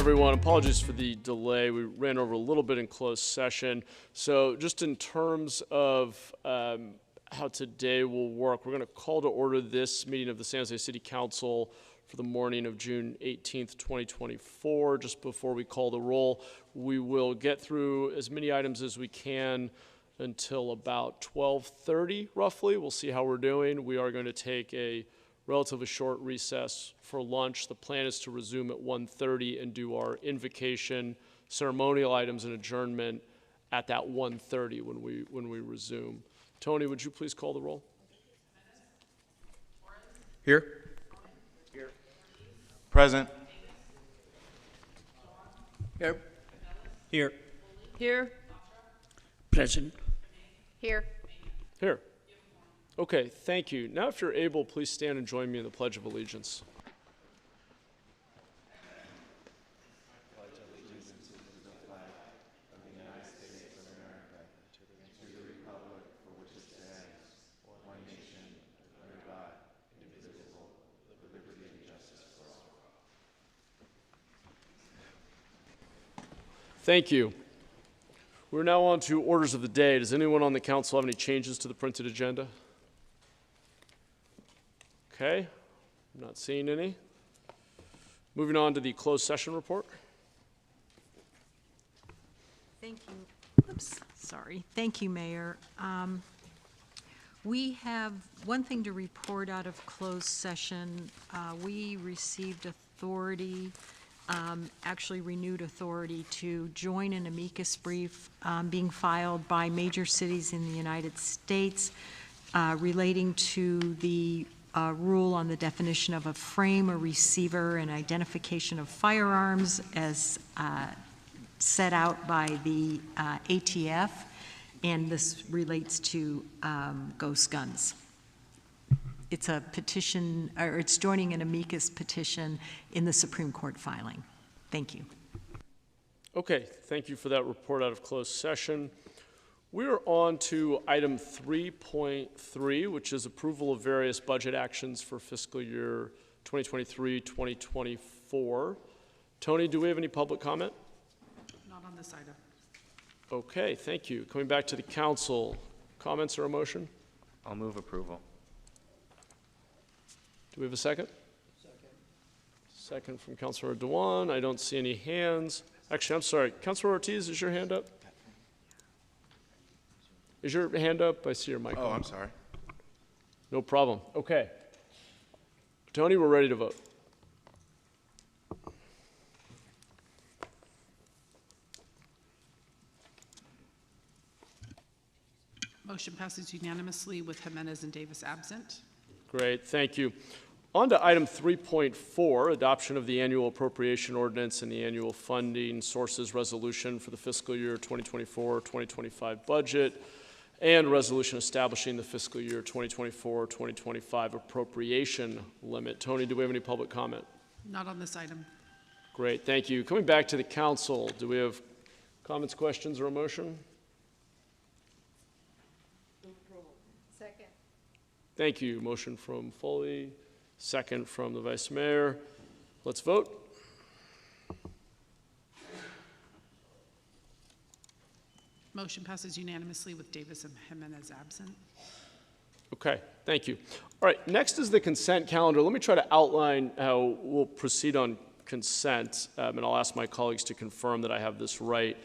Everyone, apologies for the delay. We ran over a little bit in closed session. So just in terms of how today will work, we're going to call to order this meeting of the San Jose City Council for the morning of June 18th, 2024. Just before we call the roll, we will get through as many items as we can until about 12:30, roughly. We'll see how we're doing. We are going to take a relatively short recess for lunch. The plan is to resume at 1:30 and do our invocation, ceremonial items, and adjournment at that 1:30 when we resume. Tony, would you please call the roll? Here. Here. Present. Here. Here. Here. Present. Here. Here. Okay, thank you. Now if you're able, please stand and join me in the Pledge of Allegiance. Thank you. We're now on to orders of the day. Does anyone on the council have any changes to the printed agenda? Okay, I'm not seeing any. Moving on to the closed session report. Thank you. Oops, sorry. Thank you, Mayor. We have one thing to report out of closed session. We received authority, actually renewed authority to join an amicus brief being filed by major cities in the United States relating to the rule on the definition of a frame, a receiver, and identification of firearms as set out by the ATF, and this relates to ghost guns. It's a petition, or it's joining an amicus petition in the Supreme Court filing. Thank you. Okay, thank you for that report out of closed session. We're on to item 3.3, which is approval of various budget actions for fiscal year 2023-2024. Tony, do we have any public comment? Not on this item. Okay, thank you. Coming back to the council, comments or a motion? I'll move approval. Do we have a second? Second from Councilor Dewan. I don't see any hands. Actually, I'm sorry. Councilor Ortiz, is your hand up? Is your hand up? I see your mic. Oh, I'm sorry. No problem. Okay. Tony, we're ready to vote. Motion passes unanimously with Jimenez and Davis absent. Great, thank you. On to item 3.4, adoption of the annual appropriation ordinance and the annual funding sources resolution for the fiscal year 2024-2025 budget, and resolution establishing the fiscal year 2024-2025 appropriation limit. Tony, do we have any public comment? Not on this item. Great, thank you. Coming back to the council, do we have comments, questions, or a motion? Second. Thank you. Motion from Foley, second from the Vice Mayor. Let's vote. Motion passes unanimously with Davis and Jimenez absent. Okay, thank you. All right, next is the consent calendar. Let me try to outline how we'll proceed on consent, and I'll ask my colleagues to confirm that I have this right.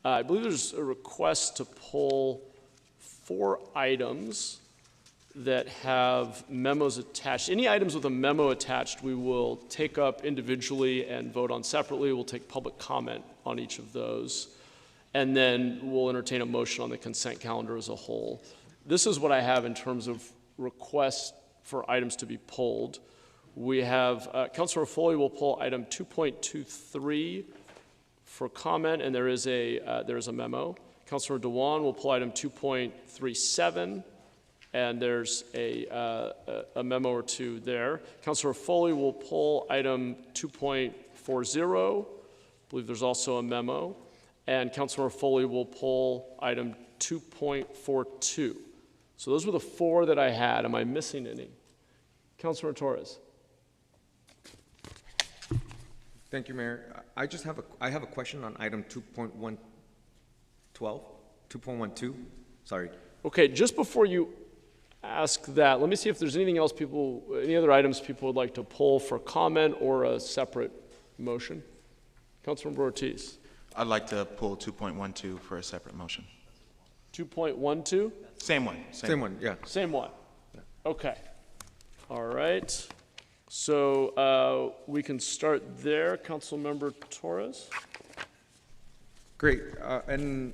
I believe there's a request to pull 4 items that have memos attached. Any items with a memo attached, we will take up individually and vote on separately. We'll take public comment on each of those, and then we'll entertain a motion on the consent calendar as a whole. This is what I have in terms of requests for items to be pulled. We have, Councilor Foley will pull item 2.23 for comment, and there is a memo. Councilor Dewan will pull item 2.37, and there's a memo or two there. Councilor Foley will pull item 2.40. I believe there's also a memo. And Councilor Foley will pull item 2.42. So those were the 4 that I had. Am I missing any? Councilor Torres. Thank you, Mayor. I have a question on item 2.12, sorry. Okay, just before you ask that, let me see if there's anything else any other items people would like to pull for comment or a separate motion. Councilmember Ortiz. I'd like to pull 2.12 for a separate motion. 2.12? Same one. Same one, yeah. Same one. Okay. All right. So we can start there. Councilmember Torres. Great, and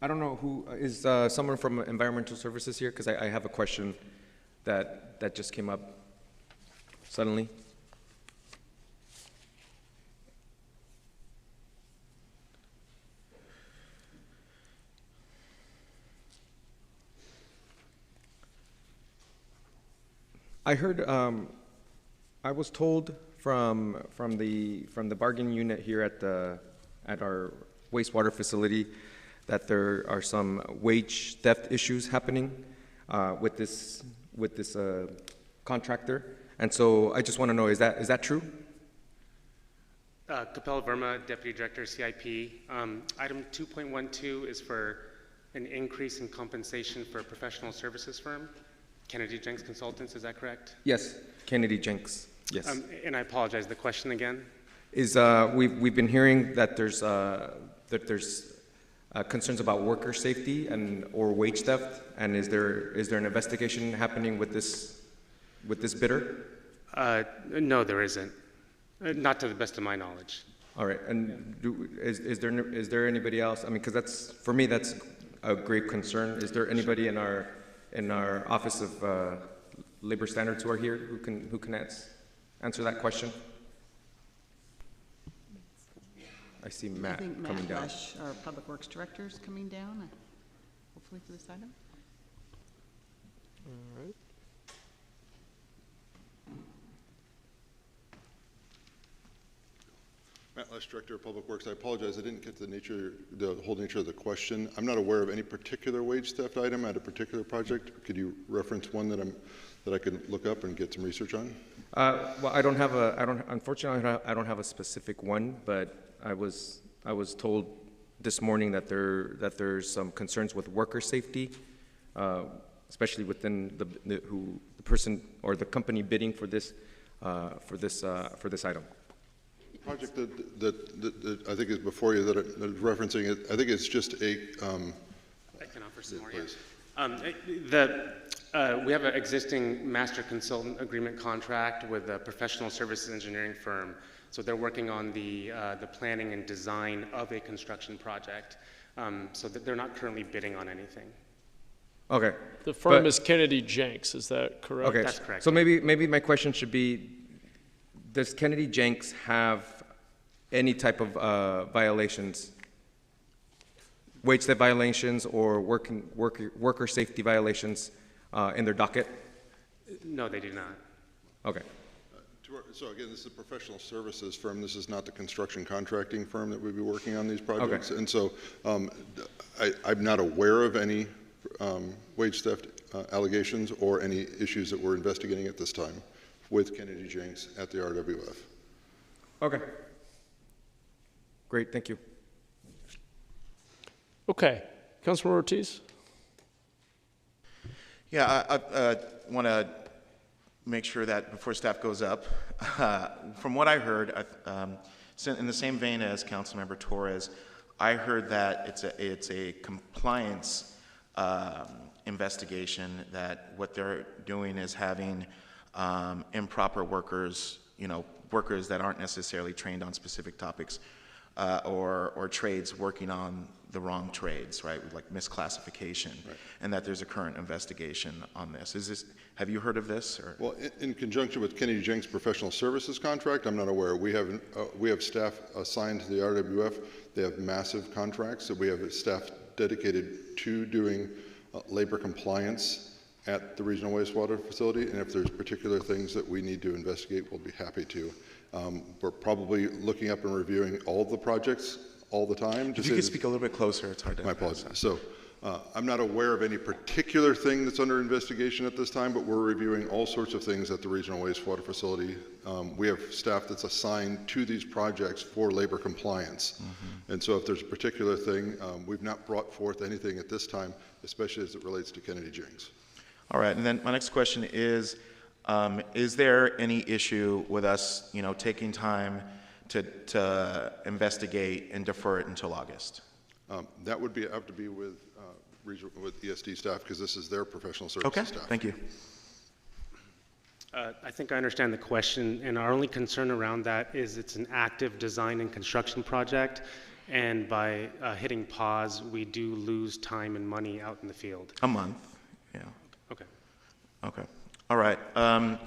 I don't know who, is someone from Environmental Services here? Because I have a question that just came up suddenly. I heard, I was told from the bargaining unit here at our wastewater facility that there are some wage theft issues happening with this contractor, and so I just want to know, is that true? Capella Verma, Deputy Director, CIP. Item 2.12 is for an increase in compensation for a professional services firm, Kennedy Jenks Consultants, is that correct? Yes, Kennedy Jenks, yes. And I apologize, the question again? Is we've been hearing that there's concerns about worker safety or wage theft, and is there an investigation happening with this bidder? No, there isn't. Not to the best of my knowledge. All right, and is there anybody else? I mean, because for me that's a grave concern. Is there anybody in our Office of Labor Standards who are here who can answer that question? I see Matt coming down. Lesh, our Public Works Director, is coming down, hopefully for this item. All right. Matt Lesh, Director of Public Works. I apologize, I didn't get the whole nature of the question. I'm not aware of any particular wage theft item at a particular project. Could you reference one that I could look up and get some research on? Well, unfortunately, I don't have a specific one, but I was told this morning that there's some concerns with worker safety, especially within the person or the company bidding for this item. Project that I think is before you that is referencing it, I think it's just a. I can offer some more. Please. We have an existing master consultant agreement contract with a professional services engineering firm. So they're working on the planning and design of a construction project. So that they're not currently bidding on anything. Okay. The firm is Kennedy Jenks, is that correct? Okay. That's correct. So maybe my question should be, does Kennedy Jenks have any type of violations, wage theft violations or worker safety violations in their docket? No, they do not. Okay. So again, this is a professional services firm. This is not the construction contracting firm that would be working on these projects. Okay. And so I'm not aware of any wage theft allegations or any issues that we're investigating at this time with Kennedy Jenks at the RWF. Okay. Great, thank you. Okay, Councilor Ortiz. Yeah, I want to make sure that before staff goes up, from what I heard, in the same vein as Councilmember Torres, I heard that it's a compliance investigation, that what they're doing is having improper workers, workers that aren't necessarily trained on specific topics, or trades working on the wrong trades, right, like misclassification, right. And that there's a current investigation on this. Have you heard of this? Or? Well, in conjunction with Kennedy Jenks' professional services contract, I'm not aware. We have staff assigned to the RWF. They have massive contracts, so we have staff dedicated to doing labor compliance at the regional wastewater facility, and if there's particular things that we need to investigate, we'll be happy to. We're probably looking up and reviewing all of the projects all the time. If you could speak a little bit closer, it's hard to. My apologies. So I'm not aware of any particular thing that's under investigation at this time, but we're reviewing all sorts of things at the regional wastewater facility. We have staff that's assigned to these projects for labor compliance. And so if there's a particular thing, we've not brought forth anything at this time, especially as it relates to Kennedy Jinks. All right, and then my next question is there any issue with us, taking time to investigate and defer it until August? That would have to be with ESD staff, because this is their professional services staff. Okay, thank you. I think I understand the question, and our only concern around that is it's an active design and construction project, and by hitting pause, we do lose time and money out in the field. A month, yeah. Okay. Okay, all right. I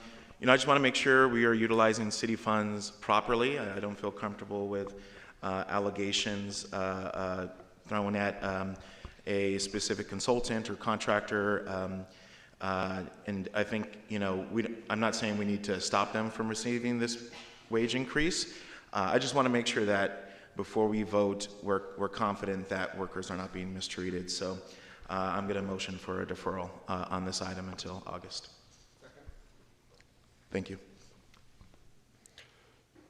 just want to make sure we are utilizing city funds properly. I don't feel comfortable with allegations thrown at a specific consultant or contractor. And I think, I'm not saying we need to stop them from receiving this wage increase. I just want to make sure that before we vote, we're confident that workers are not being mistreated. So I'm going to motion for a deferral on this item until August. Thank you.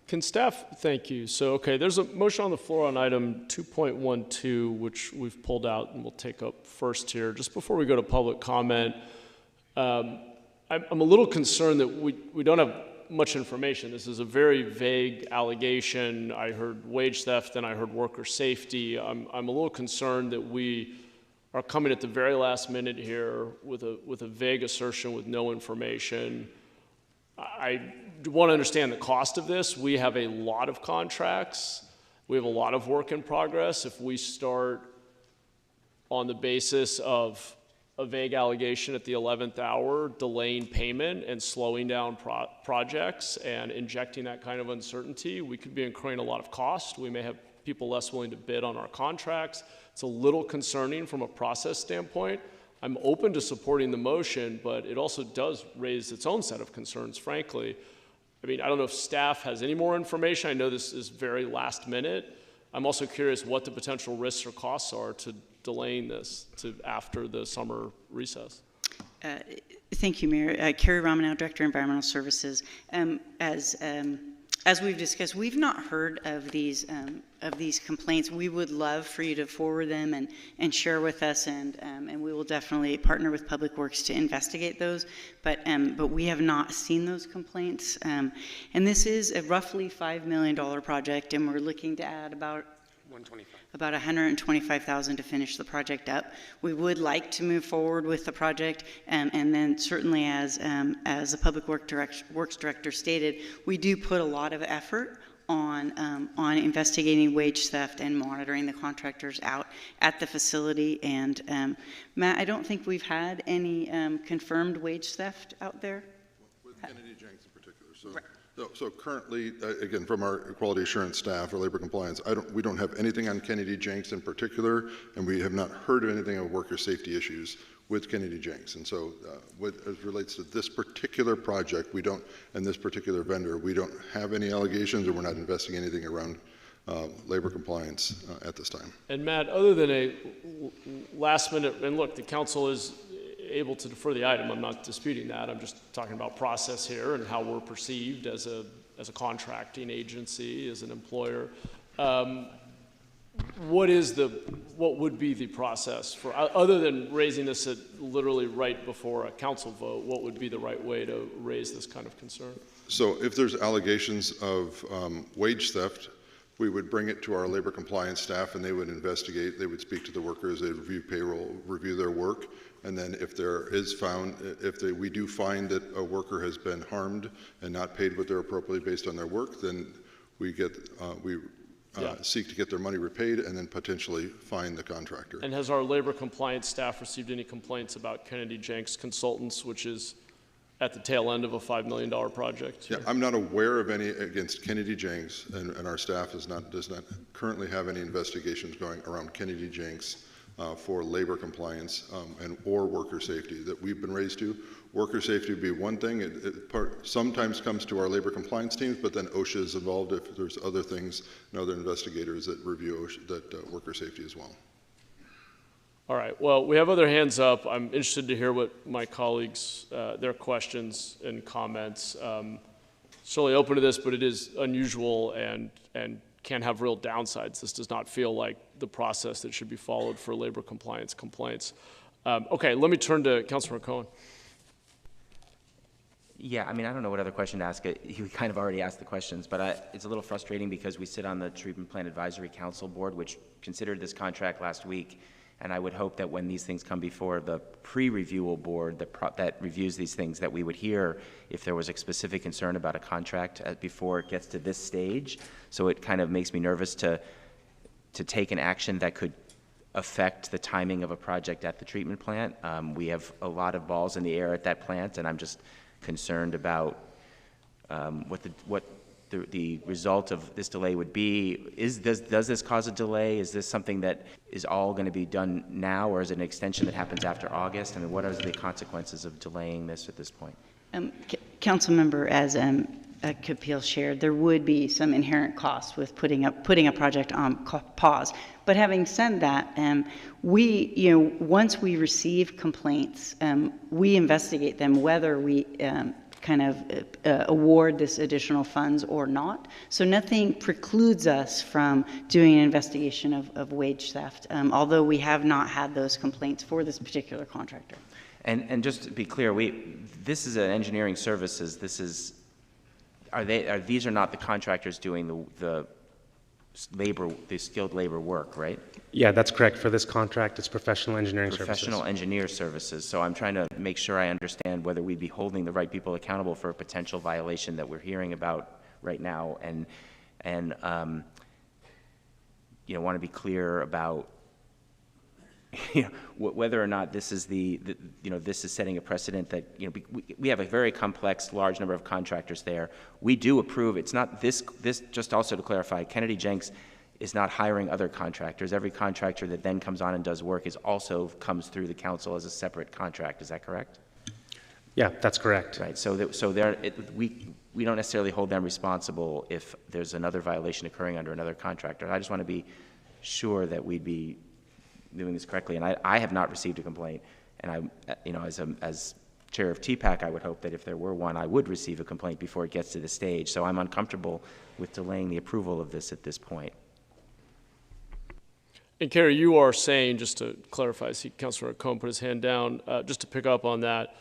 Can staff, thank you. So, okay, there's a motion on the floor on item 2.12, which we've pulled out and we'll take up first here. Just before we go to public comment, I'm a little concerned that we don't have much information. This is a very vague allegation. I heard wage theft and I heard worker safety. I'm a little concerned that we are coming at the very last minute here with a vague assertion with no information. I want to understand the cost of this. We have a lot of contracts. We have a lot of work in progress. If we start on the basis of a vague allegation at the 11th hour, delaying payment and slowing down projects and injecting that kind of uncertainty, we could be incurring a lot of cost. We may have people less willing to bid on our contracts. It's a little concerning from a process standpoint. I'm open to supporting the motion, but it also does raise its own set of concerns, frankly. I mean, I don't know if staff has any more information. I know this is very last minute. I'm also curious what the potential risks or costs are to delaying this to after the summer recess. Thank you, Mayor. Carrie Romanow, Director of Environmental Services. As we've discussed, we've not heard of these complaints. We would love for you to forward them and share with us, and we will definitely partner with Public Works to investigate those. But we have not seen those complaints. And this is a roughly $5 million project, and we're looking to add about $125,000 to finish the project up. We would like to move forward with the project, and then certainly as the Public Works Director stated, we do put a lot of effort on investigating wage theft and monitoring the contractors out at the facility. And Matt, I don't think we've had any confirmed wage theft out there. With Kennedy Jinks in particular. So. Right. So currently, again, from our quality assurance staff or labor compliance, we don't have anything on Kennedy Jinks in particular, and we have not heard of anything of worker safety issues with Kennedy Jinks. And so, as relates to this particular project, we don't, and this particular vendor, we don't have any allegations, or we're not investigating anything around labor compliance at this time. And Matt, other than a last minute, and look, the council is able to defer the item. I'm not disputing that. I'm just talking about process here and how we're perceived as a contracting agency, as an employer. What would be the process for, other than raising this at literally right before a council vote, what would be the right way to raise this kind of concern? So if there's allegations of wage theft, we would bring it to our labor compliance staff, and they would investigate. They would speak to the workers. They'd review payroll, review their work, and then if there is found, we do find that a worker has been harmed and not paid what they're appropriately based on their work, then we seek to get their money repaid and then potentially fine the contractor. And has our labor compliance staff received any complaints about Kennedy Jinks Consultants, which is at the tail end of a $5 million project? Yeah, I'm not aware of any against Kennedy Jinks, and our staff does not currently have any investigations going around Kennedy Jinks for labor compliance or worker safety that we've been raised to. Worker safety would be one thing. It sometimes comes to our labor compliance teams, but then OSHA is involved if there's other things and other investigators that review OSHA, worker safety as well. All right, well, we have other hands up. I'm interested to hear what my colleagues, their questions and comments. Certainly open to this, but it is unusual and can have real downsides. This does not feel like the process that should be followed for labor compliance complaints. Okay, let me turn to Councilmember Cohen. Yeah, I mean, I don't know what other question to ask. You kind of already asked the questions, but it's a little frustrating because we sit on the Treatment Plant Advisory Council Board, which considered this contract last week, and I would hope that when these things come before the pre-reviewal board that reviews these things, that we would hear if there was a specific concern about a contract before it gets to this stage. So it kind of makes me nervous to take an action that could affect the timing of a project at the treatment plant. We have a lot of balls in the air at that plant, and I'm just concerned about what the result of this delay would be. Does this cause a delay? Is this something that is all going to be done now, or is it an extension that happens after August? I mean, what are the consequences of delaying this at this point? Council member, as Kapil shared, there would be some inherent costs with putting a project on pause. But having said that, once we receive complaints, we investigate them, whether we award this additional funds or not. So nothing precludes us from doing an investigation of wage theft, although we have not had those complaints for this particular contractor. And just to be clear, this is an engineering services. These are not the contractors doing the skilled labor work, right? Yeah, that's correct. For this contract, it's professional engineering services. Professional engineer services. So I'm trying to make sure I understand whether we'd be holding the right people accountable for a potential violation that we're hearing about right now, and want to be clear about whether or not this is this is setting a precedent that we have a very complex, large number of contractors there. We do approve. It's not this. Just also to clarify, Kennedy Jenks is not hiring other contractors. Every contractor that then comes on and does work comes through the council as a separate contract. Is that correct? Yeah, that's correct. Right. We don't necessarily hold them responsible if there's another violation occurring under another contractor. I just want to be sure that we'd be doing this correctly, and I have not received a complaint, and as chair of TPAC, I would hope that if there were one, I would receive a complaint before it gets to the stage. So I'm uncomfortable with delaying the approval of this at this point. And Carrie, you are saying, just to clarify, I see Councilor Cohen put his hand down, just to pick up on that,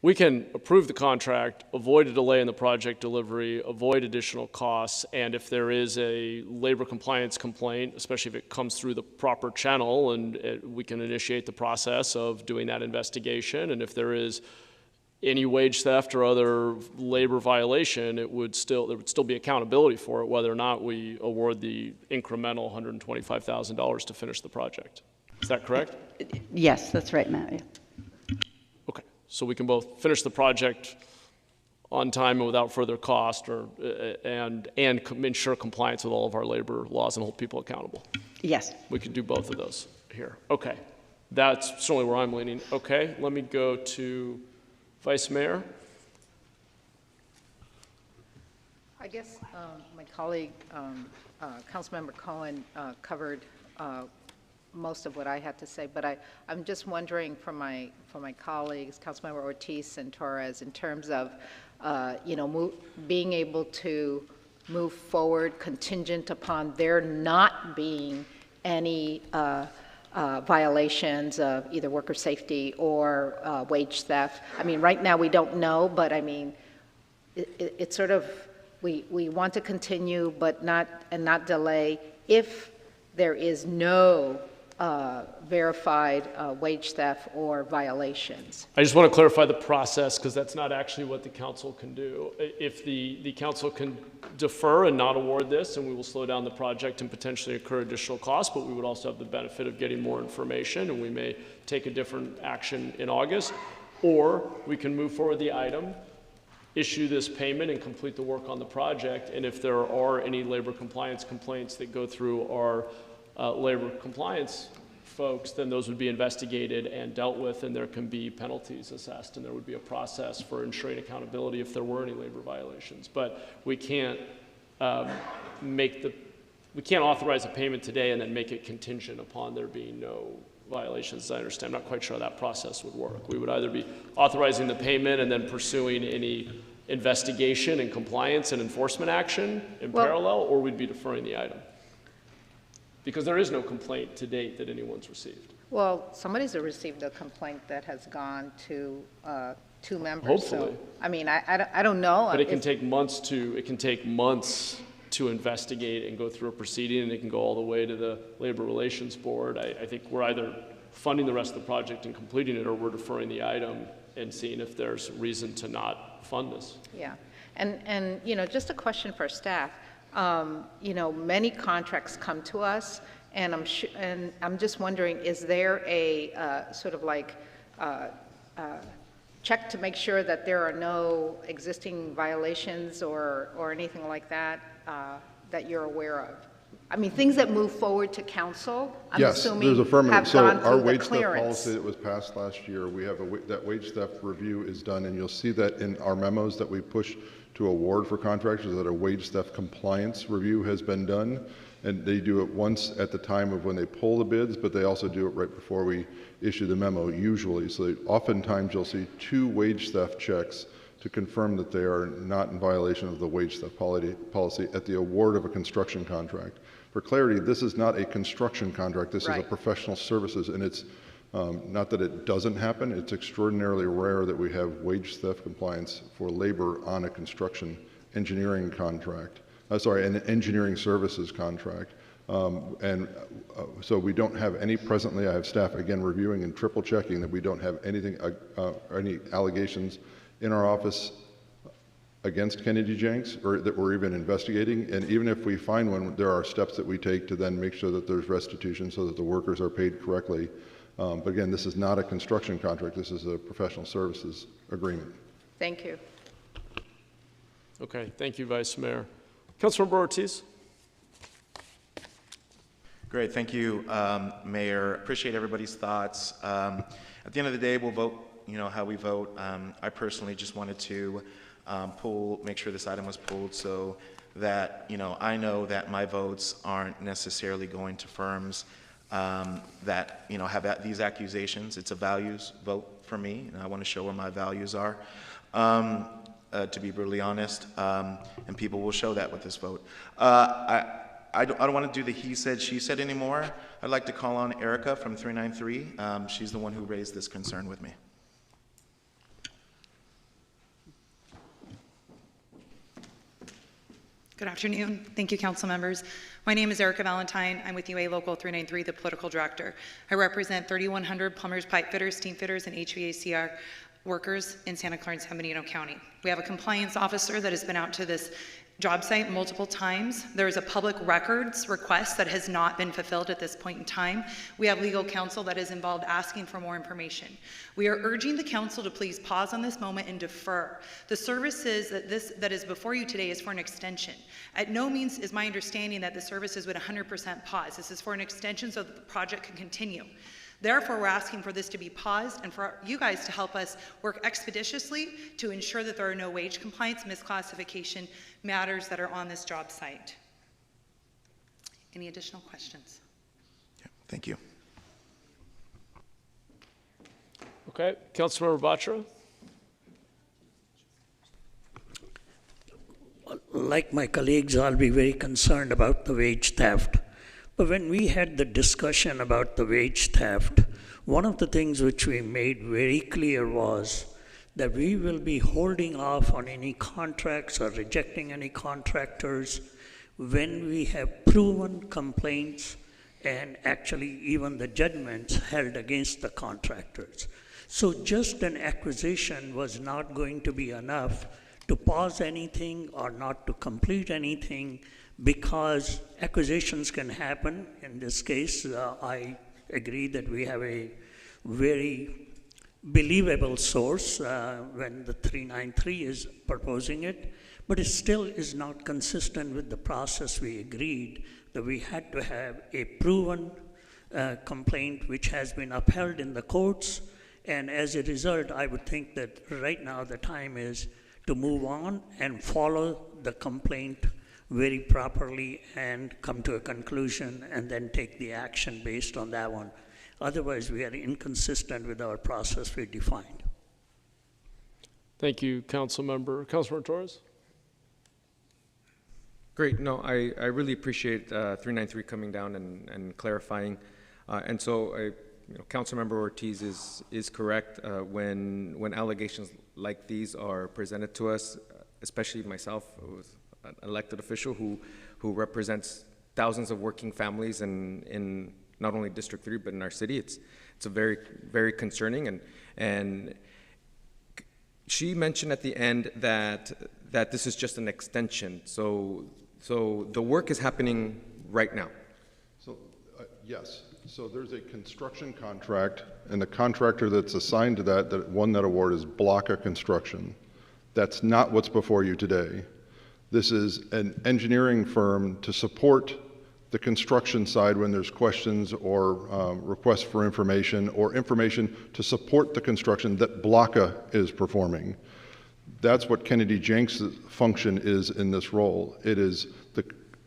we can approve the contract, avoid a delay in the project delivery, avoid additional costs, and if there is a labor compliance complaint, especially if it comes through the proper channel, and we can initiate the process of doing that investigation, and if there is any wage theft or other labor violation, there would still be accountability for it, whether or not we award the incremental $125,000 to finish the project. Is that correct? Yes, that's right, Matt. Yeah. So we can both finish the project on time and without further cost, and ensure compliance with all of our labor laws and hold people accountable. Yes. We can do both of those here. Okay. That's certainly where I'm leaning. Okay, let me go to Vice Mayor. I guess my colleague, Councilmember Cohen, covered most of what I had to say, but I'm just wondering for my colleagues, Councilmember Ortiz and Torres, in terms of being able to move forward contingent upon there not being any violations of either worker safety or wage theft. I mean, right now we don't know, but I mean, it's sort of we want to continue, but not delay if there is no verified wage theft or violations. I just want to clarify the process, because that's not actually what the council can do. If the council can defer and not award this, and we will slow down the project and potentially incur additional costs, but we would also have the benefit of getting more information, and we may take a different action in August, or we can move forward the item, issue this payment, and complete the work on the project. And if there are any labor compliance complaints that go through our labor compliance folks, then those would be investigated and dealt with, and there can be penalties assessed, and there would be a process for ensuring accountability if there were any labor violations. But we can't authorize a payment today and then make it contingent upon there being no violations, as I understand. I'm not quite sure how that process would work. We would either be authorizing the payment and then pursuing any investigation and compliance and enforcement action in parallel, or we'd be deferring the item. Because there is no complaint to date that anyone's received. Well, somebody's received a complaint that has gone to 2 members. Hopefully. So, I mean, I don't know. But it can take months to investigate and go through a proceeding, and it can go all the way to the Labor Relations Board. I think we're either funding the rest of the project and completing it, or we're deferring the item and seeing if there's reason to not fund this. Yeah, and you know, just a question for staff. You know, many contracts come to us, and I'm just wondering, is there a sort of like check to make sure that there are no existing violations or anything like that that you're aware of? I mean, things that move forward to council, I'm assuming, there's affirmative. have So gone our through the wage theft clearance. policy that was passed last year, we have that wage theft review is done, and you'll see that in our memos that we push to award for contractors, that a wage theft compliance review has been done. And they do it once at the time of when they pull the bids, but they also do it right before we issue the memo usually. So oftentimes you'll see 2 wage theft checks to confirm that they are not in violation of the wage theft policy at the award of a construction contract. For clarity, this is not a construction contract. This is a professional services, and it's not that it doesn't happen. It's extraordinarily rare that we have wage theft compliance for labor on a construction engineering contract. An engineering services contract. So we don't have any presently. I have staff, again, reviewing and triple checking that we don't have anything, any allegations in our office against Kennedy Jenks, or that we're even investigating. And even if we find one, there are steps that we take to then make sure that there's restitution so that the workers are paid correctly. But again, this is not a construction contract. This is a professional services agreement. Thank you. Okay, thank you, Vice Mayor. Councilmember Ortiz. Great, thank you, Mayor. Appreciate everybody's thoughts. At the end of the day, we'll vote, you know, how we vote. I personally just wanted to make sure this item was pulled so that, you know, I know that my votes aren't necessarily going to firms that, you know, have these accusations. It's a values vote for me, and I want to show where my values are. To be brutally honest, and people will show that with this vote. I don't want to do the he said, she said anymore. I'd like to call on Erica from 393. She's the one who raised this concern with me. Good afternoon. Thank you, council members. My name is Erica Valentine. I'm with UA Local 393, the political director. I represent 3,100 plumbers, pipe fitters, steam fitters, and HVACR workers in Santa Clara and San Benito County. We have a compliance officer that has been out to this job site multiple times. There is a public records request that has not been fulfilled at this point in time. We have legal counsel that is involved asking for more information. We are urging the council to please pause on this moment and defer. The services that is before you today is for an extension. At no means is my understanding that the services would 100% pause. This is for an extension so that the project can continue. Therefore, we're asking for this to be paused and for you guys to help us work expeditiously to ensure that there are no wage compliance, misclassification matters that are on this job site. Any additional questions? Yeah, thank you. Okay, Councilmember Batra. Like my colleagues, I'll be very concerned about the wage theft. But when we had the discussion about the wage theft, one of the things which we made very clear was that we will be holding off on any contracts or rejecting any contractors when we have proven complaints and actually even the judgments held against the contractors. So just an acquisition was not going to be enough to pause anything or not to complete anything, because acquisitions can happen. In this case, I agree that we have a very believable source when the 393 is proposing it, but it still is not consistent with the process we agreed that we had to have a proven complaint which has been upheld in the courts. And as a result, I would think that right now the time is to move on and follow the complaint very properly and come to a conclusion and then take the action based on that one. Otherwise, we are inconsistent with our process we defined. Thank you, Councilmember. Councilmember Torres? Great. No, I really appreciate 393 coming down and clarifying. And so, Councilmember Ortiz is correct. When allegations like these are presented to us, especially myself, who's an elected official who represents thousands of working families in not only District 3 but in our city, it's a very, very concerning. And she mentioned at the end that this is just an extension. So the work is happening right now. So yes. So there's a construction contract, and the contractor that's assigned to that won that award is Blocka Construction. That's not what's before you today. This is an engineering firm to support the construction side when there's questions or requests for information or information to support the construction that Blocka is performing. That's what Kennedy Jenks' function is in this role. It is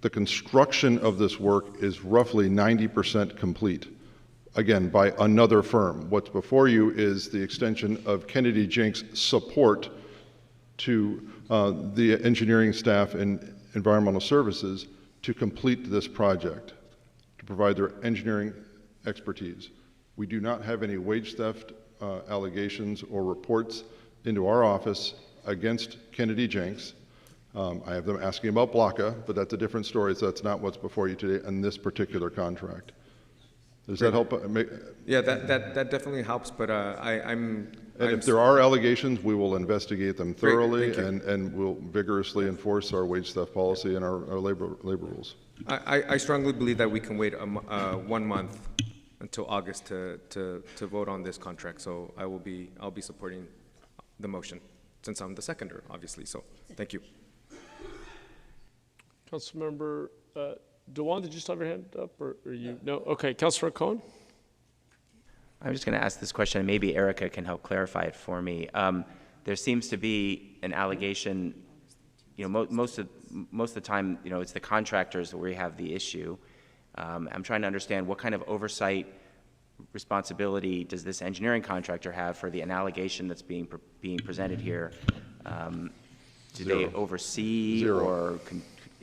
the construction of this work is roughly 90% complete, again, by another firm. What's before you is the extension of Kennedy Jenks' support to the engineering staff and environmental services to complete this project, to provide their engineering expertise. We do not have any wage theft allegations or reports into our office against Kennedy Jenks. I have them asking about Blocka, but that's a different story, so that's not what's before you today in this particular contract. Does that help? Yeah, that definitely helps, but I'm if there are allegations, we will investigate them thoroughly Great, and we'll vigorously enforce our wage theft policy and our labor rules. I strongly believe that we can wait 1 month until August to vote on this contract, so I'll be supporting the motion since I'm the seconder, obviously, so thank you. Councilmember Dewan, did you still have your hand up, or you? No? Okay, Councilor Cohen? I'm just going to ask this question, and maybe Erica can help clarify it for me. There seems to be an allegation, most of the time, it's the contractors where we have the issue. I'm trying to understand what kind of oversight responsibility does this engineering contractor have for the allegation that's being presented here? Do they oversee Zero.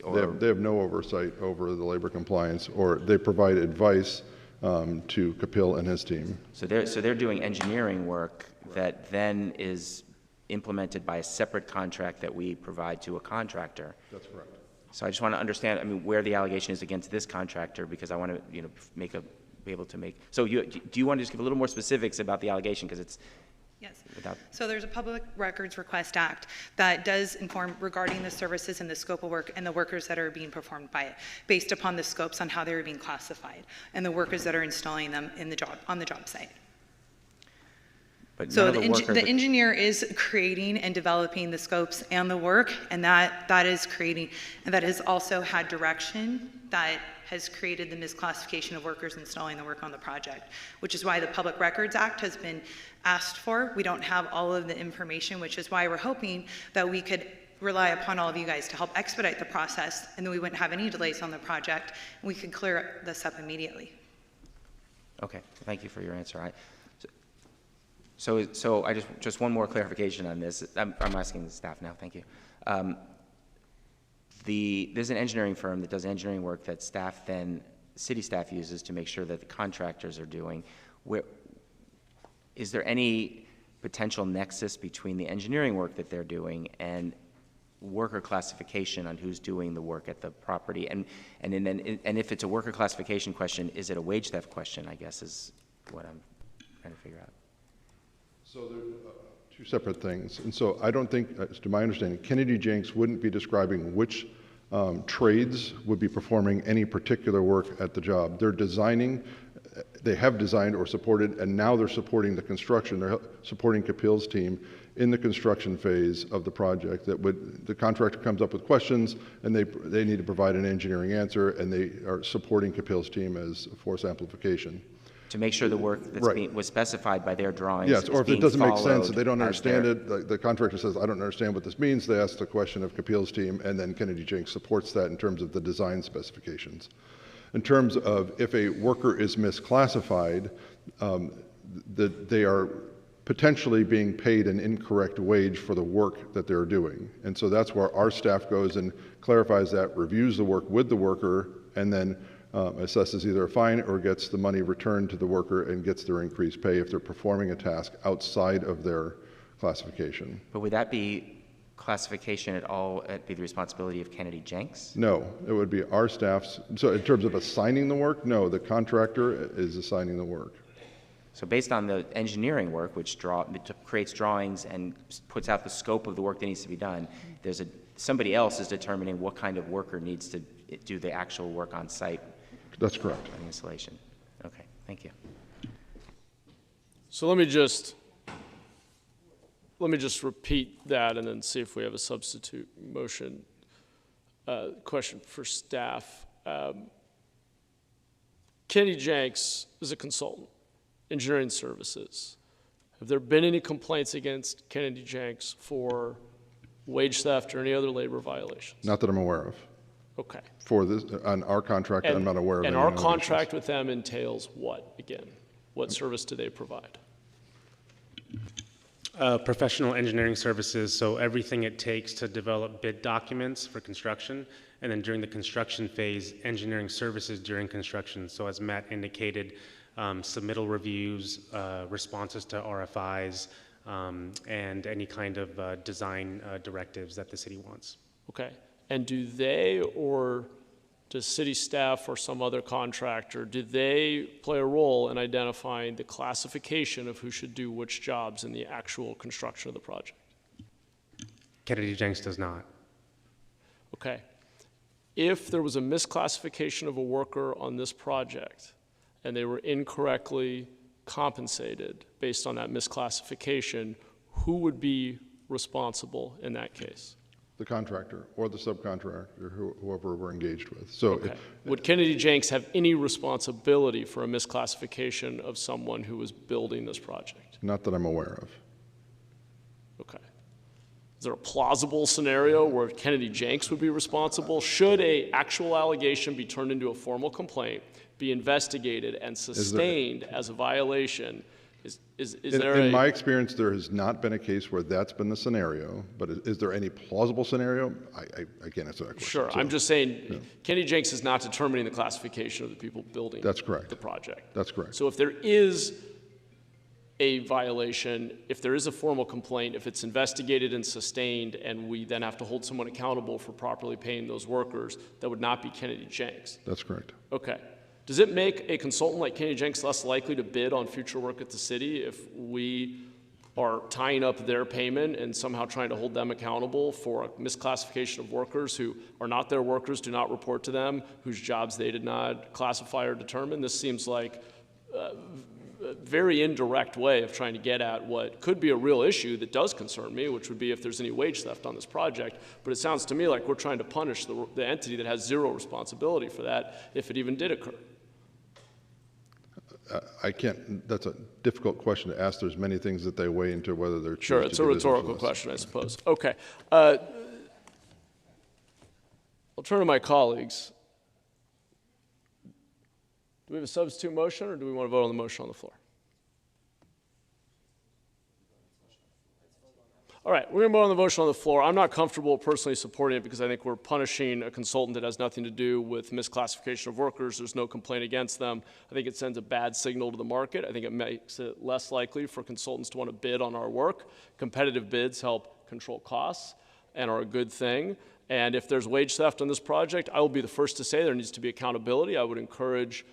They have no oversight over the labor compliance, or they provide advice to Kapil and his team. So they're doing engineering work that then is implemented by a separate contract that we provide to a contractor. That's correct. So I just want to understand, where the allegation is against this contractor, because I want to, be able to make. So do you want to just give a little more specifics about the allegation, because it's. Yes. Without. So there's a Public Records Request Act that does inform regarding the services and the scope of work and the workers that are being performed by it, based upon the scopes on how they were being classified and the workers that are installing them on the job site. But so the engineer is creating and developing the scopes and the work, and that is creating, and that has also had direction that has created the misclassification of workers installing the work on the project, which is why the Public Records Act has been asked for. We don't have all of the information, which is why we're hoping that we could rely upon all of you guys to help expedite the process, and then we wouldn't have any delays on the project, and we could clear this up immediately. Okay, thank you for your answer. So I just one more clarification on this. I'm asking the staff now. Thank you. There's an engineering firm that does engineering work that city staff uses to make sure that the contractors are doing. Is there any potential nexus between the engineering work that they're doing and worker classification on who's doing the work at the property? And if it's a worker classification question, is it a wage theft question, I guess, is what I'm trying to figure out. So there are two separate things. And so I don't think, to my understanding, Kennedy Jenks wouldn't be describing which trades would be performing any particular work at the job. They're designing, they have designed or supported, and now they're supporting the construction. They're supporting Kapil's team in the construction phase of the project. The contractor comes up with questions, and they need to provide an engineering answer, and they are supporting Kapil's team as force amplification. To make sure the work that's was specified by their drawings. Yes, or if it doesn't make sense, if they don't understand it, the contractor says, I don't understand what this means. They ask the question of Kapil's team, and then Kennedy Jenks supports that in terms of the design specifications. In terms of if a worker is misclassified, that they are potentially being paid an incorrect wage for the work that they're doing. And so that's where our staff goes and clarifies that, reviews the work with the worker, and then assesses either a fine or gets the money returned to the worker and gets their increased pay if they're performing a task outside of their classification. But would that be classification at all, be the responsibility of Kennedy Jenks? No, it would be our staff's. So in terms of assigning the work, no, the contractor is assigning the work. So based on the engineering work, which creates drawings and puts out the scope of the work that needs to be done, somebody else is determining what kind of worker needs to do the actual work on site. That's correct. On the installation. Okay, thank you. So let me just repeat that and then see if we have a substitute motion. Question for staff. Kennedy Jenks is a consultant, engineering services. Have there been any complaints against Kennedy Jenks for wage theft or any other labor violations? Not that I'm aware of. Okay. For this, on our contract, I'm not aware of And any our allegations. contract with them entails what, again? What service do they provide? Professional engineering services, so everything it takes to develop bid documents for construction, and then during the construction phase, engineering services during construction. So as Matt indicated, submittal reviews, responses to RFIs, and any kind of design directives that the city wants. Okay. And do they, or does city staff or some other contractor, do they play a role in identifying the classification of who should do which jobs in the actual construction of the project? Kennedy Jenks does not. Okay. If there was a misclassification of a worker on this project and they were incorrectly compensated based on that misclassification, who would be responsible in that case? The contractor or the subcontractor, whoever we're engaged with. So okay. Would Kennedy Jenks have any responsibility for a misclassification of someone who was building this project? Not that I'm aware of. Okay. Is there a plausible scenario where Kennedy Jenks would be responsible? Should an actual allegation be turned into a formal complaint, be investigated, and sustained as a violation? In my experience, there has not been a case where that's been the scenario, but is there any plausible scenario? I can't answer that question. Sure, so, I'm just saying, yeah. Kennedy Jenks is not determining the classification of the people building that's correct. The project. That's correct. So if there is a violation, if there is a formal complaint, if it's investigated and sustained, and we then have to hold someone accountable for properly paying those workers, that would not be Kennedy Jenks. That's correct. Okay. Does it make a consultant like Kennedy Jenks less likely to bid on future work at the city if we are tying up their payment and somehow trying to hold them accountable for a misclassification of workers who are not their workers, do not report to them, whose jobs they did not classify or determine? This seems like a very indirect way of trying to get at what could be a real issue that does concern me, which would be if there's any wage theft on this project. But it sounds to me like we're trying to punish the entity that has zero responsibility for that if it even did occur. I can't, that's a difficult question to ask. There's many things that they weigh into whether they're Sure, it's a rhetorical question, I suppose. Okay. I'll turn to my colleagues. Do we have a substitute motion, or do we want to vote on the motion on the floor? All right, we're going to vote on the motion on the floor. I'm not comfortable personally supporting it because I think we're punishing a consultant that has nothing to do with misclassification of workers. There's no complaint against them. I think it sends a bad signal to the market. I think it makes it less likely for consultants to want to bid on our work. Competitive bids help control costs and are a good thing. And if there's wage theft on this project, I will be the first to say there needs to be accountability. I would encourage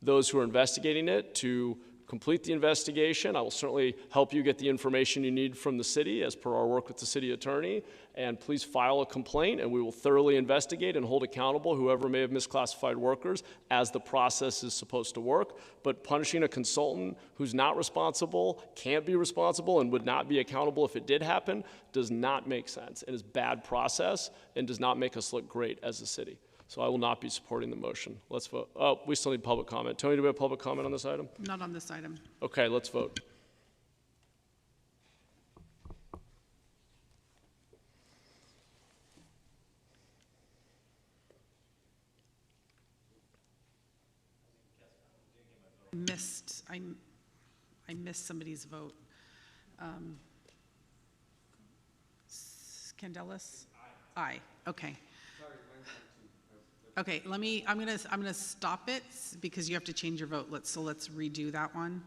those who are investigating it to complete the investigation. I will certainly help you get the information you need from the city as per our work with the city attorney. And please file a complaint and we will thoroughly investigate and hold accountable whoever may have misclassified workers as the process is supposed to work. But punishing a consultant who's not responsible, can't be responsible, and would not be accountable if it did happen does not make sense. It is bad process and does not make us look great as a city. So I will not be supporting the motion. Let's vote. Oh, we still need public comment. Tony, do we have public comment on this item? Not on this item. Okay, let's vote. Missed. I I missed somebody's vote. Candelas? Aye. Okay. Okay, I'm gonna stop it because you have to change your vote. Let's redo that one.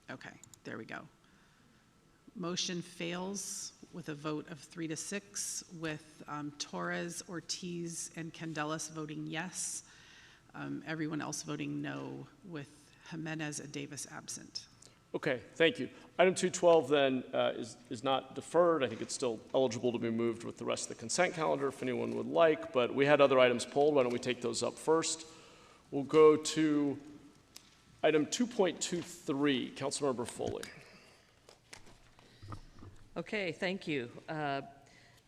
Okay, there we go. Motion fails with a vote of 3-6, with Torres, Ortiz, and Candelas voting yes. Everyone else voting no, with Jimenez and Davis absent. Okay, thank you. Item 212 then is not deferred. I think it's still eligible to be moved with the rest of the consent calendar if anyone would like, but we had other items pulled. Why don't we take those up first? We'll go to item 2.23, Councilmember Foley. Okay, thank you.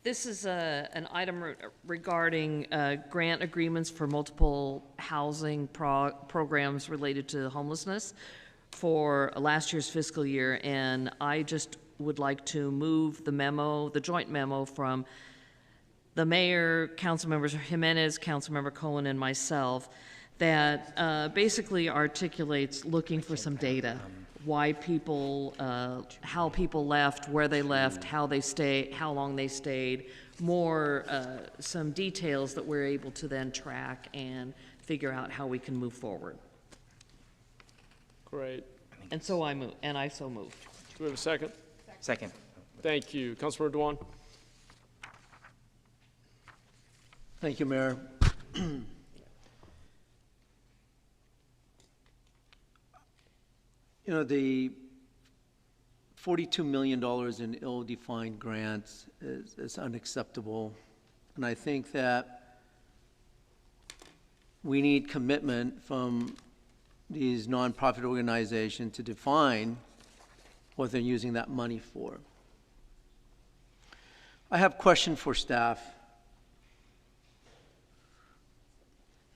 This is an item regarding grant agreements for multiple housing programs related to homelessness for last year's fiscal year, and I just would like to move the memo, the joint memo from the mayor, Councilmembers Jimenez, Councilmember Cohen, and myself that basically articulates looking for some data. Why people, how people left, where they left, how they stayed, how long they stayed, more some details that we're able to then track and figure out how we can move forward. Great. And so I move, and I so move. Do we have a second? Second. Thank you. Councilmember Dewan. Thank you, Mayor. You know, the $42 million in ill-defined grants is unacceptable. And I think that we need commitment from these nonprofit organizations to define what they're using that money for. I have a question for staff.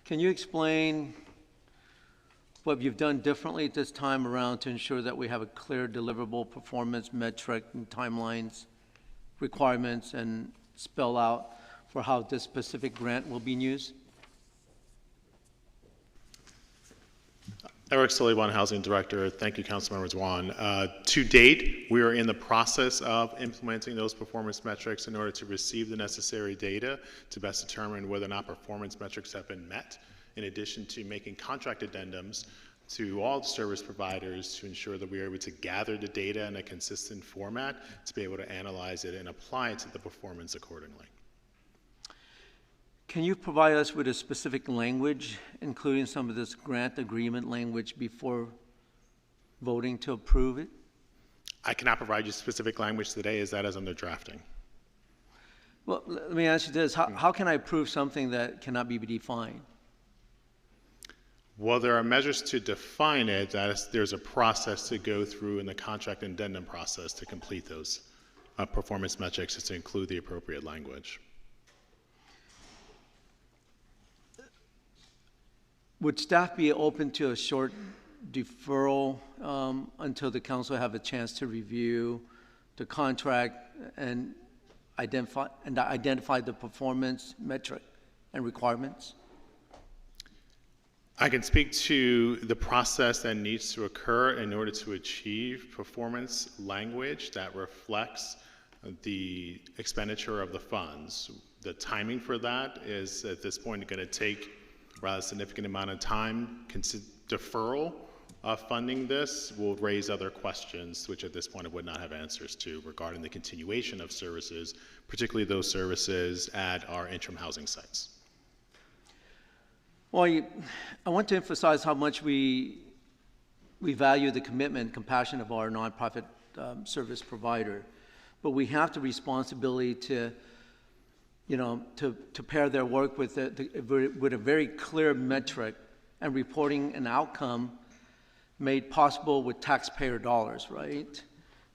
Can you explain what you've done differently this time around to ensure that we have a clear deliverable performance metric and timelines, requirements, and spell out for how this specific grant will be used? Eric Sullivan, Housing Director. Thank you, Councilmember Dewan. To date, we are in the process of implementing those performance metrics in order to receive the necessary data to best determine whether or not performance metrics have been met, in addition to making contract addendums to all service providers to ensure that we are able to gather the data in a consistent format to be able to analyze it and apply it to the performance accordingly. Can you provide us with a specific language, including some of this grant agreement language, before voting to approve it? I cannot provide you specific language today, as that is under drafting. Well, let me ask you this. How can I approve something that cannot be defined? Well, there are measures to define it. There's a process to go through in the contract addendum process to complete those performance metrics to include the appropriate language. Would staff be open to a short deferral until the council have a chance to review the contract and identify the performance metric and requirements? I can speak to the process that needs to occur in order to achieve performance language that reflects the expenditure of the funds. The timing for that is at this point going to take a rather significant amount of time. Deferral of funding this will raise other questions, which at this point I would not have answers to, regarding the continuation of services, particularly those services at our interim housing sites. Well, I want to emphasize how much we value the commitment and compassion of our nonprofit service provider, but we have the responsibility to, to pair their work with a very clear metric and reporting an outcome made possible with taxpayer dollars, right?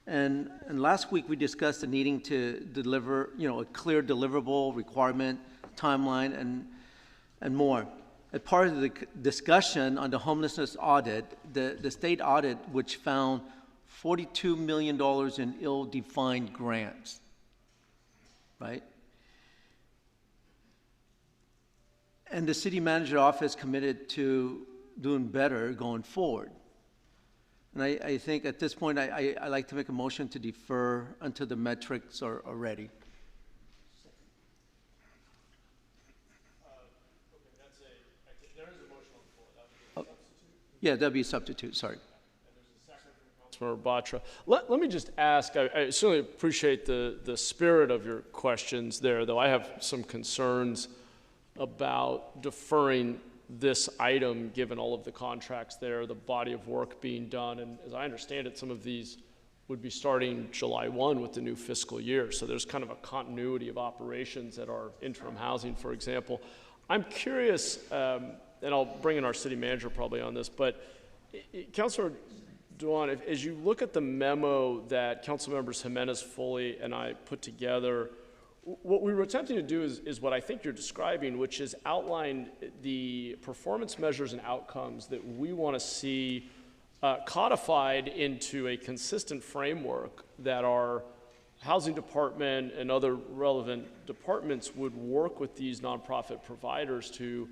And last week we discussed the needing to deliver, a clear deliverable requirement, timeline, and more. As part of the discussion on the homelessness audit, the state audit, which found $42 million in ill-defined grants, right? And the city manager office committed to doing better going forward. And I think at this point, I like to make a motion to defer until the metrics are ready. Yeah, that'd be a substitute, sorry. Councilmember Batra. Let me just ask, I certainly appreciate the spirit of your questions there, though I have some concerns about deferring this item, given all of the contracts there, the body of work being done, and as I understand it, some of these would be starting July 1 with the new fiscal year. So there's kind of a continuity of operations at our interim housing, for example. I'm curious, and I'll bring in our city manager probably on this, but Councilor Duan, as you look at the memo that Councilmembers Jimenez, Foley, and I put together, what we were attempting to do is what I think you're describing, which is outline the performance measures and outcomes that we want to see codified into a consistent framework that our housing department and other relevant departments would work with these nonprofit providers to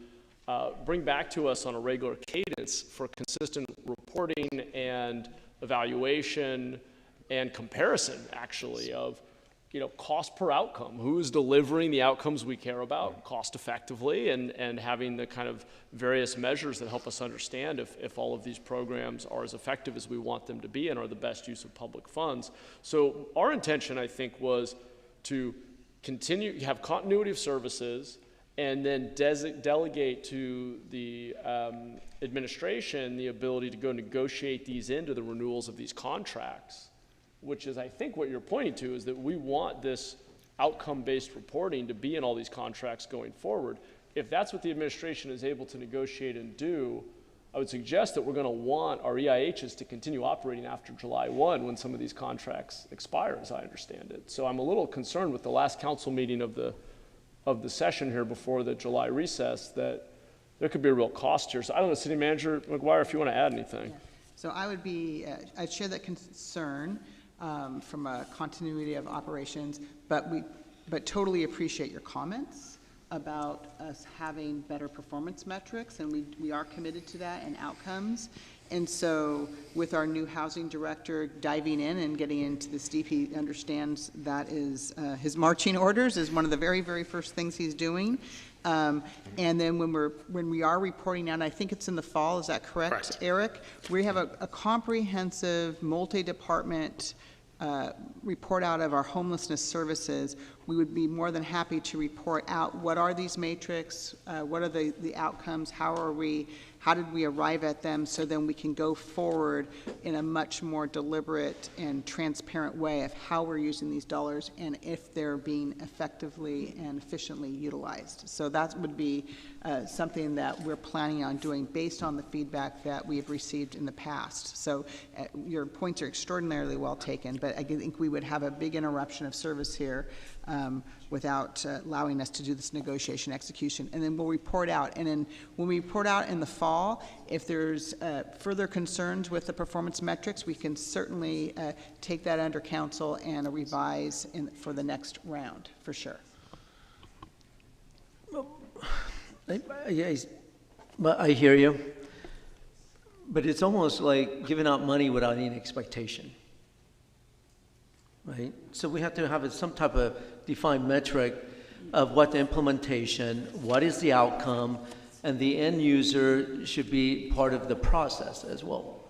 bring back to us on a regular cadence for consistent reporting and evaluation and comparison, actually, of cost per outcome. Who is delivering the outcomes we care about cost effectively, and having the kind of various measures that help us understand if all of these programs are as effective as we want them to be and are the best use of public funds. So our intention, I think, was to continue, have continuity of services, and then delegate to the administration the ability to go negotiate these into the renewals of these contracts, which is, I think, what you're pointing to, is that we want this outcome-based reporting to be in all these contracts going forward. If that's what the administration is able to negotiate and do, I would suggest that we're going to want our EIHs to continue operating after July 1 when some of these contracts expire, as I understand it. So I'm a little concerned with the last council meeting of the session here before the July recess that there could be a real cost here. So I don't know, City Manager McGuire, if you want to add anything. Yeah. So I would be, I'd share that concern from a continuity of operations, but totally appreciate your comments about us having better performance metrics, and we are committed to that, and outcomes. And so with our new housing director diving in and getting into this deep, he understands that is his marching orders is one of the very, very first things he's doing. And then when we are reporting out, I think it's in the fall, is that correct. Eric? We have a comprehensive multi-department report out of our homelessness services. We would be more than happy to report out what are these matrix, what are the outcomes, how did we arrive at them, so then we can go forward in a much more deliberate and transparent way of how we're using these dollars and if they're being effectively and efficiently utilized. So that would be something that we're planning on doing based on the feedback that we have received in the past. So your points are extraordinarily well taken, but I think we would have a big interruption of service here without allowing us to do this negotiation execution. And then we'll report out. And then when we report out in the fall, if there's further concerns with the performance metrics, we can certainly take that under council and revise for the next round, for sure. But I hear you. But it's almost like giving out money without any expectation. Right? So we have to have some type of defined metric of what the implementation, what is the outcome, and the end user should be part of the process as well.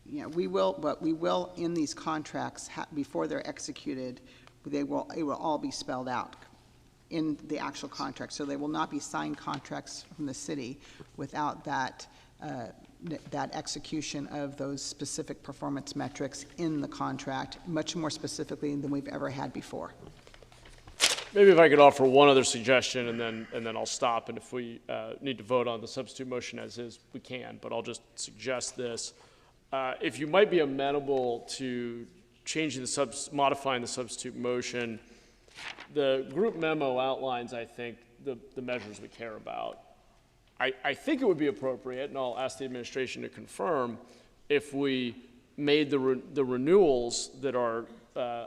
Yeah, we will, but we will in these contracts, before they're executed, it will all be spelled out in the actual contract. So they will not be signed contracts from the city without that execution of those specific performance metrics in the contract, much more specifically than we've ever had before. Maybe if I could offer one other suggestion, and then I'll stop, and if we need to vote on the substitute motion as is, we can, but I'll just suggest this. If you might be amenable to changing modifying the substitute motion, the group memo outlines, I think, the measures we care about. I think it would be appropriate, and I'll ask the administration to confirm, if we made the renewals that are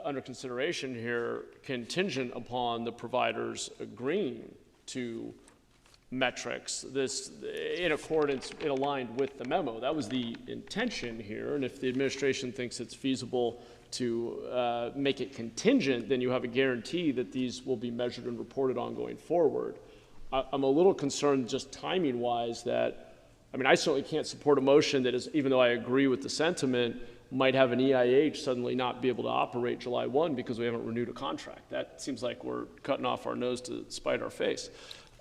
under consideration here contingent upon the providers agreeing to metrics, this, in accordance, it aligned with the memo. That was the intention here, and if the administration thinks it's feasible to make it contingent, then you have a guarantee that these will be measured and reported on going forward. I'm a little concerned just timing-wise that, I mean, I certainly can't support a motion that is, even though I agree with the sentiment, might have an EIH suddenly not be able to operate July 1 because we haven't renewed a contract. That seems like we're cutting off our nose to spite our face.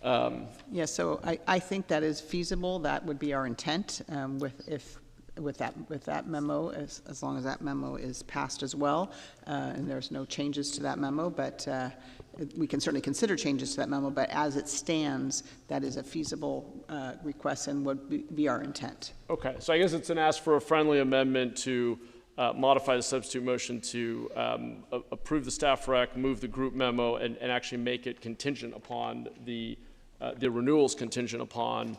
Yeah, so I think that is feasible. That would be our intent with that memo, as long as that memo is passed as well, and there's no changes to that memo. But we can certainly consider changes to that memo. But as it stands, that is a feasible request and would be our intent. Okay, so I guess it's an ask for a friendly amendment to modify the substitute motion to approve the staff rec, move the group memo, and actually make it contingent upon the renewals contingent upon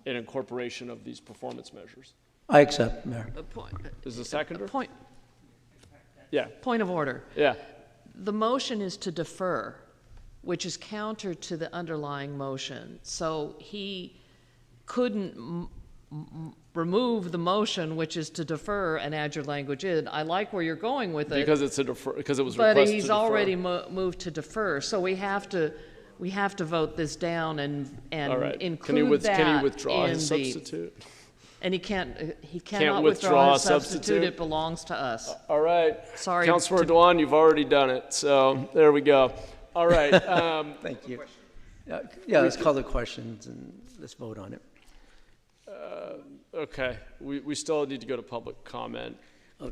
an incorporation of these performance measures. I accept, Mayor. Is the seconder? Point. Yeah. Point of order. Yeah. The motion is to defer, which is counter to the underlying motion. So he couldn't remove the motion, which is to defer, and add your language in. I like where you're going with it. Because it's a defer, because it was requested but to he's defer. already moved to defer. So we have to vote this down and All right. include that can he withdraw in his substitute? And he cannot withdraw his substitute. It belongs to us. All right. Sorry. Councilor Dwan, you've already done it. So there we go. All right. Thank you. Yeah, let's call the questions and let's vote on it. Okay. We still need to go to public comment. I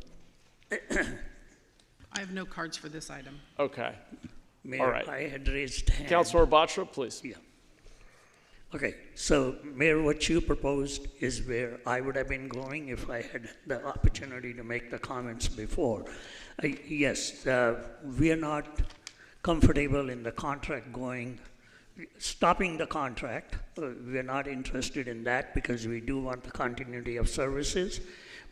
have no cards for this item. Okay. Mayor, all right. I had raised hand. Councilor Batra, please. Yeah. Okay, so Mayor, what you proposed is where I would have been going if I had the opportunity to make the comments before. Yes, we are not comfortable in the contract stopping the contract. We're not interested in that because we do want the continuity of services,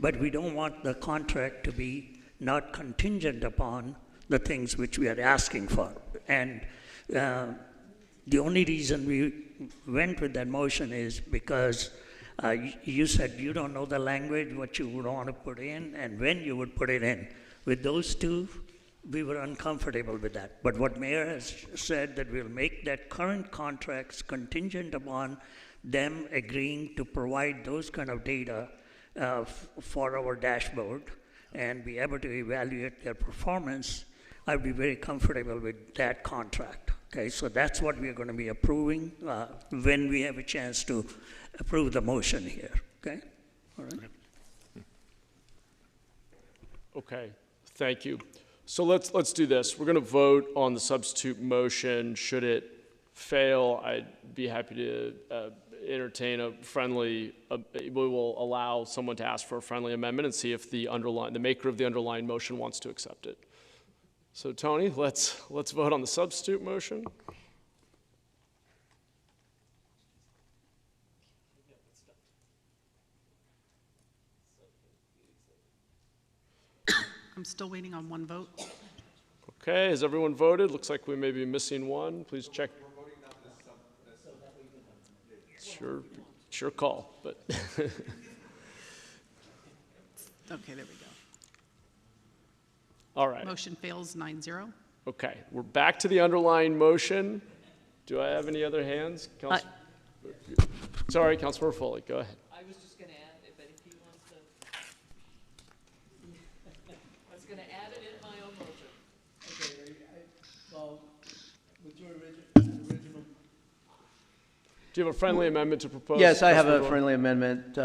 but we don't want the contract to be not contingent upon the things which we are asking for. And the only reason we went with that motion is because you said you don't know the language, what you would want to put in, and when you would put it in. With those two, we were uncomfortable with that. But what Mayor has said, that we'll make that current contracts contingent upon them agreeing to provide those kind of data for our dashboard and be able to evaluate their performance, I'd be very comfortable with that contract. Okay, so that's what we're going to be approving when we have a chance to approve the motion here. Okay, all right. Okay, thank you. So let's do this. We're going to vote on the substitute motion. Should it fail, I'd be happy to entertain a friendly. We will allow someone to ask for a friendly amendment and see if the maker of the underlying motion wants to accept it. So Tony, let's vote on the substitute motion. I'm still waiting on one vote. Okay, has everyone voted? Looks like we may be missing one. Please check. Sure call, but. Okay, there we go. All right. Motion fails 9-0. Okay, we're back to the underlying motion. Do I have any other hands? Sorry, Councilor Foley, go ahead. I was just going to add it, but if he wants to, I was going to add it in my own motion. Okay, well, with your original. Do you have a friendly amendment to propose? Yes, I have a friendly amendment.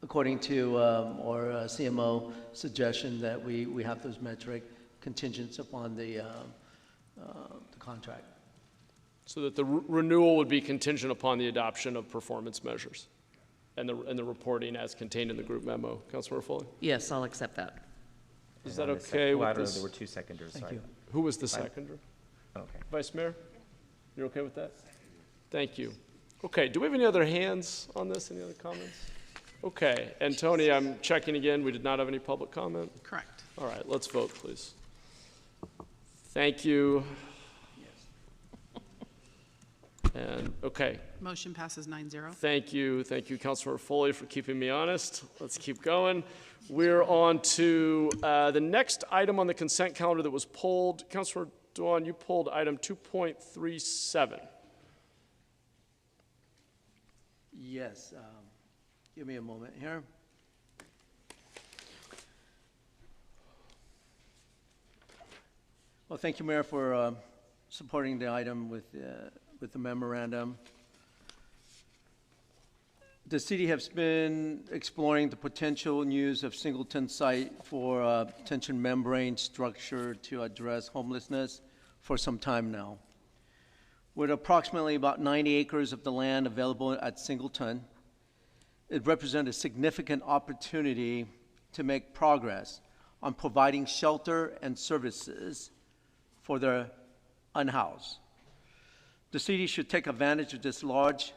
According to our CMO suggestion that we have those metric contingents upon the contract. So that the renewal would be contingent upon the adoption of performance measures and the reporting as contained in the group memo. Councilor Foley? Yes, I'll accept that. Is that okay with this? There were two seconders, sorry. Who was the seconder? Okay. Vice Mayor? You're okay with that? Thank you. Okay, do we have any other hands on this? Any other comments? Okay, and Tony, I'm checking again. We did not have any public comment? Correct. All right, let's vote, please. Thank you. And, okay, Motion passes 9-0. thank you, Councilmember Foley, for keeping me honest. Let's keep going. We're on to the next item on the consent calendar that was pulled. Councilmember Dewan, you pulled item 2.37. Yes, give me a moment here. Well, thank you, Mayor, for supporting the item with the memorandum. The city has been exploring the potential use of Singleton site for tension membrane structure to address homelessness for some time now. With approximately about 90 acres of the land available at Singleton, it represents a significant opportunity to make progress on providing shelter and services for the unhoused. The city should take advantage of this large,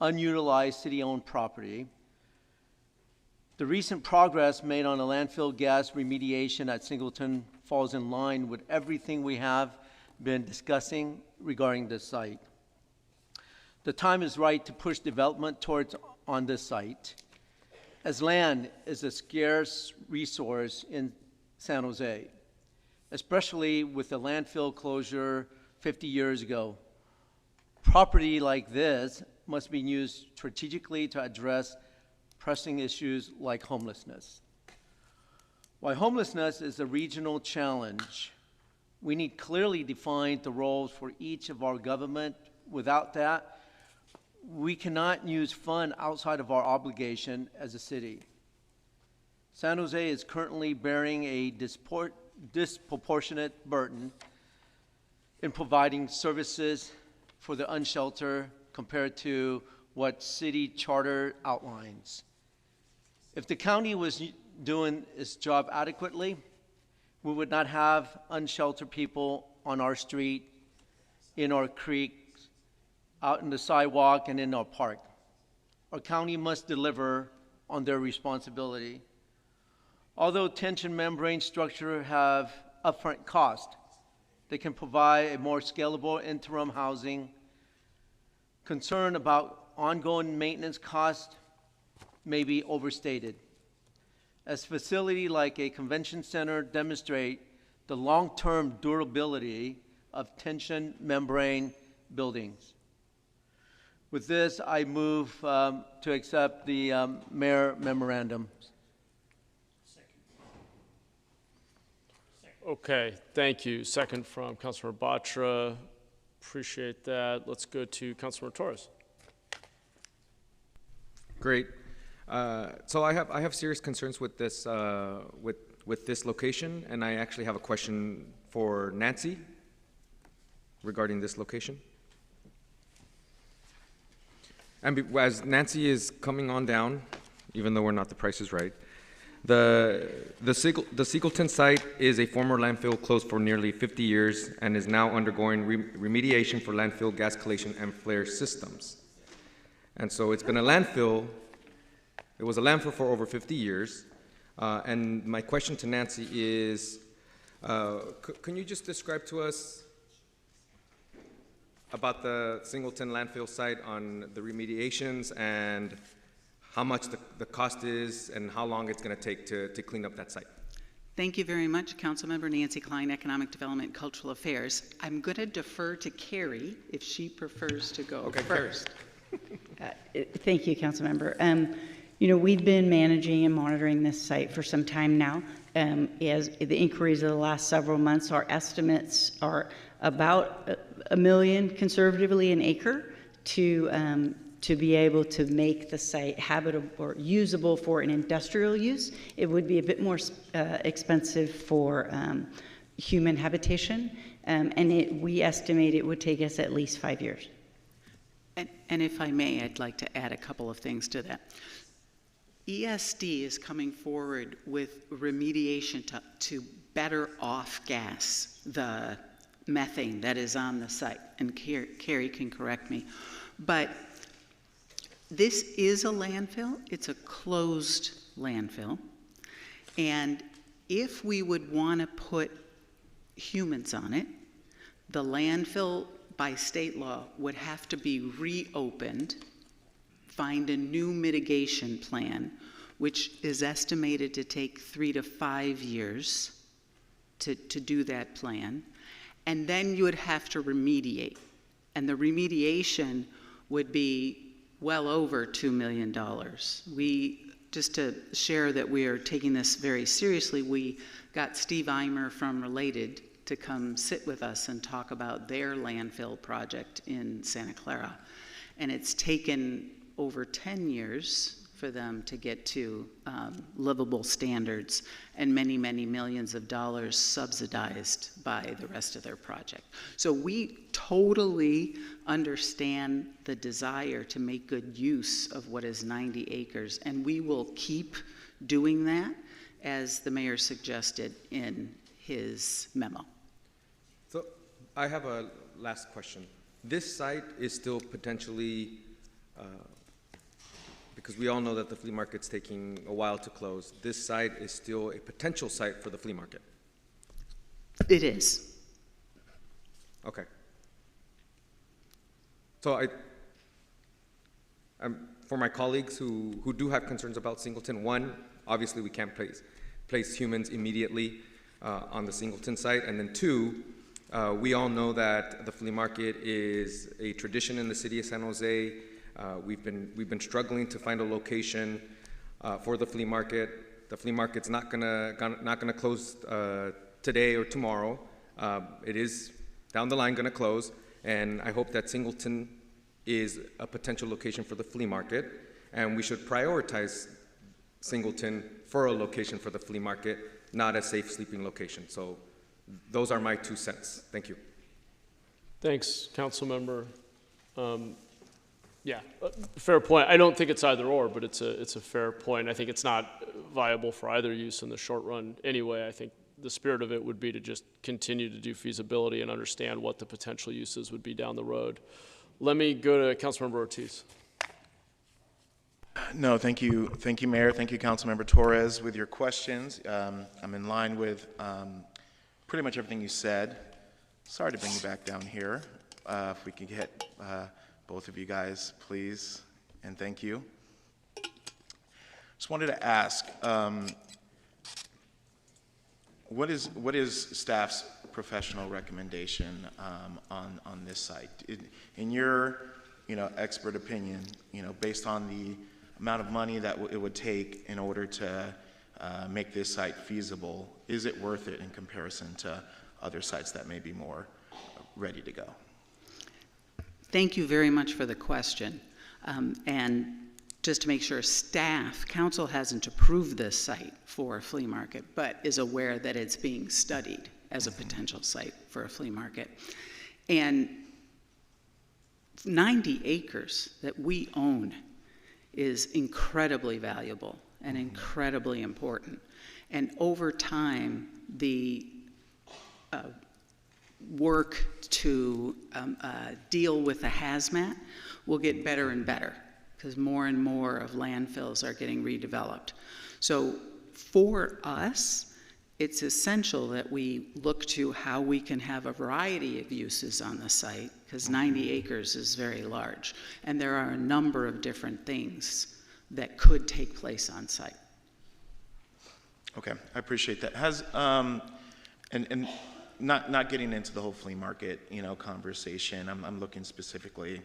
unutilized city-owned property. The recent progress made on the landfill gas remediation at Singleton falls in line with everything we have been discussing regarding this site. The time is right to push development on this site, as land is a scarce resource in San Jose, especially with the landfill closure 50 years ago. Property like this must be used strategically to address pressing issues like homelessness. While homelessness is a regional challenge, we need clearly defined the roles for each of our government. Without that, we cannot use funds outside of our obligation as a city. San Jose is currently bearing a disproportionate burden in providing services for the unsheltered compared to what city charter outlines. If the county was doing its job adequately, we would not have unsheltered people on our street, in our creeks, out in the sidewalk, and in our park. Our county must deliver on their responsibility. Although tension membrane structure have upfront cost, they can provide a more scalable interim housing. Concern about ongoing maintenance costs may be overstated, as facility like a convention center demonstrate the long-term durability of tension membrane buildings. With this, I move to accept the mayor memorandum. Okay, thank you. Second from Councilmember Batra. Appreciate that. Let's go to Councilmember Torres. Great. So I have serious concerns with this with this location, and I actually have a question for Nancy regarding this location. And as Nancy is coming on down, even though we're not, the Price is Right, the Singleton site is a former landfill closed for nearly 50 years and is now undergoing remediation for landfill gas collation and flare systems. And so it's been a landfill. It was a landfill for over 50 years. And my question to Nancy is, can you just describe to us about the Singleton landfill site on the remediations and how much the cost is and how long it's going to take to clean up that site? Thank you very much, Councilmember Nancy Klein, Economic Development, Cultural Affairs. I'm going to defer to Carrie if she prefers to go first. Thank you, Councilmember. You know, we've been managing and monitoring this site for some time now. As the inquiries of the last several months, our estimates are about $1 million conservatively an acre to be able to make the site habitable or usable for an industrial use. It would be a bit more expensive for human habitation, and we estimate it would take us at least 5 years. And if I may, I'd like to add a couple of things to that. ESD is coming forward with remediation to better off-gas the methane that is on the site, and Carrie can correct me. But this is a landfill. It's a closed landfill. And if we would want to put humans on it, the landfill by state law, would have to be reopened, find a new mitigation plan, which is estimated to take 3 to 5 years to do that plan. And then you would have to remediate. And the remediation would be well over $2 million. Just to share that we are taking this very seriously, we got Steve Eimer from Related to come sit with us and talk about their landfill project in Santa Clara. And it's taken over 10 years for them to get to livable standards, and many, many millions of dollars subsidized by the rest of their project. So we totally understand the desire to make good use of what is 90 acres, and we will keep doing that, as the mayor suggested in his memo. So I have a last question. This site is still potentially, because we all know that the flea market's taking a while to close, this site is still a potential site for the flea market? It is. Okay. So for my colleagues who do have concerns about Singleton, one, obviously we can't place humans immediately on the Singleton site, and then two, we all know that the flea market is a tradition in the city of San Jose. We've been struggling to find a location for the flea market. The flea market's not gonna close today or tomorrow. It is down the line gonna close, and I hope that Singleton is a potential location for the flea market, and we should prioritize Singleton for a location for the flea market, not a safe sleeping location. So those are my 2 cents. Thank you. Thanks, council member. Yeah, fair point. I don't think it's either or, but it's a fair point. I think it's not viable for either use in the short run anyway. I think the spirit of it would be to just continue to do feasibility and understand what the potential uses would be down the road. Let me go to Councilmember Ortiz. No, thank you, Mayor. Thank you, Councilmember Torres, with your questions. I'm in line with pretty much everything you said. Sorry to bring you back down here. If we could get both of you guys, please, and thank you. Just wanted to ask, what is staff's professional recommendation on this site? In your, expert opinion, based on the amount of money that it would take in order to make this site feasible, is it worth it in comparison to other sites that may be more ready to go? Thank you very much for the question. And just to make sure, council hasn't approved this site for a flea market, but is aware that it's being studied as a potential site for a flea market. And 90 acres that we own is incredibly valuable and incredibly important. And over time, the work to deal with the hazmat will get better and better, because more and more of landfills are getting redeveloped. So for us, it's essential that we look to how we can have a variety of uses on the site, because 90 acres is very large, and there are a number of different things that could take place on site. Okay, I appreciate that. And not getting into the whole flea market, conversation, I'm looking specifically,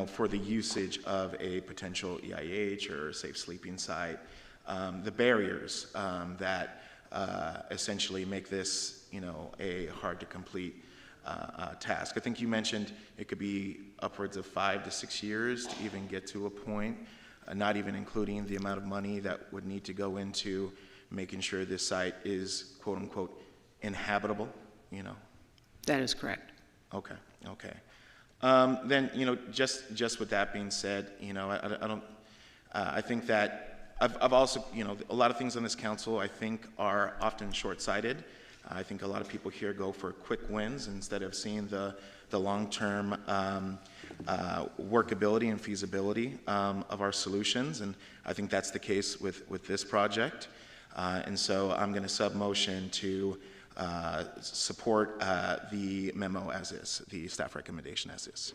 for the usage of a potential EIH or safe sleeping site, the barriers that essentially make this, a hard to complete task. I think you mentioned it could be upwards of 5 to 6 years to even get to a point, not even including the amount of money that would need to go into making sure this site is quote unquote inhabitable, That is correct. Okay. Then, just with that being said, I think that I've also, a lot of things on this council I think are often short-sighted. I think a lot of people here go for quick wins instead of seeing the long-term workability and feasibility of our solutions, and I think that's the case with this project. And so I'm going to sub-motion to support the memo as is, the staff recommendation as is.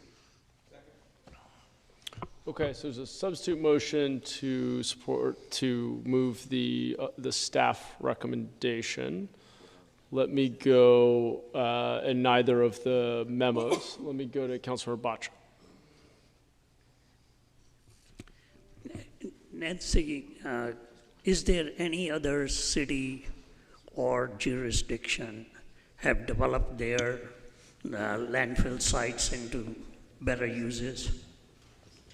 Okay, so there's a substitute motion to support, to move the staff recommendation. Let me go, in neither of the memos, let me go to Councilor Bacha. Nancy, is there any other city or jurisdiction have developed their landfill sites into better uses?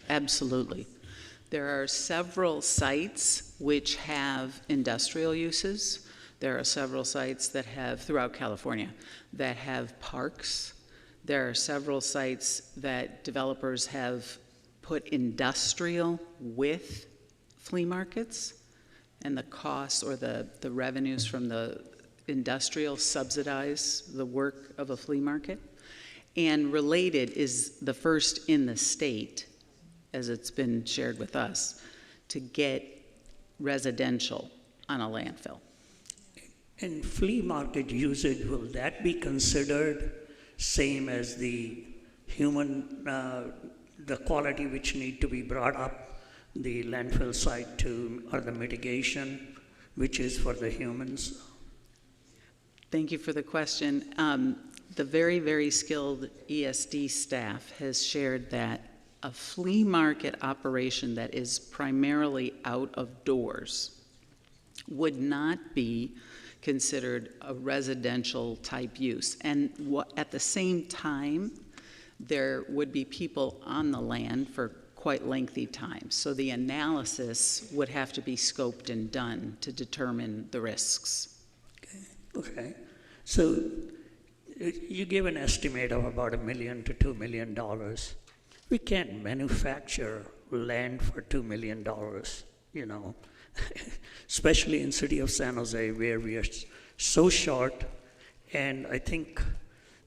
Absolutely. There are several sites which have industrial uses. There are several sites that have, throughout California, that have parks. There are several sites that developers have put industrial with flea markets, and the costs or the revenues from the industrial subsidize the work of a flea market. And related is the first in the state, as it's been shared with us, to get residential on a landfill. And flea market usage, will that be considered same as the human, the quality which need to be brought up, the landfill site to, or the mitigation, which is for the humans? Thank you for the question. The very, very skilled ESD staff has shared that a flea market operation that is primarily out of doors would not be considered a residential type use. And at the same time, there would be people on the land for quite lengthy times. So the analysis would have to be scoped and done to determine the risks. Okay. So you give an estimate of about $1 million to $2 million. We can't manufacture land for $2 million, you know, especially in city of San Jose where we are so short. And I think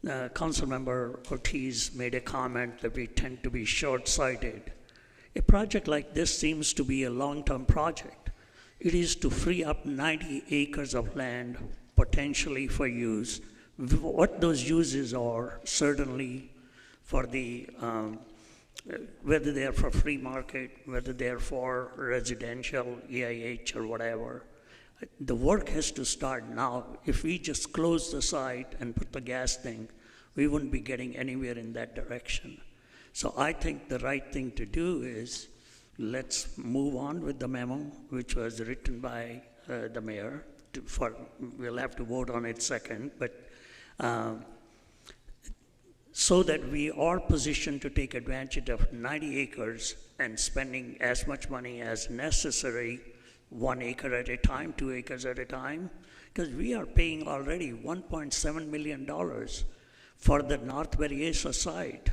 Councilmember Ortiz made a comment that we tend to be short-sighted. A project like this seems to be a long-term project. It is to free up 90 acres of land potentially for use. What those uses are, certainly for the whether they are for free market, whether they are for residential, EIH, or whatever. The work has to start now. If we just close the site and put the gas thing, we wouldn't be getting anywhere in that direction. So I think the right thing to do is let's move on with the memo, which was written by the mayor. We'll have to vote on it second, but so that we are positioned to take advantage of 90 acres and spending as much money as necessary, 1 acre at a time, 2 acres at a time, because we are paying already $1.7 million for the North Berryessa site,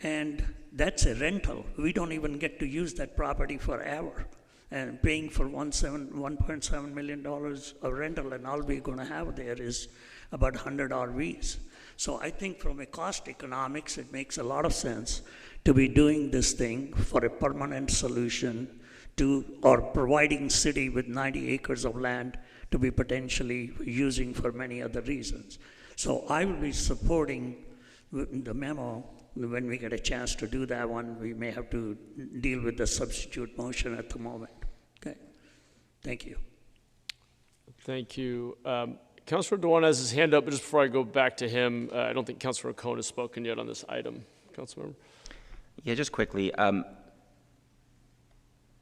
and that's a rental. We don't even get to use that property forever, and paying for $1.7 million of rental, and all we're going to have there is about 100 RVs. So I think from a cost economics, it makes a lot of sense to be doing this thing for a permanent solution to, or providing city with 90 acres of land to be potentially using for many other reasons. So I will be supporting the memo. When we get a chance to do that one, we may have to deal with the substitute motion at the moment. Okay, thank you. Thank you. Councilor Dewan has his hand up, but just before I go back to him, I don't think Councilor Cohn has spoken yet on this item. Councilmember? Yeah, just quickly. I'm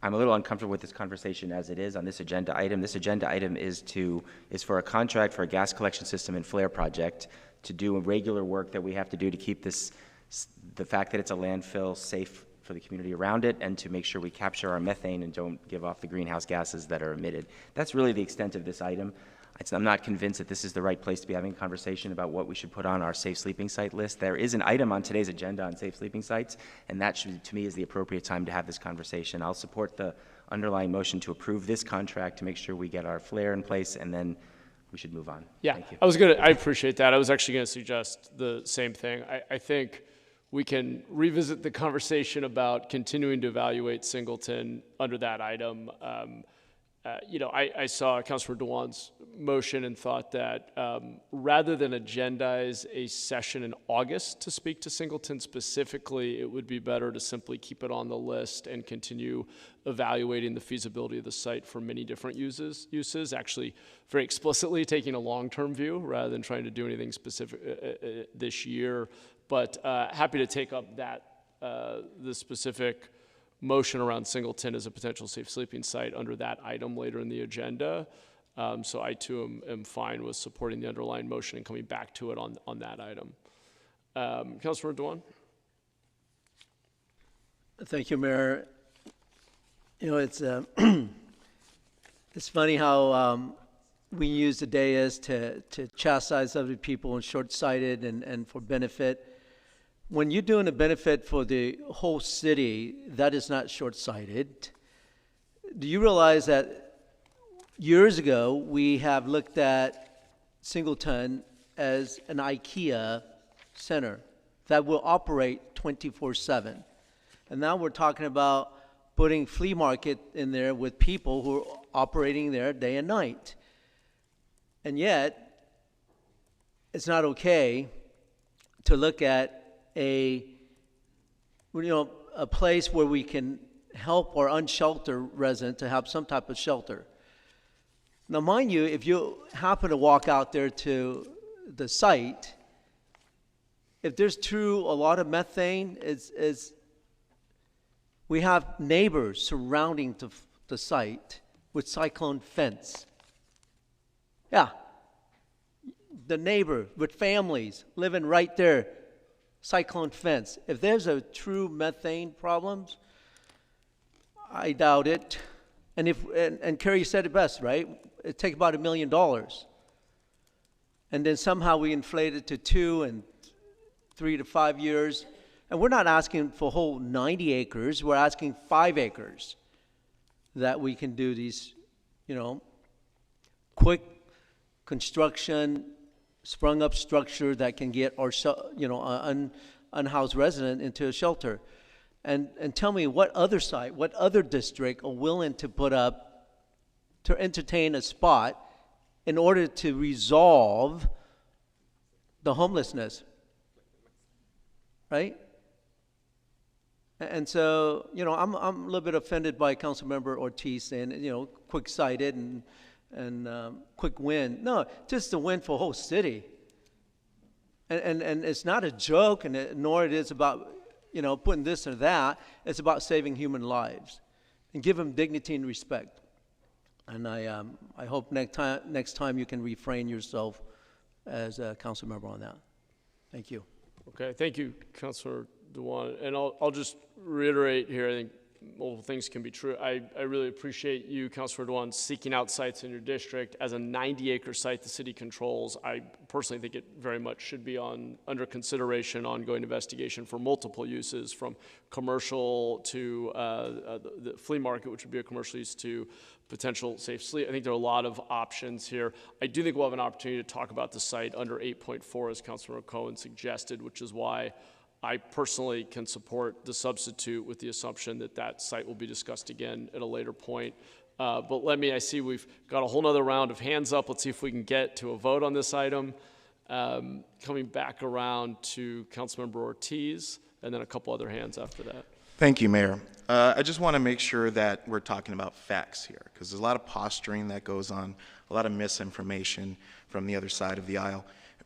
a little uncomfortable with this conversation as it is on this agenda item. This agenda item is for a contract for a gas collection system and flare project to do a regular work that we have to do to keep the fact that it's a landfill safe for the community around it, and to make sure we capture our methane and don't give off the greenhouse gases that are emitted. That's really the extent of this item. I'm not convinced that this is the right place to be having a conversation about what we should put on our safe sleeping site list. There is an item on today's agenda on safe sleeping sites, and that should, to me, is the appropriate time to have this conversation. I'll support the underlying motion to approve this contract to make sure we get our flare in place, and then we should move on. Yeah, Thank you. I appreciate that. I was actually going to suggest the same thing. I think we can revisit the conversation about continuing to evaluate Singleton under that item. I saw Councilor Dewan's motion and thought that rather than agendize a session in August to speak to Singleton specifically, it would be better to simply keep it on the list and continue evaluating the feasibility of the site for many different uses, actually very explicitly taking a long-term view rather than trying to do anything specific this year. But happy to take up the specific motion around Singleton as a potential safe sleeping site under that item later in the agenda. So I too am fine with supporting the underlying motion and coming back to it on that item. Councilor Dewan? Thank you, Mayor. It's it's funny how we use the dais to chastise other people and short-sighted and for benefit. When you're doing a benefit for the whole city, that is not short-sighted. Do you realize that years ago, we have looked at Singleton as an IKEA center that will operate 24/7. And now we're talking about putting flea market in there with people who are operating there day and night. And yet, it's not okay to look at a place where we can help our unsheltered resident to have some type of shelter. Now, mind you, if you happen to walk out there to the site, if there's a lot of methane, we have neighbors surrounding the site with cyclone fence. Yeah, the neighbor with families living right there. Cyclone fence. If there's a true methane problems, I doubt it. And Kerry said it best, right? It takes about $1 million. And then somehow we inflate it to 2 and 3 to 5 years. And we're not asking for a whole 90 acres. We're asking 5 acres that we can do these, quick construction, sprung up structure that can get our, unhoused resident into a shelter. And tell me what other site, what other district are willing to put up to entertain a spot in order to resolve the homelessness, right? And so, I'm a little bit offended by Councilmember Ortiz saying, quick-sighted and quick win. No, just a win for the whole city. And it's not a joke, nor it is about, putting this or that. It's about saving human lives and give them dignity and respect. And I hope next time you can refrain yourself as a council member on that. Thank you. Okay, thank you, Councilor Dewan. And I'll just reiterate here, I think multiple things can be true. I really appreciate you, Councilor Dewan, seeking out sites in your district. As a 90-acre site the city controls, I personally think it very much should be under consideration, ongoing investigation for multiple uses, from commercial to the flea market, which would be a commercial use, to potential safe sleep. I think there are a lot of options here. I do think we'll have an opportunity to talk about the site under 8.4, as Councilor Cohen suggested, which is why I personally can support the substitute with the assumption that that site will be discussed again at a later point. But I see we've got a whole nother round of hands up. Let's see if we can get to a vote on this item. Coming back around to Councilmember Ortiz, and then a couple other hands after that. Thank you, Mayor. I just want to make sure that we're talking about facts here, because there's a lot of posturing that goes on, a lot of misinformation from the other side of the aisle.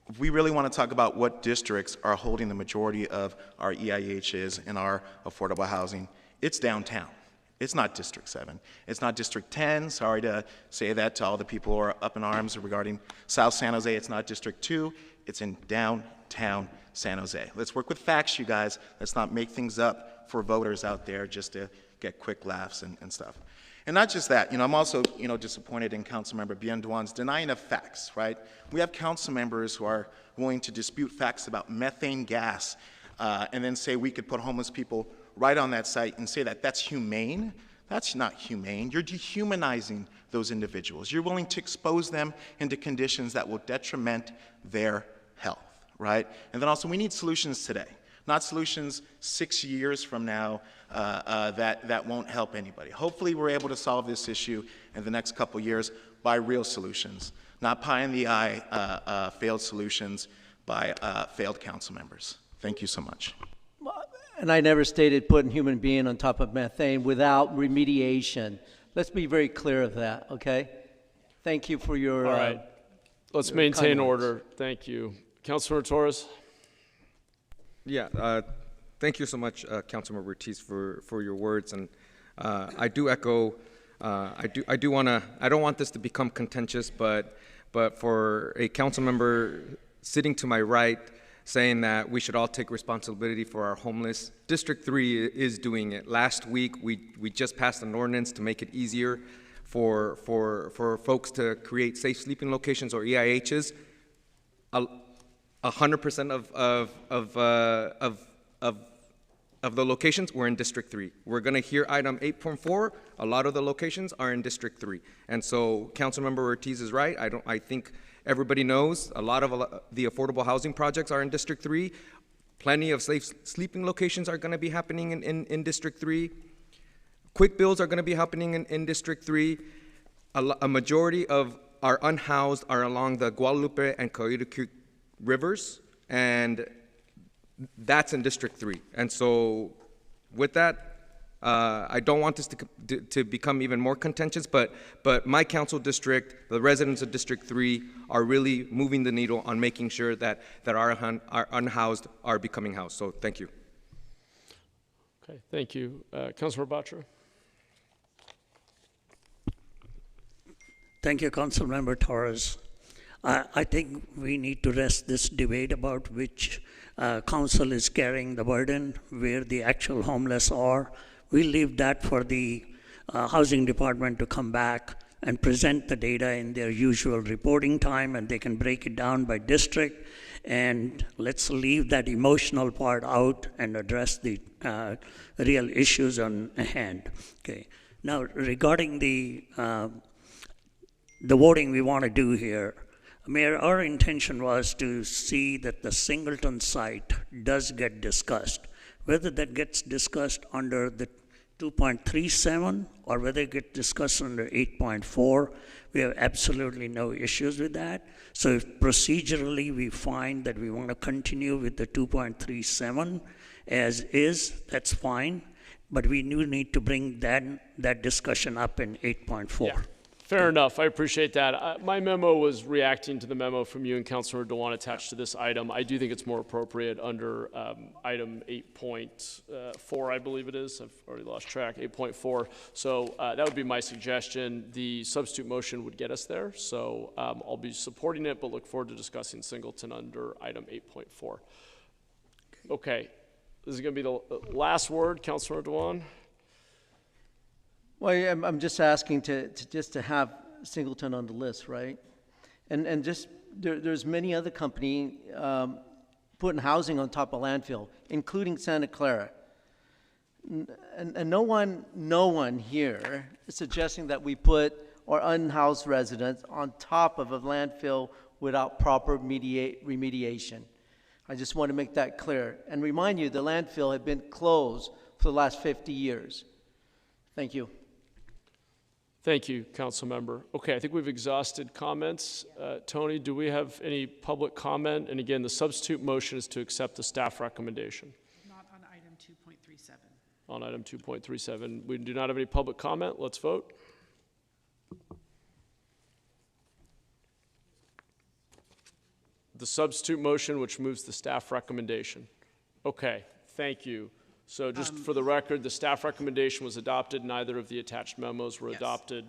If we really want to talk about what districts are holding the majority of our EIHs and our affordable housing, it's downtown. It's not District 7. It's not District 10. Sorry to say that to all the people who are up in arms regarding South San Jose. It's not District 2. It's in downtown San Jose. Let's work with facts, you guys. Let's not make things up for voters out there just to get quick laughs and stuff. And not just that, I'm also, disappointed in Councilmember Bien Duan's denying of facts, right? We have council members who are willing to dispute facts about methane gas and then say we could put homeless people right on that site and say that that's humane. That's not humane. You're dehumanizing those individuals. You're willing to expose them into conditions that will detriment their health, right? And then also, we need solutions today. not solutions 6 years from now that won't help anybody. Hopefully we're able to solve this issue in the next couple years by real solutions, not pie in the eye failed solutions by failed council members. Thank you so much. And I never stated putting human being on top of methane without remediation. Let's be very clear of that, okay? Thank you for your... All right. Let's maintain order. Thank you. Councilor Torres? Yeah, thank you so much, Councilmember Ortiz, for your words. And I do echo, I don't want this to become contentious, but for a council member sitting to my right saying that we should all take responsibility for our homeless, District 3 is doing it. Last week, we just passed an ordinance to make it easier for folks to create safe sleeping locations or EIHs. 100% of the locations were in District 3. We're going to hear item 8.4. A lot of the locations are in District 3. And so Councilmember Ortiz is right. I think everybody knows a lot of the affordable housing projects are in District 3. Plenty of safe sleeping locations are going to be happening in District 3. Quick builds are going to be happening in District 3. A majority of our unhoused are along the Guadalupe and Coyote Creek rivers, and that's in District 3. And so with that, I don't want this to become even more contentious, but my council district, the residents of District 3 are really moving the needle on making sure that our unhoused are becoming housed. So thank you. Okay, thank you. Councilor Batra? Thank you, Councilmember Torres. I think we need to rest this debate about which council is carrying the burden, where the actual homeless are. We'll leave that for the housing department to come back and present the data in their usual reporting time, and they can break it down by district. And let's leave that emotional part out and address the real issues on hand. Okay. Now, regarding the voting we want to do here, Mayor, our intention was to see that the Singleton site does get discussed. Whether that gets discussed under the 2.37 or whether it gets discussed under 8.4, we have absolutely no issues with that. So if procedurally we find that we want to continue with the 2.37 as is, that's fine. But we do need to bring that discussion up in 8.4. Yeah. Fair enough. I appreciate that. My memo was reacting to the memo from you and Councilor Dewan attached to this item. I do think it's more appropriate under item 8.4, I believe it is. I've already lost track, 8.4. So that would be my suggestion. The substitute motion would get us there. So I'll be supporting it, but look forward to discussing Singleton under item 8.4. Okay. This is going to be the last word, Councilor Dewan. Well, I'm just asking to have Singleton on the list, right? And just there's many other companies putting housing on top of landfill, including Santa Clara. And no one here is suggesting that we put our unhoused residents on top of a landfill without proper remediation. I just want to make that clear and remind you the landfill had been closed for the last 50 years. Thank you. Thank you, Council Member. Okay, I think we've exhausted comments. Tony, do we have any public comment? And again, the substitute motion is to accept the staff recommendation. Not on item 2.37. On item 2.37. We do not have any public comment. Let's vote. The substitute motion, which moves the staff recommendation. Okay, thank you. So just for the record, the staff recommendation was adopted. Neither of the attached memos were adopted.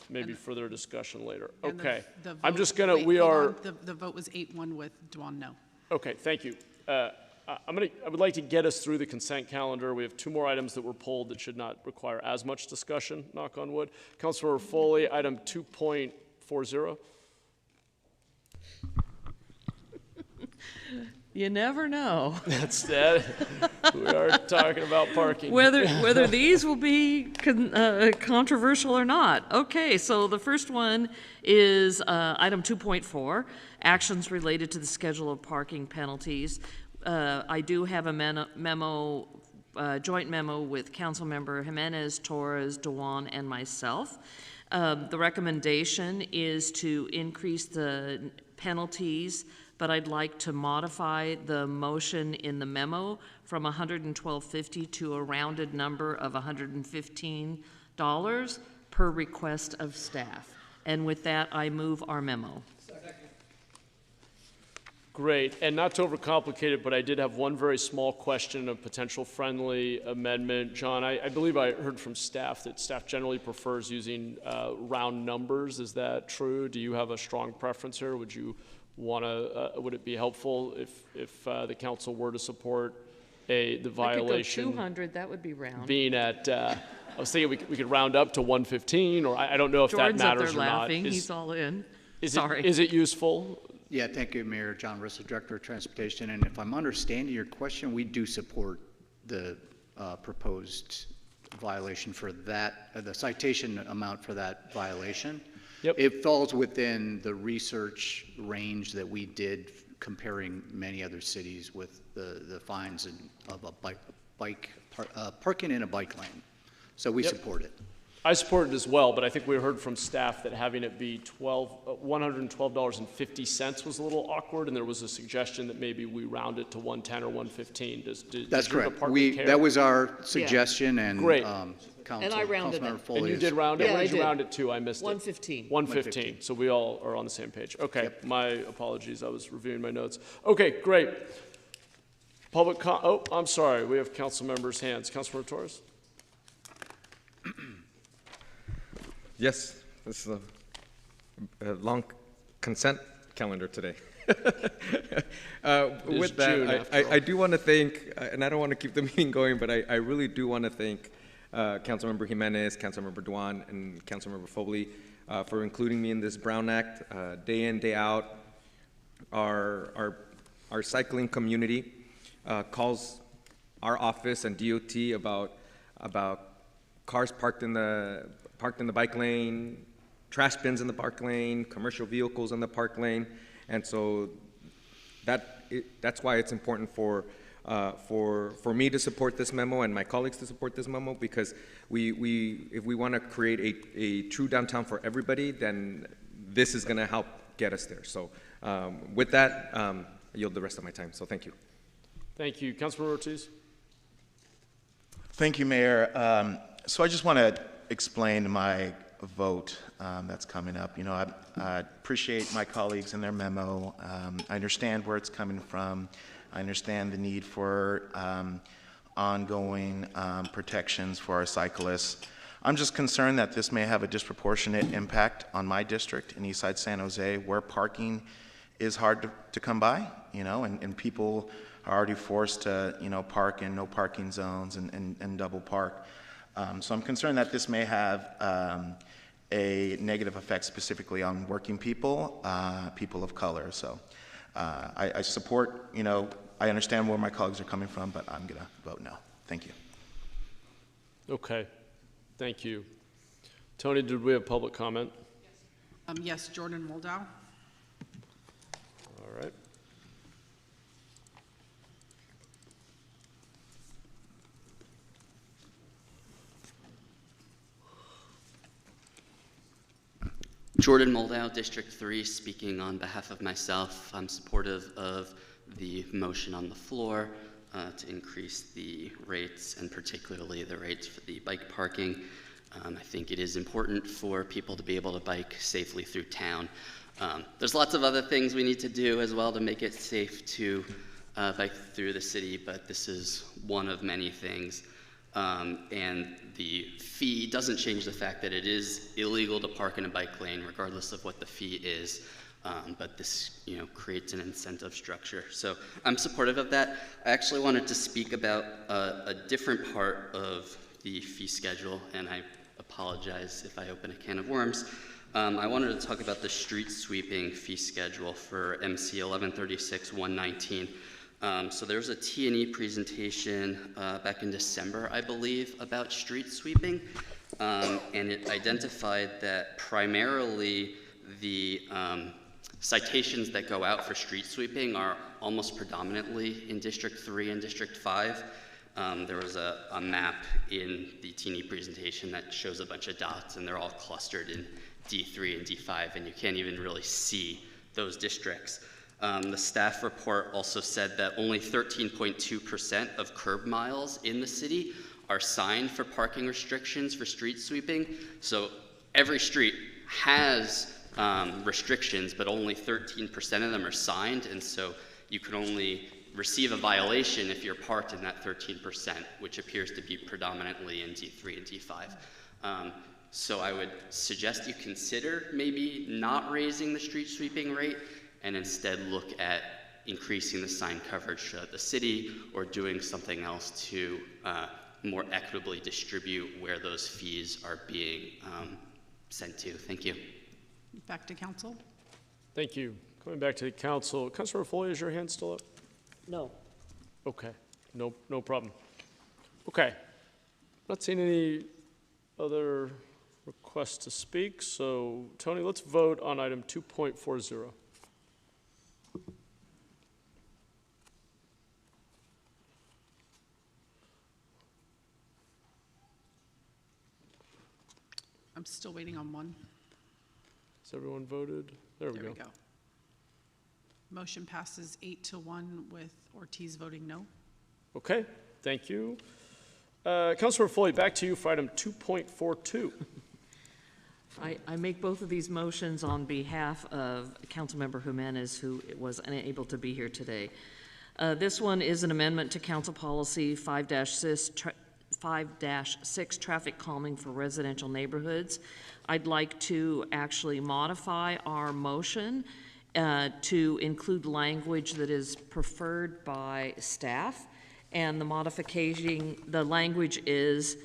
Maybe further discussion later. Okay. I'm just going to, The vote was 8-1 with Dewan no. Okay, thank you. I would like to get us through the consent calendar. We have 2 more items that were pulled that should not require as much discussion, knock on wood. Councilor Foley, item 2.40. You never know. That's that. We are talking about parking. Whether these will be controversial or not. Okay, so the first one is item 2.4, actions related to the schedule of parking penalties. I do have a memo, joint memo with Councilmember Jimenez, Torres, Dewan, and myself. The recommendation is to increase the penalties, but I'd like to modify the motion in the memo from $112.50 to a rounded number of $115 per request of staff. And with that, I move our memo. Great, and not to overcomplicate it, but I did have one very small question, a potential friendly amendment. John, I believe I heard from staff that staff generally prefers using round numbers. Is that true? Do you have a strong preference here? Would you want to, would it be helpful if the council were to support the violation? I could go 200, that would be round. Being at, I was thinking we could round up to 115, or I don't know if Jordan's that matters up there or laughing. not. He's all in. Sorry. Is it useful? Yeah, thank you, Mayor. John Russell, Director of Transportation. And if I'm understanding your question, we do support the proposed violation for that, the citation amount for that violation. Yep. It falls within the research range that we did comparing many other cities with the fines of a parking in a bike lane. So we support it. I support it as well, but I think we heard from staff that having it be $112.50 was a little awkward, and there was a suggestion that maybe we round it to 110 or 115. That's correct. Care? That was our suggestion, and great. And I rounded it. And you did round it? Yeah, Where did I you did. round it to? I missed it. 115. 115. So we all are on the same page. Okay, my apologies. I was reviewing my notes. Okay, great. Oh, I'm sorry. We have council members' hands. Councilmember Torres? Yes, this is a long consent calendar today. With that, I do want to thank, and I don't want to keep the meeting going, but I really do want to thank Councilmember Jimenez, Councilmember Dewan, and Councilmember Foley for including me in this Brown Act. Day in, day out, our cycling community calls our office and DOT about cars parked in the bike lane, trash bins in the park lane, commercial vehicles in the park lane, and so that's why it's important for me to support this memo and my colleagues to support this memo, because if we want to create a true downtown for everybody, then this is going to help get us there. So with that, I yield the rest of my time. So thank you. Thank you, Councilmember Ortiz. Thank you, Mayor. So I just want to explain my vote that's coming up. You know, I appreciate my colleagues and their memo. I understand where it's coming from. I understand the need for ongoing protections for our cyclists. I'm just concerned that this may have a disproportionate impact on my district in Eastside San Jose, where parking is hard to come by, you know, and people are already forced to, you know, park in no parking zones and double park. So I'm concerned that this may have a negative effect specifically on working people, people of color. So I support, you know, I understand where my colleagues are coming from, but I'm going to vote no. Thank you. Okay, thank you. Tony, did we have public comment? Yes, Jordan Moldow. All right. Jordan Moldow, District 3, speaking on behalf of myself. I'm supportive of the motion on the floor to increase the rates, and particularly the rates for the bike parking. I think it is important for people to be able to bike safely through town. There's lots of other things we need to do as well to make it safe to bike through the city, but this is one of many things. And the fee doesn't change the fact that it is illegal to park in a bike lane regardless of what the fee is, but this, you know, creates an incentive structure. So I'm supportive of that. I actually wanted to speak about a different part of the fee schedule, and I apologize if I open a can of worms. I wanted to talk about the street sweeping fee schedule for MC 1136-119. So there was a T&E presentation back in December, I believe, about street sweeping, and it identified that primarily the citations that go out for street sweeping are almost predominantly in District 3 and District 5. There was a map in the teeny presentation that shows a bunch of dots, and they're all clustered in D3 and D5, and you can't even really see those districts. The staff report also said that only 13.2% of curb miles in the city are signed for parking restrictions for street sweeping. So every street has restrictions, but only 13% of them are signed, and so you can only receive a violation if you're parked in that 13%, which appears to be predominantly in D3 and D5. So I would suggest you consider maybe not raising the street sweeping rate and instead look at increasing the sign coverage throughout the city or doing something else to more equitably distribute where those fees are being sent to. Thank you. Back to council. Thank you. Coming back to the council. Councilor Foley, is your hand still up? No. Okay, no problem. Okay, not seeing any other requests to speak, so Tony, let's vote on item 2.40. I'm still waiting on one. Has everyone voted? There we go. Motion passes 8-1 with Ortiz voting no. Okay, thank you. Councilor Foley, back to you for item 2.42. I make both of these motions on behalf of Councilmember Jimenez, who was unable to be here today. This one is an amendment to Council Policy 5-6, traffic calming for residential neighborhoods. I'd like to actually modify our motion to include language that is preferred by staff. And the modification, the language is,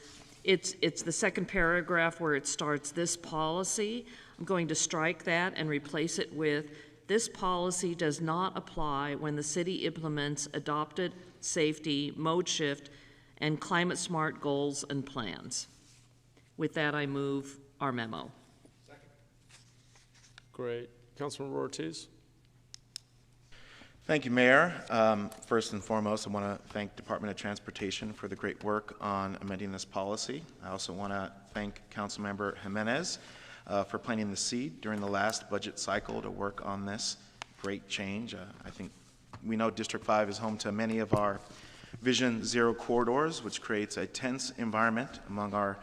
it's the second paragraph where it starts, this policy. I'm going to strike that and replace it with, this policy does not apply when the city implements adopted safety, mode shift, and climate smart goals and plans. With that, I move our memo. Great. Councilmember Ortiz. Thank you, Mayor. First and foremost, I want to thank Department of Transportation for the great work on amending this policy. I also want to thank Councilmember Jimenez for planting the seed during the last budget cycle to work on this great change. I think we know District 5 is home to many of our Vision Zero corridors, which creates a tense environment among our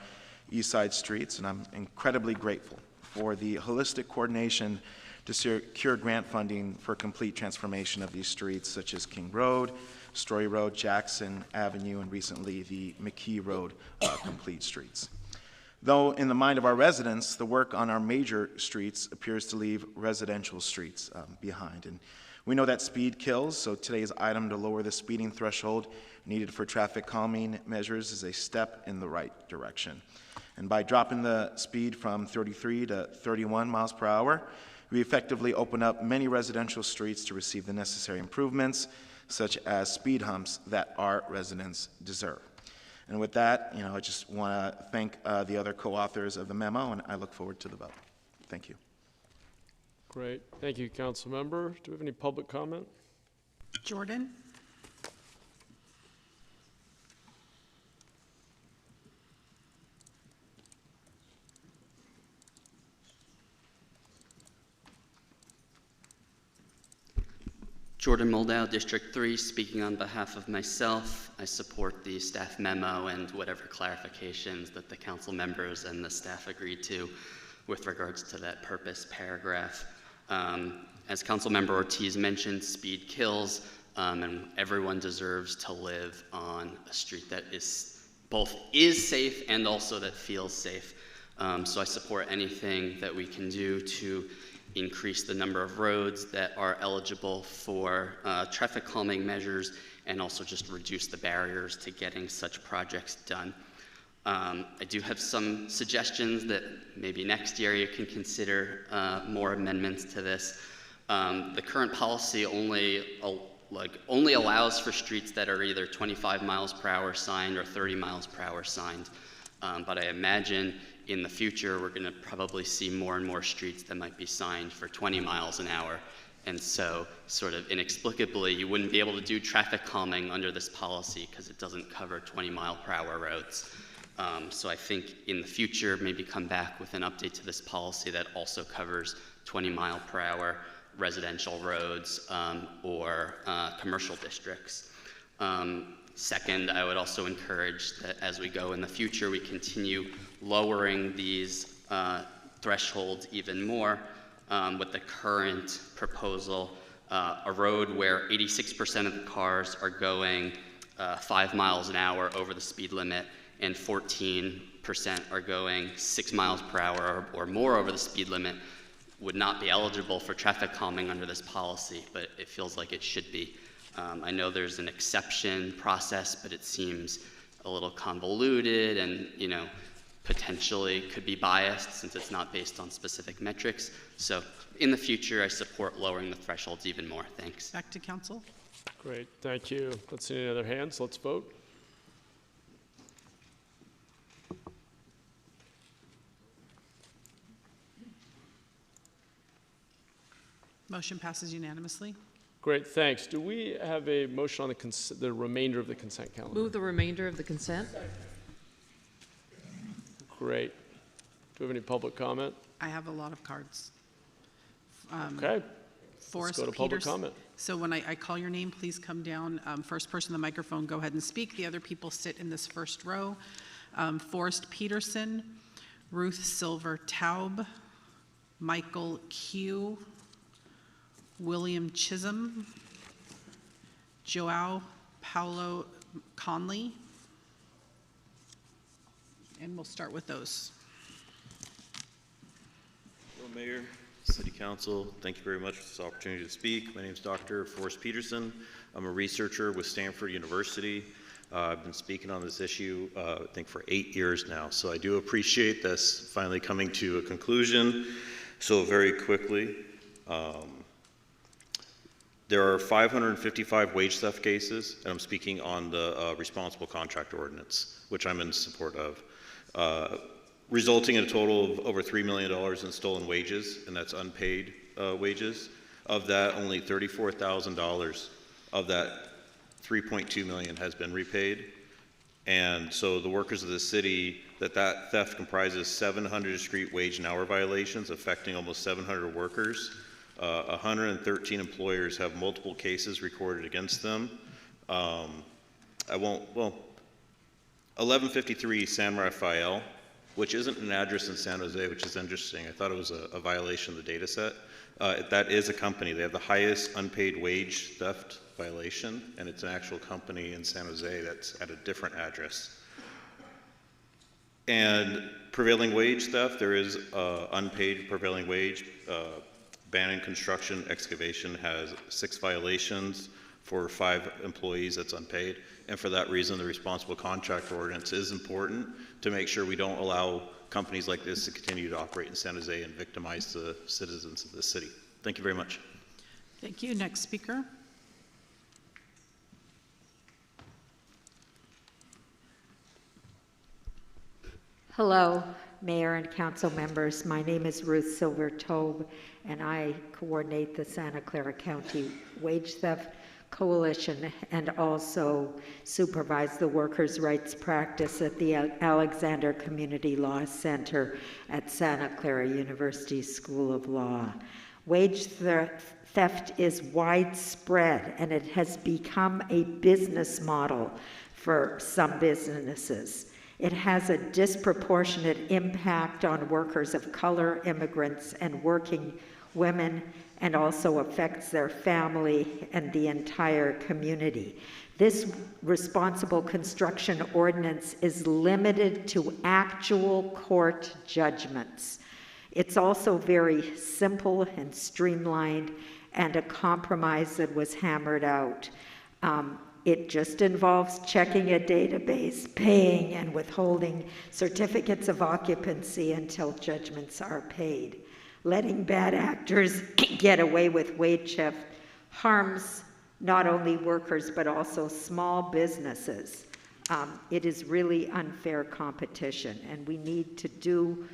east side streets, and I'm incredibly grateful for the holistic coordination to secure grant funding for complete transformation of these streets, such as King Road, Story Road, Jackson Avenue, and recently the McKee Road complete streets. Though in the mind of our residents, the work on our major streets appears to leave residential streets behind. And we know that speed kills, so today's item to lower the speeding threshold needed for traffic calming measures is a step in the right direction. And by dropping the speed from 33 to 31 miles per hour, we effectively open up many residential streets to receive the necessary improvements, such as speed humps that our residents deserve. And with that, I just want to thank the other co-authors of the memo, and I look forward to the vote. Thank you. Great. Thank you, Council Member. Do we have any public comment? Jordan? Jordan Moldau, District 3, speaking on behalf of myself. I support the staff memo and whatever clarifications that the council members and the staff agreed to with regards to that purpose paragraph. As Councilmember Ortiz mentioned, speed kills, and everyone deserves to live on a street that is safe and also that feels safe. So I support anything that we can do to increase the number of roads that are eligible for traffic calming measures and also just reduce the barriers to getting such projects done. I do have some suggestions that maybe next year you can consider more amendments to this. The current policy only allows for streets that are either 25 miles per hour signed or 30 miles per hour signed. But I imagine in the future, we're gonna probably see more and more streets that might be signed for 20 miles an hour. And so sort of inexplicably, you wouldn't be able to do traffic calming under this policy because it doesn't cover 20-mile-per-hour roads. So I think in the future, maybe come back with an update to this policy that also covers 20-mile-per-hour residential roads or commercial districts. Second, I would also encourage that as we go in the future, we continue lowering these thresholds even more. With the current proposal, a road where 86% of the cars are going 5 miles an hour over the speed limit and 14% are going 6 miles per hour or more over the speed limit would not be eligible for traffic calming under this policy, but it feels like it should be. I know there's an exception process, but it seems a little convoluted and, you know, potentially could be biased since it's not based on specific metrics. So in the future, I support lowering the thresholds even more. Thanks. Back to council. Great, thank you. Let's see any other hands. Let's vote. Motion passes unanimously. Great, thanks. Do we have a motion on the remainder of the consent calendar? Move the remainder of the consent. Great. Do we have any public comment? I have a lot of cards. Okay. Forrest Let's go to public Peters. comment. So when I call your name, please come down. First person on the microphone, go ahead and speak. The other people sit in this first row. Forrest Peterson, Ruth Silver Taub, Michael Q, William Chisholm, Joao Paulo Conley, and we'll start with those. Hello, Mayor, City Council. Thank you very much for this opportunity to speak. My name is Dr. Forrest Peterson. I'm a researcher with Stanford University. I've been speaking on this issue, I think, for 8 years now. So I do appreciate this finally coming to a conclusion. So very quickly, there are 555 wage theft cases, and I'm speaking on the responsible contractor ordinance, which I'm in support of, resulting in a total of over $3 million in stolen wages, and that's unpaid wages. Of that, only $34,000 of that $3.2 million has been repaid. And so the workers of the city, that theft comprises 700 discrete wage and hour violations affecting almost 700 workers. 113 employers have multiple cases recorded against them. 1153 San Rafael, which isn't an address in San Jose, which is interesting. I thought it was a violation of the data set. That is a company. They have the highest unpaid wage theft violation, and it's an actual company in San Jose that's at a different address. And prevailing wage theft, there is unpaid prevailing wage. Banning construction, excavation has 6 violations for 5 employees that's unpaid. And for that reason, the responsible contractor ordinance is important to make sure we don't allow companies like this to continue to operate in San Jose and victimize the citizens of the city. Thank you very much. Thank you. Next speaker. Hello, Mayor and Council members. My name is Ruth Silver Taub, and I coordinate the Santa Clara County Wage Theft Coalition and also supervise the workers' rights practice at the Alexander Community Law Center at Santa Clara University School of Law. Wage theft is widespread, and it has become a business model for some businesses. It has a disproportionate impact on workers of color, immigrants, and working women, and also affects their family and the entire community. This responsible construction ordinance is limited to actual court judgments. It's also very simple and streamlined, and a compromise that was hammered out. It just involves checking a database, paying and withholding certificates of occupancy until judgments are paid. Letting bad actors get away with wage theft harms not only workers but also small businesses. It is really unfair competition, and we need to do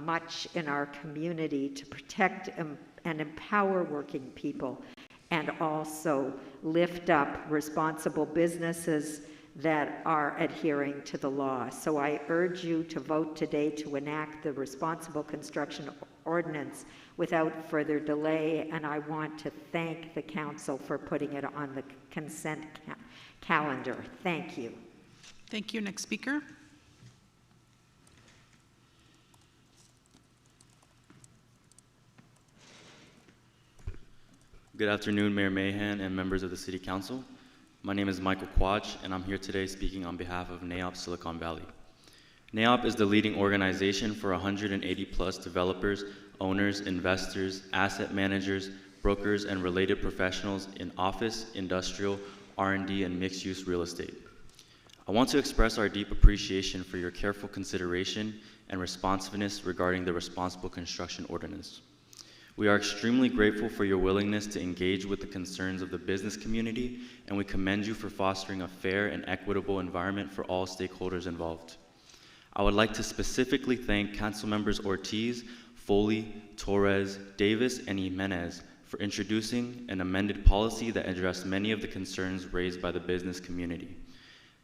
much in our community to protect and empower working people, and also lift up responsible businesses that are adhering to the law. So I urge you to vote today to enact the Responsible Construction Ordinance without further delay, and I want to thank the council for putting it on the consent calendar. Thank you. Thank you. Next speaker. Good afternoon, Mayor Mahan and members of the City Council. My name is Michael Quach, and I'm here today speaking on behalf of NAIOP Silicon Valley. NAIOP is the leading organization for 180 plus developers, owners, investors, asset managers, brokers, and related professionals in office, industrial, R&D, and mixed-use real estate. I want to express our deep appreciation for your careful consideration and responsiveness regarding the Responsible Construction Ordinance. We are extremely grateful for your willingness to engage with the concerns of the business community, and we commend you for fostering a fair and equitable environment for all stakeholders involved. I would like to specifically thank Council Members Ortiz, Foley, Torres, Davis, and Jimenez for introducing an amended policy that addressed many of the concerns raised by the business community.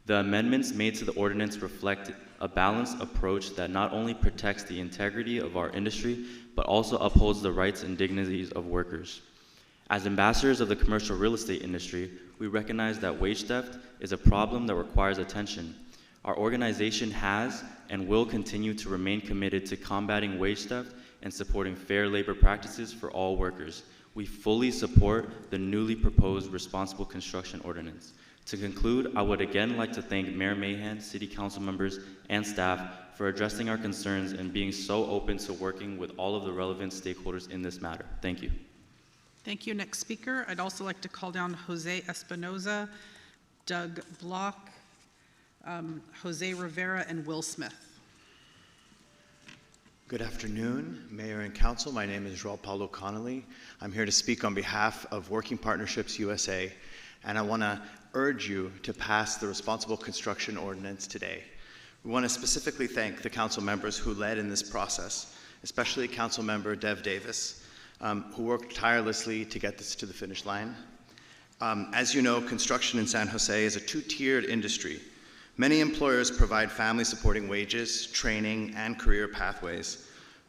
The amendments made to the ordinance reflect a balanced approach that not only protects the integrity of our industry, but also upholds the rights and dignities of workers. As ambassadors of the commercial real estate industry, we recognize that wage theft is a problem that requires attention. Our organization has and will continue to remain committed to combating wage theft and supporting fair labor practices for all workers. We fully support the newly proposed Responsible Construction Ordinance. To conclude, I would again like to thank Mayor Mahan, City Council members, and staff for addressing our concerns and being so open to working with all of the relevant stakeholders in this matter. Thank you. Thank you. Next speaker. I'd also like to call down Jose Espinoza, Doug Block, Jose Rivera, and Will Smith. Good afternoon, Mayor and Council. My name is Joel Paulo Connolly. I'm here to speak on behalf of Working Partnerships USA, and I want to urge you to pass the Responsible Construction Ordinance today. We want to specifically thank the council members who led in this process, especially Council Member Dev Davis, who worked tirelessly to get this to the finish line. As you know, construction in San Jose is a two-tiered industry. Many employers provide family-supporting wages, training, and career pathways,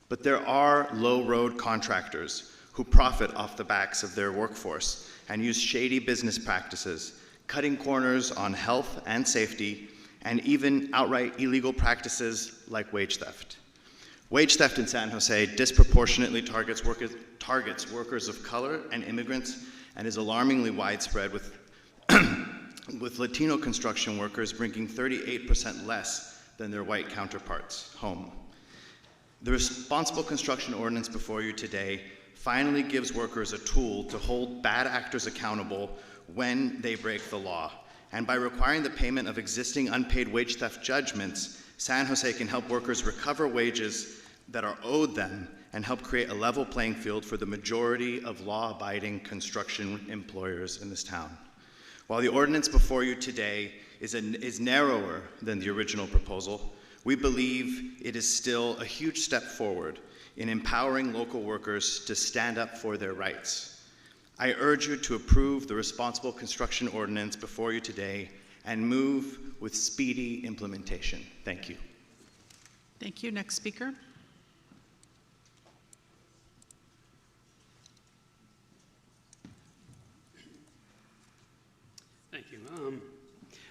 but there are low-road contractors who profit off the backs of their workforce and use shady business practices, cutting corners on health and safety, and even outright illegal practices like wage theft. Wage theft in San Jose disproportionately targets workers of color and immigrants, and is alarmingly widespread with Latino construction workers bringing 38% less than their white counterparts home. The Responsible Construction Ordinance before you today finally gives workers a tool to hold bad actors accountable when they break the law. And by requiring the payment of existing unpaid wage theft judgments, San Jose can help workers recover wages that are owed them and help create a level playing field for the majority of law-abiding construction employers in this town. While the ordinance before you today is narrower than the original proposal, we believe it is still a huge step forward in empowering local workers to stand up for their rights. I urge you to approve the Responsible Construction Ordinance before you today and move with speedy implementation. Thank you. Thank you. Next speaker. Thank you.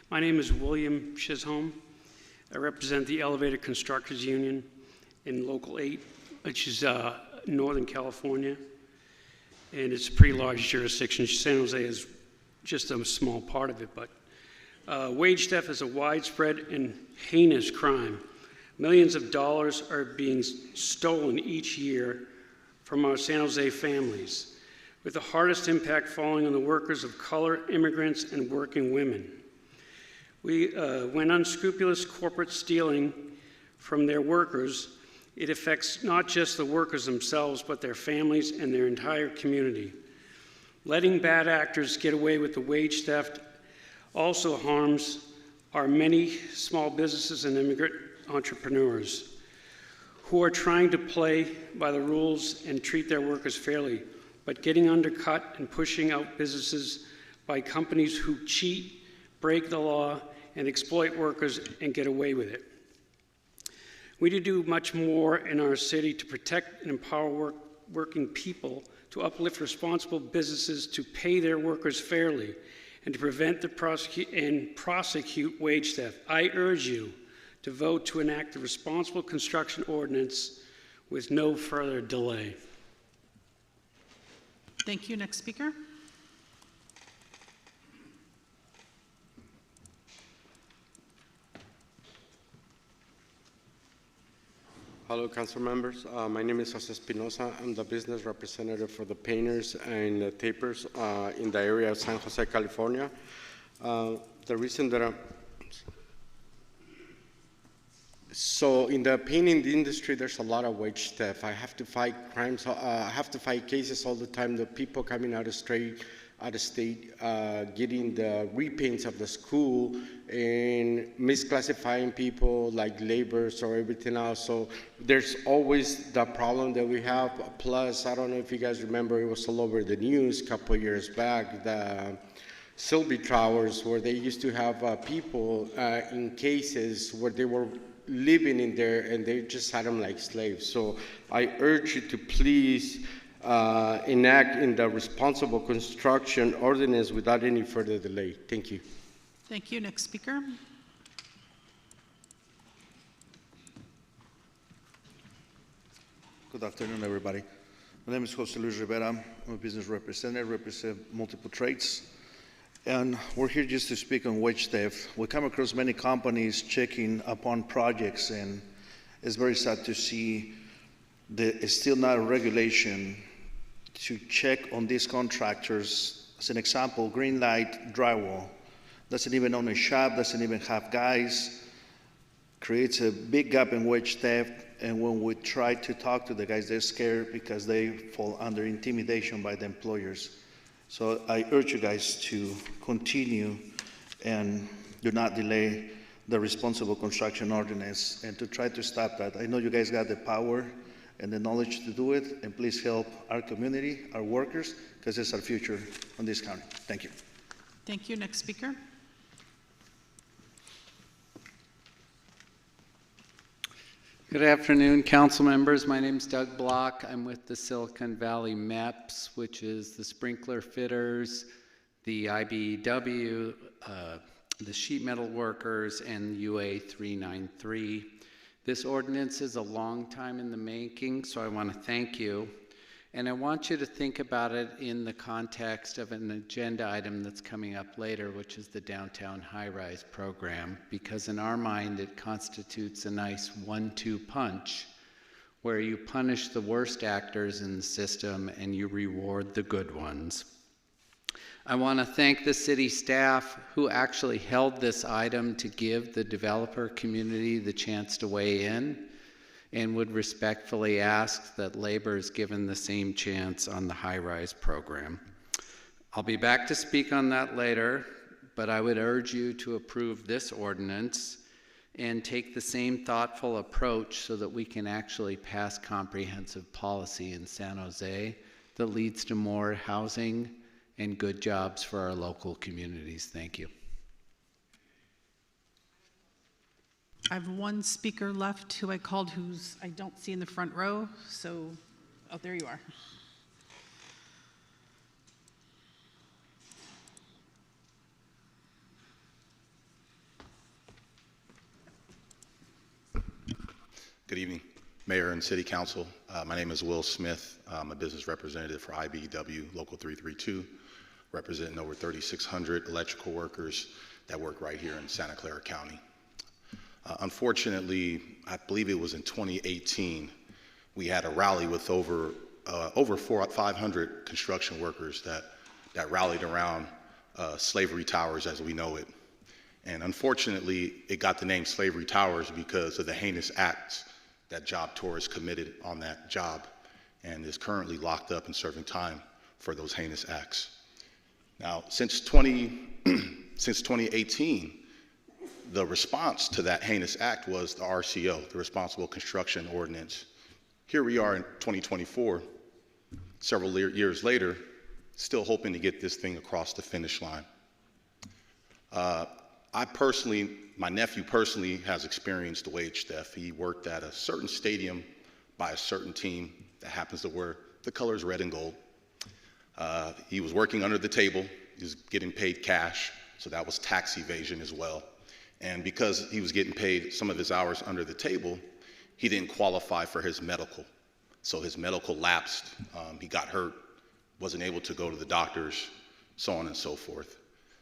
My name is William Chisholm. I represent the Elevator Constructors Union in Local 8, which is Northern California. And it's a pretty large jurisdiction. San Jose is just a small part of it, but wage theft is a widespread and heinous crime. Millions of dollars are being stolen each year from our San Jose families, with the hardest impact falling on the workers of color, immigrants, and working women. When unscrupulous corporate stealing from their workers, it affects not just the workers themselves, but their families and their entire community. Letting bad actors get away with the wage theft also harms are many small businesses and immigrant entrepreneurs who are trying to play by the rules and treat their workers fairly, but getting undercut and pushing out businesses by companies who cheat, break the law, and exploit workers and get away with it. We need to do much more in our city to protect and empower working people, to uplift responsible businesses to pay their workers fairly, and to prevent prosecute wage theft. I urge you to vote to enact the responsible construction ordinance with no further delay. Thank you. Next speaker. Hello, council members. My name is Jose Espinosa. I'm the business representative for the painters and tapers in the area of San Jose, California. The reason that so in the painting industry, there's a lot of wage theft. I have to fight crimes. I have to fight cases all the time. The people coming out of state, getting the repaints of the school and misclassifying people like laborers or everything else. So there's always the problem that we have. Plus, I don't know if you guys remember, it was all over the news a couple of years back, the Sylvie Towers, where they used to have people in cases where they were living in there and they just had them like slaves. So I urge you to please enact in the responsible construction ordinance without any further delay. Thank you. Thank you. Next speaker. Good afternoon, everybody. My name is Jose Luis Rivera. I'm a business representative, represent multiple trades. And we're here just to speak on wage theft. We come across many companies checking upon projects, and it's very sad to see that it's still not a regulation to check on these contractors. As an example, Green Light Drywall doesn't even own a shop, doesn't even have guys, creates a big gap in wage theft, and when we try to talk to the guys, they're scared because they fall under intimidation by the employers. So I urge you guys to continue and do not delay the responsible construction ordinance and to try to stop that. I know you guys got the power and the knowledge to do it, and please help our community, our workers, because it's our future on this county. Thank you. Thank you. Next speaker. Good afternoon, council members. My name is Doug Block. I'm with the Silicon Valley MEPS, which is the sprinkler fitters, the IBEW, the sheet metal workers, and UA 393. This ordinance is a long time in the making, so I want to thank you. And I want you to think about it in the context of an agenda item that's coming up later, which is the Downtown High-Rise program, because in our mind, it constitutes a nice 1-2 punch where you punish the worst actors in the system and you reward the good ones. I want to thank the city staff who actually held this item to give the developer community the chance to weigh in, and would respectfully ask that labor is given the same chance on the high-rise program. I'll be back to speak on that later, but I would urge you to approve this ordinance and take the same thoughtful approach so that we can actually pass comprehensive policy in San Jose that leads to more housing and good jobs for our local communities. Thank you. I have one speaker left who I called who's I don't see in the front row. So, oh, there you are. Good evening, Mayor and City Council. My name is Will Smith. I'm a business representative for IBEW Local 332, representing over 3,600 electrical workers that work right here in Santa Clara County. Unfortunately, I believe it was in 2018, we had a rally with over 500 construction workers that rallied around Slavery Towers as we know it. And unfortunately, it got the name Slavery Towers because of the heinous acts that job tourists committed on that job, and is currently locked up and serving time for those heinous acts. Now, since 2018, the response to that heinous act was the RCO, the Responsible Construction Ordinance. Here we are in 2024, several years later, still hoping to get this thing across the finish line. My nephew personally has experienced wage theft. He worked at a certain stadium by a certain team that happens to wear the colors red and gold. He was working under the table. He was getting paid cash, so that was tax evasion as well. And because he was getting paid some of his hours under the table, he didn't qualify for his medical. So his medical lapsed. He got hurt, wasn't able to go to the doctors, so on and so forth.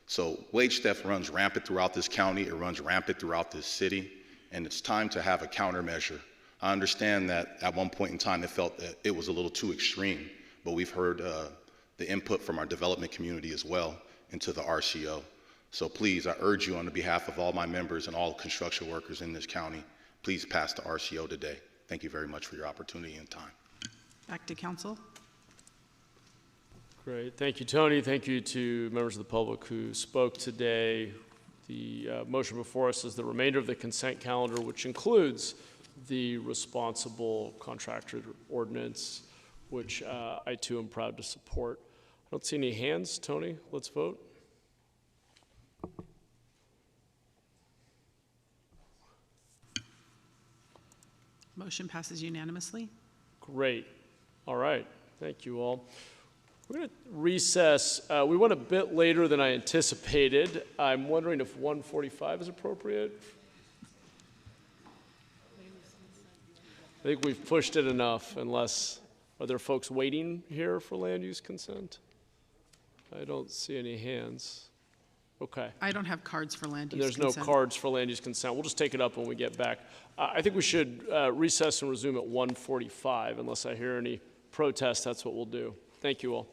So wage theft runs rampant throughout this county. It runs rampant throughout this city, and it's time to have a countermeasure. I understand that at one point in time it felt that it was a little too extreme, but we've heard the input from our development community as well into the RCO. So please, I urge you on behalf of all my members and all construction workers in this county, please pass the RCO today. Thank you very much for your opportunity and time. Back to council. Great. Thank you, Tony. Thank you to members of the public who spoke today. The motion before us is the remainder of the consent calendar, which includes the responsible contractor ordinance, which I too am proud to support. I don't see any hands. Tony, let's vote. Motion passes unanimously. Great. All right. Thank you all. We're going to recess. We went a bit later than I anticipated. I'm wondering if 1:45 is appropriate. I think we've pushed it enough, unless, are there folks waiting here for land use consent? I don't see any hands. Okay. I don't have cards for land use And there's consent. no cards for land use consent. We'll just take it up when we get back. I think we should recess and resume at 1:45. Unless I hear any protests, that's what we'll do. Thank you all.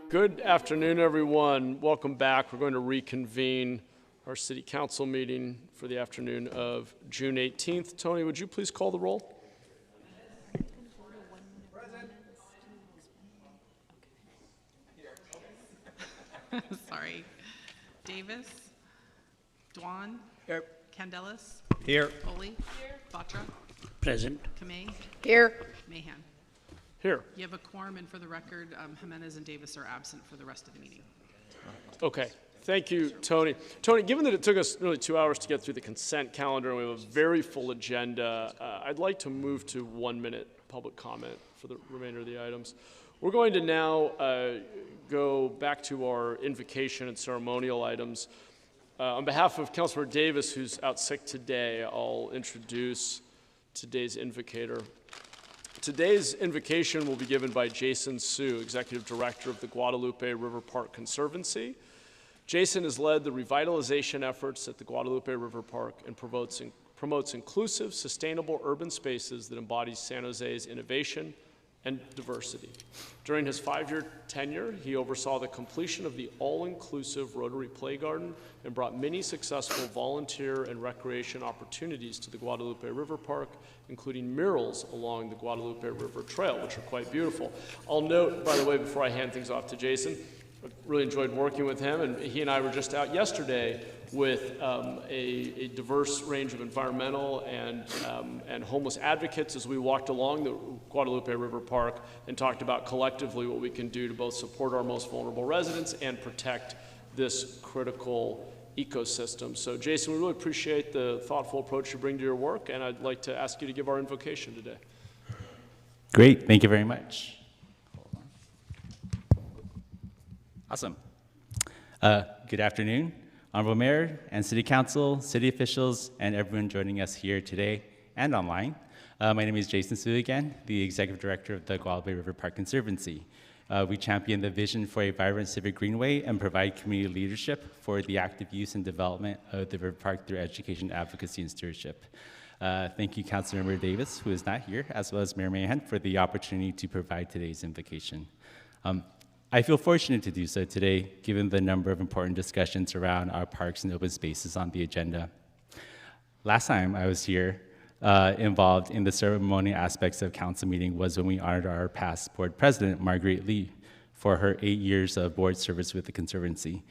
Good afternoon, everyone. Welcome back. We're going to reconvene our city council meeting for the afternoon of June 18th. Tony, would you please call the roll? Sorry. Davis? Dwan? Here. Candelas? Here. Foley? Here. Batra? Present. Kamei? Here. Mahan? Here. You have a quorum, and for the record, Jimenez and Davis are absent for the rest of the meeting. Okay. Thank you, Tony. Tony, given that it took us nearly 2 hours to get through the consent calendar and we have a very full agenda, I'd like to move to 1 minute public comment for the remainder of the items. We're going to now go back to our invocation and ceremonial items. On behalf of Councilmember Davis, who's out sick today, I'll introduce today's invocator. Today's invocation will be given by Jason Su, Executive Director of the Guadalupe River Park Conservancy. Jason has led the revitalization efforts at the Guadalupe River Park and promotes inclusive, sustainable urban spaces that embody San Jose's innovation and diversity. During his 5-year tenure, he oversaw the completion of the all-inclusive Rotary Play Garden and brought many successful volunteer and recreation opportunities to the Guadalupe River Park, including murals along the Guadalupe River Trail, which are quite beautiful. I'll note, by the way, before I hand things off to Jason, I really enjoyed working with him, and he and I were just out yesterday with a diverse range of environmental and homeless advocates as we walked along the Guadalupe River Park and talked about collectively what we can do to both support our most vulnerable residents and protect this critical ecosystem. So Jason, we really appreciate the thoughtful approach you bring to your work, and I'd like to ask you to give our invocation today. Great, thank you very much. Awesome. Good afternoon, Honorable Mayor and City Council, city officials, and everyone joining us here today and online. My name is Jason Su again, the Executive Director of the Guadalupe River Park Conservancy. We champion the vision for a vibrant civic greenway and provide community leadership for the active use and development of the river park through education, advocacy, and stewardship. Thank you, Councilmember Davis, who is not here, as well as Mayor Mahan, for the opportunity to provide today's invocation. I feel fortunate to do so today, given the number of important discussions around our parks and open spaces on the agenda. Last time I was here, involved in the ceremonial aspects of council meeting was when we honored our past board president, Marguerite Lee, for her 8 years of board service with the Conservancy.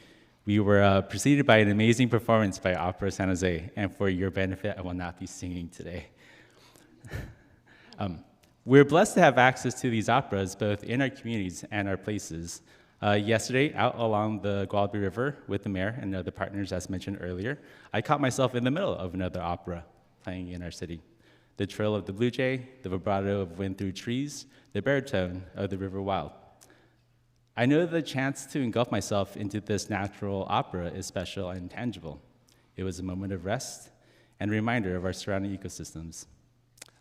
We were preceded by an amazing performance by Opera San Jose, and for your benefit, I will not be singing today. We're blessed to have access to these operas both in our communities and our places. Yesterday, out along the Guadalupe River with the mayor and other partners, as mentioned earlier, I caught myself in the middle of another opera playing in our city. The trill of the blue jay, the vibrato of wind through trees, the baritone of the river wild. I know the chance to engulf myself into this natural opera is special and tangible. It was a moment of rest and a reminder of our surrounding ecosystems.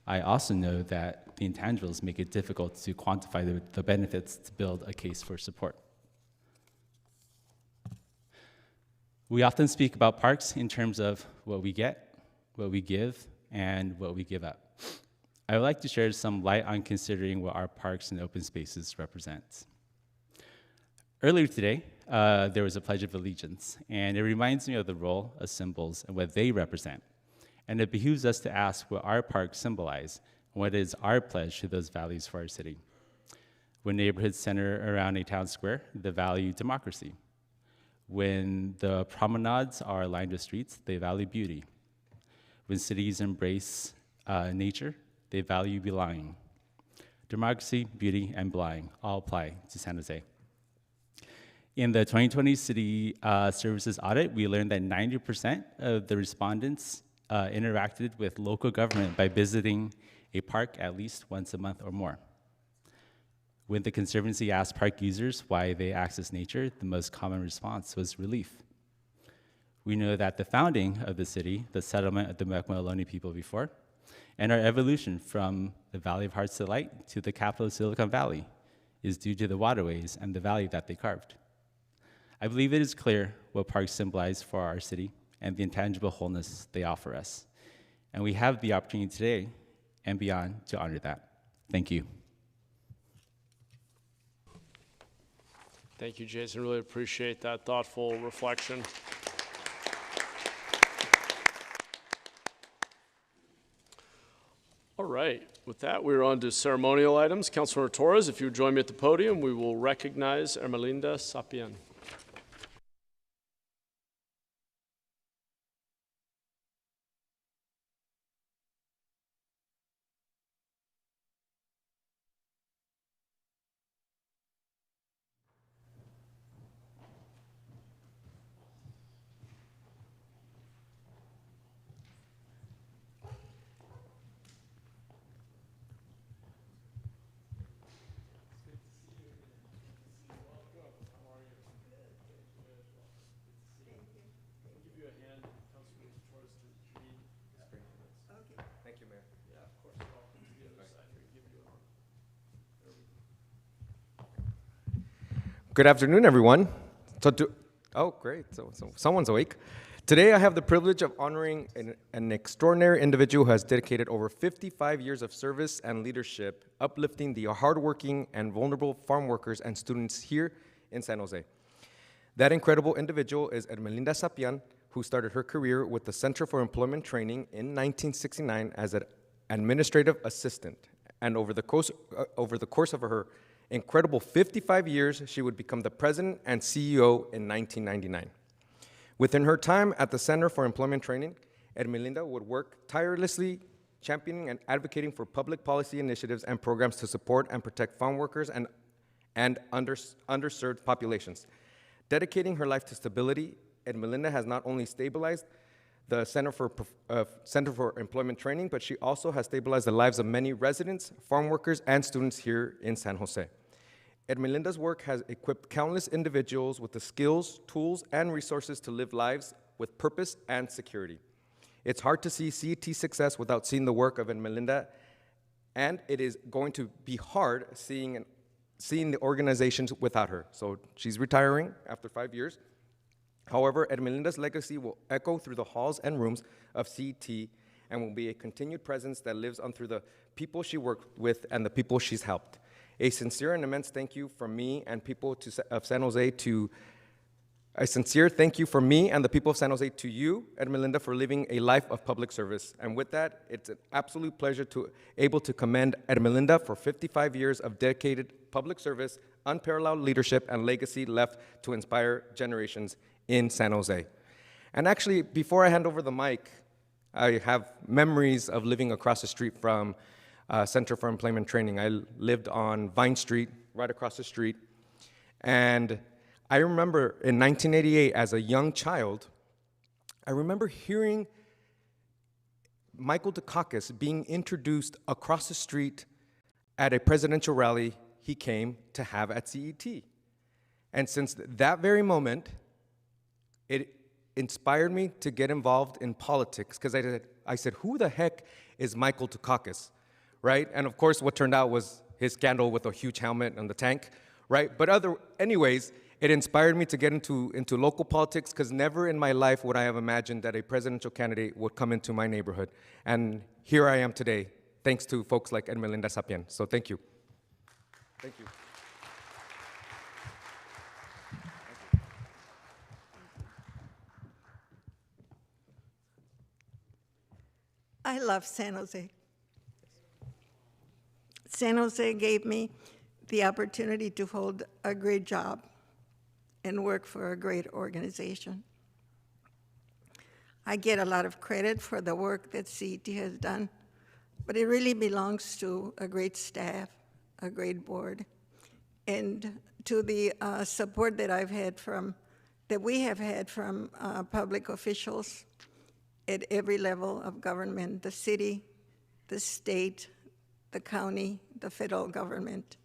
I also know that the intangibles make it difficult to quantify the benefits to build a case for support. We often speak about parks in terms of what we get, what we give, and what we give up. I would like to share some light on considering what our parks and open spaces represent. Earlier today, there was a Pledge of Allegiance, and it reminds me of the role of symbols and what they represent. And it behooves us to ask what our parks symbolize and what is our pledge to those values for our city. When neighborhoods center around a town square, they value democracy. When the promenades are lined with streets, they value beauty. When cities embrace nature, they value belonging. Democracy, beauty, and belonging all apply to San Jose. In the 2020 City Services audit, we learned that 90% of the respondents interacted with local government by visiting a park at least once a month or more. When the Conservancy asked park users why they access nature, the most common response was relief. We know that the founding of the city, the settlement of the Mequaloni people before, and our evolution from the Valley of Heart's Delight to the capital of Silicon Valley is due to the waterways and the value that they carved. I believe it is clear what parks symbolize for our city and the intangible wholeness they offer us. And we have the opportunity today and beyond to honor that. Thank you. Thank you, Jason. Really appreciate that thoughtful reflection. All right. With that, we're on to ceremonial items. Councilor Torres, if you would join me at the podium, we will recognize Ermelinda Sapien. Good afternoon, everyone. Oh, great. So someone's awake. Today, I have the privilege of honoring an extraordinary individual who has dedicated over 55 years of service and leadership, uplifting the hardworking and vulnerable farm workers and students here in San Jose. That incredible individual is Ermelinda Sapien, who started her career with the Center for Employment Training in 1969 as an administrative assistant. And over the course of her incredible 55 years, she would become the president and CEO in 1999. Within her time at the Center for Employment Training, Ermelinda would work tirelessly championing and advocating for public policy initiatives and programs to support and protect farm workers and underserved populations. Dedicating her life to stability, Ermelinda has not only stabilized the Center for Employment Training, but she also has stabilized the lives of many residents, farm workers, and students here in San Jose. Ermelinda's work has equipped countless individuals with the skills, tools, and resources to live lives with purpose and security. It's hard to see CET success without seeing the work of Ermelinda, and it is going to be hard seeing the organizations without her. So she's retiring after 5 years. However, Ermelinda's legacy will echo through the halls and rooms of CET and will be a continued presence that lives on through the people she worked with and the people she's helped. A sincere and immense thank you from me and people of San Jose to a sincere thank you from me and the people of San Jose to you, Ermelinda, for living a life of public service. And with that, it's an absolute pleasure to able to commend Ermelinda for 55 years of dedicated public service, unparalleled leadership, and legacy left to inspire generations in San Jose. And actually, before I hand over the mic, I have memories of living across the street from Center for Employment Training. I lived on Vine Street, right across the street. And I remember in 1988, as a young child, I remember hearing Michael Dukakis being introduced across the street at a presidential rally he came to have at CET. And since that very moment, it inspired me to get involved in politics, because I said, who the heck is Michael Dukakis, right? And of course, what turned out was his scandal with a huge helmet and the tank, right? But anyways, it inspired me to get into local politics, because never in my life would I have imagined that a presidential candidate would come into my neighborhood. And here I am today, thanks to folks like Ermelinda Sapien. So thank you. Thank you. I love San Jose. San Jose gave me the opportunity to hold a great job and work for a great organization. I get a lot of credit for the work that CET has done, but it really belongs to a great staff, a great board, and to the support that we have had from public officials at every level of government, the city, the state, the county, the federal government.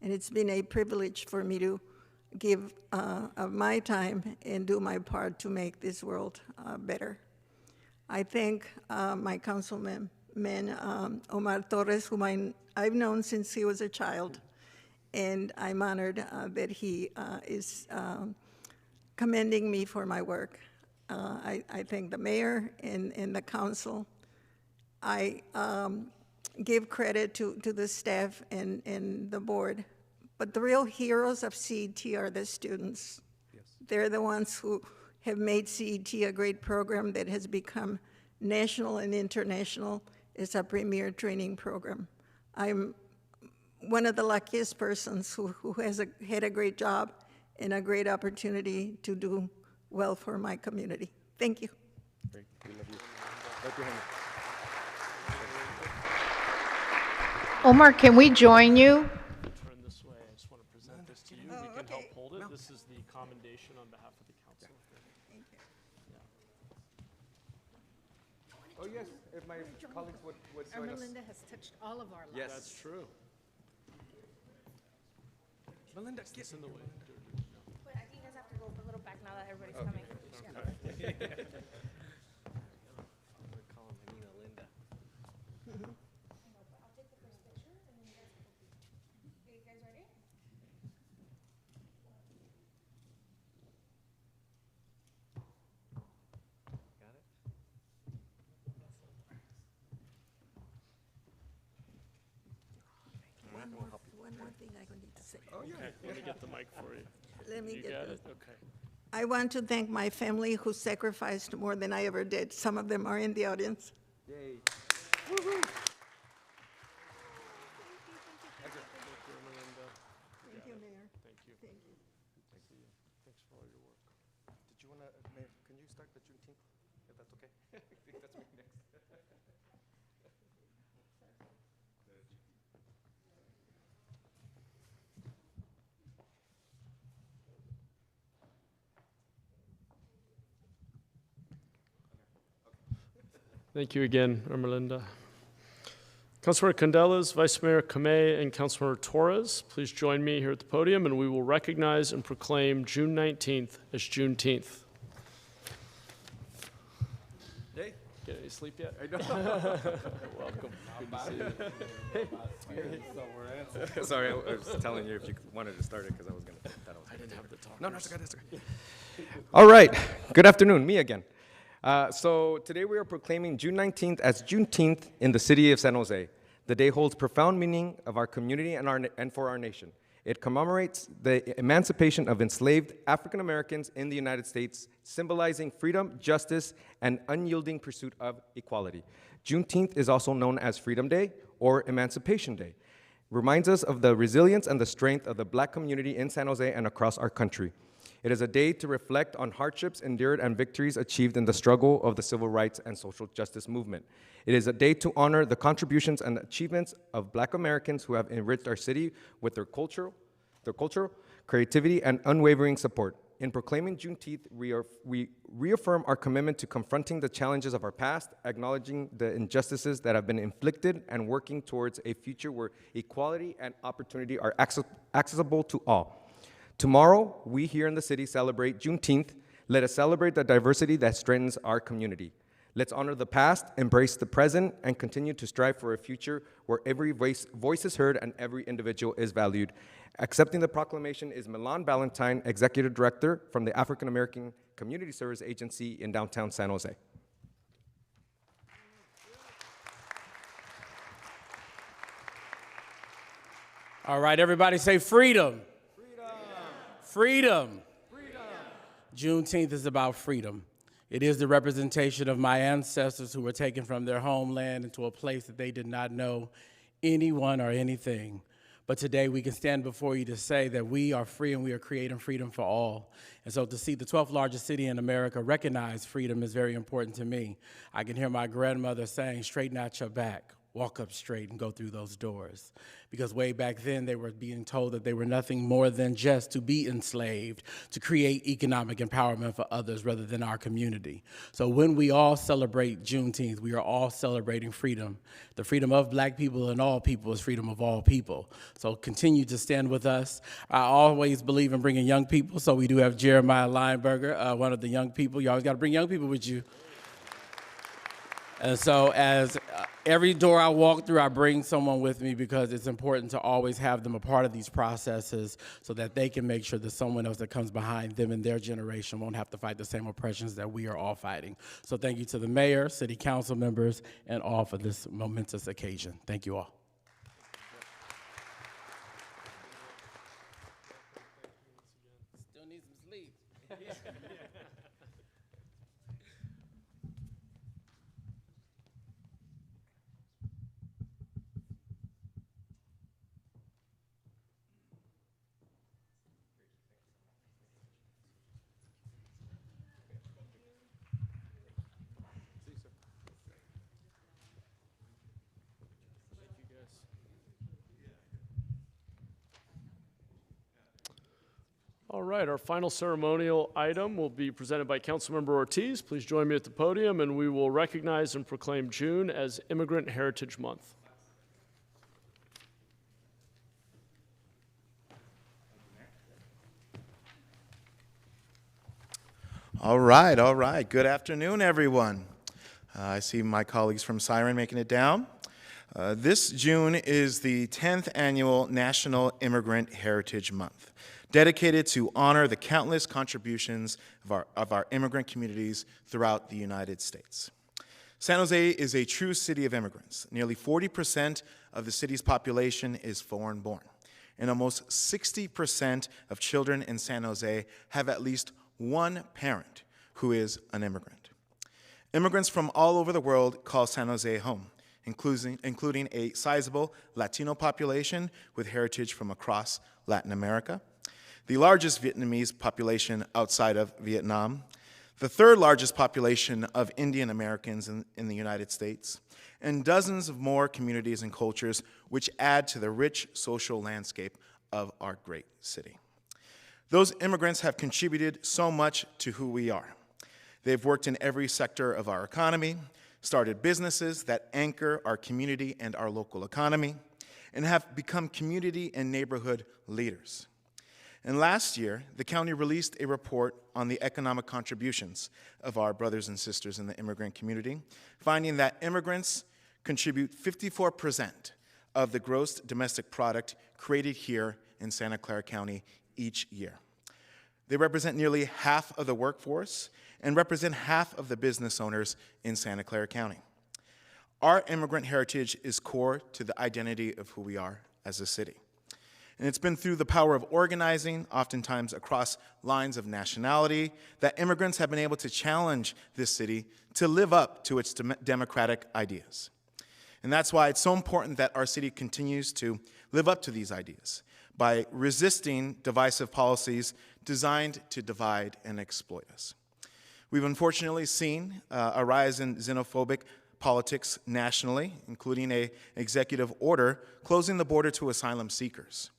And it's been a privilege for me to give of my time and do my part to make this world better. I thank my councilman, Omar Torres, whom I've known since he was a child, and I'm honored that he is commending me for my work. I thank the mayor and the council. I give credit to the staff and the board, But the real heroes of CET are the students. They're the ones who have made CET a great program that has become national and international. It's a premier training program. I'm one of the luckiest persons who has had a great job and a great opportunity to do well for my community. Thank you. Great. We love you. Clap your hands. Omar, can we join you? Turn this way. I just want to present this to you. We can help hold it. This is the commendation on behalf of the council. Thank you. Oh, yes, if my colleagues would join us. Melinda has touched all of our lives. Yes. That's true. Melinda, get in the way. But I think you guys have to go a little back now that everybody's coming. Okay. One more thing I need to say. Okay, let me get the mic for you. Let me You get got the- it? Okay. I want to thank my family who sacrificed more than I ever did. Some of them are in the audience. Yay. Thank you, Melinda. Thank you, Mayor. Thank you. Thank you. See you. Thanks for all your work. Did you want to, Mayor, can you start the Juneteenth, if that's okay? I think that's me next. Thank you again, Ermelinda. Councilmember Candelas, Vice Mayor Kamei, and Councilmember Torres, please join me here at the podium, and we will recognize and proclaim June 19th as Juneteenth. Hey. Get any sleep yet? I know. Welcome. Good to see you. Hey. Sorry, I was telling you if you wanted to start it because I was going to. I didn't have the talk. No, it's okay. It's okay. All right. Good afternoon. Me again. So today we are proclaiming June 19th as Juneteenth in the city of San Jose. The day holds profound meaning of our community and for our nation. It commemorates the emancipation of enslaved African Americans in the United States, symbolizing freedom, justice, and unyielding pursuit of equality. Juneteenth is also known as Freedom Day or Emancipation Day. Reminds us of the resilience and the strength of the Black community in San Jose and across our country. It is a day to reflect on hardships endured and victories achieved in the struggle of the civil rights and social justice movement. It is a day to honor the contributions and achievements of Black Americans who have enriched our city with their cultural creativity, and unwavering support. In proclaiming Juneteenth, we reaffirm our commitment to confronting the challenges of our past, acknowledging the injustices that have been inflicted, and working towards a future where equality and opportunity are accessible to all. Tomorrow, we here in the city celebrate Juneteenth. Let us celebrate the diversity that strengthens our community. Let's honor the past, embrace the present, and continue to strive for a future where every voice is heard and every individual is valued. Accepting the proclamation is Milan Ballantyne, Executive Director from the African American Community Service Agency in downtown San Jose. All right, everybody say freedom. Freedom. Juneteenth is about freedom. It is the representation of my ancestors who were taken from their homeland into a place that they did not know anyone or anything. But today we can stand before you to say that we are free and we are creating freedom for all. And so to see the 12th largest city in America recognize freedom is very important to me. I can hear my grandmother saying, straighten out your back. Walk up straight and go through those doors. Because way back then, they were being told that they were nothing more than just to be enslaved, to create economic empowerment for others rather than our community. So when we all celebrate Juneteenth, we are all celebrating freedom. The freedom of Black people and all people is freedom of all people. So continue to stand with us. I always believe in bringing young people, so we do have Jeremiah Lineberger, one of the young people. You always got to bring young people with you. And so as every door I walk through, I bring someone with me because it's important to always have them a part of these processes so that they can make sure that someone else that comes behind them in their generation won't have to fight the same oppressions that we are all fighting. So thank you to the mayor, city council members, and all for this momentous occasion. Thank you all. need some sleep. All right, our final ceremonial item will be presented by Councilmember Ortiz. Please join me at the podium, and we will recognize and proclaim June as Immigrant Heritage Month. All right. Good afternoon, everyone. I see my colleagues from Siren making it down. This June is the 10th annual National Immigrant Heritage Month, dedicated to honor the countless contributions of our immigrant communities throughout the United States. San Jose is a true city of immigrants. Nearly 40% of the city's population is foreign-born, and almost 60% of children in San Jose have at least one parent who is an immigrant. Immigrants from all over the world call San Jose home, including a sizable Latino population with heritage from across Latin America, the largest Vietnamese population outside of Vietnam, the third largest population of Indian Americans in the United States, and dozens of more communities and cultures which add to the rich social landscape of our great city. Those immigrants have contributed so much to who we are. They've worked in every sector of our economy, started businesses that anchor our community and our local economy, and have become community and neighborhood leaders. And last year, the county released a report on the economic contributions of our brothers and sisters in the immigrant community, finding that immigrants contribute 54% of the gross domestic product created here in Santa Clara County each year. They represent nearly half of the workforce and represent half of the business owners in Santa Clara County. Our immigrant heritage is core to the identity of who we are as a city. And it's been through the power of organizing, oftentimes across lines of nationality, that immigrants have been able to challenge this city to live up to its democratic ideas. And that's why it's so important that our city continues to live up to these ideas by resisting divisive policies designed to divide and exploit us. We've unfortunately seen a rise in xenophobic politics nationally, including an executive order closing the border to asylum seekers,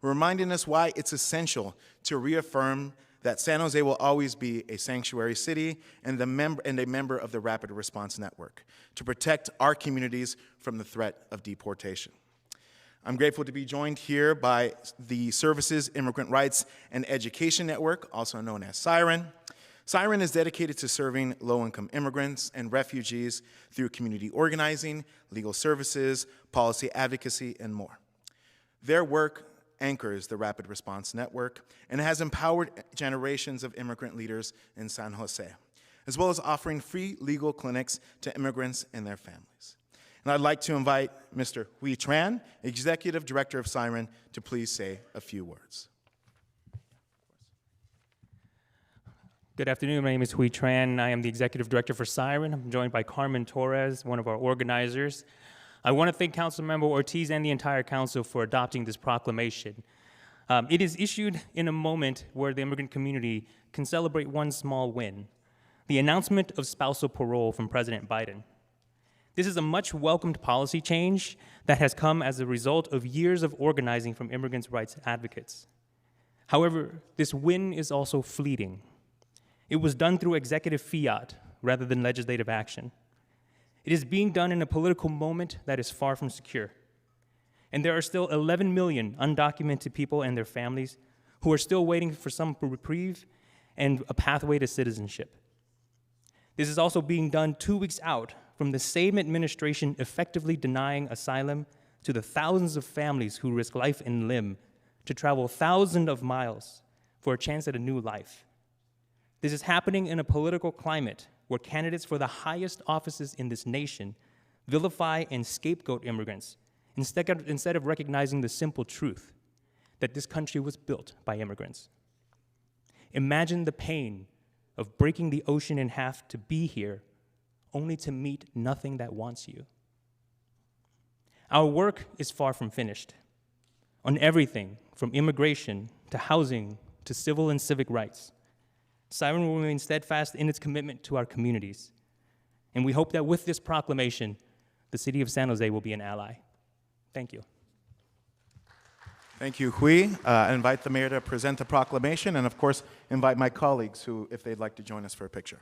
reminding us why it's essential to reaffirm that San Jose will always be a sanctuary city and a member of the Rapid Response Network to protect our communities from the threat of deportation. I'm grateful to be joined here by the Services, Immigrant Rights, and Education Network, also known as Siren. Siren is dedicated to serving low-income immigrants and refugees through community organizing, legal services, policy advocacy, and more. Their work anchors the Rapid Response Network and has empowered generations of immigrant leaders in San Jose, as well as offering free legal clinics to immigrants and their families. And I'd like to invite Mr. Huy Tran, Executive Director of Siren, to please say a few words. Good afternoon, my name is Huy Tran. I am the Executive Director for Siren. I'm joined by Carmen Torres, one of our organizers. I want to thank Councilmember Ortiz and the entire council for adopting this proclamation. It is issued in a moment where the immigrant community can celebrate one small win, the announcement of spousal parole from President Biden. This is a much welcomed policy change that has come as a result of years of organizing from immigrants' rights advocates. However, this win is also fleeting. It was done through executive fiat rather than legislative action. It is being done in a political moment that is far from secure. And there are still 11 million undocumented people and their families who are still waiting for some reprieve and a pathway to citizenship. This is also being done 2 weeks out from the same administration effectively denying asylum to the thousands of families who risk life and limb to travel thousands of miles for a chance at a new life. This is happening in a political climate where candidates for the highest offices in this nation vilify and scapegoat immigrants instead of recognizing the simple truth that this country was built by immigrants. Imagine the pain of breaking the ocean in half to be here, only to meet nothing that wants you. Our work is far from finished. On everything from immigration to housing to civil and civic rights, Siren will remain steadfast in its commitment to our communities. And we hope that with this proclamation, the city of San Jose will be an ally. Thank you. Thank you, Hui. I invite the mayor to present the proclamation, and of course, invite my colleagues who, if they'd like to join us for a picture.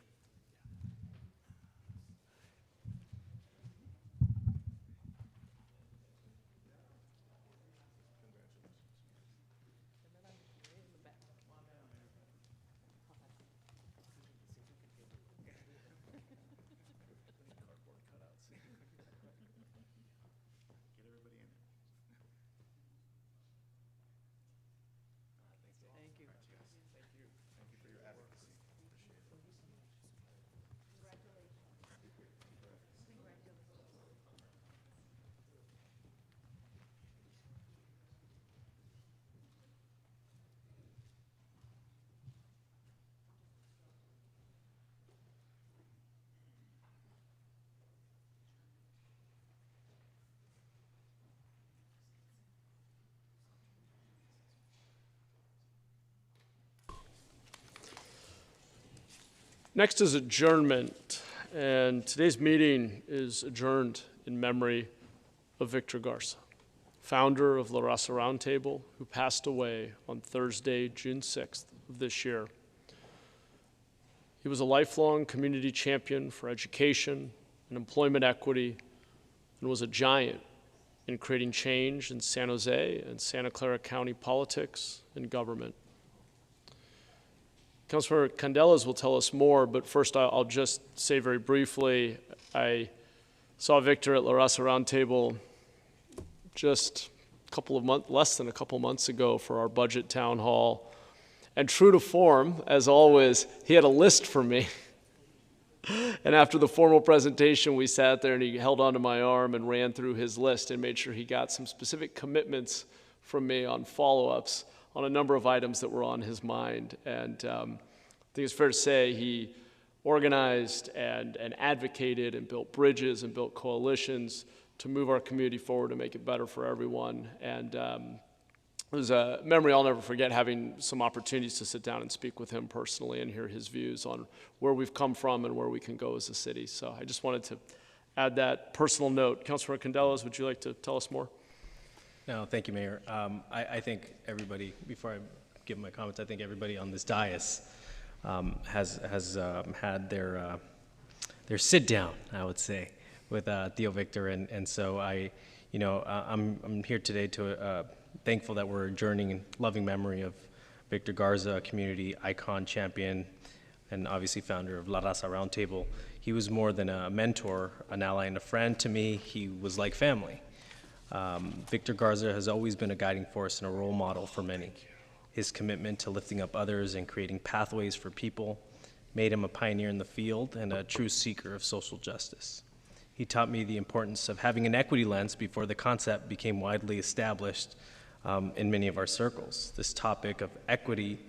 Next is adjournment, and today's meeting is adjourned in memory of Victor Garza, founder of La Raza Roundtable, who passed away on Thursday, June 6th of this year. He was a lifelong community champion for education and employment equity, and was a giant in creating change in San Jose and Santa Clara County politics and government. Councilor Candelas will tell us more, but first I'll just say very briefly, I saw Victor at La Raza Roundtable just less than a couple months ago for our budget town hall. And true to form, as always, he had a list for me. And after the formal presentation, we sat there and he held onto my arm and ran through his list and made sure he got some specific commitments from me on follow-ups on a number of items that were on his mind. And I think it's fair to say he organized and advocated and built bridges and built coalitions to move our community forward and make it better for everyone. And it was a memory I'll never forget, having some opportunities to sit down and speak with him personally and hear his views on where we've come from and where we can go as a city. So I just wanted to add that personal note. Councilor Candelas, would you like to tell us more? No, thank you, Mayor. I think everybody, before I give my comments, I think everybody on this dais has had their sit down, I would say, with Theo Victor, and so I'm here today to thankful that we're adjourning in loving memory of Victor Garza, a community icon, champion, and obviously founder of La Raza Roundtable. He was more than a mentor, an ally, and a friend to me. He was like family. Victor Garza has always been a guiding force and a role model for many. His commitment to lifting up others and creating pathways for people made him a pioneer in the field and a true seeker of social justice. He taught me the importance of having an equity lens before the concept became widely established in many of our circles. This topic of equity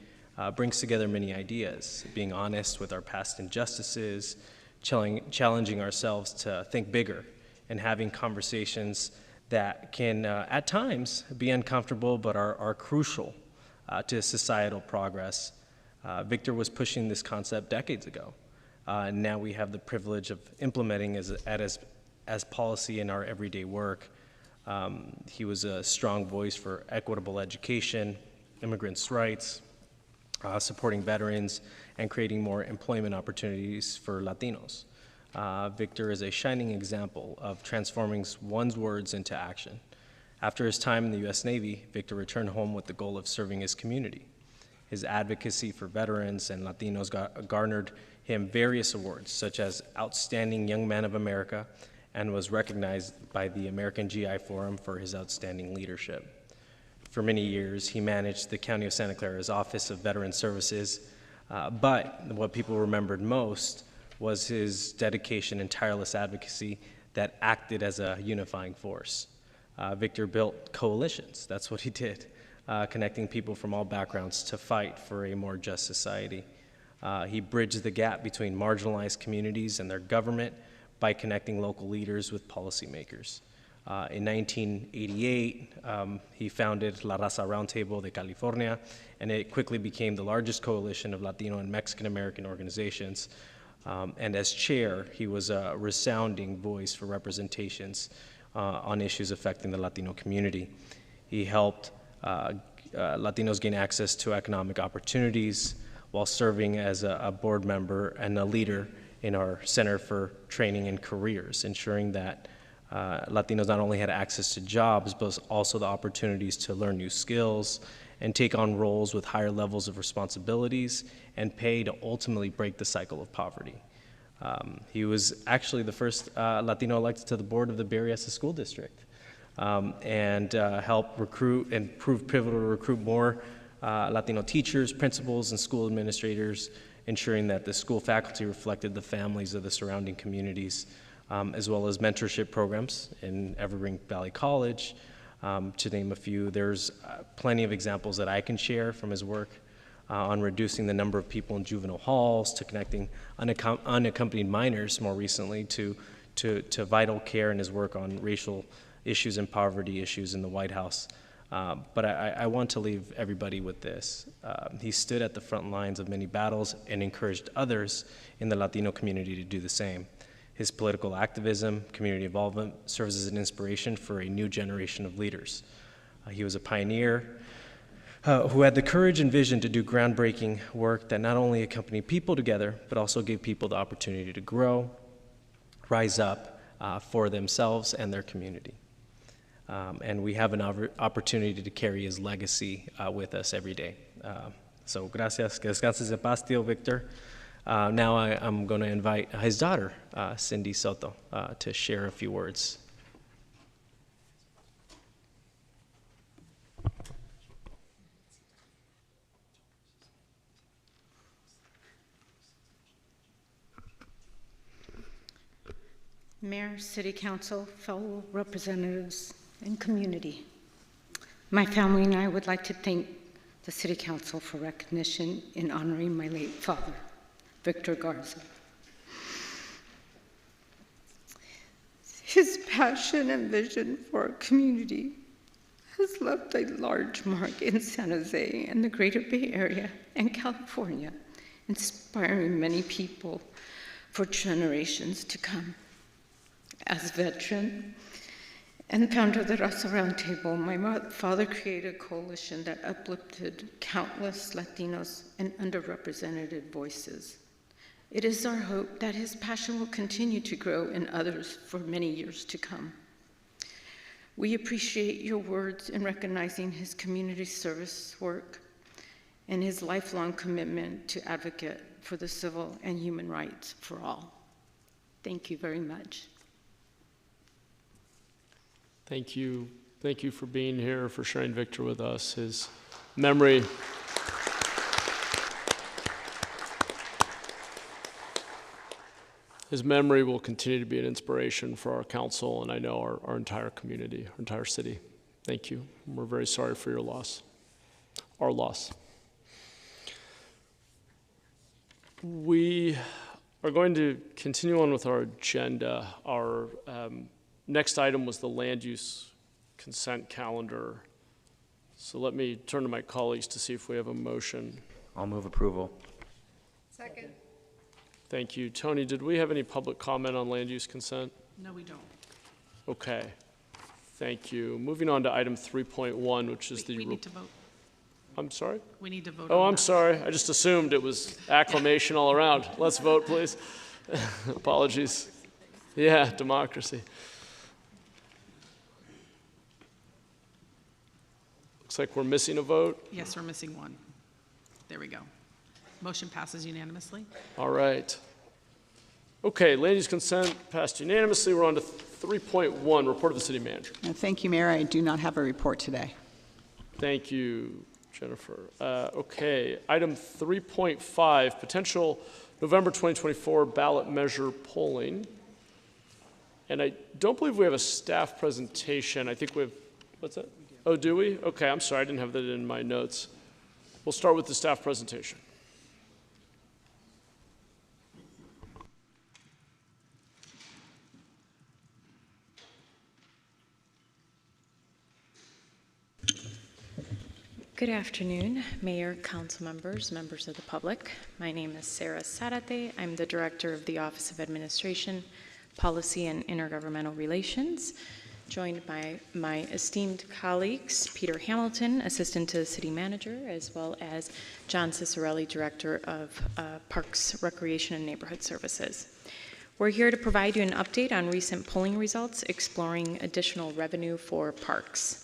brings together many ideas, being honest with our past injustices, challenging ourselves to think bigger, and having conversations that can, at times, be uncomfortable but are crucial to societal progress. Victor was pushing this concept decades ago, and now we have the privilege of implementing as policy in our everyday work. He was a strong voice for equitable education, immigrants' rights, supporting veterans, and creating more employment opportunities for Latinos. Victor is a shining example of transforming one's words into action. After his time in the U.S. Navy, Victor returned home with the goal of serving his community. His advocacy for veterans and Latinos garnered him various awards, such as Outstanding Young Man of America, and was recognized by the American GI Forum for his outstanding leadership. For many years, he managed the County of Santa Clara's Office of Veteran Services, but what people remembered most was his dedication and tireless advocacy that acted as a unifying force. Victor built coalitions, that's what he did, connecting people from all backgrounds to fight for a more just society. He bridged the gap between marginalized communities and their government by connecting local leaders with policymakers. In 1988, he founded La Raza Roundtable de California, and it quickly became the largest coalition of Latino and Mexican American organizations. And as chair, he was a resounding voice for representations on issues affecting the Latino community. He helped Latinos gain access to economic opportunities while serving as a board member and a leader in our Center for Training and Careers, ensuring that Latinos not only had access to jobs, but also the opportunities to learn new skills and take on roles with higher levels of responsibilities and pay to ultimately break the cycle of poverty. He was actually the first Latino elected to the board of the Bay Area School District, and helped recruit and proved pivotal to recruit more Latino teachers, principals, and school administrators, ensuring that the school faculty reflected the families of the surrounding communities, as well as mentorship programs in Evergreen Valley College, to name a few. There's plenty of examples that I can share from his work on reducing the number of people in juvenile halls, to connecting unaccompanied minors more recently to vital care, and his work on racial issues and poverty issues in the White House. But I want to leave everybody with this. He stood at the front lines of many battles and encouraged others in the Latino community to do the same. His political activism, community involvement serves as an inspiration for a new generation of leaders. He was a pioneer who had the courage and vision to do groundbreaking work that not only accompanied people together, but also gave people the opportunity to grow, rise up for themselves and their community. And we have an opportunity to carry his legacy with us every day. So gracias, que descanses en paz, tío Victor. Now I'm going to invite his daughter, Cindy Soto, to share a few words. Mayor, City Council, fellow representatives, and community. My family and I would like to thank the City Council for recognition in honoring my late father, Victor Garza. His passion and vision for our community has left a large mark in San Jose and the greater Bay Area and California, inspiring many people for generations to come. As veteran and founder of the Raza Roundtable, my father created a coalition that uplifted countless Latinos and underrepresented voices. It is our hope that his passion will continue to grow in others for many years to come. We appreciate your words in recognizing his community service work and his lifelong commitment to advocate for the civil and human rights for all. Thank you very much. Thank you. Thank you for being here, for sharing Victor with us. His memory will continue to be an inspiration for our council, and I know our entire community, our entire city. Thank you. We're very sorry for your loss, our loss. We are going to continue on with our agenda. Our next item was the land use consent calendar. So let me turn to my colleagues to see if we have a motion. I'll move approval. Second. Thank you. Tony, did we have any public comment on land use consent? No, we don't. Okay. Thank you. Moving on to item 3.1, which is We need to vote. I'm sorry? We need to vote Oh, on I'm that. sorry. I just assumed it was acclamation all around. Let's vote, please. Apologies. Yeah, democracy. Looks like we're missing a vote. Yes, we're missing one. There we go. Motion passes unanimously. All right. Okay, land use consent passed unanimously. We're on to 3.1, report of the city manager. Thank you, Mayor. I do not have a report today. Thank you, Jennifer. Okay, item 3.5, potential November 2024 ballot measure polling. And I don't believe we have a staff presentation. I think we have, what's that? Oh, do we? Okay, I'm sorry, I didn't have that in my notes. We'll start with the staff presentation. Good afternoon, Mayor, council members, members of the public. My name is Sarah Sarate. I'm the Director of the Office of Administration, Policy and Intergovernmental Relations, joined by my esteemed colleagues, Peter Hamilton, Assistant to the City Manager, as well as John Cicerelli, Director of Parks, Recreation, and Neighborhood Services. We're here to provide you an update on recent polling results, exploring additional revenue for parks.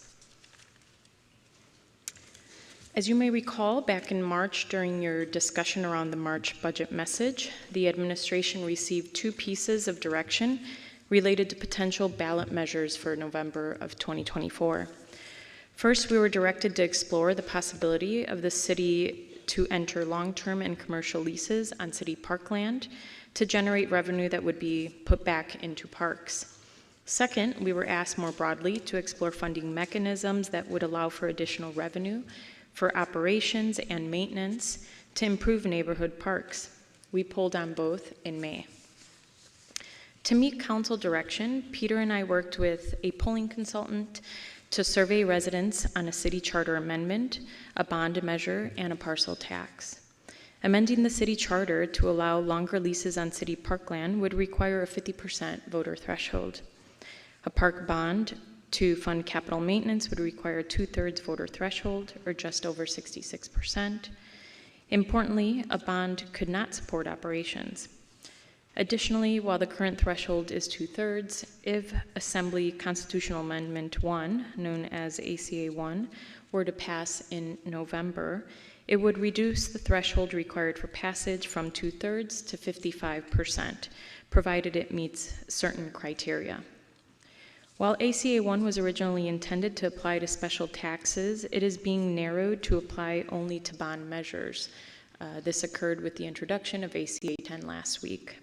As you may recall, back in March, during your discussion around the March budget message, the administration received 2 pieces of direction related to potential ballot measures for November of 2024. First, we were directed to explore the possibility of the city to enter long-term and commercial leases on city parkland to generate revenue that would be put back into parks. Second, we were asked more broadly to explore funding mechanisms that would allow for additional revenue for operations and maintenance to improve neighborhood parks. We polled on both in May. To meet council direction, Peter and I worked with a polling consultant to survey residents on a city charter amendment, a bond measure, and a parcel tax. Amending the city charter to allow longer leases on city parkland would require a 50% voter threshold. A park bond to fund capital maintenance would require a 2/3 voter threshold, or just over 66%. Importantly, a bond could not support operations. Additionally, while the current threshold is 2/3, if Assembly Constitutional Amendment 1, known as ACA 1, were to pass in November, it would reduce the threshold required for passage from 2/3 to 55%, provided it meets certain criteria. While ACA 1 was originally intended to apply to special taxes, it is being narrowed to apply only to bond measures. This occurred with the introduction of ACA 10 last week.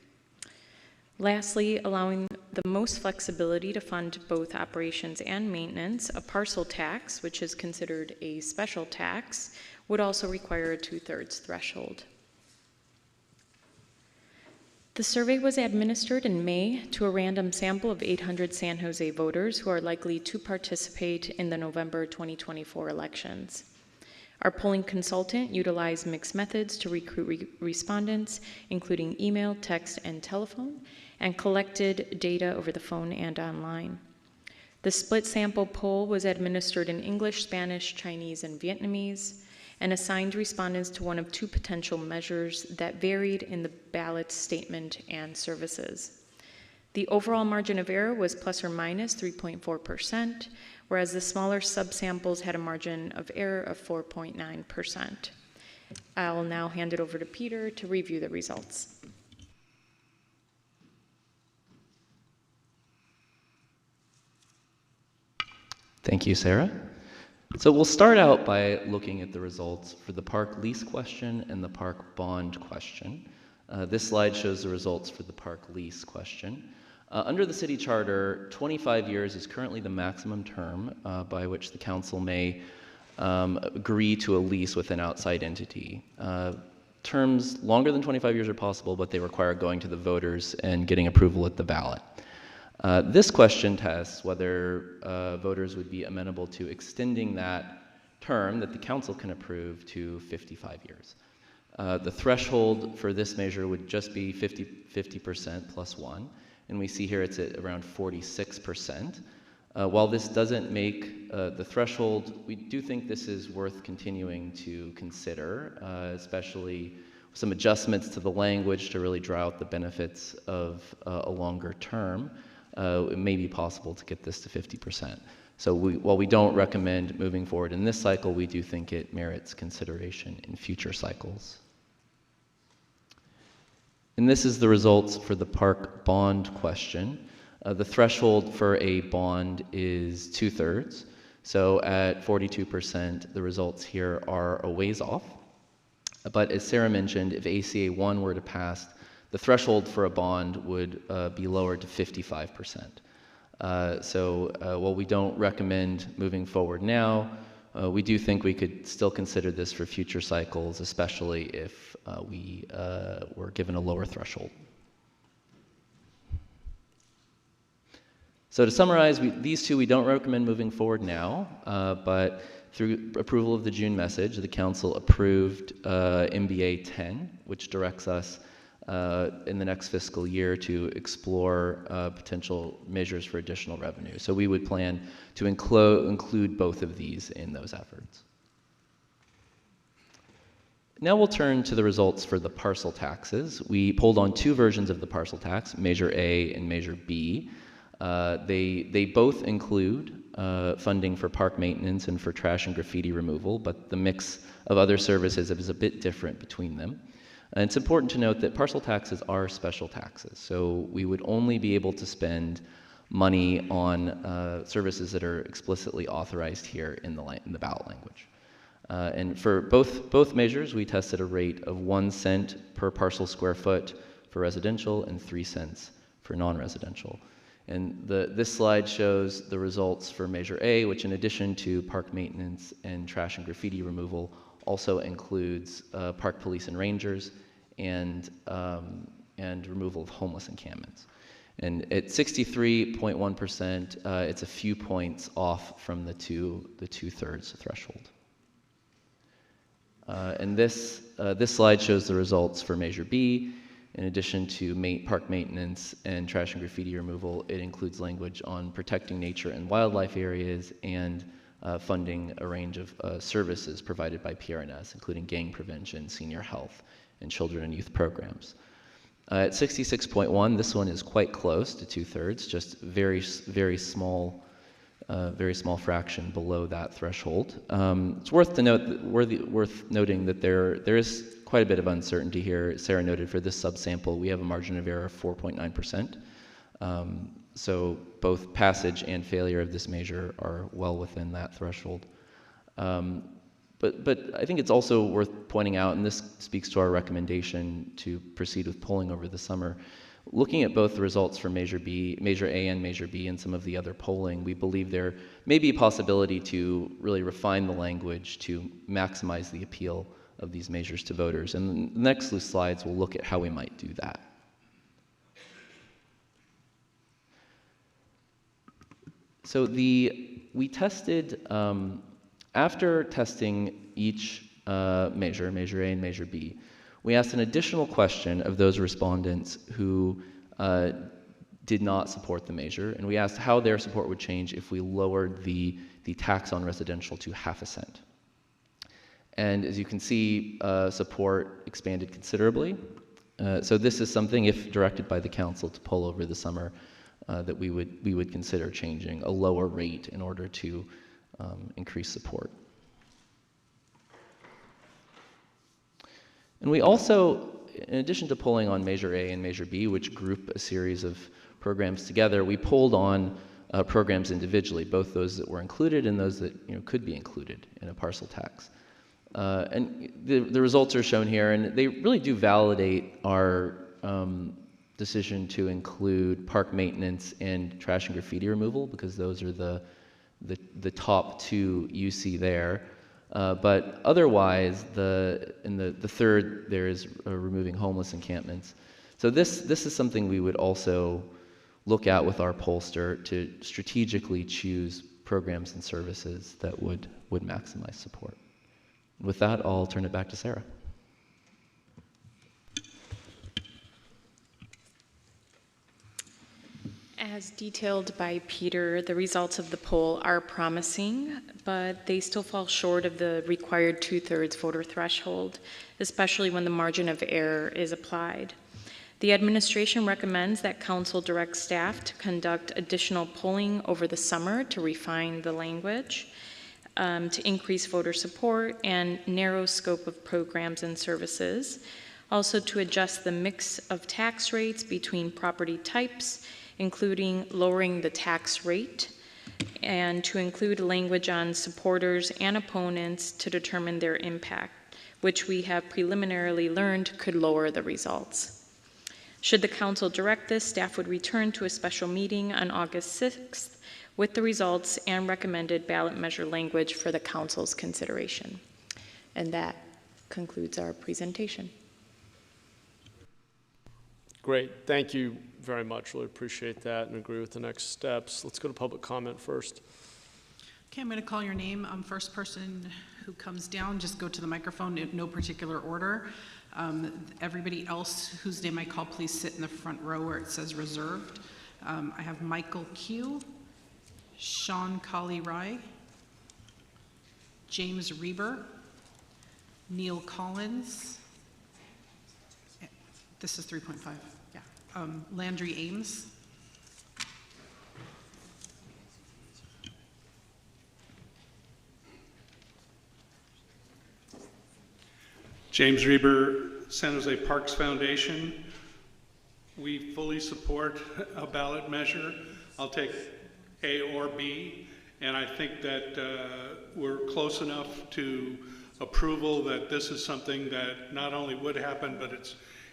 Lastly, allowing the most flexibility to fund both operations and maintenance, a parcel tax, which is considered a special tax, would also require a 2/3 threshold. The survey was administered in May to a random sample of 800 San Jose voters who are likely to participate in the November 2024 elections. Our polling consultant utilized mixed methods to recruit respondents, including email, text, and telephone, and collected data over the phone and online. The split sample poll was administered in English, Spanish, Chinese, and Vietnamese, and assigned respondents to one of 2 potential measures that varied in the ballot statement and services. The overall margin of error was plus or minus 3.4%, whereas the smaller subsamples had a margin of error of 4.9%. I'll now hand it over to Peter to review the results. Thank you, Sarah. So we'll start out by looking at the results for the park lease question and the park bond question. This slide shows the results for the park lease question. Under the city charter, 25 years is currently the maximum term by which the council may agree to a lease with an outside entity. Terms longer than 25 years are possible, but they require going to the voters and getting approval at the ballot. This question tests whether voters would be amenable to extending that term that the council can approve to 55 years. The threshold for this measure would just be 50% plus 1, and we see here it's at around 46%. While this doesn't make the threshold, we do think this is worth continuing to consider, especially some adjustments to the language to really draw out the benefits of a longer term. It may be possible to get this to 50%. So while we don't recommend moving forward in this cycle, we do think it merits consideration in future cycles. And this is the results for the park bond question. The threshold for a bond is 2/3. So at 42%, the results here are a ways off. But as Sarah mentioned, if ACA 1 were to pass, the threshold for a bond would be lowered to 55%. While we don't recommend moving forward now, we do think we could still consider this for future cycles, especially if we were given a lower threshold. So to summarize, these two we don't recommend moving forward now, but through approval of the June message, the Council approved MBA 10, which directs us in the next fiscal year to explore potential measures for additional revenue. So we would plan to include both of these in those efforts. Now we'll turn to the results for the parcel taxes. We polled on two versions of the parcel tax, Measure A and Measure B. They both include funding for park maintenance and for trash and graffiti removal, but the mix of other services is a bit different between them. And it's important to note that parcel taxes are special taxes, so we would only be able to spend money on services that are explicitly authorized here in the ballot language. And for both measures, we tested a rate of 1 cent per parcel square foot for residential and 3 cents for non-residential. And this slide shows the results for Measure A, which in addition to park maintenance and trash and graffiti removal, also includes park police and rangers and removal of homeless encampments. And at 63.1%, it's a few points off from the two-thirds threshold. And this slide shows the results for Measure B. In addition to park maintenance and trash and graffiti removal, it includes language on protecting nature and wildlife areas and funding a range of services provided by PRNS, including gang prevention, senior health, and children and youth programs. At 66.1, this one is quite close to two-thirds, just very small fraction below that threshold. It's worth noting that there is quite a bit of uncertainty here. Sarah noted for this subsample, we have a margin of error of 4.9%. So both passage and failure of this measure are well within that threshold. But I think it's also worth pointing out, and this speaks to our recommendation to proceed with polling over the summer. Looking at both the results for Measure A and Measure B and some of the other polling, we believe there may be a possibility to really refine the language to maximize the appeal of these measures to voters. And the next few slides will look at how we might do that. So we tested, after testing each measure, Measure A and Measure B, we asked an additional question of those respondents who did not support the measure, and we asked how their support would change if we lowered the tax on residential to 0.5 cents. And as you can see, support expanded considerably. So this is something, if directed by the council to poll over the summer, that we would consider changing a lower rate in order to increase support. And we also, in addition to polling on Measure A and Measure B, which group a series of programs together, we polled on programs individually, both those that were included and those that could be included in a parcel tax. And the results are shown here, and they really do validate our decision to include park maintenance and trash and graffiti removal, because those are the top two you see there. But otherwise, in the third, there is removing homeless encampments. So this is something we would also look at with our pollster to strategically choose programs and services that would maximize support. With that, I'll turn it back to Sarah. As detailed by Peter, the results of the poll are promising, but they still fall short of the required two-thirds voter threshold, especially when the margin of error is applied. The administration recommends that council direct staff to conduct additional polling over the summer to refine the language, to increase voter support and narrow scope of programs and services, also to adjust the mix of tax rates between property types, including lowering the tax rate, and to include language on supporters and opponents to determine their impact, which we have preliminarily learned could lower the results. Should the council direct this, staff would return to a special meeting on August 6th with the results and recommended ballot measure language for the council's consideration. And that concludes our presentation. Great, thank you very much. Really appreciate that and agree with the next steps. Let's go to public comment first. Okay, I'm going to call your name. First person who comes down, just go to the microphone in no particular order. Everybody else whose name I call, please sit in the front row where it says reserved. I have Michael Q, Sean Kali-Rai, James Reber, Neil Collins. This is 3.5, yeah. Landry Ames. James Reber, San Jose Parks Foundation. We fully support a ballot measure. I'll take A or B, and I think that we're close enough to approval that this is something that not only would happen, but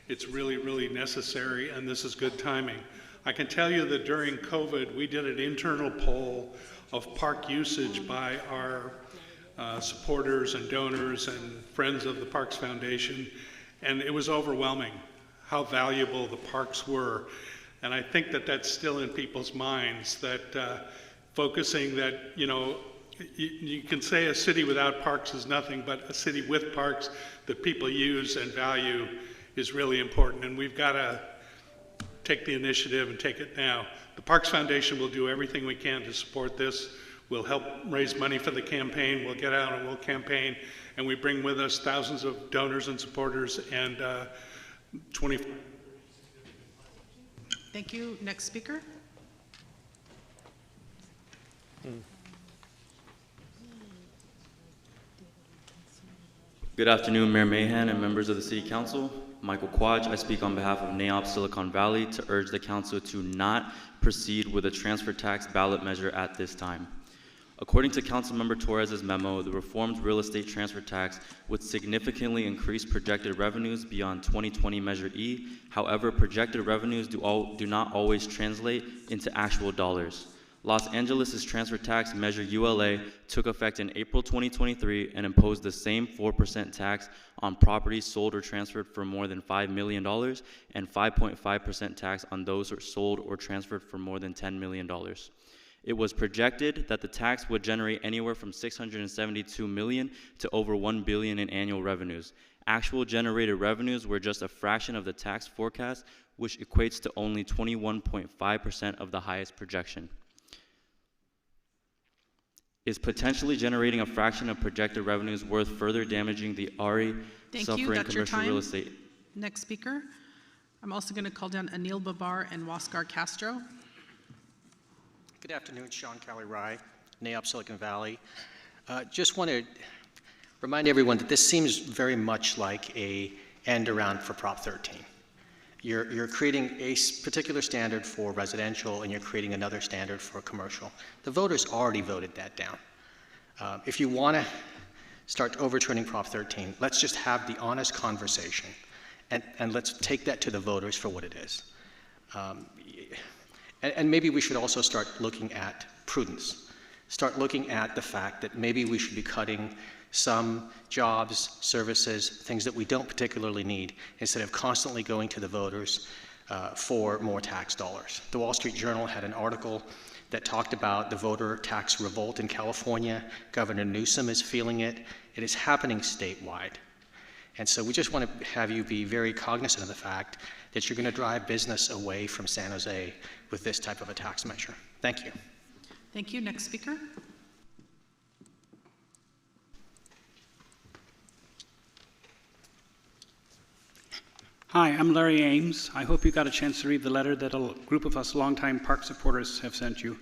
it's really, really necessary, and this is good timing. I can tell you that during COVID, we did an internal poll of park usage by our supporters and donors and friends of the Parks Foundation, and it was overwhelming how valuable the parks were. And I think that that's still in people's minds, that focusing that, you know, you can say a city without parks is nothing, but a city with parks that people use and value is really important, and we've got to take the initiative and take it now. The Parks Foundation will do everything we can to support this. We'll help raise money for the campaign. We'll get out and we'll campaign, and we bring with us thousands of donors and supporters and 20. Thank you. Next speaker. Good afternoon, Mayor Mahan and members of the City Council. Michael Quadge, I speak on behalf of NAIOP Silicon Valley to urge the Council to not proceed with a transfer tax ballot measure at this time. According to Councilmember Torres's memo, the reformed real estate transfer tax would significantly increase projected revenues beyond 2020 Measure E. However, projected revenues do not always translate into actual dollars. Los Angeles' transfer tax Measure ULA took effect in April 2023 and imposed the same 4% tax on properties sold or transferred for more than $5 million and 5.5% tax on those who are sold or transferred for more than $10 million. It was projected that the tax would generate anywhere from $672 million to over $1 billion in annual revenues. Actual generated revenues were just a fraction of the tax forecast, which equates to only 21.5% of the highest projection. Is potentially generating a fraction of projected revenues worth further damaging the already suffering commercial real estate? Next speaker. I'm also going to call down Anil Babar and Waskar Castro. Good afternoon, Sean Kali-Rai, NAIOP Silicon Valley. Just want to remind everyone that this seems very much like a end around for Prop 13. You're creating a particular standard for residential and you're creating another standard for commercial. The voters already voted that down. If you want to start overturning Prop 13, let's just have the honest conversation and let's take that to the voters for what it is. And maybe we should also start looking at prudence. Start looking at the fact that maybe we should be cutting some jobs, services, things that we don't particularly need, instead of constantly going to the voters for more tax dollars. The Wall Street Journal had an article that talked about the voter tax revolt in California. Governor Newsom is feeling it. It is happening statewide. And so we just want to have you be very cognizant of the fact that you're going to drive business away from San Jose with this type of a tax measure. Thank you. Thank you. Next speaker. Hi, I'm Larry Ames. I hope you got a chance to read the letter that a group of us longtime park supporters have sent you.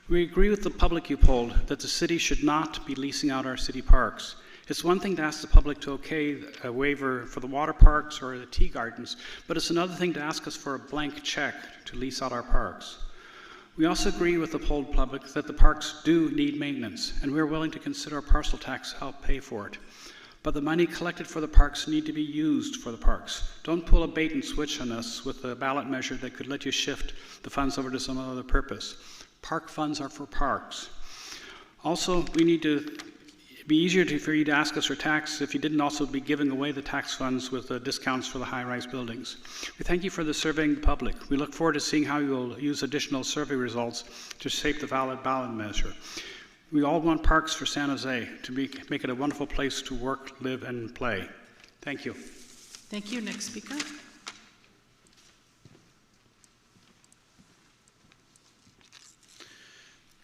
We agree with the public you polled that the city should not be leasing out our city parks. It's one thing to ask the public to okay a waiver for the water parks or the tea gardens, but it's another thing to ask us for a blank check to lease out our parks. We also agree with the polled public that the parks do need maintenance, and we're willing to consider a parcel tax to help pay for it. but the money collected for the parks need to be used for the parks. Don't pull a bait and switch on us with a ballot measure that could let you shift the funds over to some other purpose. Park funds are for parks. Also, we need to be easier for you to ask us for tax if you didn't also be giving away the tax funds with discounts for the high-rise buildings. We thank you for the surveying the public. We look forward to seeing how you will use additional survey results to shape the valid ballot measure. We all want parks for San Jose to make it a wonderful place to work, live, and play. Thank you. Thank you. Next speaker.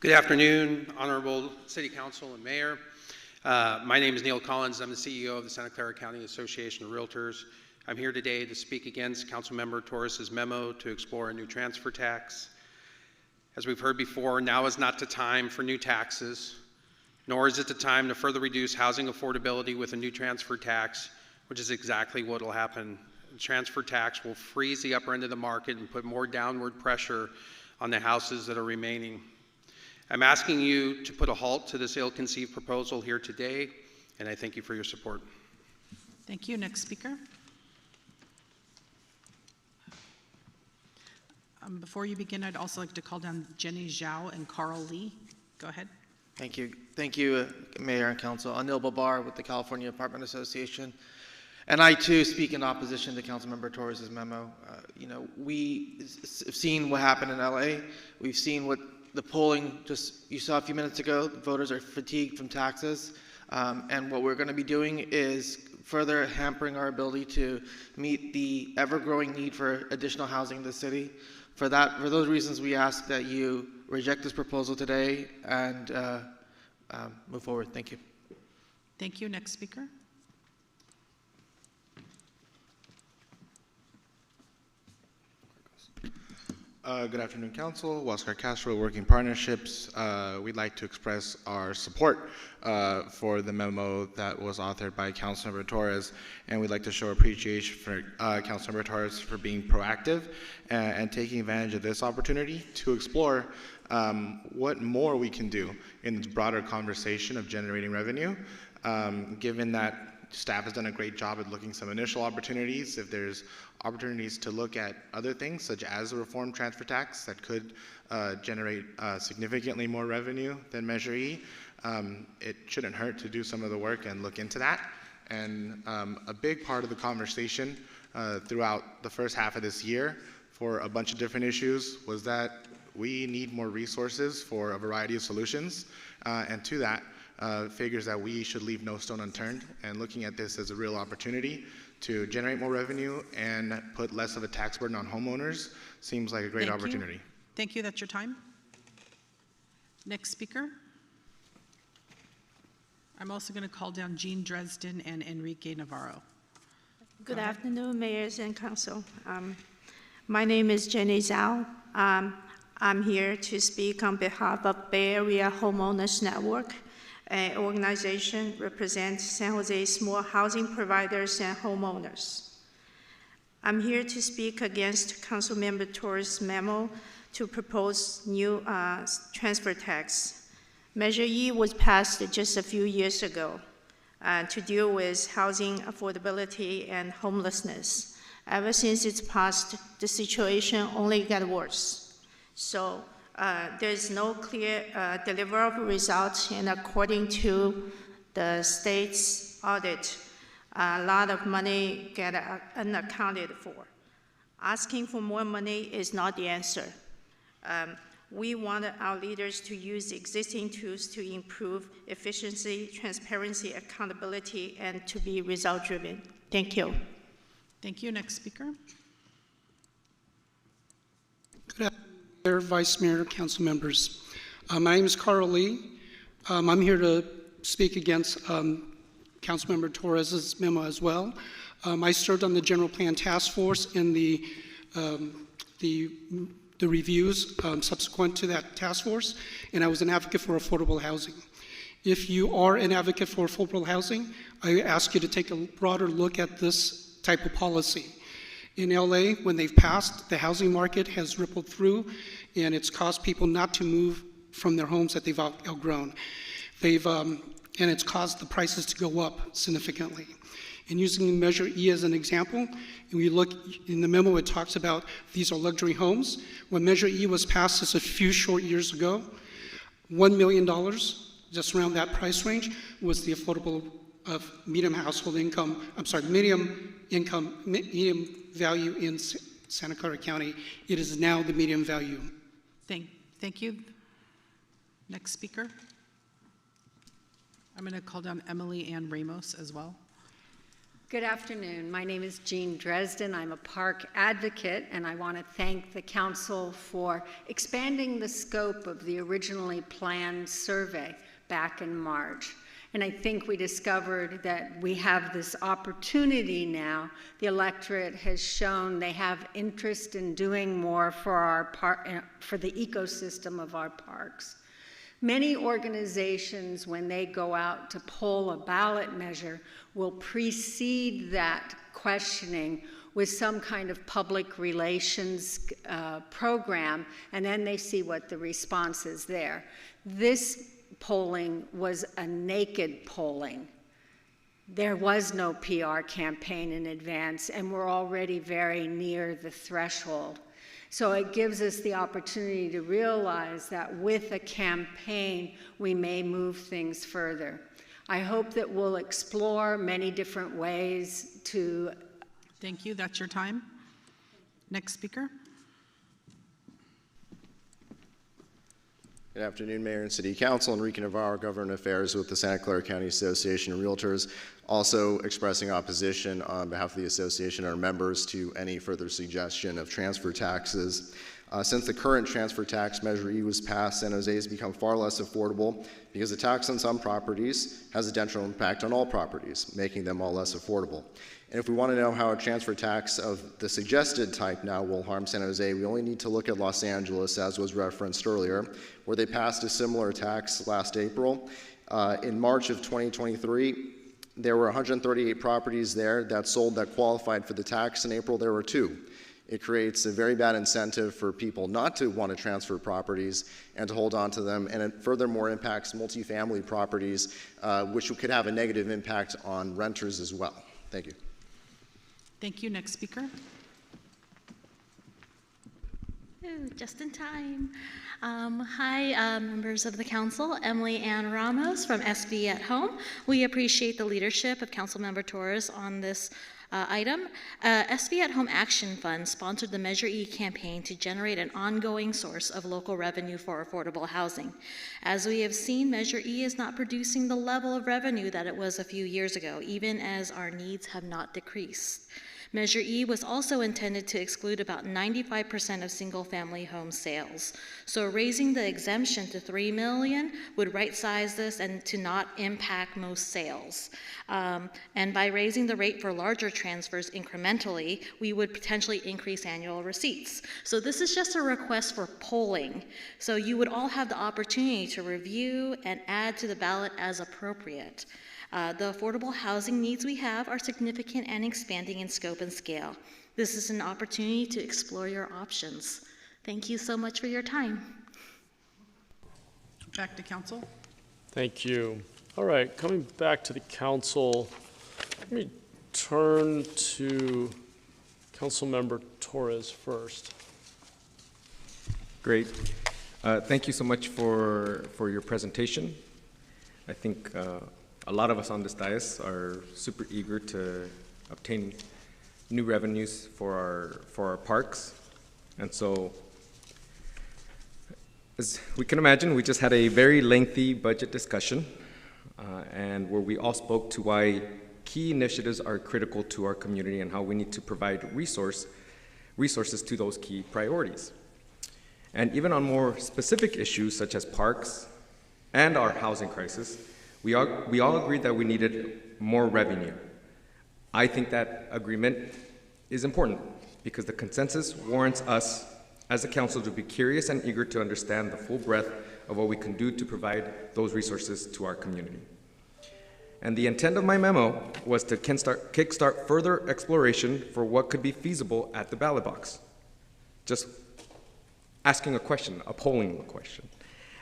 Good afternoon, Honorable City Council and Mayor. My name is Neil Collins. I'm the CEO of the Santa Clara County Association of Realtors. I'm here today to speak against Councilmember Torres's memo to explore a new transfer tax. As we've heard before, now is not the time for new taxes, nor is it the time to further reduce housing affordability with a new transfer tax, which is exactly what will happen. The transfer tax will freeze the upper end of the market and put more downward pressure on the houses that are remaining. I'm asking you to put a halt to this ill-conceived proposal here today, and I thank you for your support. Thank you. Next speaker. Before you begin, I'd also like to call down Jenny Zhao and Carl Lee. Go ahead. Thank you. Thank you, Mayor and Council. Anil Babar with the California Apartment Association. And I, too, speak in opposition to Councilmember Torres' memo. We've seen what happened in LA. We've seen what the polling you saw a few minutes ago. Voters are fatigued from taxes. And what we're going to be doing is further hampering our ability to meet the ever-growing need for additional housing in the city. For those reasons, we ask that you reject this proposal today and move forward. Thank you. Thank you. Next speaker. Good afternoon, Council. Huascar Castro, Working Partnerships. We'd like to express our support for the memo that was authored by Councilmember Torres, and we'd like to show appreciation for Councilmember Torres for being proactive and taking advantage of this opportunity to explore what more we can do in this broader conversation of generating revenue, given that staff has done a great job at looking some initial opportunities. If there's opportunities to look at other things, such as a reform transfer tax that could generate significantly more revenue than Measure E, it shouldn't hurt to do some of the work and look into that. And a big part of the conversation throughout the first half of this year for a bunch of different issues was that we need more resources for a variety of solutions. And to that, figures that we should leave no stone unturned, and looking at this as a real opportunity to generate more revenue and put less of a tax burden on homeowners seems like a great opportunity. Thank you. That's your time. Next speaker. I'm also going to call down Jean Dresden and Enrique Navarro. Good afternoon, mayors and council. My name is Jenny Zhao. I'm here to speak on behalf of Bay Area Homeowners Network, an organization represents San Jose small housing providers and homeowners. I'm here to speak against Councilmember Torres' memo to propose new transfer tax. Measure E was passed just a few years ago to deal with housing affordability and homelessness. Ever since it's passed, the situation only got worse. So there's no clear deliverable results, and according to the state's audit, a lot of money get unaccounted for. Asking for more money is not the answer. We want our leaders to use existing tools to improve efficiency, transparency, accountability, and to be result-driven. Thank you. Thank you. Next speaker. Good afternoon, Mayor, Vice Mayor, Council members. My name is Carl Lee. I'm here to speak against Councilmember Torres's memo as well. I served on the General Plan Task Force in the reviews subsequent to that task force, and I was an advocate for affordable housing. If you are an advocate for affordable housing, I ask you to take a broader look at this type of policy. In LA, when they've passed, the housing market has rippled through, and it's caused people not to move from their homes that they've outgrown. They've and it's caused the prices to go up significantly. And using Measure E as an example, and we look in the memo, it talks about these are luxury homes. When Measure E was passed just a few short years ago, $1 million, just around that price range, was the affordable of medium household income, medium value in Santa Clara County. It is now the medium value. Thank you. Next speaker. I'm going to call down Emily Ann Ramos as well. Good afternoon. My name is Jean Dresden. I'm a park advocate, and I want to thank the council for expanding the scope of the originally planned survey back in March. And I think we discovered that we have this opportunity now. The electorate has shown they have interest in doing more for for the ecosystem of our parks. Many organizations, when they go out to poll a ballot measure, will precede that questioning with some kind of public relations program, and then they see what the response is there. This polling was a naked polling. There was no PR campaign in advance, and we're already very near the threshold. So it gives us the opportunity to realize that with a campaign, we may move things further. I hope that we'll explore many different ways to... Thank you. That's your time. Next speaker. Good afternoon, Mayor and City Council. Enrique Navarro, Government Affairs with the Santa Clara County Association of Realtors, also expressing opposition on behalf of the association and our members to any further suggestion of transfer taxes. Since the current transfer tax Measure E was passed, San Jose has become far less affordable because the tax on some properties has a detrimental impact on all properties, making them all less affordable. And if we want to know how a transfer tax of the suggested type now will harm San Jose, we only need to look at Los Angeles, as was referenced earlier, where they passed a similar tax last April. In March of 2023, there were 138 properties there that sold that qualified for the tax. In April, there were 2. It creates a very bad incentive for people not to want to transfer properties and to hold on to them, and it furthermore impacts multifamily properties, which could have a negative impact on renters as well. Thank you. Thank you. Next speaker. Ooh, just in time. Hi, members of the council. Emily Ann Ramos from SV at Home. We appreciate the leadership of Councilmember Torres on this item. SV at Home Action Fund sponsored the Measure E campaign to generate an ongoing source of local revenue for affordable housing. As we have seen, Measure E is not producing the level of revenue that it was a few years ago, even as our needs have not decreased. Measure E was also intended to exclude about 95% of single-family home sales. So raising the exemption to $3 million would right-size this and to not impact most sales. And by raising the rate for larger transfers incrementally, we would potentially increase annual receipts. So this is just a request for polling. So you would all have the opportunity to review and add to the ballot as appropriate. The affordable housing needs we have are significant and expanding in scope and scale. This is an opportunity to explore your options. Thank you so much for your time. Back to council. Thank you. All right, coming back to the council, let me turn to Councilmember Torres first. Great. Thank you so much for your presentation. I think a lot of us on this dais are super eager to obtain new revenues for our parks. And so, as we can imagine, we just had a very lengthy budget discussion and where we all spoke to why key initiatives are critical to our community and how we need to provide resources to those key priorities. And even on more specific issues such as parks and our housing crisis, we all agreed that we needed more revenue. I think that agreement is important because the consensus warrants us as a council to be curious and eager to understand the full breadth of what we can do to provide those resources to our community. And the intent of my memo was to kickstart further exploration for what could be feasible at the ballot box. Just asking a question, a polling question.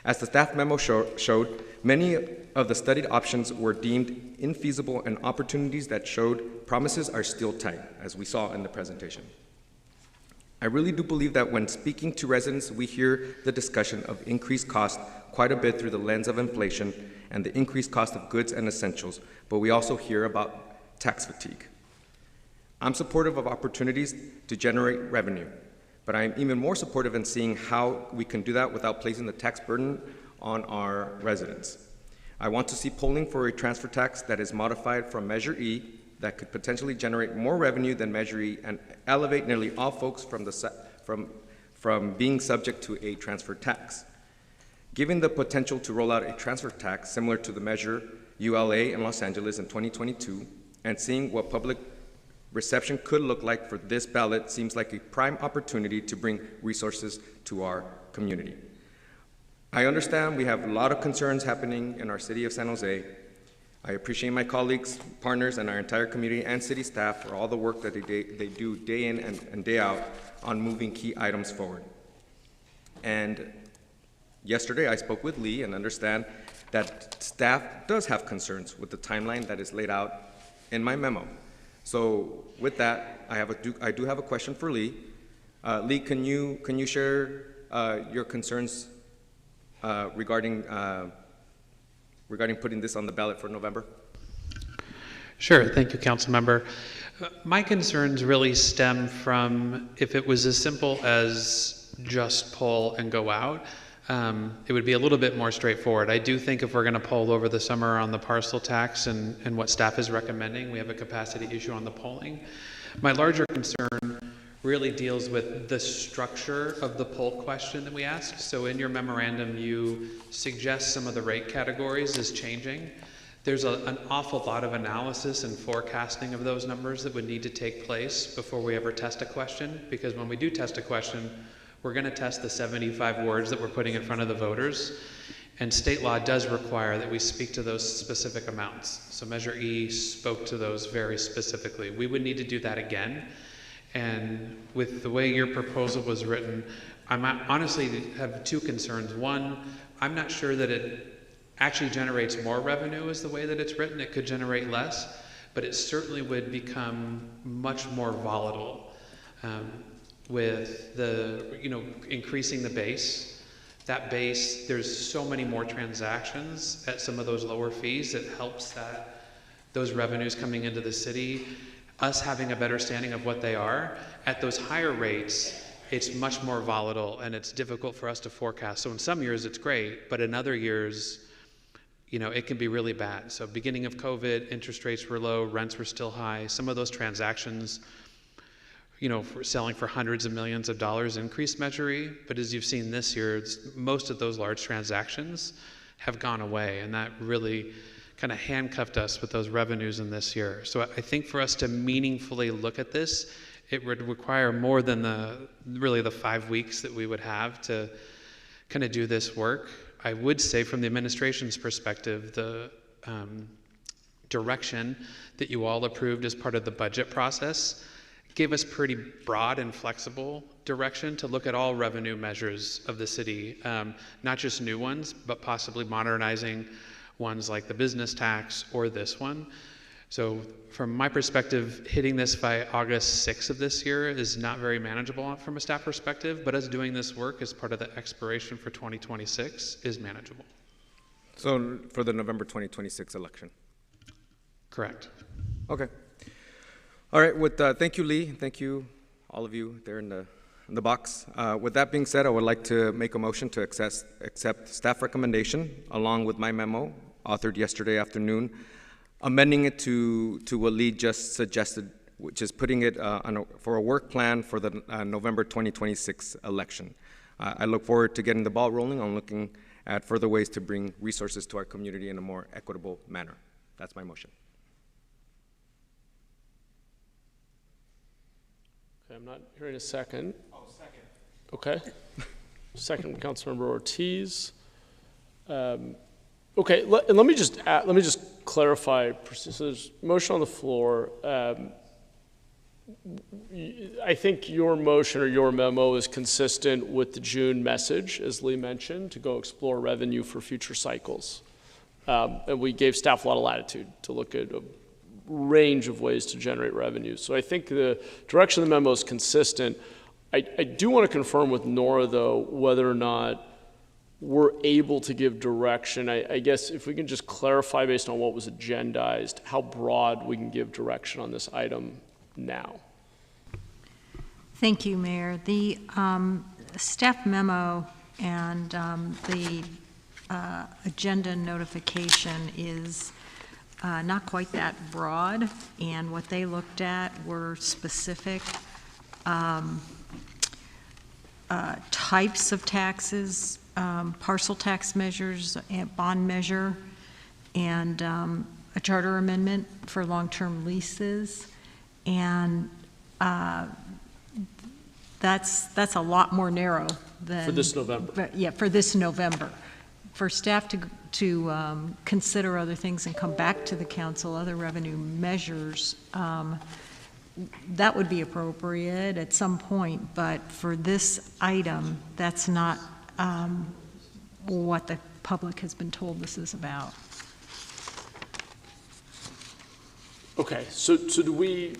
As the staff memo showed, many of the studied options were deemed infeasible, and opportunities that showed promises are still tight, as we saw in the presentation. I really do believe that when speaking to residents, we hear the discussion of increased cost quite a bit through the lens of inflation and the increased cost of goods and essentials, but we also hear about tax fatigue. I'm supportive of opportunities to generate revenue, but I'm even more supportive in seeing how we can do that without placing the tax burden on our residents. I want to see polling for a transfer tax that is modified from Measure E that could potentially generate more revenue than Measure E and elevate nearly all folks from being subject to a transfer tax. Given the potential to roll out a transfer tax similar to the Measure ULA in Los Angeles in 2022, and seeing what public reception could look like for this ballot seems like a prime opportunity to bring resources to our community. I understand we have a lot of concerns happening in our city of San Jose. I appreciate my colleagues, partners, and our entire community and city staff for all the work that they do day in and day out on moving key items forward. And yesterday I spoke with Lee and understand that staff does have concerns with the timeline that is laid out in my memo. So with that, I do have a question for Lee. Lee, can you share your concerns regarding putting this on the ballot for November? Sure, thank you, Council Member. My concerns really stem from if it was as simple as just poll and go out, it would be a little bit more straightforward. I do think if we're going to poll over the summer on the parcel tax and what staff is recommending, we have a capacity issue on the polling. My larger concern really deals with the structure of the poll question that we asked. So in your memorandum, you suggest some of the rate categories is changing. There's an awful lot of analysis and forecasting of those numbers that would need to take place before we ever test a question, because when we do test a question, we're going to test the 75 words that we're putting in front of the voters, and state law does require that we speak to those specific amounts. So Measure E spoke to those very specifically. We would need to do that again. And with the way your proposal was written, I honestly have two concerns. One, I'm not sure that it actually generates more revenue as the way that it's written. It could generate less, but it certainly would become much more volatile with the, increasing the base. That base, there's so many more transactions at some of those lower fees that helps those revenues coming into the city, us having a better standing of what they are. At those higher rates, it's much more volatile and it's difficult for us to forecast. So in some years it's great, but in other years, it can be really bad. So beginning of COVID, interest rates were low, rents were still high. Some of those transactions, selling for hundreds of millions of dollars increased Measure E, but as you've seen this year, most of those large transactions have gone away, and that really kind of handcuffed us with those revenues in this year. So I think for us to meaningfully look at this, it would require more than the 5 weeks that we would have to kind of do this work. I would say from the administration's perspective, the direction that you all approved as part of the budget process gave us pretty broad and flexible direction to look at all revenue measures of the city, not just new ones, but possibly modernizing ones like the business tax or this one. So from my perspective, hitting this by August 6th of this year is not very manageable from a staff perspective, but us doing this work as part of the expiration for 2026 is manageable. So for the November 2026 election? Correct. Okay. All right, thank you, Lee. Thank you, all of you there in the box. With that being said, I would like to make a motion to accept staff recommendation along with my memo authored yesterday afternoon, amending it to what Lee just suggested, which is putting it for a work plan for the November 2026 election. I look forward to getting the ball rolling on looking at further ways to bring resources to our community in a more equitable manner. That's my motion. Okay, I'm not hearing a second. Oh, second. Okay. Second, Councilmember Ortiz. Okay, let me just clarify. So there's motion on the floor. I think your motion or your memo is consistent with the June message, as Lee mentioned, to go explore revenue for future cycles. And we gave staff a lot of latitude to look at a range of ways to generate revenue. So I think the direction of the memo is consistent. I do want to confirm with Nora, though, whether or not we're able to give direction. I guess if we can just clarify based on what was agendized, how broad we can give direction on this item now. Thank you, Mayor. The staff memo and the agenda notification is not quite that broad, and what they looked at were specific types of taxes, parcel tax measures, and bond measure, and a charter amendment for long-term leases, and that's a lot more narrow than for this November. Yeah, for this November. For staff to consider other things and come back to the council, other revenue measures, that would be appropriate at some point, but for this item, that's not what the public has been told this is about. Okay, so do we,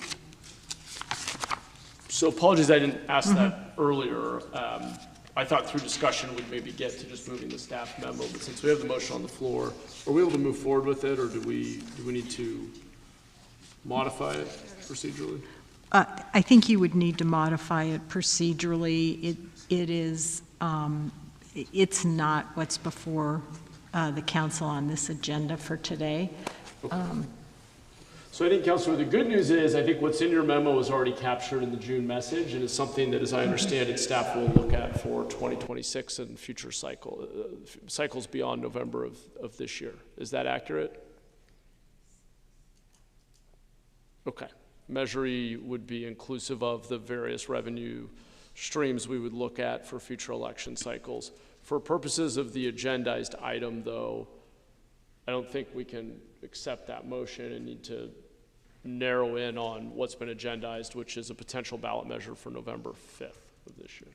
so apologies I didn't ask that earlier. I thought through discussion we'd maybe get to just moving the staff memo, but since we have the motion on the floor, are we able to move forward with it, or do we need to modify it procedurally? I think you would need to modify it procedurally. It is, it's not what's before the council on this agenda for today. Okay. So I think, Councilor, the good news is I think what's in your memo is already captured in the June message, and is something that, as I understand it, staff will look at for 2026 and future cycles beyond November of this year. Is that accurate? Okay. Measure E would be inclusive of the various revenue streams we would look at for future election cycles. For purposes of the agendized item, though, I don't think we can accept that motion and need to narrow in on what's been agendized, which is a potential ballot measure for November 5th of this year.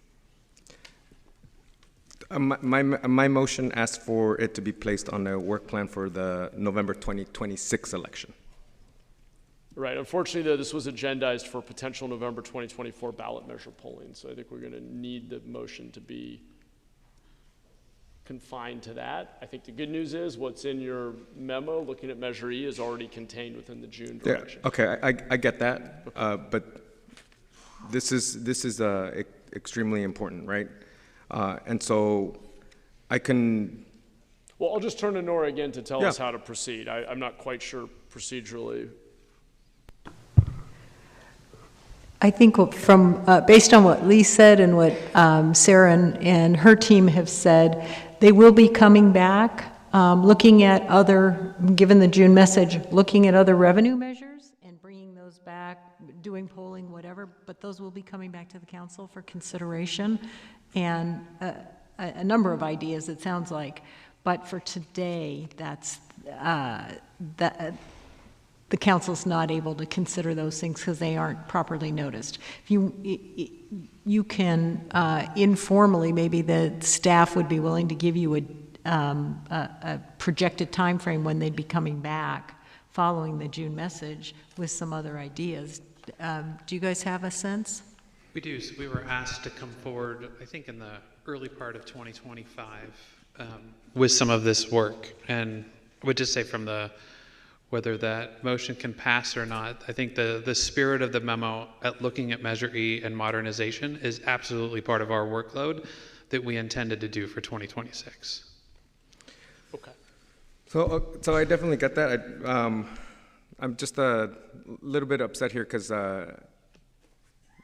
My motion asks for it to be placed on a work plan for the November 2026 election. Right. Unfortunately, though, this was agendized for potential November 2024 ballot measure polling, so I think we're going to need the motion to be confined to that. I think the good news is what's in your memo, looking at Measure E, is already contained within the June direction. Yeah, okay, I get that, okay. But this is extremely important, right? And so I can. Well, I'll just turn to Nora again to tell us how to proceed. I'm not quite sure procedurally. I think from based on what Lee said and what Sarah and her team have said, they will be coming back, looking at other, given the June message, looking at other revenue measures and bringing those back, doing polling, whatever, but those will be coming back to the council for consideration, and a number of ideas, it sounds like. But for today, that's the council's not able to consider those things because they aren't properly noticed. If you can informally, maybe the staff would be willing to give you a projected time frame when they'd be coming back following the June message with some other ideas. Do you guys have a sense? We do. So we were asked to come forward, I think in the early part of 2025, with some of this work. And I would just say from whether that motion can pass or not, I think the spirit of the memo at looking at Measure E and modernization is absolutely part of our workload that we intended to do for 2026. Okay. So I definitely get that. I'm just a little bit upset here because our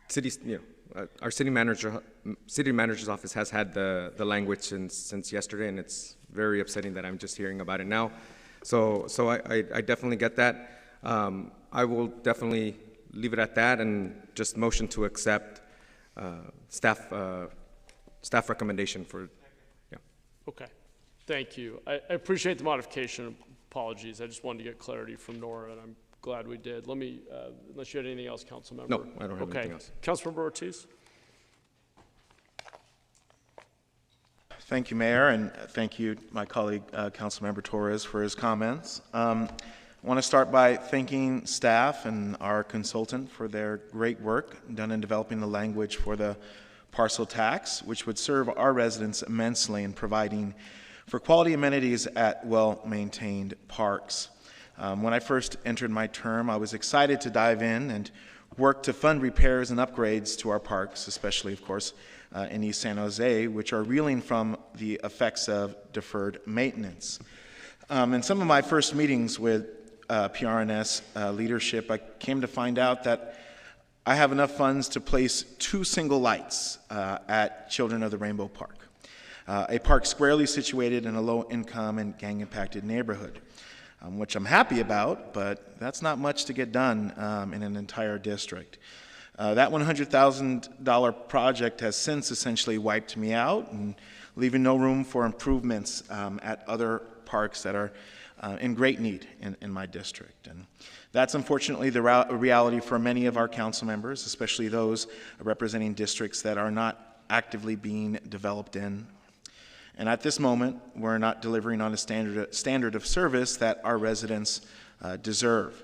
city manager's office has had the language since yesterday, and it's very upsetting that I'm just hearing about it now. So I definitely get that. I will definitely leave it at that and just motion to accept staff recommendation for, yeah. Okay, thank you. I appreciate the modification. Apologies, I just wanted to get clarity from Nora, and I'm glad we did. Let me, unless you had anything else, Councilmember. No, I don't have anything else. Councilmember Ortiz. Thank you, Mayor, and thank you, my colleague, Councilmember Torres, for his comments. I want to start by thanking staff and our consultant for their great work done in developing the language for the parcel tax, which would serve our residents immensely in providing for quality amenities at well-maintained parks. When I first entered my term, I was excited to dive in and work to fund repairs and upgrades to our parks, especially, of course, in East San Jose, which are reeling from the effects of deferred maintenance. In some of my first meetings with PRNS leadership, I came to find out that I have enough funds to place 2 single lights at Children of the Rainbow Park, a park squarely situated in a low-income and gang-impacted neighborhood, which I'm happy about, but that's not much to get done in an entire district. That $100,000 project has since essentially wiped me out and leaving no room for improvements at other parks that are in great need in my district. And that's unfortunately the reality for many of our council members, especially those representing districts that are not actively being developed in. And at this moment, we're not delivering on a standard of service that our residents deserve.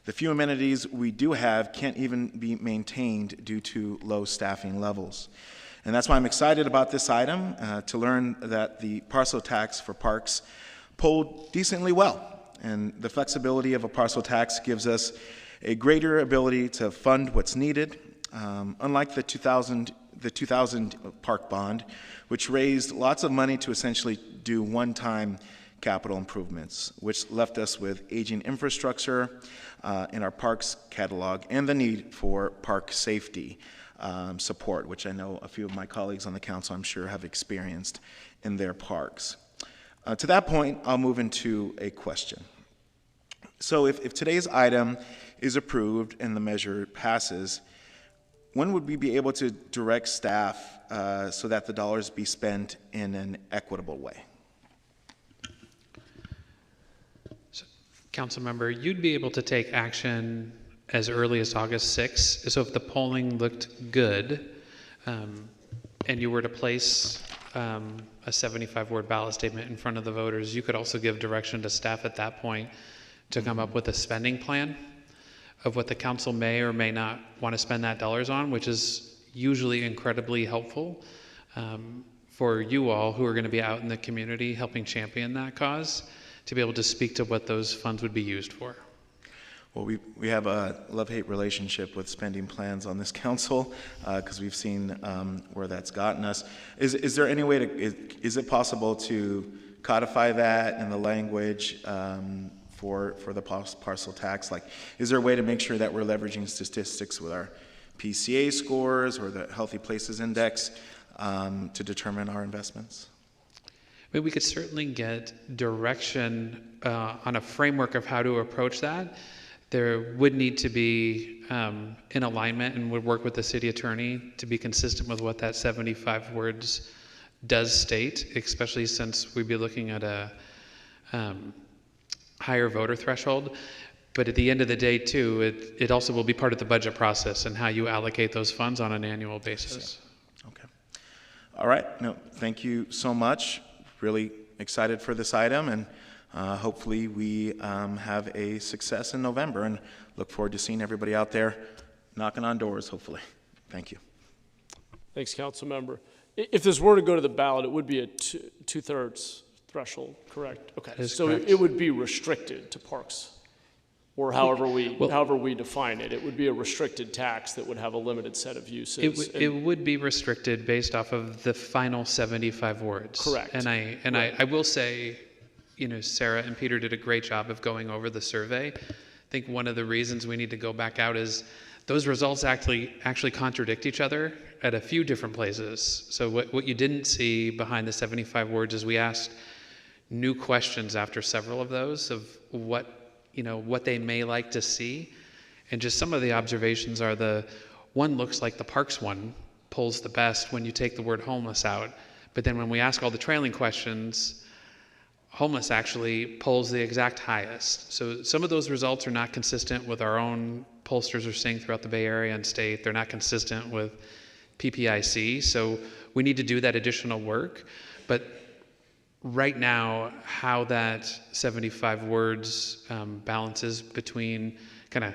The few amenities we do have can't even be maintained due to low staffing levels. And that's why I'm excited about this item, to learn that the parcel tax for parks polled decently well. And the flexibility of a parcel tax gives us a greater ability to fund what's needed, unlike the 2000 park bond, which raised lots of money to essentially do one-time capital improvements, which left us with aging infrastructure in our parks catalog and the need for park safety support, which I know a few of my colleagues on the council, I'm sure, have experienced in their parks. To that point, I'll move into a question. So if today's item is approved and the measure passes, when would we be able to direct staff so that the dollars be spent in an equitable way? So, Councilmember, you'd be able to take action as early as August 6th. So if the polling looked good and you were to place a 75-word ballot statement in front of the voters, you could also give direction to staff at that point to come up with a spending plan of what the council may or may not want to spend that dollars on, which is usually incredibly helpful for you all who are going to be out in the community helping champion that cause, to be able to speak to what those funds would be used for. Well, we have a love-hate relationship with spending plans on this council because we've seen where that's gotten us. Is there any way to, is it possible to codify that in the language for the parcel tax? Like, is there a way to make sure that we're leveraging statistics with our PCA scores or the Healthy Places Index to determine our investments? I mean, we could certainly get direction on a framework of how to approach that. There would need to be in alignment and would work with the city attorney to be consistent with what that 75 words does state, especially since we'd be looking at a higher voter threshold. But at the end of the day, too, it also will be part of the budget process and how you allocate those funds on an annual basis. Okay. All right. No, thank you so much. Really excited for this item, and hopefully we have a success in November, and look forward to seeing everybody out there knocking on doors, hopefully. Thank you. Thanks, Councilmember. If this were to go to the ballot, it would be a two-thirds threshold, correct? Okay, so correct. It would be restricted to parks, or however we define it. It would be a restricted tax that would have a limited set of uses. It would be restricted based off of the final 75 words. Correct. And I will say, you know, Sarah and Peter did a great job of going over the survey. I think one of the reasons we need to go back out is those results actually contradict each other at a few different places. So what you didn't see behind the 75 words is we asked new questions after several of those of what they may like to see. And just some of the observations are the one looks like the parks one pulls the best when you take the word homeless out. But then when we ask all the trailing questions, homeless actually polls the exact highest. So some of those results are not consistent with our own pollsters are seeing throughout the Bay Area and state. They're not consistent with PPIC. So we need to do that additional work. But right now, how that 75 words balances between kind of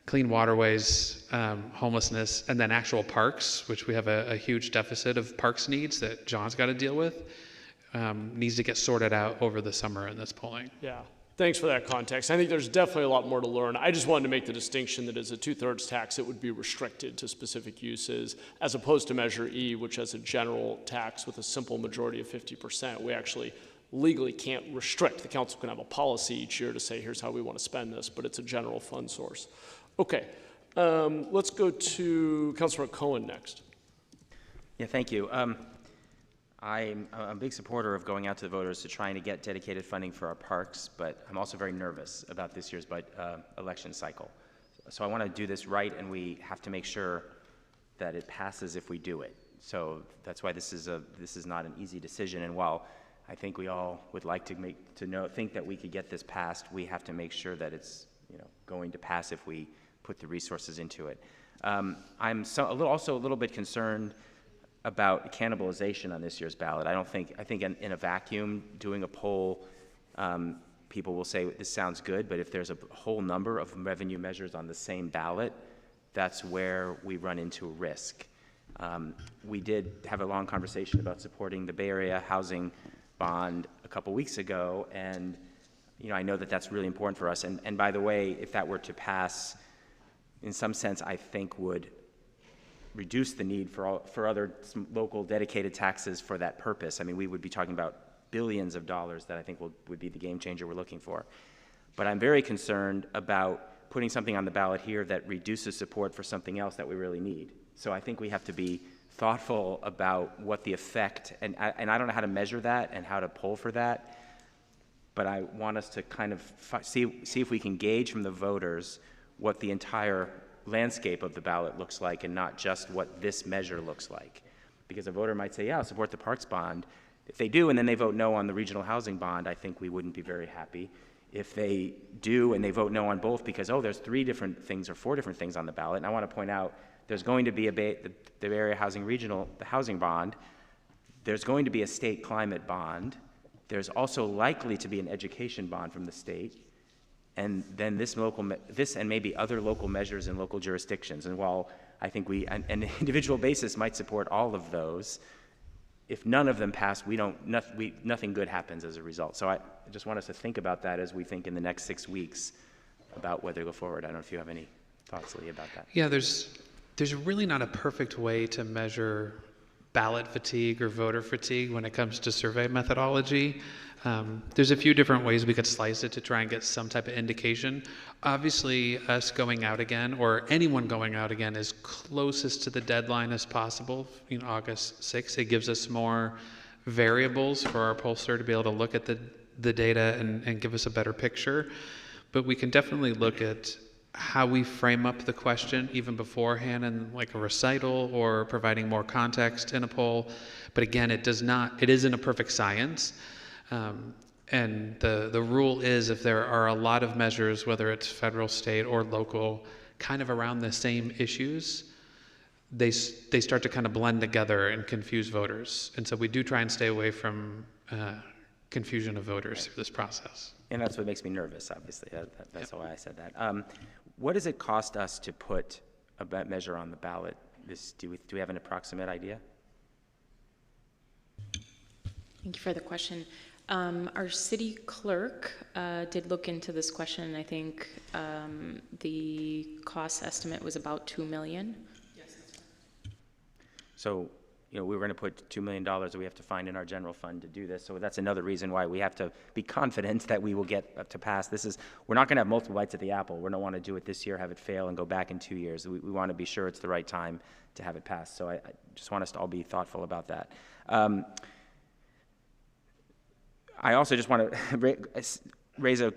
clean waterways, homelessness, and then actual parks, which we have a huge deficit of parks needs that John's got to deal with, needs to get sorted out over the summer in this polling. Yeah, thanks for that context. I think there's definitely a lot more to learn. I just wanted to make the distinction that as a 2/3 tax, it would be restricted to specific uses, as opposed to Measure E, which has a general tax with a simple majority of 50%. We actually legally can't restrict. The council can have a policy each year to say, here's how we want to spend this, but it's a general fund source. Okay, let's go to Councilor Cohen next. Yeah, thank you. I'm a big supporter of going out to the voters to trying to get dedicated funding for our parks, but I'm also very nervous about this year's election cycle. So I want to do this right, and we have to make sure that it passes if we do it. So that's why this is not an easy decision. And while I think we all would like to think that we could get this passed, we have to make sure that it's going to pass if we put the resources into it. I'm also a little bit concerned about cannibalization on this year's ballot. I think in a vacuum, doing a poll, people will say this sounds good, but if there's a whole number of revenue measures on the same ballot, that's where we run into a risk. We did have a long conversation about supporting the Bay Area housing bond a couple weeks ago, and I know that that's really important for us. And by the way, if that were to pass, in some sense, I think would reduce the need for other local dedicated taxes for that purpose. I mean, we would be talking about billions of dollars that I think would be the game changer we're looking for. But I'm very concerned about putting something on the ballot here that reduces support for something else that we really need. So I think we have to be thoughtful about what the effect, and I don't know how to measure that and how to poll for that, but I want us to kind of see if we can gauge from the voters what the entire landscape of the ballot looks like and not just what this measure looks like. Because a voter might say, yeah, I'll support the parks bond. If they do and then they vote no on the regional housing bond, I think we wouldn't be very happy. If they do and they vote no on both because, there's 3 different things or 4 different things on the ballot, and I want to point out there's going to be the Bay Area Housing Regional, the housing bond. There's going to be a state climate bond. There's also likely to be an education bond from the state. And then this and maybe other local measures in local jurisdictions. And while I think we, on an individual basis, might support all of those, if none of them pass, nothing good happens as a result. So I just want us to think about that as we think in the next 6 weeks about whether to go forward. I don't know if you have any thoughts, Lee, about that. Yeah, there's really not a perfect way to measure ballot fatigue or voter fatigue when it comes to survey methodology. There's a few different ways we could slice it to try and get some type of indication. Obviously, us going out again, or anyone going out again, as closest to the deadline as possible, August 6th. It gives us more variables for our pollster to be able to look at the data and give us a better picture. But we can definitely look at how we frame up the question even beforehand in like a recital or providing more context in a poll. But again, it isn't a perfect science. And the rule is if there are a lot of measures, whether it's federal, state, or local, kind of around the same issues, they start to kind of blend together and confuse voters. And so we do try and stay away from confusion of voters through this process. And that's what makes me nervous, obviously. That's why I said that. What does it cost us to put a measure on the ballot? Do we have an approximate idea? Thank you for the question. Our city clerk did look into this question, and I think the cost estimate was about $2 million. Yes, that's right. So, we were going to put $2 million that we have to find in our general fund to do this. So that's another reason why we have to be confident that we will get to pass. We're not going to have multiple bites at the apple. We don't want to do it this year, have it fail, and go back in 2 years. We want to be sure it's the right time to have it passed. So I just want us to all be thoughtful about that. I also just want to raise a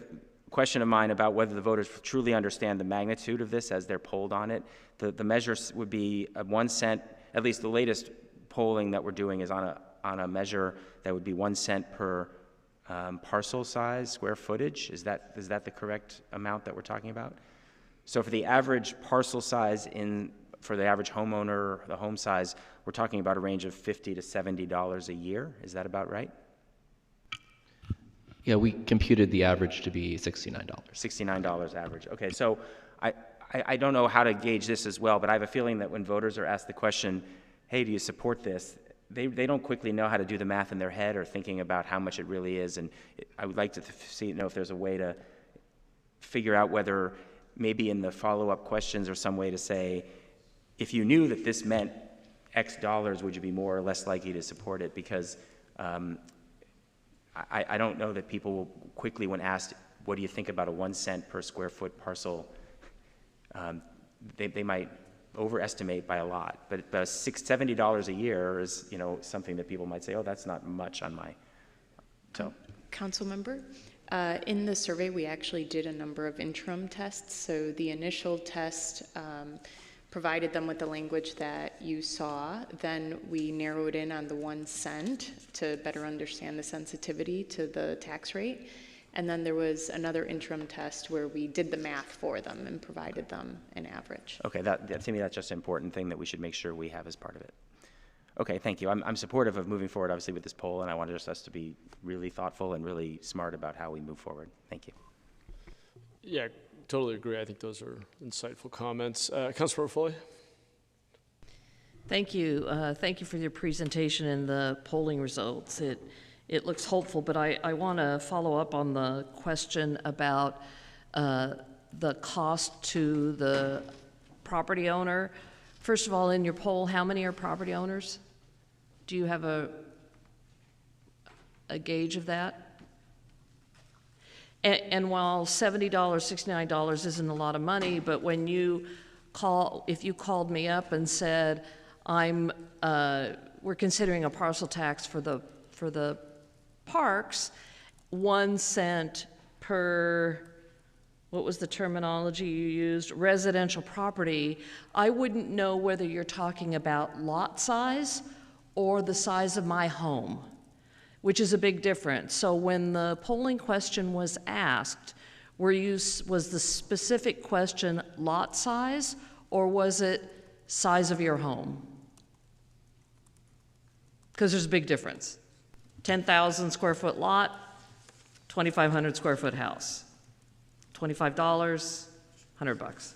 question of mine about whether the voters truly understand the magnitude of this as they're polled on it. The measure would be 1 cent, at least the latest polling that we're doing is on a measure that would be 1 cent per parcel size, square footage. Is that the correct amount that we're talking about? So for the average parcel size for the average homeowner, the home size, we're talking about a range of $50 to $70 a year. Is that about right? Yeah, we computed the average to be $69. $69 average. Okay, so I don't know how to gauge this as well, but I have a feeling that when voters are asked the question, hey, do you support this? They don't quickly know how to do the math in their head or thinking about how much it really is. And I would like to know if there's a way to figure out whether maybe in the follow-up questions or some way to say, if you knew that this meant X dollars, would you be more or less likely to support it? Because I don't know that people will quickly, when asked, what do you think about a 1 cent per square foot parcel, they might overestimate by a lot. But $70 a year is, something that people might say, oh, that's not much on my. So. Council member, in the survey, we actually did a number of interim tests. So the initial test provided them with the language that you saw. Then we narrowed in on the 1 cent to better understand the sensitivity to the tax rate. And then there was another interim test where we did the math for them and provided them an average. Okay, that to me, that's just an important thing that we should make sure we have as part of it. Okay, thank you. I'm supportive of moving forward, obviously, with this poll, and I want us to be really thoughtful and really smart about how we move forward. Thank you. Yeah, totally agree. I think those are insightful comments. Councilor Foley? Thank you. Thank you for your presentation and the polling results. It looks hopeful, but I want to follow up on the question about the cost to the property owner. First of all, in your poll, how many are property owners? Do you have a gauge of that? And while $70, $69 isn't a lot of money, but when if you called me up and said, we're considering a parcel tax for the parks, 1 cent per, what was the terminology you used? Residential property, I wouldn't know whether you're talking about lot size or the size of my home, which is a big difference. So when the polling question was asked, was the specific question lot size or was it size of your home? Because there's a big difference. 10,000 square foot lot, 2,500 square foot house. $25, $100.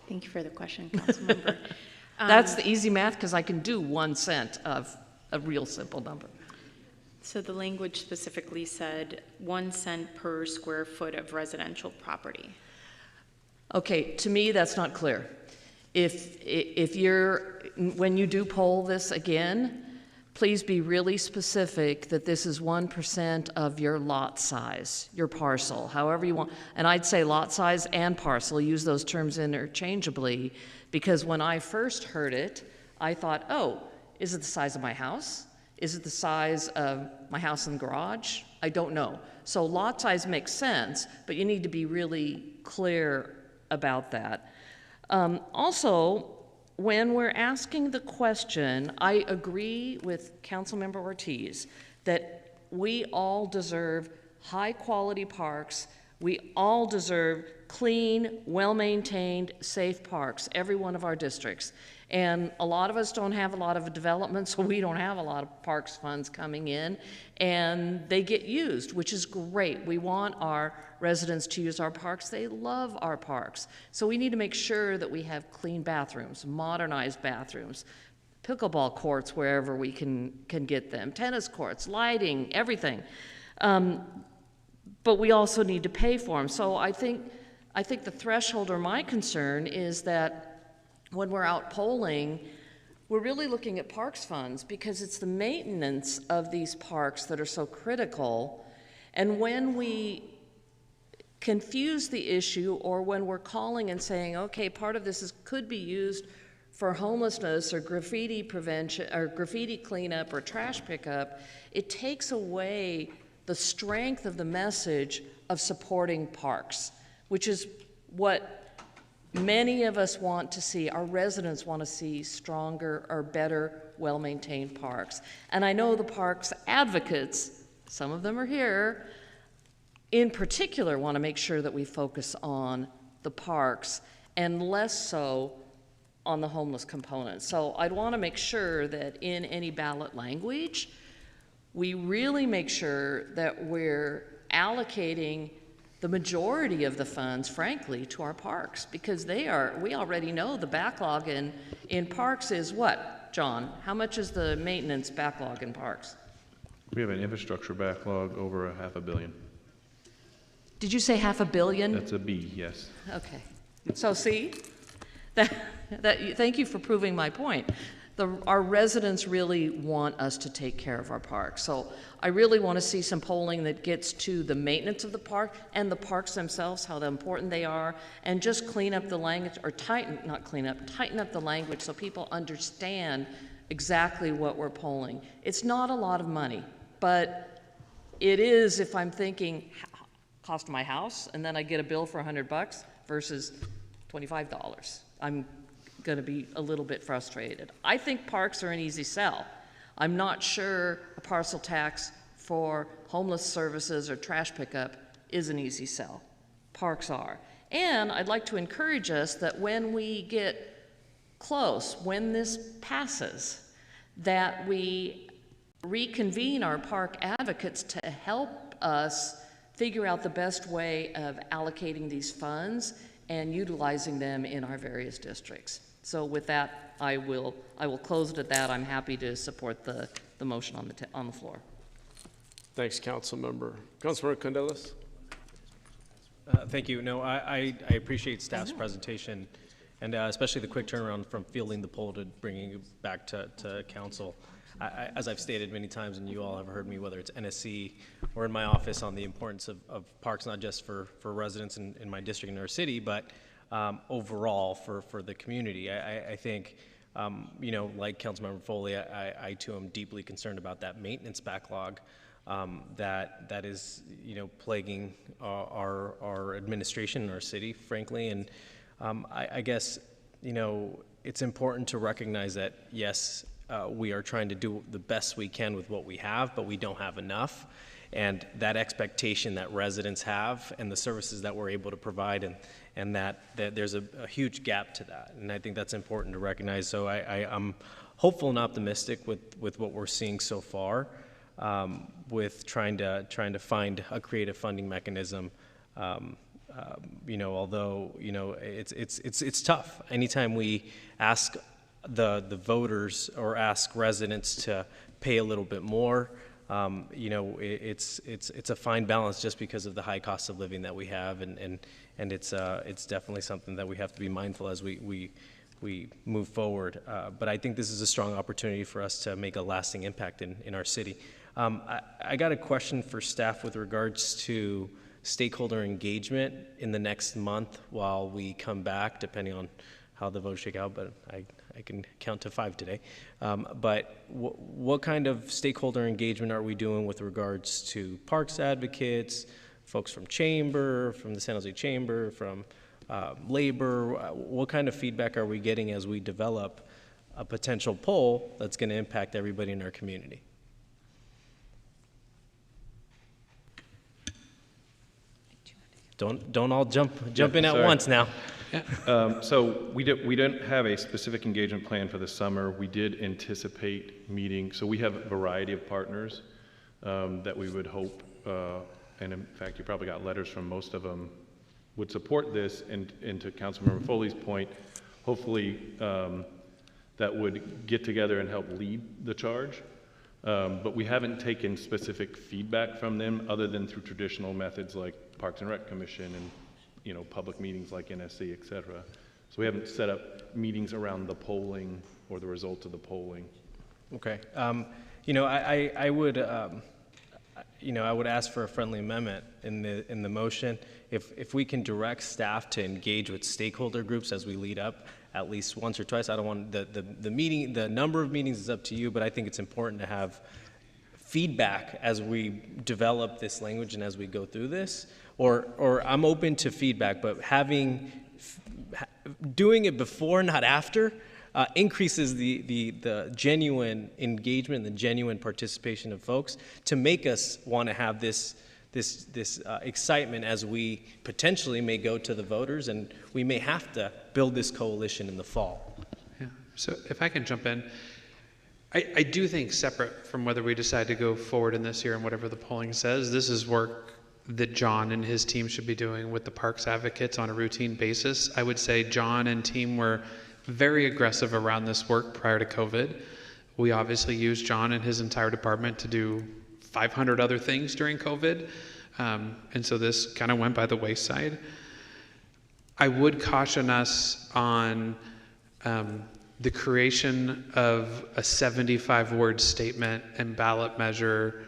Thank you for the question, Councilmember. That's the easy math because I can do 1 cent of a real simple number. So the language specifically said 1 cent per square foot of residential property. Okay, to me that's not clear. When you do poll this again, please be really specific that this is 1% of your lot size, your parcel, however you want. And I'd say lot size and parcel, use those terms interchangeably, because when I first heard it, I thought, oh, is it the size of my house? Is it the size of my house and garage? I don't know. So lot size makes sense, but you need to be really clear about that. Also, when we're asking the question, I agree with Councilmember Ortiz that we all deserve high-quality parks. We all deserve clean, well-maintained, safe parks, every one of our districts. And a lot of us don't have a lot of development, so we don't have a lot of parks funds coming in, and they get used, which is great. We want our residents to use our parks. They love our parks. So we need to make sure that we have clean bathrooms, modernized bathrooms, pickleball courts wherever we can get them, tennis courts, lighting, everything. But we also need to pay for them. So I think the threshold, or my concern, is that when we're out polling, we're really looking at parks funds because it's the maintenance of these parks that are so critical. And when we confuse the issue, or when we're calling and saying, okay, part of this could be used for homelessness or graffiti prevention or graffiti cleanup or trash pickup, it takes away the strength of the message of supporting parks, which is what many of us want to see. Our residents want to see stronger or better, well-maintained parks. And I know the parks advocates some of them are here, in particular want to make sure that we focus on the parks and less so on the homeless component. So I'd want to make sure that in any ballot language, we really make sure that we're allocating the majority of the funds, frankly, to our parks, because we already know the backlog in parks is what, John? How much is the maintenance backlog in parks? We have an infrastructure backlog over $500 million. Did you say $500 million? That's a B, yes. Okay. So see, thank you for proving my point. Our residents really want us to take care of our parks. So I really want to see some polling that gets to the maintenance of the park and the parks themselves, how important they are, and just clean up the language, or tighten up the language so people understand exactly what we're polling. It's not a lot of money, but it is, if I'm thinking cost of my house and then I get a bill for $100 versus $25. I'm going to be a little bit frustrated. I think parks are an easy sell. I'm not sure a parcel tax for homeless services or trash pickup is an easy sell. Parks are. And I'd like to encourage us that when we get close, when this passes, that we reconvene our park advocates to help us figure out the best way of allocating these funds and utilizing them in our various districts. So with that, I will close it at that. I'm happy to support the motion on the floor. Thanks, Councilmember. Councilmember Candelas. Thank you. No, I appreciate staff's presentation, and especially the quick turnaround from fielding the poll to bringing it back to council. As I've stated many times, and you all have heard me, whether it's NSC or in my office, on the importance of parks, not just for residents in my district in our city, but overall for the community. I think, like Councilmember Foley, I too am deeply concerned about that maintenance backlog that is, plaguing our administration in our city, frankly. And I guess, it's important to recognize that, yes, we are trying to do the best we can with what we have, but we don't have enough. And that expectation that residents have and the services that we're able to provide, and that there's a huge gap to that. And I think that's important to recognize. So I'm hopeful and optimistic with what we're seeing so far, with trying to find a creative funding mechanism. Although it's tough. Anytime we ask the voters or ask residents to pay a little bit more, it's a fine balance just because of the high cost of living that we have, and it's definitely something that we have to be mindful as we move forward. But I think this is a strong opportunity for us to make a lasting impact in our city. I got a question for staff with regards to stakeholder engagement in the next month while we come back, depending on how the votes shake out, but I can count to 5 today. But what kind of stakeholder engagement are we doing with regards to parks advocates, folks from Chamber, from the San Jose Chamber, from labor? What kind of feedback are we getting as we develop a potential poll that's going to impact everybody in our community? Don't all jump in at once now. So we didn't have a specific engagement plan for the summer. We did anticipate meeting. So we have a variety of partners that we would hope, and in fact, you probably got letters from most of them, would support this. And to Councilmember Foley's point, hopefully that would get together and help lead the charge. But we haven't taken specific feedback from them other than through traditional methods like Parks and Rec Commission and public meetings like NSC, et cetera. So we haven't set up meetings around the polling or the results of the polling. Okay. I would ask for a friendly amendment in the motion. If we can direct staff to engage with stakeholder groups as we lead up at least once or twice. I don't want the number of meetings is up to you, but I think it's important to have feedback as we develop this language and as we go through this. Or I'm open to feedback, but doing it before, not after, increases the genuine engagement, the genuine participation of folks to make us want to have this excitement as we potentially may go to the voters, and we may have to build this coalition in the fall. Yeah. So if I can jump in, I do think, separate from whether we decide to go forward in this year and whatever the polling says, this is work that John and his team should be doing with the parks advocates on a routine basis. I would say John and team were very aggressive around this work prior to COVID. We obviously used John and his entire department to do 500 other things during COVID. And so this kind of went by the wayside. I would caution us on the creation of a 75-word statement and ballot measure,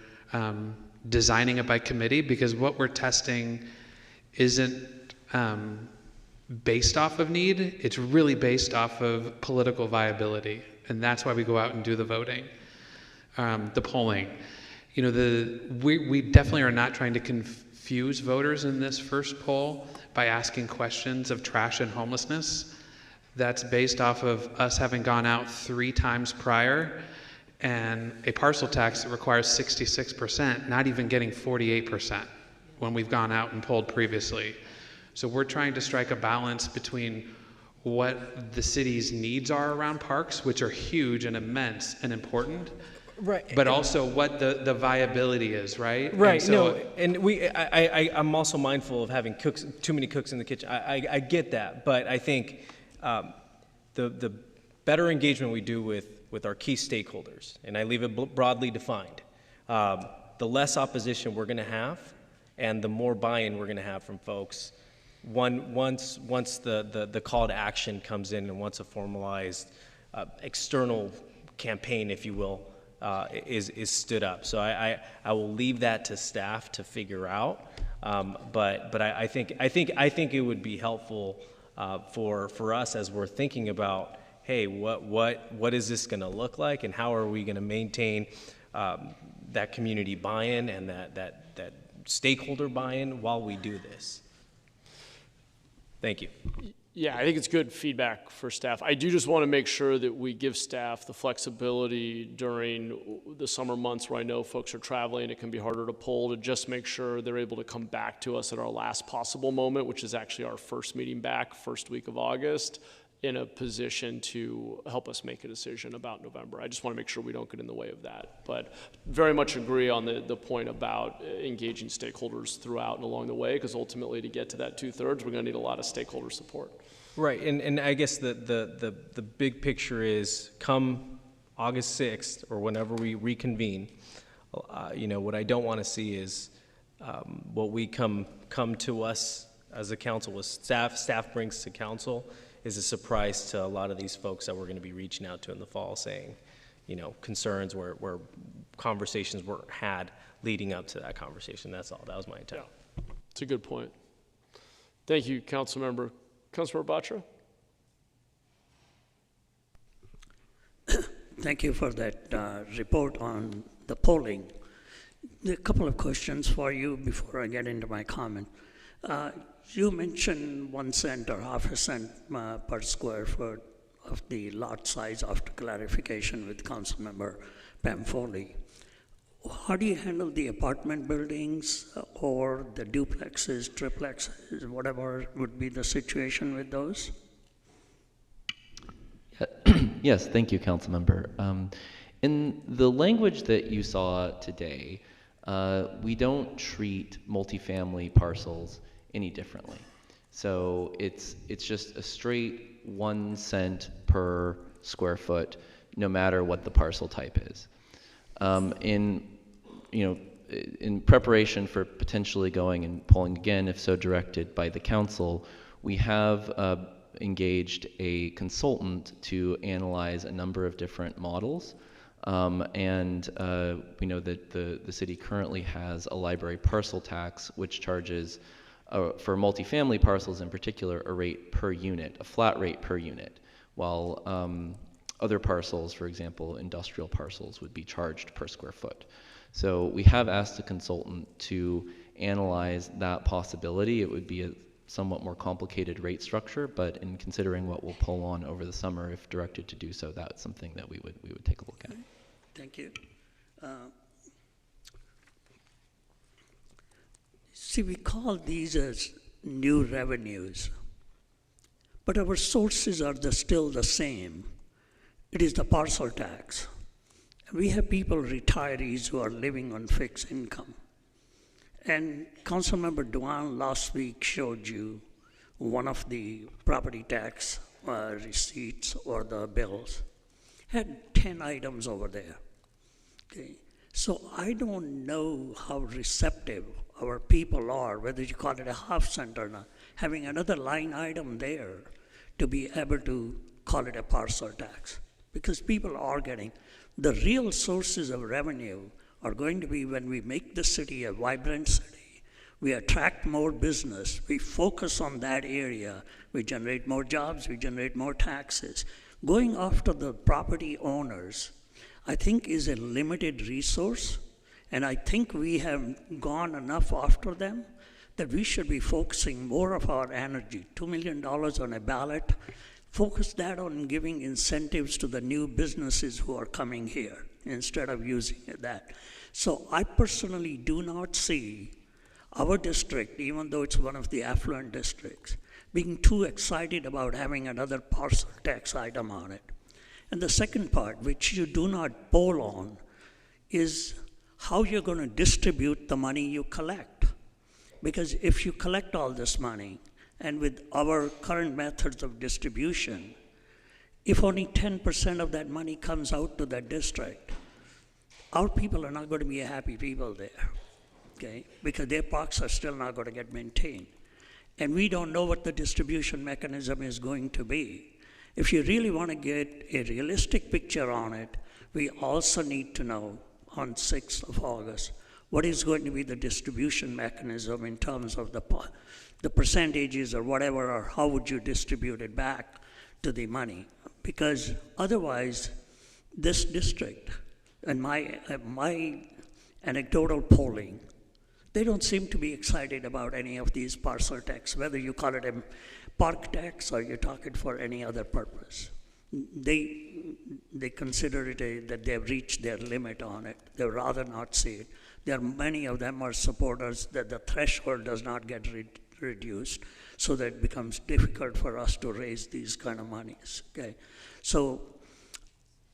designing it by committee, because what we're testing isn't based off of need, it's really based off of political viability. And that's why we go out and do the voting, the polling. You know, we definitely are not trying to confuse voters in this first poll by asking questions of trash and homelessness. That's based off of us having gone out 3 times prior and a parcel tax that requires 66%, not even getting 48% when we've gone out and polled previously. So we're trying to strike a balance between what the city's needs are around parks, which are huge and immense and important, right, but also what the viability is, right? Right. And so, I'm also mindful of having too many cooks in the kitchen. I get that, but I think the better engagement we do with our key stakeholders, and I leave it broadly defined, the less opposition we're going to have, and the more buy-in we're going to have from folks. Once the call to action comes in, and once a formalized external campaign, if you will, is stood up. So I will leave that to staff to figure out. But I think it would be helpful for us as we're thinking about, hey, what is this going to look like, and how are we going to maintain that community buy-in and that stakeholder buy-in while we do this. Thank you. Yeah, I think it's good feedback for staff. I do just want to make sure that we give staff the flexibility during the summer months where I know folks are traveling, it can be harder to poll, to just make sure they're able to come back to us at our last possible moment, which is actually our first meeting back, first week of August, in a position to help us make a decision about November. I just want to make sure we don't get in the way of that. But very much agree on the point about engaging stakeholders throughout and along the way, because ultimately to get to that 2/3, we're going to need a lot of stakeholder support. Right, and I guess the big picture is come August 6th or whenever we reconvene, what I don't want to see is what we come to us as a council with staff brings to council is a surprise to a lot of these folks that we're going to be reaching out to in the fall, saying, concerns where conversations were had leading up to that conversation. That's all. That was my intent. Yeah. It's a good point. Thank you, Councilmember. Councilmember Batra? Thank you for that report on the polling. There are a couple of questions for you before I get into my comment. You mentioned 1 cent or ½ cent per square foot of the lot size after clarification with Councilmember Pam Foley. How do you handle the apartment buildings or the duplexes, triplexes, whatever would be the situation with those? Yes, thank you, Councilmember. In the language that you saw today, we don't treat multifamily parcels any differently. So it's just a straight 1 cent per square foot, no matter what the parcel type is. In preparation for potentially going and polling again, if so directed by the council, we have engaged a consultant to analyze a number of different models. We know that the city currently has a library parcel tax, which charges, for multifamily parcels in particular, a rate per unit, a flat rate per unit, while other parcels, for example, industrial parcels, would be charged per square foot. So we have asked a consultant to analyze that possibility. It would be a somewhat more complicated rate structure, but in considering what we'll pull on over the summer, if directed to do so, that's something that we would take a look at. Thank you. See, we call these as new revenues, but our sources are still the same. It is the parcel tax. We have people, retirees, who are living on fixed income. And Councilmember JUN last week showed you one of the property tax receipts or the bills. Had 10 items over there. Okay. So I don't know how receptive our people are, whether you call it a half cent or not, having another line item there to be able to call it a parcel tax. Because people are getting, the real sources of revenue are going to be when we make the city a vibrant city, we attract more business, we focus on that area, we generate more jobs, we generate more taxes. Going after the property owners, I think, is a limited resource, and I think we have gone enough after them that we should be focusing more of our energy, $2 million on a ballot, focus that on giving incentives to the new businesses who are coming here instead of using that. So I personally do not see our district, even though it's one of the affluent districts, being too excited about having another parcel tax item on it. And the second part, which you do not poll on, is how you're going to distribute the money you collect. Because if you collect all this money, and with our current methods of distribution, if only 10% of that money comes out to that district, our people are not going to be happy people there, okay? Because their parks are still not going to get maintained. And we don't know what the distribution mechanism is going to be. If you really want to get a realistic picture on it, we also need to know on 6th of August, what is going to be the distribution mechanism in terms of the percentages or whatever, or how would you distribute it back to the money? Because otherwise, this district, and my anecdotal polling, they don't seem to be excited about any of these parcel tax, whether you call it a park tax or you're talking for any other purpose. They consider it that they've reached their limit on it. They'd rather not see it. Many of them are supporters that the threshold does not get reduced, so that it becomes difficult for us to raise these kind of monies, okay? So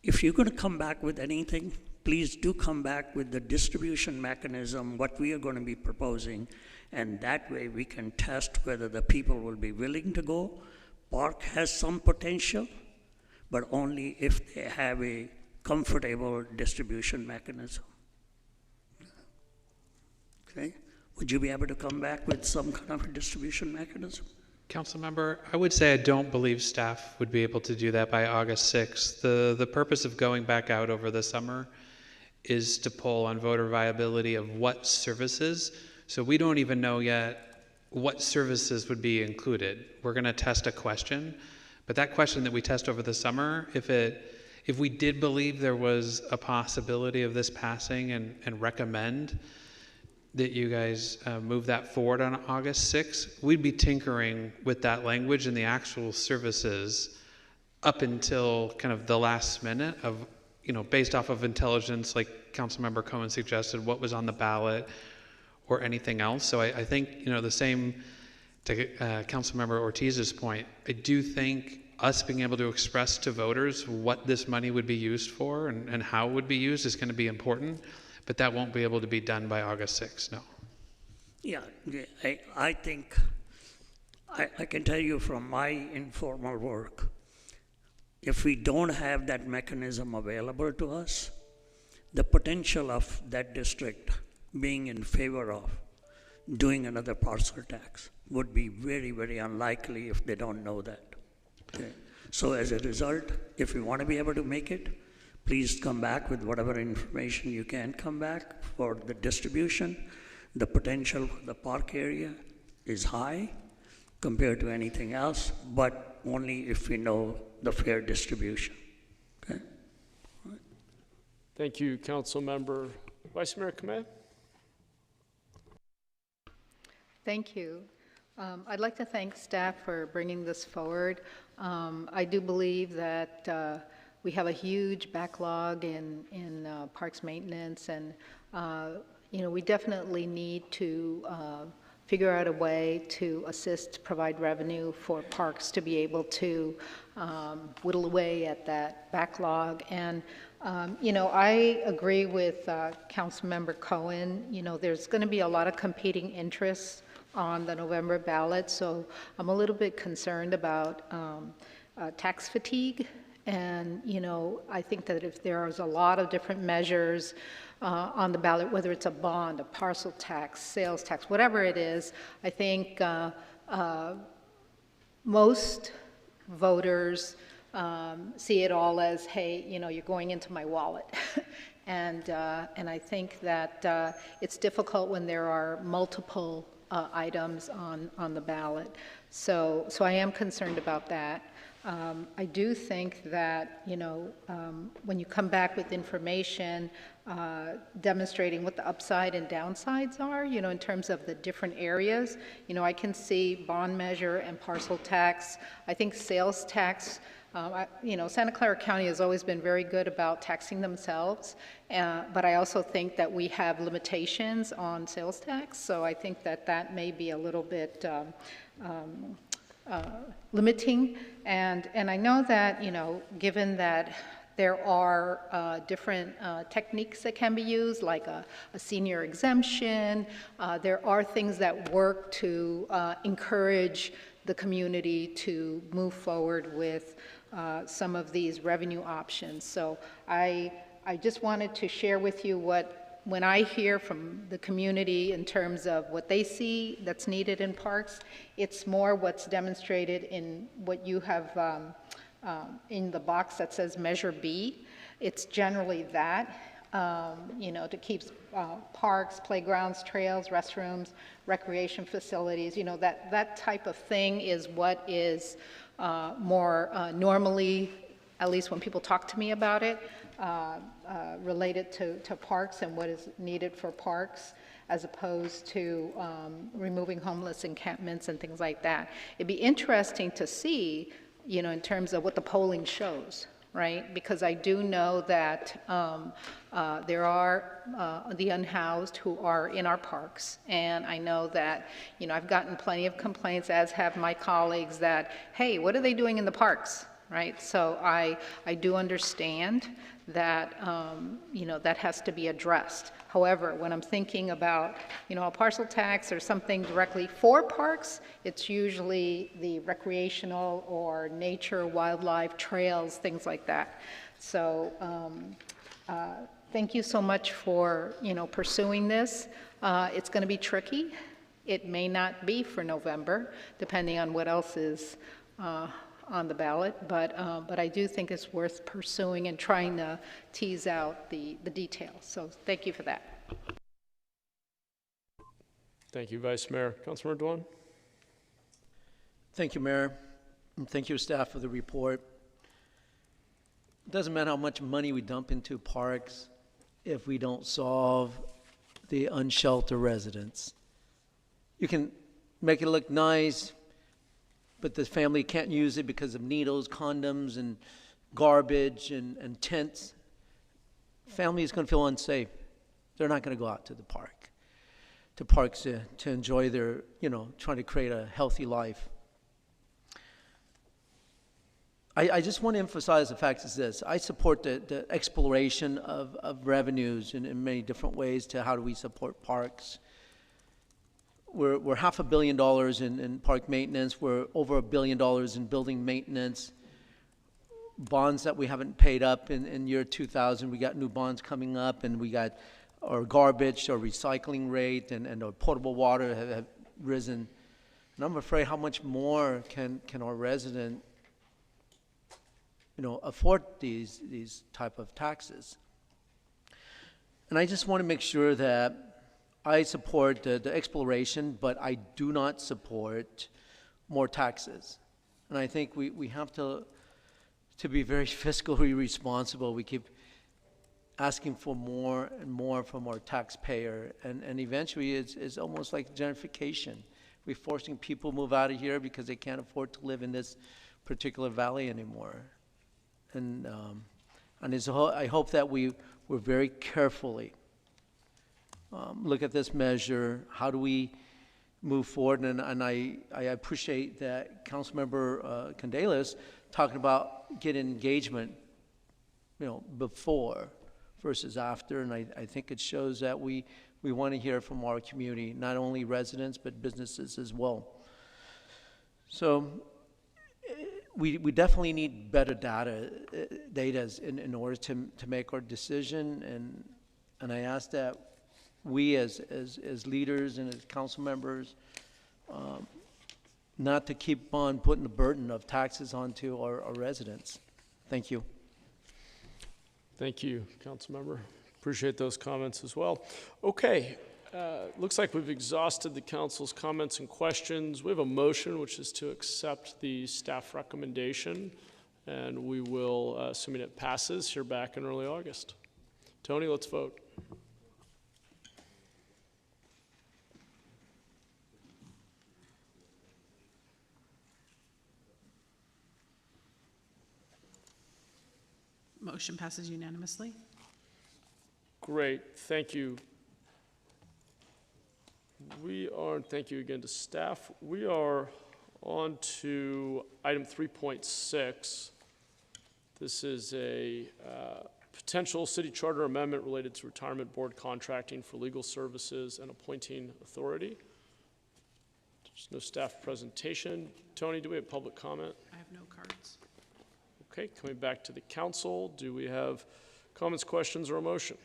if you're going to come back with anything, please do come back with the distribution mechanism, what we are going to be proposing, and that way we can test whether the people will be willing to go. Park has some potential, but only if they have a comfortable distribution mechanism. Okay? Would you be able to come back with some kind of a distribution mechanism? Councilmember, I would say I don't believe staff would be able to do that by August 6th. The purpose of going back out over the summer is to poll on voter viability of what services. So we don't even know yet what services would be included. We're going to test a question, but that question that we test over the summer, if we did believe there was a possibility of this passing and recommend that you guys move that forward on August 6th, we'd be tinkering with that language and the actual services up until kind of the last minute of, based off of intelligence, like Councilmember Cohen suggested, what was on the ballot or anything else. So I think, the same to Councilmember Ortiz's point, I do think us being able to express to voters what this money would be used for and how it would be used is going to be important. But that won't be able to be done by August 6th, no. Yeah, I think, I can tell you from my informal work, if we don't have that mechanism available to us, the potential of that district being in favor of doing another parcel tax would be very, very unlikely if they don't know that. Okay. So as a result, if we want to be able to make it, please come back with whatever information you can come back for the distribution. The potential for the park area is high compared to anything else, but only if we know the fair distribution. Okay? Right. Thank you, Council Member. Vice Mayor Kameh. Thank you. I'd like to thank staff for bringing this forward. I do believe that we have a huge backlog in parks maintenance, and we definitely need to figure out a way to assist, provide revenue for parks to be able to whittle away at that backlog. And I agree with Councilmember Cohen. There's going to be a lot of competing interests on the November ballot, so I'm a little bit concerned about tax fatigue. And, I think that if there's a lot of different measures on the ballot, whether it's a bond, a parcel tax, sales tax, whatever it is, I think most voters see it all as, hey, you're going into my wallet. And I think that it's difficult when there are multiple items on the ballot. So I am concerned about that. I do think that, when you come back with information demonstrating what the upside and downsides are, in terms of the different areas, I can see bond measure and parcel tax. I think sales tax, Santa Clara County has always been very good about taxing themselves, but I also think that we have limitations on sales tax, so I think that may be a little bit limiting. And I know that, given that there are different techniques that can be used, like a senior exemption, there are things that work to encourage the community to move forward with some of these revenue options. So I just wanted to share with you when I hear from the community in terms of what they see that's needed in parks, it's more what's demonstrated in what you have in the box that says Measure B. It's generally that, to keep parks, playgrounds, trails, restrooms, recreation facilities, that type of thing is what is more normally, at least when people talk to me about it, related to parks and what is needed for parks, as opposed to removing homeless encampments and things like that. It'd be interesting to see, in terms of what the polling shows, right? Because I do know that there are the unhoused who are in our parks, and I know that, I've gotten plenty of complaints, as have my colleagues, that, hey, what are they doing in the parks, right? So I do understand that, that has to be addressed. However, when I'm thinking about, a parcel tax or something directly for parks, it's usually the recreational or nature, wildlife, trails, things like that. So thank you so much for, pursuing this. It's going to be tricky. It may not be for November, depending on what else is on the ballot, but I do think it's worth pursuing and trying to tease out the details. So thank you for that. Thank you, Vice Mayor. Councilmember Dewan. Thank you, Mayor, and thank you, staff, for the report. It doesn't matter how much money we dump into parks if we don't solve the unsheltered residents. You can make it look nice, but the family can't use it because of needles, condoms, and garbage and tents. Family is going to feel unsafe. They're not going to go out to the parks to enjoy their, trying to create a healthy life. I just want to emphasize the fact is this. I support the exploration of revenues in many different ways to how do we support parks. We're $500 million in park maintenance. We're over $1 billion in building maintenance. Bonds that we haven't paid up in year 2000, we got new bonds coming up, and we got our garbage, our recycling rate, and our potable water have risen. And I'm afraid how much more can our resident, afford these type of taxes. And I just want to make sure that I support the exploration, but I do not support more taxes. And I think we have to be very fiscally responsible. We keep asking for more and more from our taxpayer, and eventually it's almost like gentrification. we forcing people to move out of here because they can't afford to live in this particular valley anymore. And I hope that we're very carefully look at this measure. How do we move forward? And I appreciate that Councilmember Candelas talking about getting engagement, before versus after. And I think it shows that we want to hear from our community, not only residents, but businesses as well. So we definitely need better data in order to make our decision. And I ask that we as leaders and as council members, not to keep on putting the burden of taxes onto our residents. Thank you. Thank you, Councilmember. Appreciate those comments as well. Okay, looks like we've exhausted the council's comments and questions. We have a motion, which is to accept the staff recommendation, and we will, assuming it passes, hear back in early August. Tony, let's vote. Motion passes unanimously. Great, thank you. Thank you again to staff. We are on to item 3.6. This is a potential city charter amendment related to retirement board contracting for legal services and appointing authority. There's no staff presentation. Tony, do we have public comment? I have no cards. Okay, coming back to the council, do we have comments, questions, or a motion?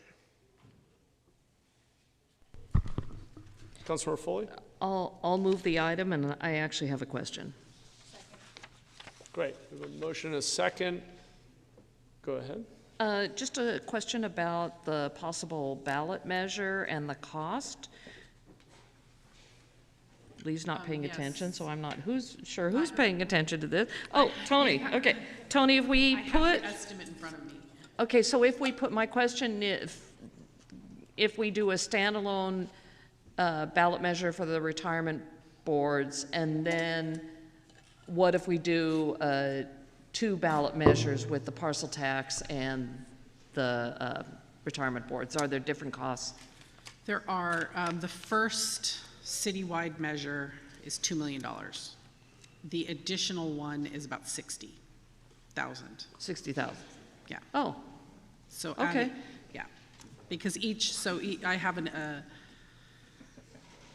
Councilmember Foley? I'll move the item, and I actually have a question. Great, we have a motion and a second. Go ahead. Just a question about the possible ballot measure and the cost. Lee's not paying attention, so I'm not who's paying attention to this. Oh, Tony. Okay, Tony, if we put the estimate in front of me. Okay, so if we put my question, if we do a standalone ballot measure for the retirement boards, and then what if we do 2 ballot measures with the parcel tax and the retirement boards? Are there different costs? There are. The first citywide measure is $2 million. The additional one is about 60,000. 60,000. Yeah. Oh. So okay. Yeah, because I have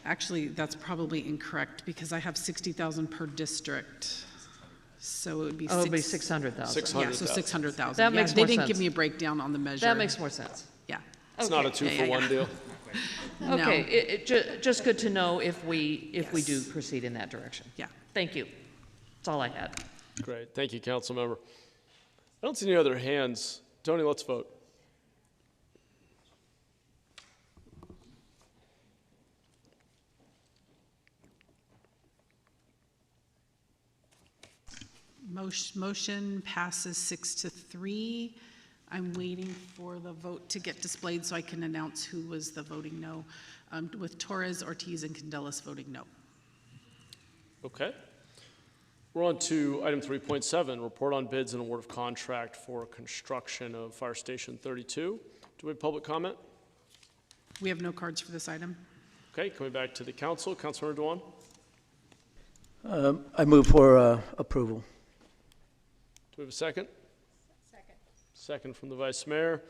actually that's probably incorrect because I have 60,000 per district. So it would be 600,000. Yeah, so 600,000. That makes more sense. They didn't give me a breakdown on the measure. That makes more sense. Yeah. It's not a 2-for-1 deal. Okay, just good to know if we do proceed in that direction. Yeah. Thank you. That's all I had. Great, thank you, Councilmember. I don't see any other hands. Tony, let's vote. Motion passes 6-3. I'm waiting for the vote to get displayed so I can announce who was the voting no, with Torres, Ortiz, and Candelas voting no. Okay. We're on to item 3.7, report on bids and award of contract for construction of Fire Station 32. Do we have public comment? We have no cards for this item. Okay, coming back to the council, Councilmember Dewan. I move for approval. Do we have a second? Second from the Vice Mayor.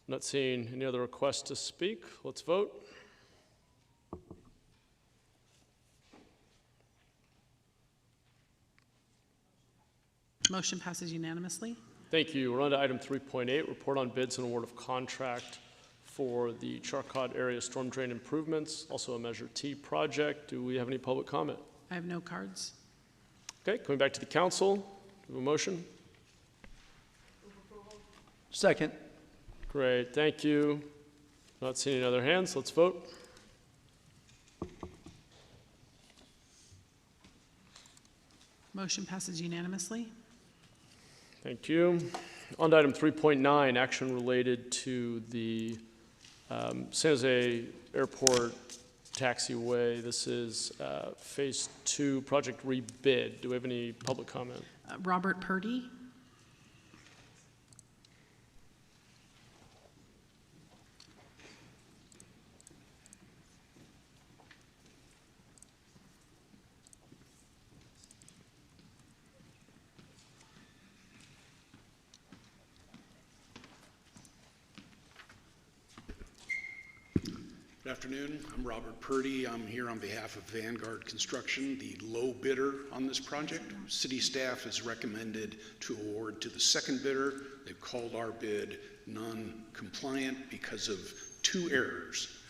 Not seeing any other requests to speak. Let's vote. Motion passes unanimously. Thank you. We're on to item 3.8, report on bids and award of contract for the Charcot area storm drain improvements, also a Measure T project. Do we have any public comment? I have no cards. Okay, coming back to the council. Do we have a motion? Second. Great, thank you. Not seeing any other hands. Let's vote. Motion passes unanimously. Thank you. On to item 3.9, action related to the San Jose Airport taxiway. This is Phase 2 project rebid. Do we have any public comment? Robert Purdy. Good afternoon. I'm Robert Purdy. I'm here on behalf of Vanguard Construction, the low bidder on this project. City staff has recommended to award to the second bidder. They've called our bid non-compliant because of 2 errors.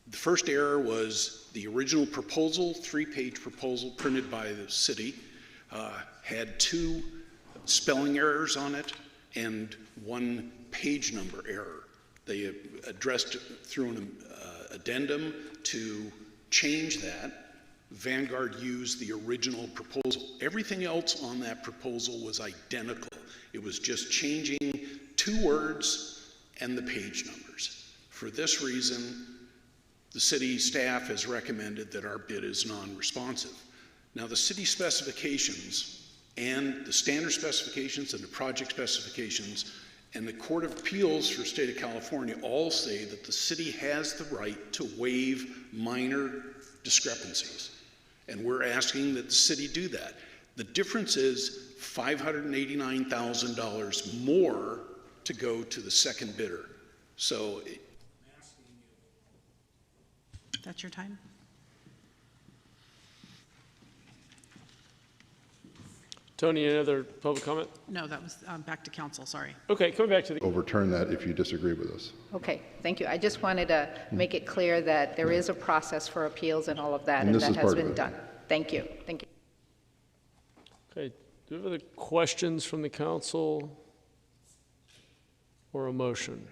The first error was the original proposal, 3-page proposal printed by the city, had 2 spelling errors on it and 1 page number error. They addressed through an addendum to change that. Vanguard used the original proposal. Everything else on that proposal was identical. It was just changing 2 words and the page numbers. For this reason, the city staff has recommended that our bid is non-responsive. Now, the city specifications and the standard specifications and the project specifications and the Court of Appeals for the state of California all say that the city has the right to waive minor discrepancies. And we're asking that the city do that. The difference is $589,000 more to go to the second bidder. So That's your time. Tony, any other public comment? No, that was back to council, sorry. Okay, coming back to the... Overturn that if you disagree with us. Okay, thank you. I just wanted to make it clear that there is a process for appeals and all of that, and that has been done. Thank you. Thank you. Okay, do we have other questions from the council or a motion?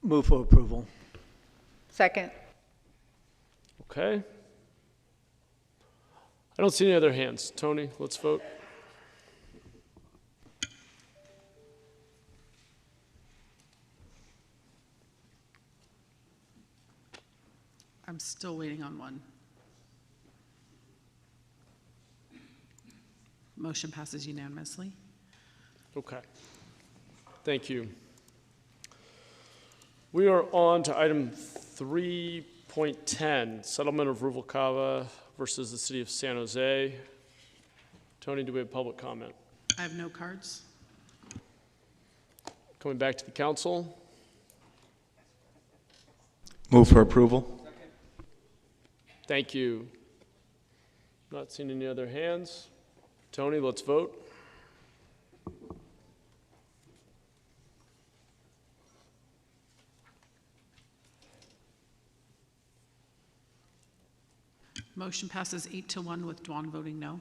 Move for approval. Second. Okay. I don't see any other hands. Tony, let's vote. I'm still waiting on one. Motion passes unanimously. Okay. Thank you. We are on to item 3.10, settlement of Ruvalcaba versus the city of San Jose. Tony, do we have public comment? I have no cards. Coming back to the council. Move for approval. Thank you. Not seeing any other hands. Tony, let's vote. Motion passes 8-1 with Dwan voting no.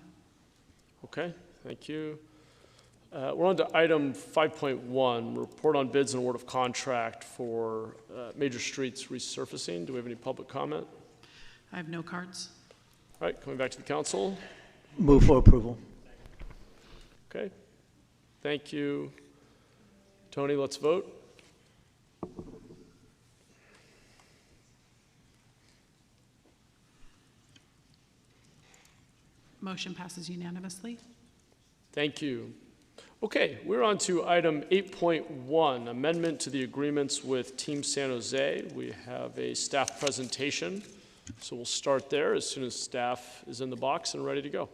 Okay, thank you. We're on to item 5.1, report on bids and award of contract for major streets resurfacing. Do we have any public comment? I have no cards. All right, coming back to the council. Move for approval. Okay, thank you. Tony, let's vote. Motion passes unanimously. Thank you. Okay, we're on to item 8.1, amendment to the agreements with Team San Jose. We have a staff presentation, so we'll start there as soon as staff is in the box and ready to go.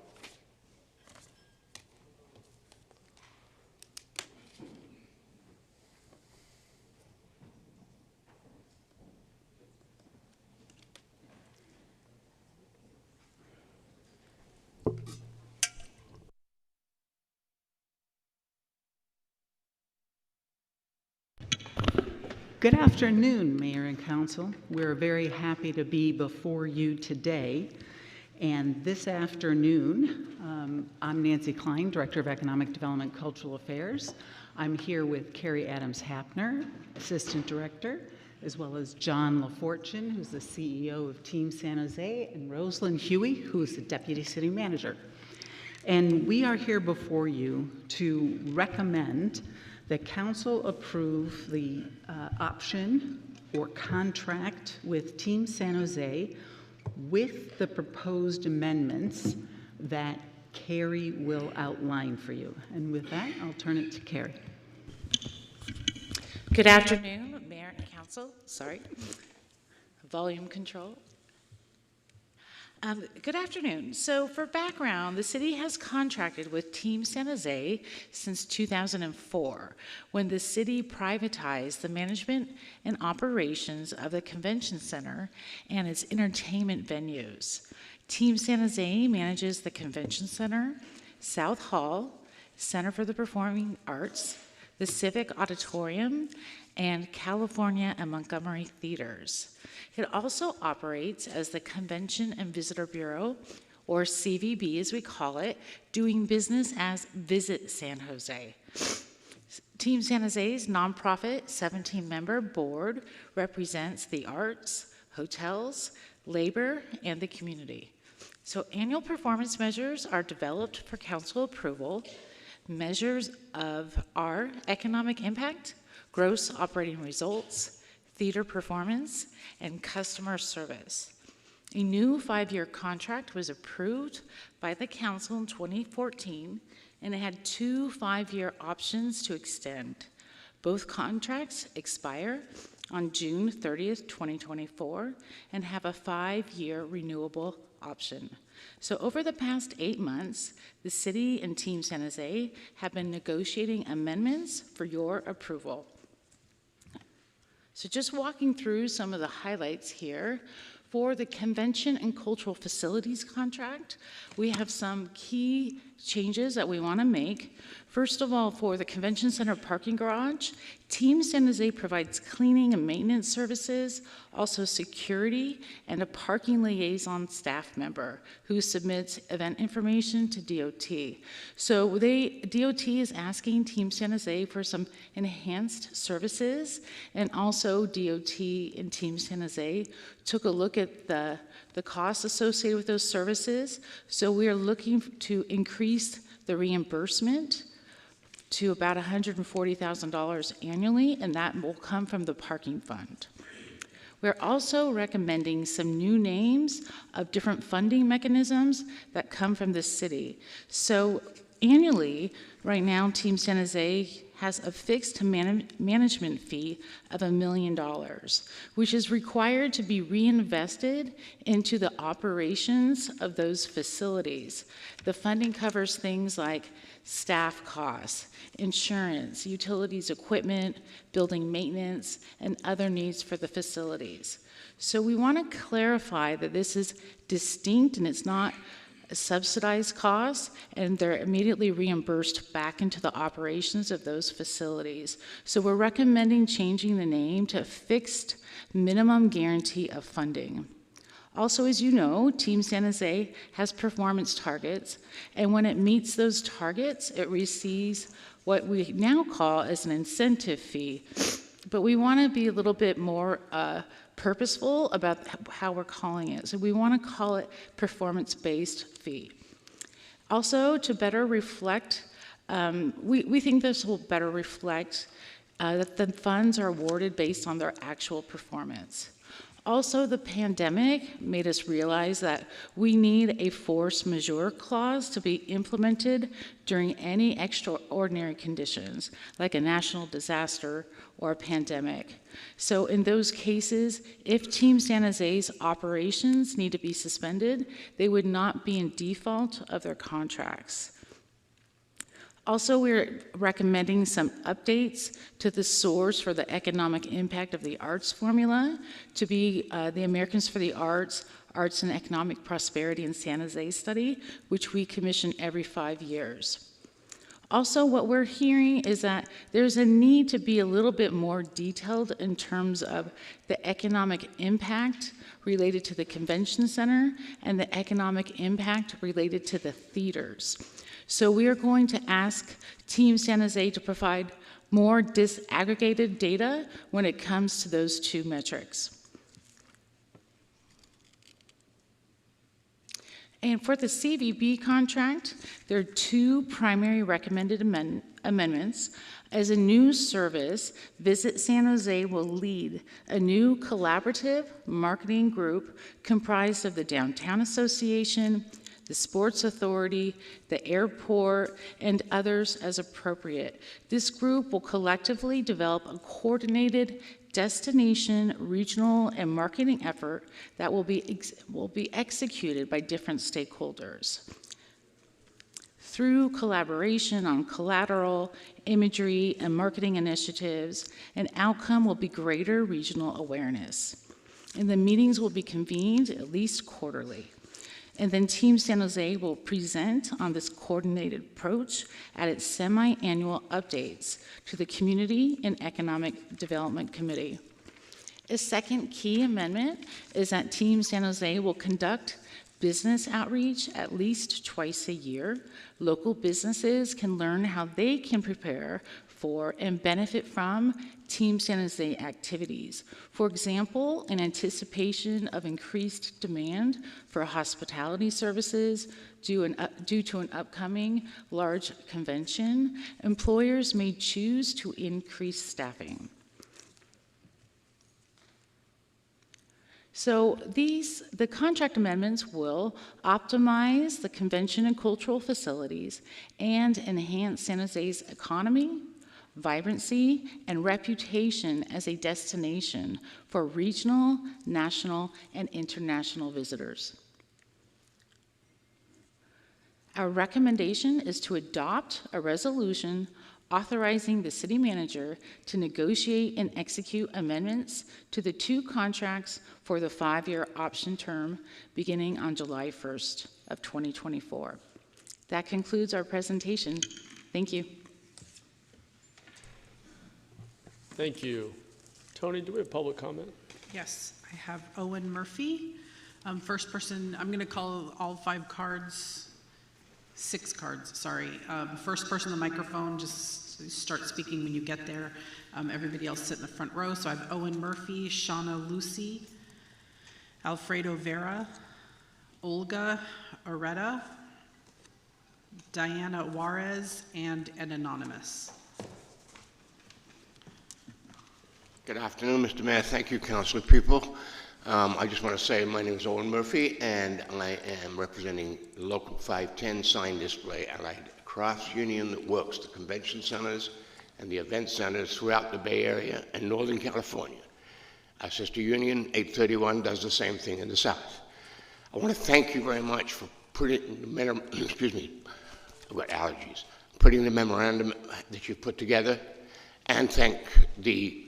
Good afternoon, Mayor and Council. We're very happy to be before you today. And this afternoon, I'm Nancy Klein, Director of Economic Development Cultural Affairs. I'm here with Carrie Adams-Hapner, Assistant Director, as well as John LaFortune, who's the CEO of Team San Jose, and Rosalind Huey, who is the Deputy City Manager. And we are here before you to recommend that Council approve the option or contract with Team San Jose with the proposed amendments that Carrie will outline for you. And with that, I'll turn it to Carrie. Good afternoon, Mayor and Council. Sorry, volume control. Good afternoon. So for background, the city has contracted with Team San Jose since 2004, when the city privatized the management and operations of the convention center and its entertainment venues. Team San Jose manages the convention center, South Hall, Center for the Performing Arts, the Civic Auditorium, and California and Montgomery theaters. It also operates as the Convention and Visitor Bureau, or CVB as we call it, doing business as Visit San Jose. Team San Jose's nonprofit 17-member board represents the arts, hotels, labor, and the community. So annual performance measures are developed for council approval. Measures of our economic impact, gross operating results, theater performance, and customer service. A new 5-year contract was approved by the council in 2014, and it had 2 5-year options to extend. Both contracts expire on June 30th, 2024, and have a 5-year renewable option. So over the past 8 months, the city and Team San Jose have been negotiating amendments for your approval. So just walking through some of the highlights here. For the Convention and Cultural Facilities contract, we have some key changes that we want to make. First of all, for the Convention Center parking garage, Team San Jose provides cleaning and maintenance services, also security, and a parking liaison staff member who submits event information to DOT. So DOT is asking Team San Jose for some enhanced services, and also DOT and Team San Jose took a look at the costs associated with those services. So we are looking to increase the reimbursement to about $140,000 annually, and that will come from the parking fund. We're also recommending some new names of different funding mechanisms that come from the city. So annually, right now, Team San Jose has a fixed management fee of $1 million, which is required to be reinvested into the operations of those facilities. The funding covers things like staff costs, insurance, utilities, equipment, building maintenance, and other needs for the facilities. So we want to clarify that this is distinct and it's not subsidized costs, and they're immediately reimbursed back into the operations of those facilities. So we're recommending changing the name to Fixed Minimum Guarantee of Funding. Also, as you know, Team San Jose has performance targets, and when it meets those targets, it receives what we now call as an incentive fee. But we want to be a little bit more purposeful about how we're calling it. So we want to call it performance-based fee. Also, to better reflect, we think this will better reflect that the funds are awarded based on their actual performance. Also, the pandemic made us realize that we need a force majeure clause to be implemented during any extraordinary conditions, like a national disaster or a pandemic. So in those cases, if Team San Jose's operations need to be suspended, they would not be in default of their contracts. Also, we're recommending some updates to the source for the economic impact of the arts formula to be the Americans for the Arts, Arts and Economic Prosperity in San Jose study, which we commission every 5 years. Also, what we're hearing is that there's a need to be a little bit more detailed in terms of the economic impact related to the convention center and the economic impact related to the theaters. So we are going to ask Team San Jose to provide more disaggregated data when it comes to those two metrics. And for the CVB contract, there are two primary recommended amendments. As a new service, Visit San Jose will lead a new collaborative marketing group comprised of the Downtown Association, the Sports Authority, the airport, and others as appropriate. This group will collectively develop a coordinated destination, regional, and marketing effort that will be executed by different stakeholders. Through collaboration on collateral, imagery, and marketing initiatives, an outcome will be greater regional awareness. And the meetings will be convened at least quarterly. And then Team San Jose will present on this coordinated approach at its semi-annual updates to the Community and Economic Development Committee. A second key amendment is that Team San Jose will conduct business outreach at least twice a year. Local businesses can learn how they can prepare for and benefit from Team San Jose activities. For example, in anticipation of increased demand for hospitality services due to an upcoming large convention, employers may choose to increase staffing. So the contract amendments will optimize the convention and cultural facilities and enhance San Jose's economy, vibrancy, and reputation as a destination for regional, national, and international visitors. Our recommendation is to adopt a resolution authorizing the city manager to negotiate and execute amendments to the 2 contracts for the 5-year option term beginning on July 1st of 2024. That concludes our presentation. Thank you. Thank you. Tony, do we have public comment? Yes, I have Owen Murphy. First person, I'm going to call all 5 cards, 6 cards, sorry. First person on the microphone, just start speaking when you get there. Everybody else sit in the front row. So I have Owen Murphy, Shauna Lucy, Alfredo Vera, Olga Areta, Diana Juarez, and an anonymous. Good afternoon, Mr. Mayor. Thank you, council people. I just want to say my name is Owen Murphy, and I am representing the local 510 sign display allied crafts union that works the convention centers and the event centers throughout the Bay Area and Northern California. Our sister union, 831, does the same thing in the South. I want to thank you very much for putting the excuse me, I've got allergies. Putting the memorandum that you've put together, and thank the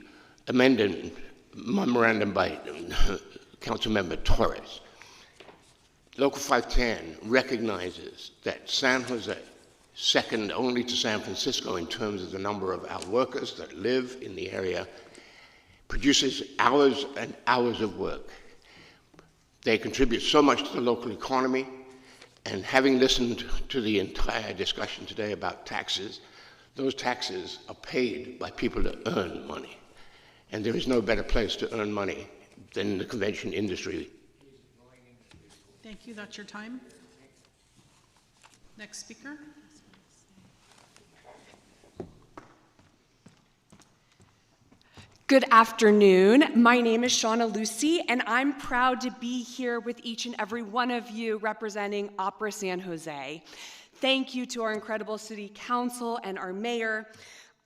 amended memorandum by Councilmember Torres. Local 510 recognizes that San Jose, second only to San Francisco in terms of the number of our workers that live in the area, produces hours and hours of work. They contribute so much to the local economy, and having listened to the entire discussion today about taxes, those taxes are paid by people that earn money. And there is no better place to earn money than the convention industry. Thank you, that's your time. Next speaker. Good afternoon. My name is Shauna Lucy, and I'm proud to be here with each and every one of you representing Opera San Jose. Thank you to our incredible city council and our mayor.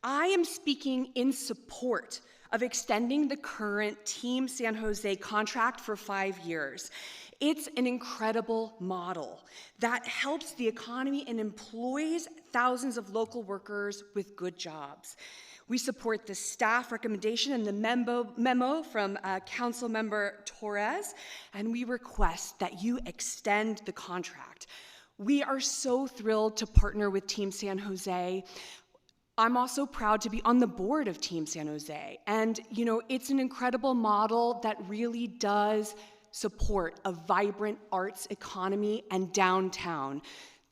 I am speaking in support of extending the current Team San Jose contract for 5 years. It's an incredible model that helps the economy and employs thousands of local workers with good jobs. We support the staff recommendation and the memo from Councilmember Torres, and we request that you extend the contract. We are so thrilled to partner with Team San Jose. I'm also proud to be on the board of Team San Jose. And, you know, it's an incredible model that really does support a vibrant arts economy and downtown.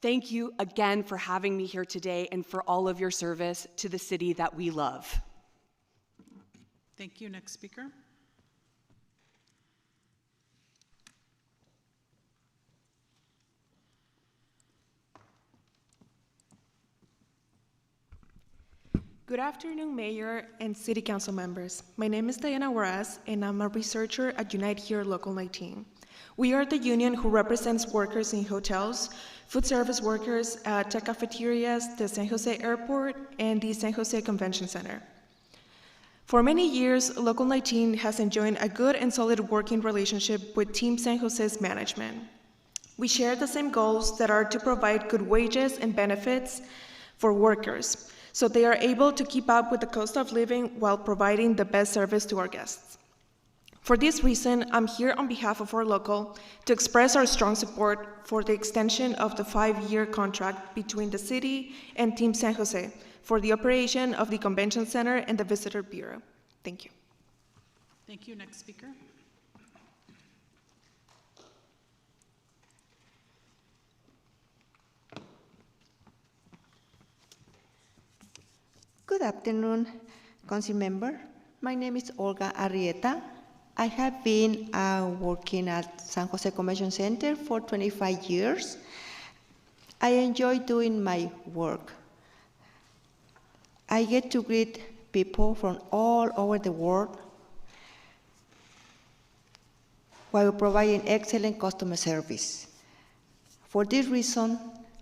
Thank you again for having me here today and for all of your service to the city that we love. Thank you. Next speaker. Good afternoon, Mayor and City Council members. My name is Diana Juarez, and I'm a researcher at Unite Here Local 19. We are the union who represents workers in hotels, food service workers at tech cafeterias, the San Jose Airport, and the San Jose Convention Center. For many years, Local 19 has enjoyed a good and solid working relationship with Team San Jose's management. We share the same goals that are to provide good wages and benefits for workers, so they are able to keep up with the cost of living while providing the best service to our guests. For this reason, I'm here on behalf of our local to express our strong support for the extension of the 5-year contract between the city and Team San Jose for the operation of the Convention Center and the Visitor Bureau. Thank you. Thank you. Next speaker. Good afternoon, Council Member. My name is Olga Arrieta. I have been working at San Jose Convention Center for 25 years. I enjoy doing my work. I get to greet people from all over the world while providing excellent customer service. For this reason,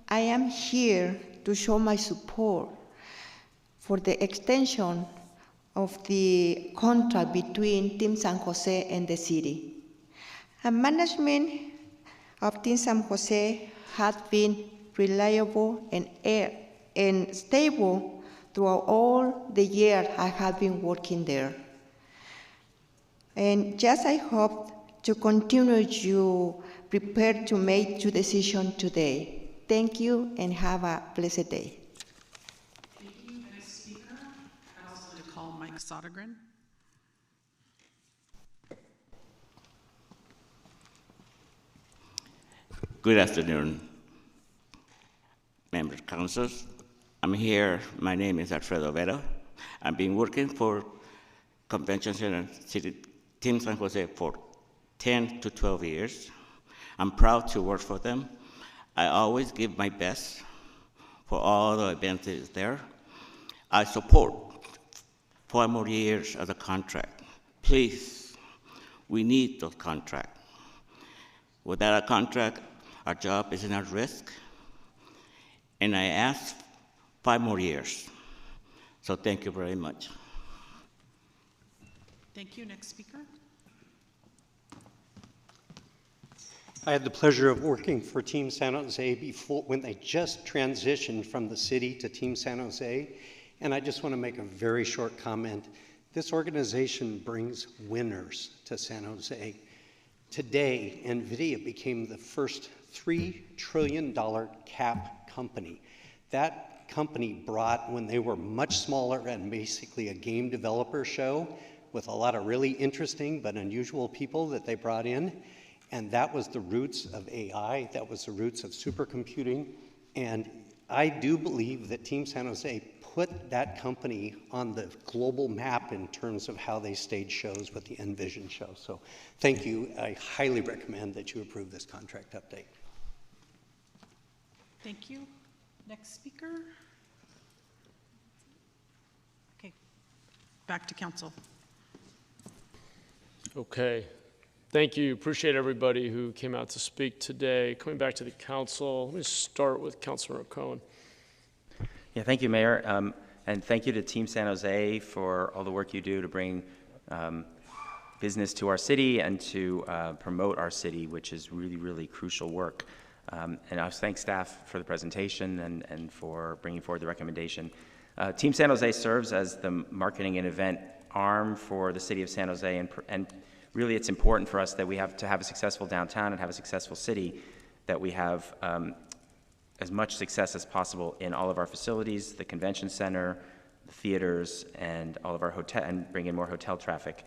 I am here to show my support for the extension of the contract between Team San Jose and the city. Management of Team San Jose has been reliable and stable throughout all the years I have been working there. And just I hope to continue to prepare to make your decision today. Thank you and have a blessed day. Mike Sodergren. Good afternoon, members, councils. I'm here. My name is Alfredo Vera. I've been working for Convention Center City Team San Jose for 10 to 12 years. I'm proud to work for them. I always give my best for all the events that is there. I support 4 more years of the contract. Please, we need those contracts. Without a contract, our job is at risk. And I ask 5 more years. So thank you very much. Thank you. Next speaker. I had the pleasure of working for Team San Jose before, when they just transitioned from the city to Team San Jose. And I just want to make a very short comment. This organization brings winners to San Jose. Today, NVIDIA became the first $3 trillion cap company. That company brought, when they were much smaller and basically a game developer show with a lot of really interesting but unusual people that they brought in. And that was the roots of AI. That was the roots of supercomputing. And I do believe that Team San Jose put that company on the global map in terms of how they stage shows with the Envision show. So thank you. I highly recommend that you approve this contract update. Thank you. Next speaker. Okay, back to council. Okay. Thank you. Appreciate everybody who came out to speak today. Coming back to the council, let me start with Councilor Cohen. Yeah, thank you, Mayor. And thank you to Team San Jose for all the work you do to bring business to our city and to promote our city, which is really, really crucial work. And I thank staff for the presentation and for bringing forward the recommendation. Team San Jose serves as the marketing and event arm for the city of San Jose, and really it's important for us that we have to have a successful downtown and have a successful city, that we have as much success as possible in all of our facilities, the convention center, the theaters, and all of our hotel, and bring in more hotel traffic.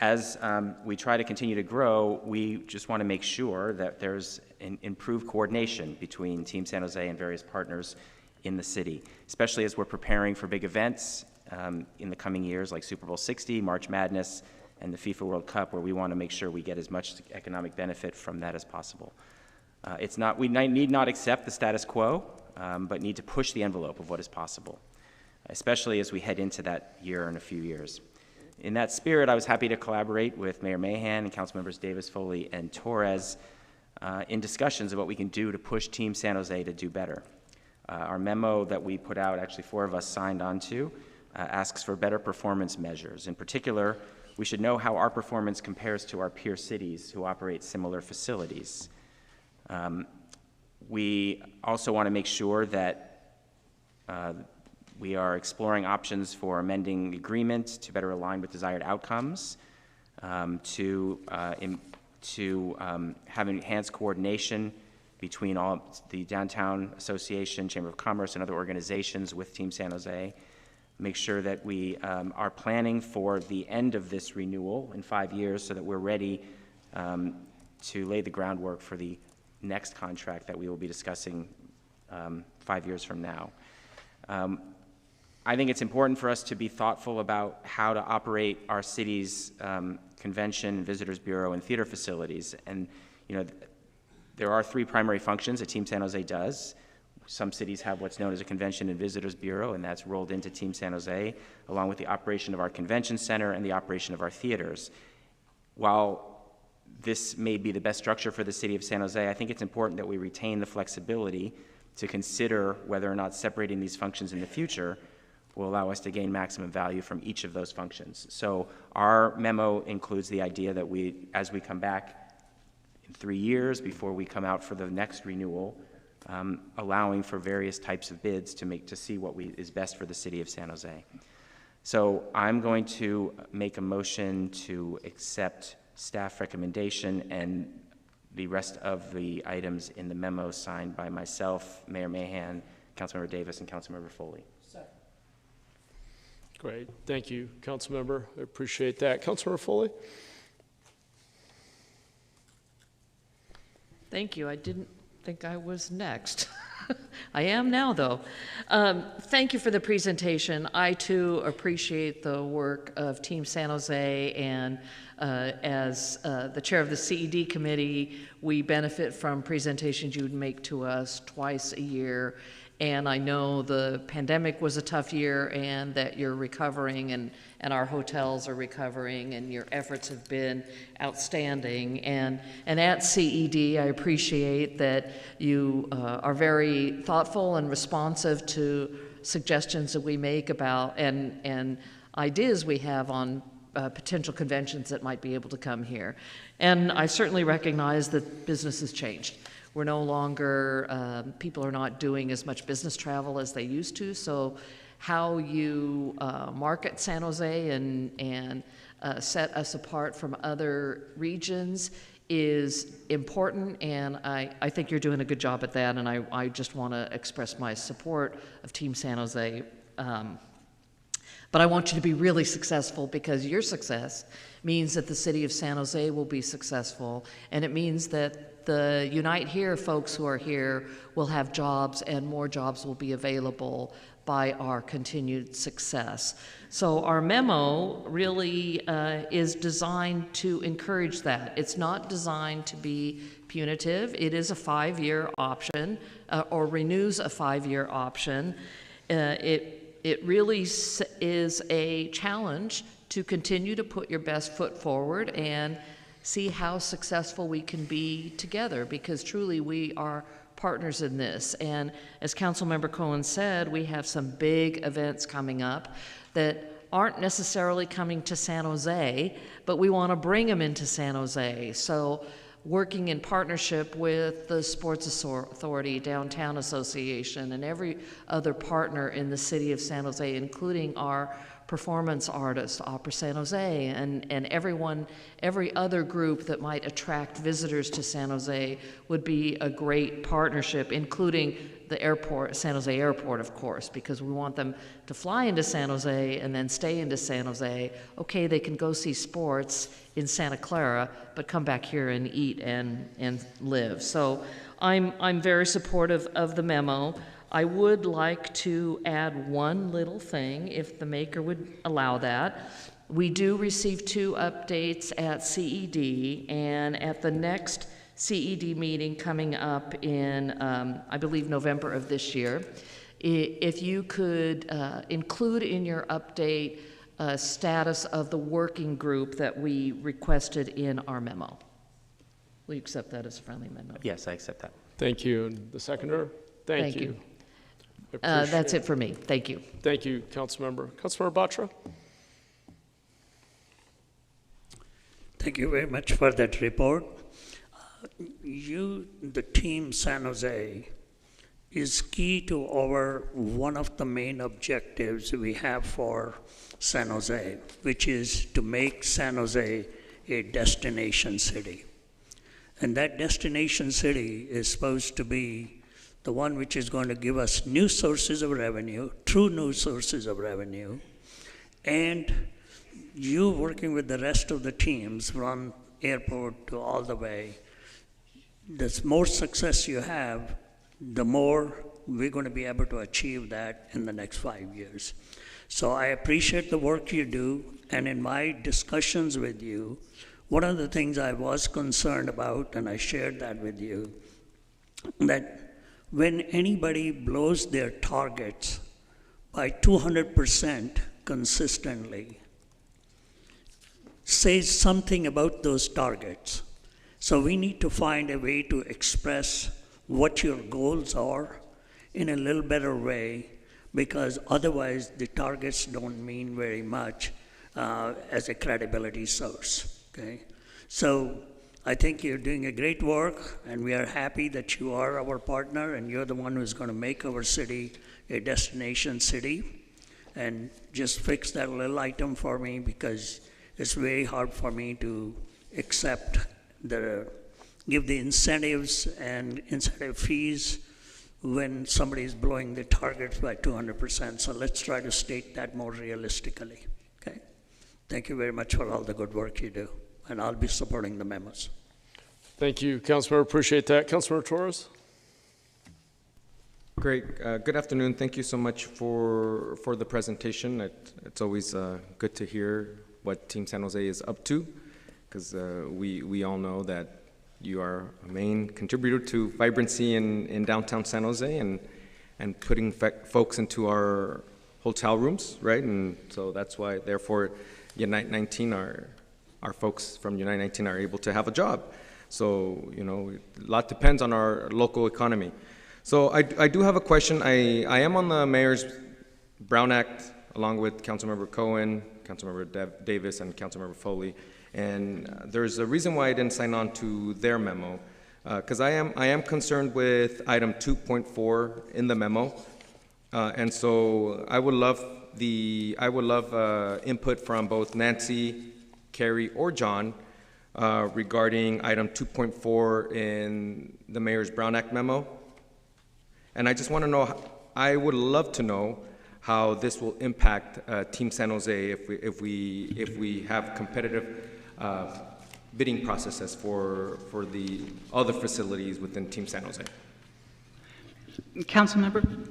As we try to continue to grow, we just want to make sure that there's an improved coordination between Team San Jose and various partners in the city, especially as we're preparing for big events in the coming years like Super Bowl 60, March Madness, and the FIFA World Cup, where we want to make sure we get as much economic benefit from that as possible. We need not accept the status quo, but need to push the envelope of what is possible. especially as we head into that year in a few years. In that spirit, I was happy to collaborate with Mayor Mahan and Councilmembers Davis, Foley, and Torres in discussions of what we can do to push Team San Jose to do better. Our memo that we put out, actually 4 of us signed on to, asks for better performance measures. In particular, we should know how our performance compares to our peer cities who operate similar facilities. We also want to make sure that we are exploring options for amending the agreement to better align with desired outcomes, to have enhanced coordination between all the Downtown Association, Chamber of Commerce, and other organizations with Team San Jose. Make sure that we are planning for the end of this renewal in 5 years so that we're ready to lay the groundwork for the next contract that we will be discussing 5 years from now. I think it's important for us to be thoughtful about how to operate our city's convention, visitors bureau, and theater facilities. And there are 3 primary functions that Team San Jose does. Some cities have what's known as a convention and visitors bureau, and that's rolled into Team San Jose, along with the operation of our convention center and the operation of our theaters. While this may be the best structure for the city of San Jose, I think it's important that we retain the flexibility to consider whether or not separating these functions in the future will allow us to gain maximum value from each of those functions. So our memo includes the idea that as we come back in 3 years before we come out for the next renewal, allowing for various types of bids to see what is best for the city of San Jose. So I'm going to make a motion to accept staff recommendation and the rest of the items in the memo signed by myself, Mayor Mahan, Councilmember Davis, and Councilmember Foley. Great, thank you, Councilmember. I appreciate that. Councilmember Foley? Thank you. I didn't think I was next. I am now, though. Thank you for the presentation. I, too, appreciate the work of Team San Jose, and as the chair of the CED committee, we benefit from presentations you would make to us twice a year. And I know the pandemic was a tough year and that you're recovering and our hotels are recovering and your efforts have been outstanding. And at CED, I appreciate that you are very thoughtful and responsive to suggestions that we make about and ideas we have on potential conventions that might be able to come here. And I certainly recognize that business has changed. We're no longer, people are not doing as much business travel as they used to, so how you market San Jose and set us apart from other regions is important, and I think you're doing a good job at that, and I just want to express my support of Team San Jose. But I want you to be really successful, because your success means that the city of San Jose will be successful, and it means that the Unite Here folks who are here will have jobs, and more jobs will be available by our continued success. So our memo really is designed to encourage that. It's not designed to be punitive. It is a 5-year option, or renews a 5-year option. It really is a challenge to continue to put your best foot forward and see how successful we can be together, because truly we are partners in this. And as Councilmember Cohen said, we have some big events coming up that aren't necessarily coming to San Jose, but we want to bring them into San Jose. So working in partnership with the Sports Authority, Downtown Association, and every other partner in the city of San Jose, including our performance artists, Opera San Jose, and every other group that might attract visitors to San Jose would be a great partnership, including the airport, San Jose Airport, of course, because we want them to fly into San Jose and then stay into San Jose. Okay, they can go see sports in Santa Clara, but come back here and eat and live. So I'm very supportive of the memo. I would like to add one little thing, if the maker would allow that. We do receive 2 updates at CED, and at the next CED meeting coming up in, I believe, November of this year, If you could include in your update a status of the working group that we requested in our memo. Will you accept that as a friendly amendment? Yes, I accept that. Thank you. And the seconder? Thank you. That's it for me. Thank you. Thank you, Councilmember. Councilmember Batra? Thank you very much for that report. The team San Jose is key to one of the main objectives we have for San Jose, which is to make San Jose a destination city. And that destination city is supposed to be the one which is going to give us new sources of revenue, true new sources of revenue, and you working with the rest of the teams from airport to all the way, the more success you have, the more we're going to be able to achieve that in the next 5 years. So I appreciate the work you do, and in my discussions with you, one of the things I was concerned about, and I shared that with you, that when anybody blows their targets by 200% consistently, says something about those targets. So we need to find a way to express what your goals are in a little better way, because otherwise the targets don't mean very much as a credibility source, okay? So I think you're doing a great work, and we are happy that you are our partner, and you're the one who's going to make our city a destination city. And just fix that little item for me, because it's very hard for me to accept give the incentives and incentive fees when somebody is blowing the targets by 200%. So let's try to state that more realistically, okay? Thank you very much for all the good work you do, and I'll be supporting the memos. Thank you, Councilmember. Appreciate that. Councilmember Torres? Great. Good afternoon. Thank you so much for the presentation. It's always good to hear what Team San Jose is up to, because we all know that you are a main contributor to vibrancy in downtown San Jose and putting folks into our hotel rooms, right? And so that's why, therefore, Unite 19, our folks from Unite 19 are able to have a job. So, you know, a lot depends on our local economy. So I do have a question. I am on the Mayor's Brown Act, along with Councilmember Cohen, Councilmember Davis, and Councilmember Foley. And there's a reason why I didn't sign on to their memo, because I am concerned with item 2.4 in the memo, and so I would love input from both Nancy, Carrie, or John regarding item 2.4 in the Mayor's Brown Act memo. And I just want to know, I would love to know how this will impact Team San Jose if we have competitive bidding processes for the other facilities within Team San Jose. Councilmember,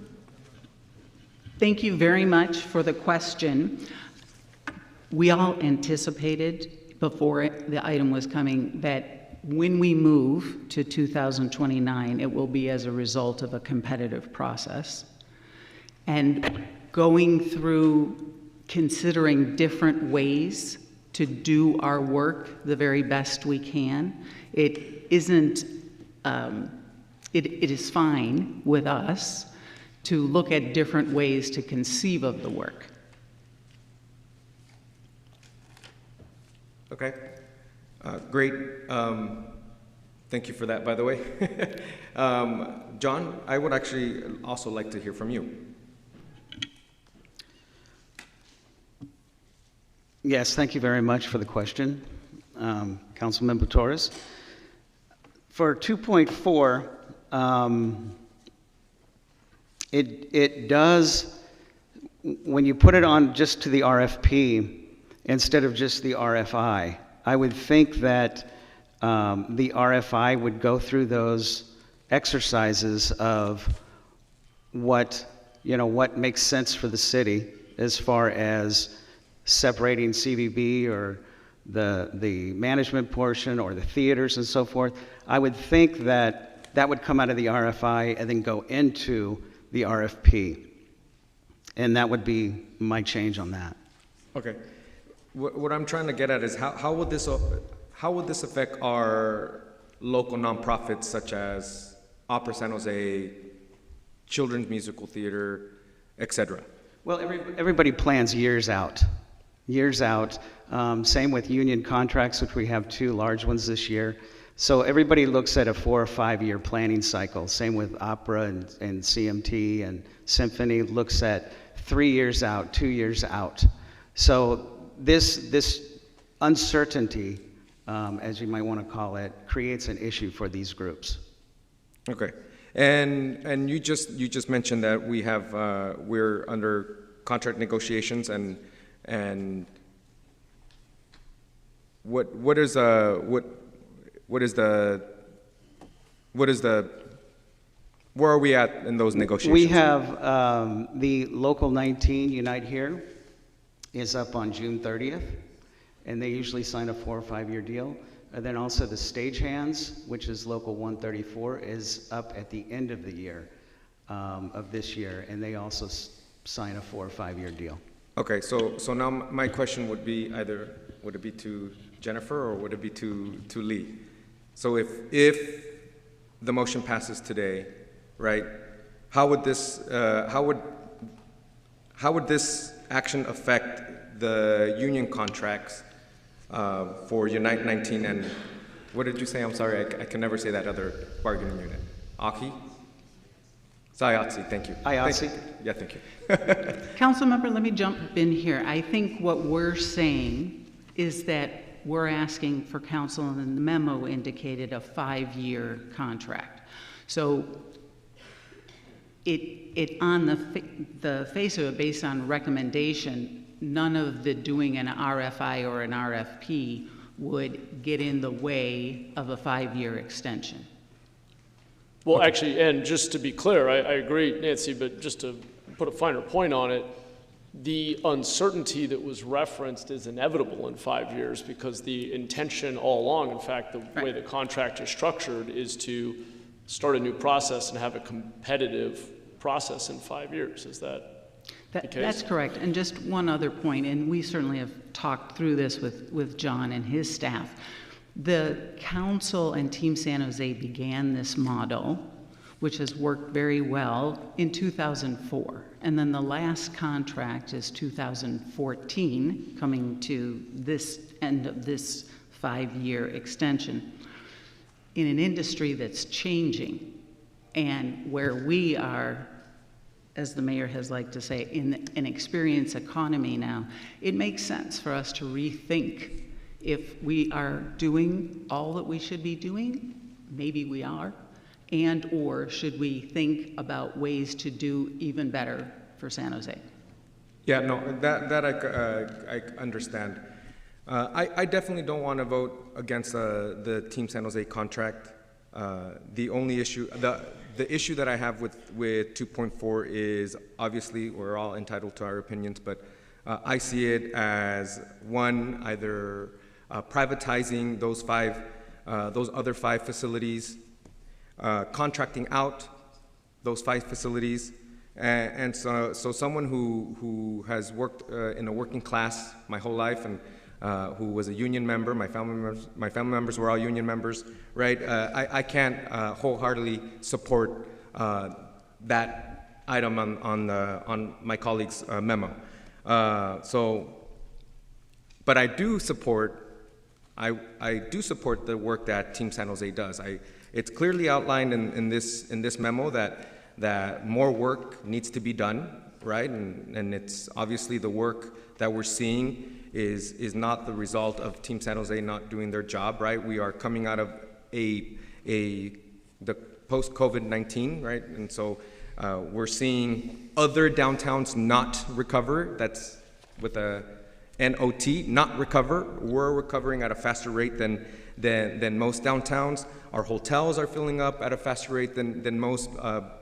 thank you very much for the question. We all anticipated before the item was coming that when we move to 2029, it will be as a result of a competitive process. And going through considering different ways to do our work the very best we can, it isn't, it is fine with us to look at different ways to conceive of the work. Okay, great. Thank you for that, by the way. John, I would actually also like to hear from you. Yes, thank you very much for the question, Councilmember Torres. For 2.4, it does, when you put it on just to the RFP instead of just the RFI, I would think that the RFI would go through those exercises of what makes sense for the city as far as separating CVB or the management portion or the theaters and so forth. I would think that that would come out of the RFI and then go into the RFP. And that would be my change on that. Okay. What I'm trying to get at is how would this affect our local nonprofits such as Opera San Jose, Children's Musical Theater, etc.? Well, everybody plans years out. Years out. Same with union contracts, which we have 2 large ones this year. So everybody looks at a 4 or 5 year planning cycle. Same with opera and CMT and symphony looks at 3 years out, 2 years out. So this uncertainty, as you might want to call it, creates an issue for these groups. Okay, and you just mentioned that we're under contract negotiations and what is the where are we at in those negotiations? We have the Local 19 Unite Here is up on June 30th, and they usually sign a 4 or 5 year deal. And then also the Stagehands, which is Local 134, is up at the end of the year of this year, and they also sign a 4 or 5 year deal. Okay, so now my question would be either would it be to Jennifer or would it be to Lee? So if the motion passes today, right? How would this action affect the union contracts for Unite 19 and what did you say? I'm sorry, I can never say that other bargaining unit. AKI? IATSE, thank you. IATSE? Yeah, thank you. Councilmember, let me jump in here. I think what we're saying is that we're asking for council, and the memo indicated a 5-year contract. So it on the face of it, based on recommendation, none of the doing an RFI or an RFP would get in the way of a 5-year extension. Well, actually, and just to be clear, I agree, Nancy, but just to put a finer point on it, the uncertainty that was referenced is inevitable in 5 years because the intention all along, in fact, the way the contract is structured is to start a new process and have a competitive process in 5 years. Is that the case? That's correct. And just one other point, and we certainly have talked through this with John and his staff. The council and Team San Jose began this model, which has worked very well, in 2004. And then the last contract is 2014, coming to this end of this 5-year extension. In an industry that's changing and where we are, as the mayor has liked to say, in an experience economy now, it makes sense for us to rethink if we are doing all that we should be doing, maybe we are, and or should we think about ways to do even better for San Jose? Yeah, no, that I understand. I definitely don't want to vote against the Team San Jose contract. The only issue, the issue that I have with 2.4 is obviously we're all entitled to our opinions, but I see it as one, either privatizing those other 5 facilities, contracting out those 5 facilities, and so someone who has worked in a working class my whole life and who was a union member, my family members were all union members, right? I can't wholeheartedly support that item on my colleague's memo. But I do support the work that Team San Jose does. It's clearly outlined in this memo that more work needs to be done, right? And it's obviously the work that we're seeing is not the result of Team San Jose not doing their job, right? We are coming out of the post-COVID-19, right? And so we're seeing other downtowns not recover. That's with a NOT, not recover. We're recovering at a faster rate than most downtowns. Our hotels are filling up at a faster rate than most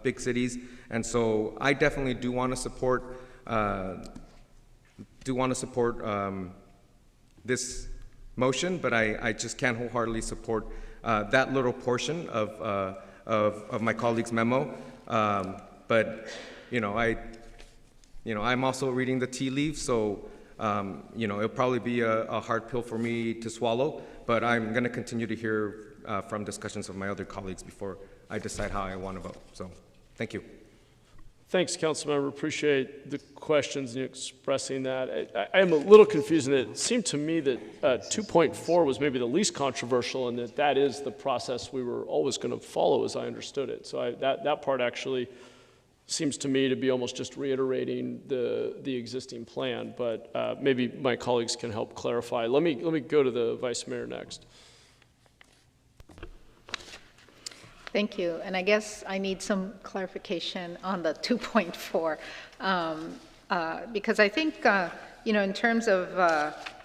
big cities. And so I definitely do want to support this motion, but I just can't wholeheartedly support that little portion of my colleague's memo. But But, I'm also reading the tea leaves, so, it'll probably be a hard pill for me to swallow, but I'm going to continue to hear from discussions of my other colleagues before I decide how I want to vote. So, thank you. Thanks, Councilmember. Appreciate the questions and you expressing that. I am a little confused in that it seemed to me that 2.4 was maybe the least controversial and that is the process we were always going to follow as I understood it. So that part actually seems to me to be almost just reiterating the existing plan, but maybe my colleagues can help clarify. Let me go to the Vice Mayor next. Thank you. And I guess I need some clarification on the 2.4 because I think, in terms of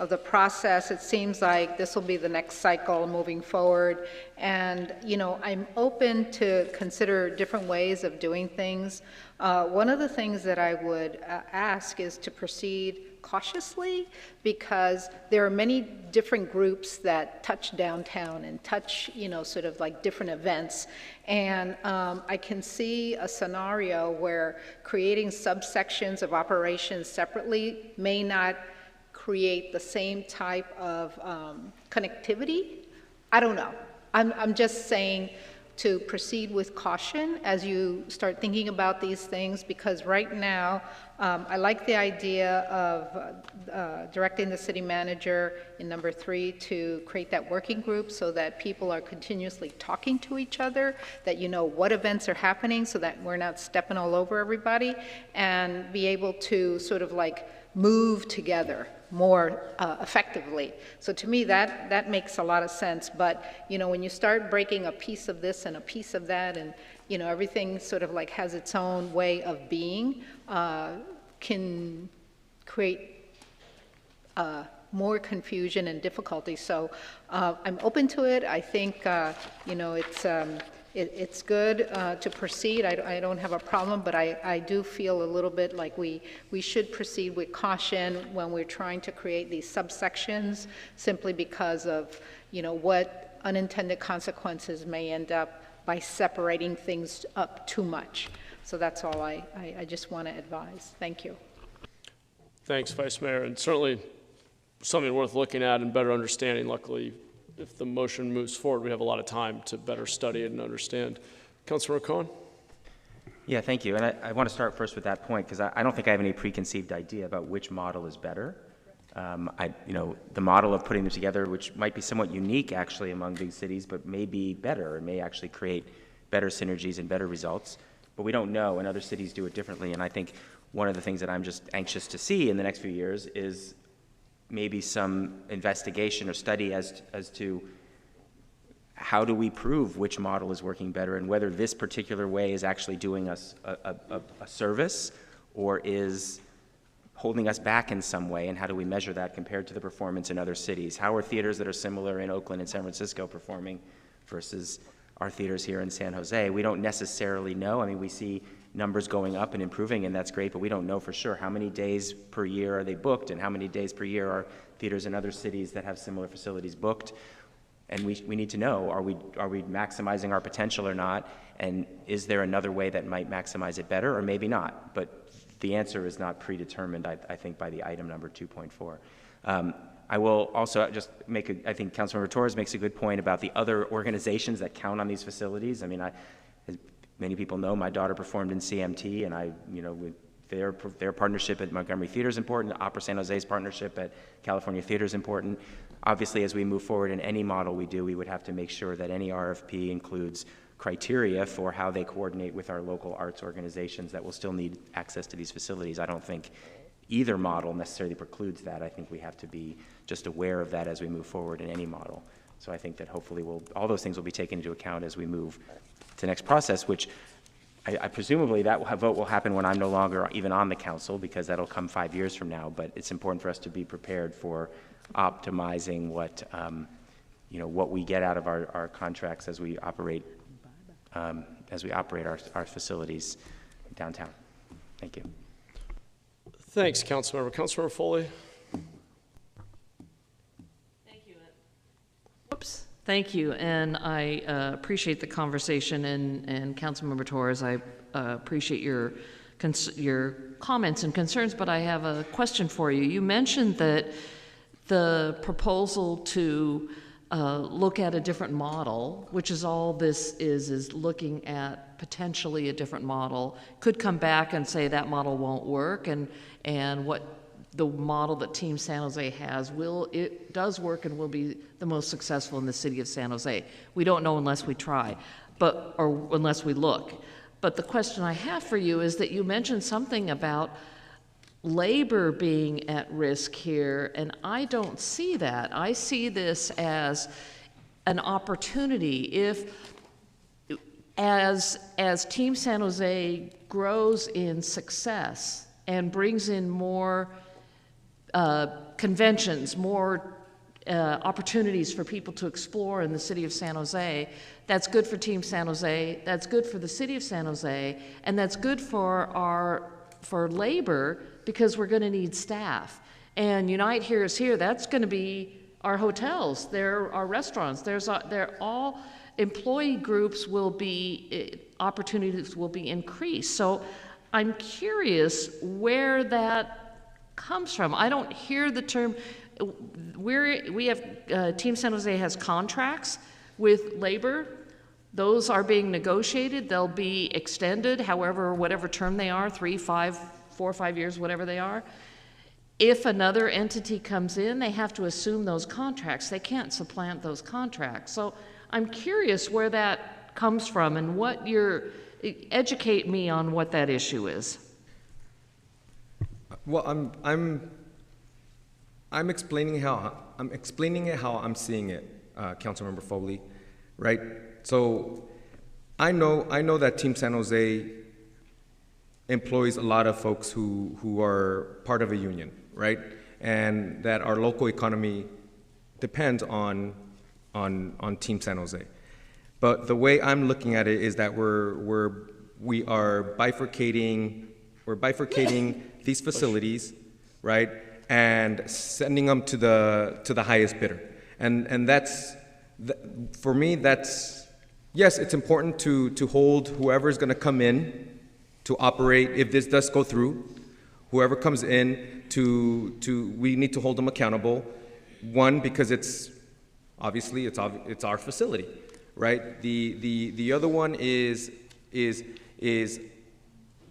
the process, it seems like this will be the next cycle moving forward. And, I'm open to consider different ways of doing things. One of the things that I would ask is to proceed cautiously because there are many different groups that touch downtown and touch, sort of like different events. And I can see a scenario where creating subsections of operations separately may not create the same type of connectivity. I don't know. I'm just saying to proceed with caution as you start thinking about these things, because right now, I like the idea of directing the city manager in number 3 to create that working group so that people are continuously talking to each other, that you know what events are happening so that we're not stepping all over everybody, and be able to sort of like move together more effectively. So to me, that makes a lot of sense. But, when you start breaking a piece of this and a piece of that, and, everything sort of like has its own way of being, can create more confusion and difficulty. So I'm open to it. I think, it's good to proceed. I don't have a problem, but I do feel a little bit like we should proceed with caution when we're trying to create these subsections, simply because of, what unintended consequences may end up by separating things up too much. So that's all I just want to advise. Thank you. Thanks, Vice Mayor, and certainly something worth looking at and better understanding. Luckily, if the motion moves forward, we have a lot of time to better study it and understand. Councilor Cohen? Yeah, thank you. And I want to start first with that point because I don't think I have any preconceived idea about which model is better. The model of putting them together, which might be somewhat unique actually among big cities, but may be better and may actually create better synergies and better results. But we don't know, and other cities do it differently. And I think one of the things that I'm just anxious to see in the next few years is maybe some investigation or study as to how do we prove which model is working better and whether this particular way is actually doing us a service or is holding us back in some way, and how do we measure that compared to the performance in other cities? How are theaters that are similar in Oakland and San Francisco performing versus our theaters here in San Jose? We don't necessarily know. I mean, we see numbers going up and improving, and that's great, but we don't know for sure how many days per year are they booked and how many days per year are theaters in other cities that have similar facilities booked. And we need to know, are we maximizing our potential or not, and is there another way that might maximize it better, or maybe not? But the answer is not predetermined, I think, by the item number 2.4. I will also just I think Councilmember Torres makes a good point about the other organizations that count on these facilities. I mean, as many people know, my daughter performed in CMT, and with their partnership at Montgomery Theater is important. Opera San Jose's partnership at California Theater is important. Obviously, as we move forward in any model we do, we would have to make sure that any RFP includes criteria for how they coordinate with our local arts organizations that will still need access to these facilities. I don't think either model necessarily precludes that. I think we have to be just aware of that as we move forward in any model. So I think that hopefully all those things will be taken into account as we move to the next process, which I presumably that vote will happen when I'm no longer even on the council, because that'll come 5 years from now. But it's important for us to be prepared for optimizing what we get out of our contracts as we operate our facilities downtown. Thank you. Thanks, Councilmember. Councilmember Foley? Thank you. Oops. Thank you, and I appreciate the conversation, and Councilmember Torres, I appreciate your comments and concerns, but I have a question for you. You mentioned that the proposal to look at a different model, which is all this is looking at potentially a different model, could come back and say that model won't work, and what the model that Team San Jose has it does work and will be the most successful in the city of San Jose. We don't know unless we try, or unless we look. But the question I have for you is that you mentioned something about labor being at risk here, and I don't see that. I see this as an opportunity. If, as Team San Jose grows in success and brings in more conventions, more opportunities for people to explore in the city of San Jose, that's good for Team San Jose, that's good for the city of San Jose, and that's good for labor, because we're going to need staff. And Unite Here is Here, that's going to be our hotels, there are restaurants, they're all employee groups will be, opportunities will be increased. So I'm curious where that comes from. I don't hear the term, we have, Team San Jose has contracts with labor. Those are being negotiated. They'll be extended, however, whatever term they are, 3, 5, 4 or 5 years, whatever they are. If another entity comes in, they have to assume those contracts. They can't supplant those contracts. So I'm curious where that comes from and educate me on what that issue is. Well, I'm explaining how I'm seeing it, Councilmember Foley, right? So I know that Team San Jose employs a lot of folks who are part of a union, right? And that our local economy depends on Team San Jose. But the way I'm looking at it is that we are bifurcating these facilities, right? And sending them to the highest bidder. And for me, yes, it's important to hold whoever's gonna come in to operate, if this does go through, whoever comes in we need to hold them accountable. One, because it's our facility, right? The other one is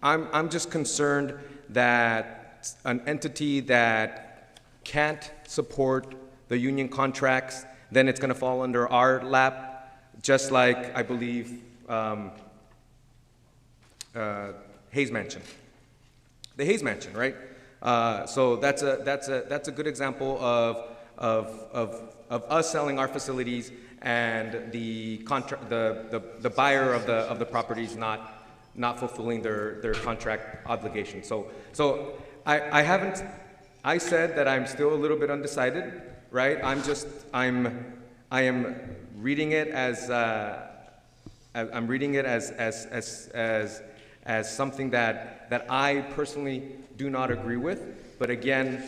I'm just concerned that an entity that can't support the union contracts, then it's going to fall under our lap, just like I believe Hayes Mansion, the Hayes Mansion, right? So that's a good example of us selling our facilities and the buyer of the properties not fulfilling their contract obligation. So I said that I'm still a little bit undecided, right? I am reading it as something that I personally do not agree with. But again,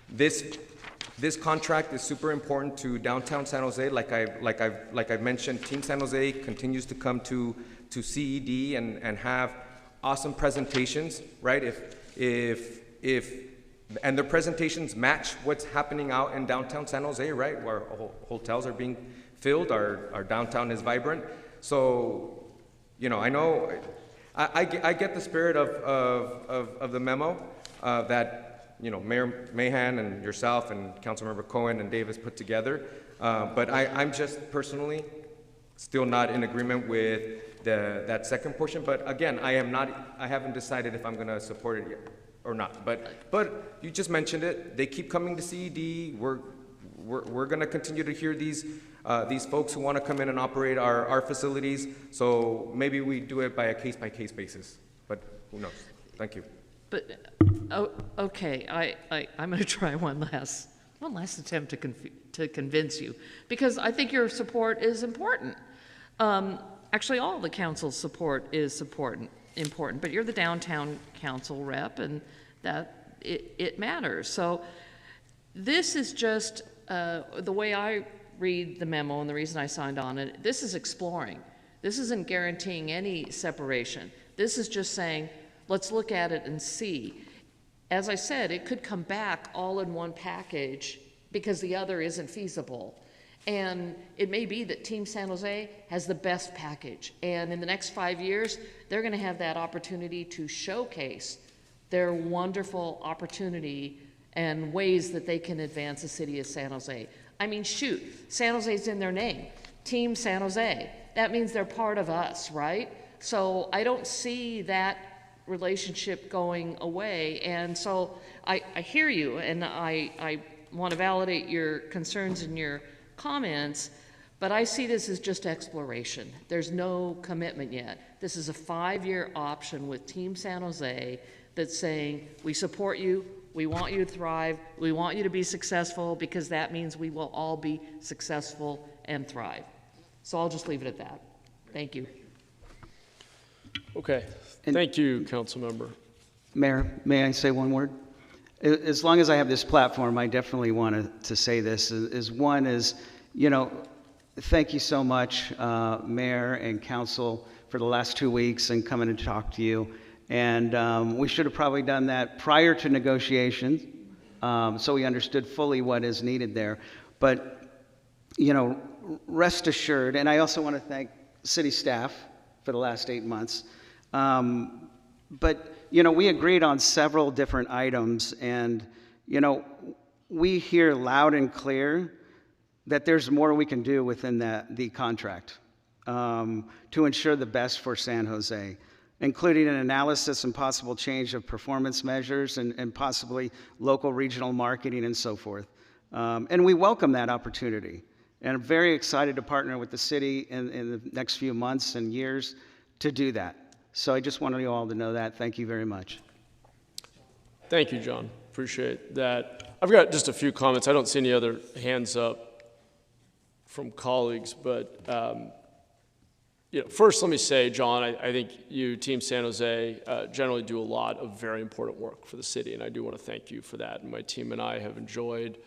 this contract is super important to downtown San Jose. Like I've mentioned, Team San Jose continues to come to CED and have awesome presentations, right? And their presentations match what's happening out in downtown San Jose, right? Where hotels are being filled, our downtown is vibrant. So, I know, I get the spirit of the memo that, Mayor Mahan and yourself and Councilmember Cohen and Davis put together. But I'm just personally still not in agreement with that second portion. But again, I haven't decided if I'm gonna support it yet or not. But you just mentioned it. They keep coming to CED. We're gonna continue to hear these folks who wanna come in and operate our facilities. So maybe we do it by a case-by-case basis, but who knows? Thank you. But, okay, I'm gonna try one last attempt to convince you, because I think your support is important. Actually, all the council's support is important, but you're the downtown council rep, and that it matters. So this is just the way I read the memo and the reason I signed on it, this is exploring. This isn't guaranteeing any separation. This is just saying, let's look at it and see. As I said, it could come back all in one package because the other isn't feasible. And it may be that Team San Jose has the best package. And in the next 5 years, they're going to have that opportunity to showcase their wonderful opportunity and ways that they can advance the city of San Jose. I mean, shoot, San Jose's in their name. Team San Jose. That means they're part of us, right? So I don't see that relationship going away. And so I hear you, and I want to validate your concerns and your comments, but I see this as just exploration. There's no commitment yet. This is a 5-year option with Team San Jose that's saying, we support you, we want you to thrive, we want you to be successful, because that means we will all be successful and thrive. So I'll just leave it at that. Thank you. Okay. Thank you, Councilmember. Mayor, may I say one word? As long as I have this platform, I definitely want to say this. One is, you know, thank you so much, Mayor and Council, for the last 2 weeks and coming to talk to you. And we should have probably done that prior to negotiations, so we understood fully what is needed there. But, you know, rest assured, and I also want to thank city staff for the last 8 months. But, you know, we agreed on several different items, and, you know, we hear loud and clear that there's more we can do within the contract to ensure the best for San Jose, including an analysis and possible change of performance measures and possibly local regional marketing and so forth. And we welcome that opportunity. And I'm very excited to partner with the city in the next few months and years to do that. So I just wanted you all to know that. Thank you very much. Thank you, John. Appreciate that. I've got just a few comments. I don't see any other hands up from colleagues, but you know, first let me say, John, I think you, Team San Jose, generally do a lot of very important work for the city, and I do want to thank you for that. And my team and I have enjoyed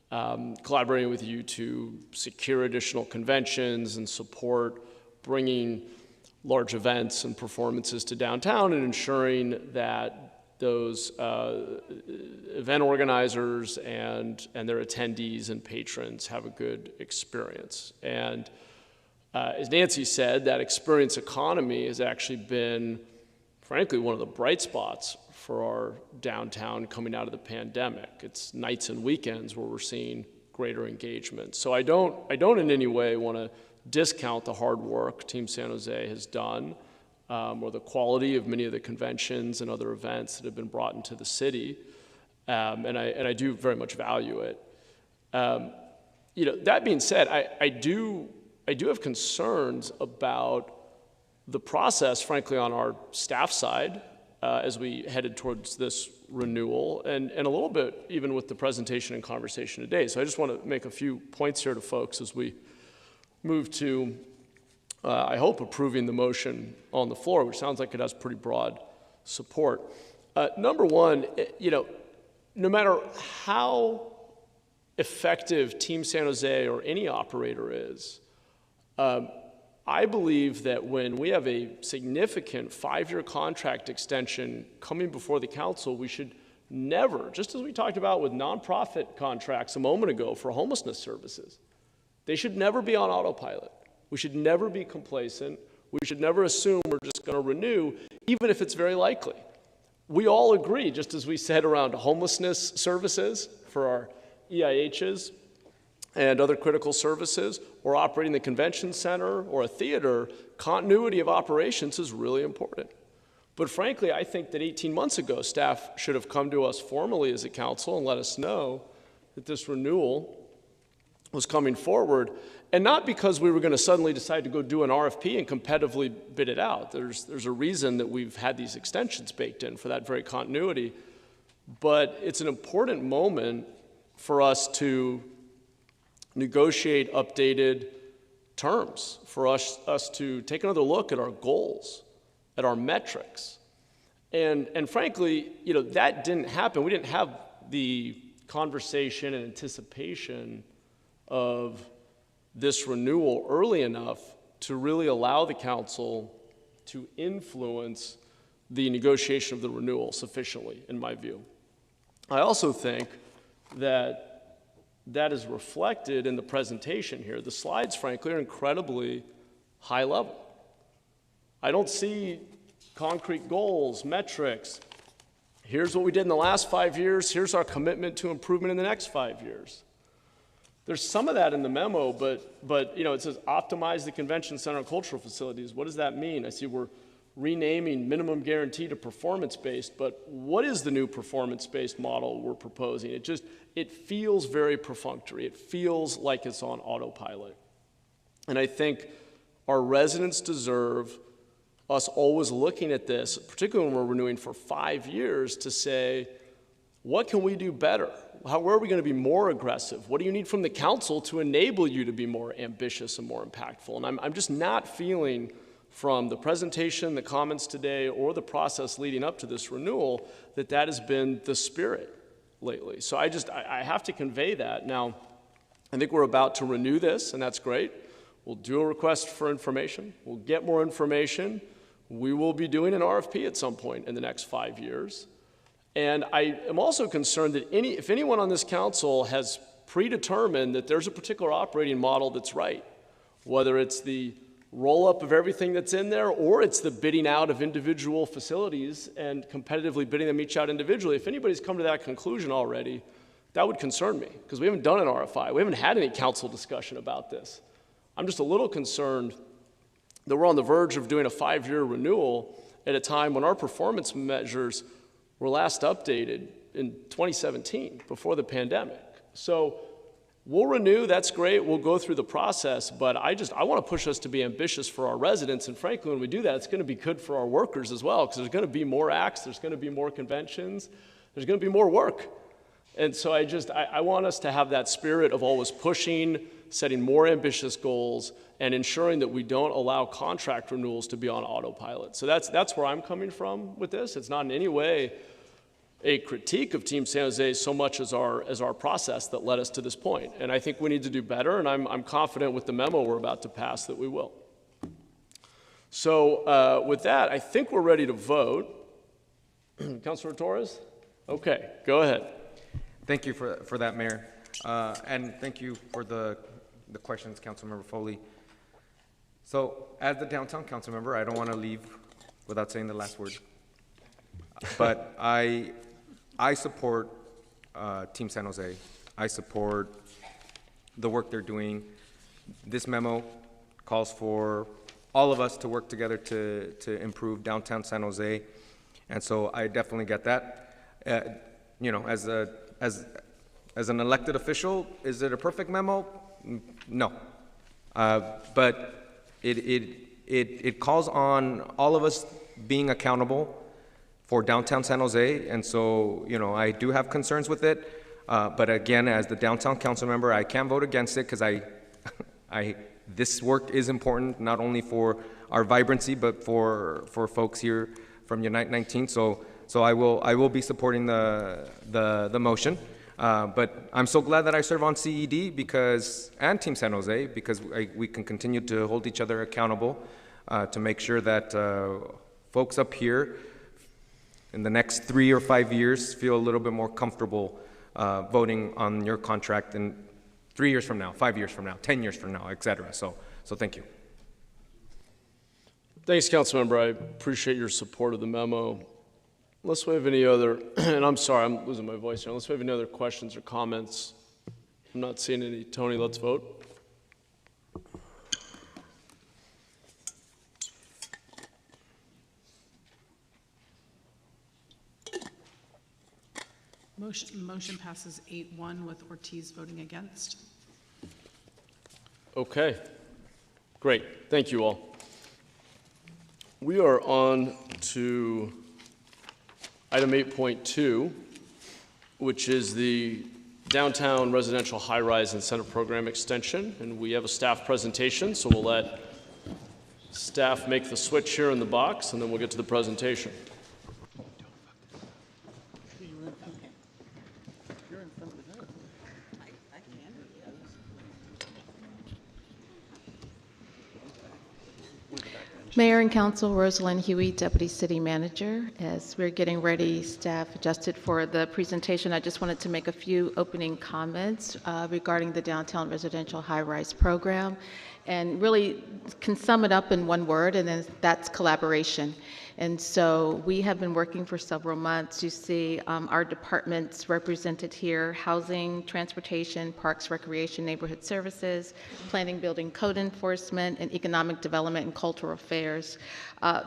collaborating with you to secure additional conventions and support bringing large events and performances to downtown and ensuring that those event organizers and their attendees and patrons have a good experience. And as Nancy said, that experience economy has actually been, frankly, one of the bright spots for our downtown coming out of the pandemic. It's nights and weekends where we're seeing greater engagement. So I don't in any way want to discount the hard work Team San Jose has done, or the quality of many of the conventions and other events that have been brought into the city, and I do very much value it. You know, that being said, I do have concerns about the process, frankly, on our staff side as we headed towards this renewal, and a little bit even with the presentation and conversation today. So I just want to make a few points here to folks as we move to, I hope, approving the motion on the floor, which sounds like it has pretty broad support. Number one, you know, no matter how effective Team San Jose or any operator is, I believe that when we have a significant 5-year contract extension coming before the council, we should never, just as we talked about with nonprofit contracts a moment ago for homelessness services, they should never be on autopilot. We should never be complacent. We should never assume we're just going to renew, even if it's very likely. We all agree, just as we said around homelessness services for our EIHs and other critical services, or operating the convention center or a theater, continuity of operations is really important. But frankly, I think that 18 months ago, staff should have come to us formally as a council and let us know that this renewal was coming forward, and not because we were going to suddenly decide to go do an RFP and competitively bid it out. There's a reason that we've had these extensions baked in for that very continuity, but it's an important moment for us to negotiate updated terms, for us to take another look at our goals, at our metrics. And frankly, you know, that didn't happen. We didn't have the conversation and anticipation of this renewal early enough to really allow the council to influence the negotiation of the renewal sufficiently, in my view. I also think that that is reflected in the presentation here. The slides, frankly, are incredibly high level. I don't see concrete goals, metrics. Here's what we did in the last 5 years. Here's our commitment to improvement in the next 5 years. There's some of that in the memo, but you know, it says optimize the convention center and cultural facilities. What does that mean? I see we're renaming minimum guarantee to performance-based, but what is the new performance-based model we're proposing? It feels very perfunctory. It feels like it's on autopilot. And I think our residents deserve us always looking at this, particularly when we're renewing for 5 years, to say, what can we do better? Where are we going to be more aggressive? What do you need from the council to enable you to be more ambitious and more impactful? And I'm just not feeling from the presentation, the comments today, or the process leading up to this renewal that that has been the spirit lately. So I have to convey that. Now, I think we're about to renew this, and that's great. We'll do a request for information. We'll get more information. We will be doing an RFP at some point in the next 5 years. And I am also concerned that if anyone on this council has predetermined that there's a particular operating model that's right, whether it's the roll-up of everything that's in there or it's the bidding out of individual facilities and competitively bidding them each out individually, if anybody's come to that conclusion already, that would concern me, because we haven't done an RFI. We haven't had any council discussion about this. I'm just a little concerned that we're on the verge of doing a 5-year renewal at a time when our performance measures were last updated in 2017, before the pandemic. So we'll renew, that's great, we'll go through the process, but I want to push us to be ambitious for our residents, and frankly, when we do that, it's going to be good for our workers as well, because there's going to be more acts, there's going to be more conventions, there's going to be more work. And so I want us to have that spirit of always pushing, setting more ambitious goals, and ensuring that we don't allow contract renewals to be on autopilot. So that's where I'm coming from with this. It's not in any way a critique of Team San Jose so much as our process that led us to this point. And I think we need to do better, and I'm confident with the memo we're about to pass that we will. So with that, I think we're ready to vote. Councilor Torres? Okay, go ahead. Thank you for that, Mayor. And thank you for the questions, Councilmember Foley. So as the downtown council member, I don't want to leave without saying the last word. But I support Team San Jose. I support the work they're doing. This memo calls for all of us to work together to improve downtown San Jose. And so I definitely get that. You know, as an elected official, is it a perfect memo? No. But it calls on all of us being accountable for downtown San Jose, and so, you know, I do have concerns with it, but again, as the downtown council member, I can't vote against it, because this work is important, not only for our vibrancy, but for folks here from Unite 19, so I will be supporting the motion. But I'm so glad that I serve on CED and Team San Jose, because we can continue to hold each other accountable to make sure that folks up here in the next 3 or 5 years feel a little bit more comfortable voting on your contract in 3 years from now, 5 years from now, 10 years from now, et cetera. So thank you. Thanks, Councilmember. I appreciate your support of the memo. Unless we have any other, and I'm sorry, I'm losing my voice here. Unless we have any other questions or comments, I'm not seeing any. Tony, let's vote. Motion passes 8-1 with Ortiz voting against. Okay, great. Thank you all. We are on to item 8.2, which is the Downtown Residential High-Rise Incentive Program extension, and we have a staff presentation, so we'll let staff make the switch here in the box, and then we'll get to the presentation. Mayor and Council, Rosalind Huey, Deputy City Manager. As we're getting ready, staff adjusted for the presentation, I just wanted to make a few opening comments regarding the Downtown Residential High-Rise Program, and really can sum it up in one word, and then that's collaboration. And so we have been working for several months. You see our departments represented here: housing, transportation, parks, recreation, neighborhood services, planning, building, code enforcement, and economic development and cultural affairs.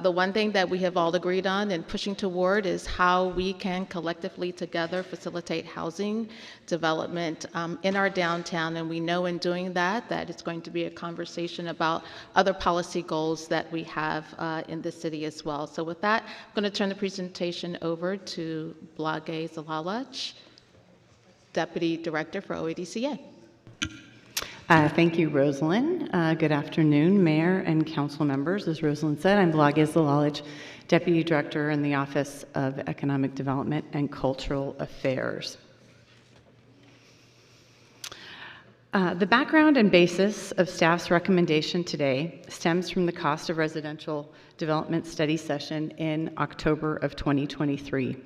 The one thing that we have all agreed on and pushing toward is how we can collectively together facilitate housing development in our downtown. And we know in doing that it's going to be a conversation about other policy goals that we have in the city as well. So with that, I'm going to turn the presentation over to Blage Zalalaj, Deputy Director for OADCA. Thank you, Rosalind. Good afternoon, Mayor and Council members. As Rosalind said, I'm Blage Zalalaj, Deputy Director in the Office of Economic Development and Cultural Affairs. The background and basis of staff's recommendation today stems from the cost of residential development study session in October of 2023.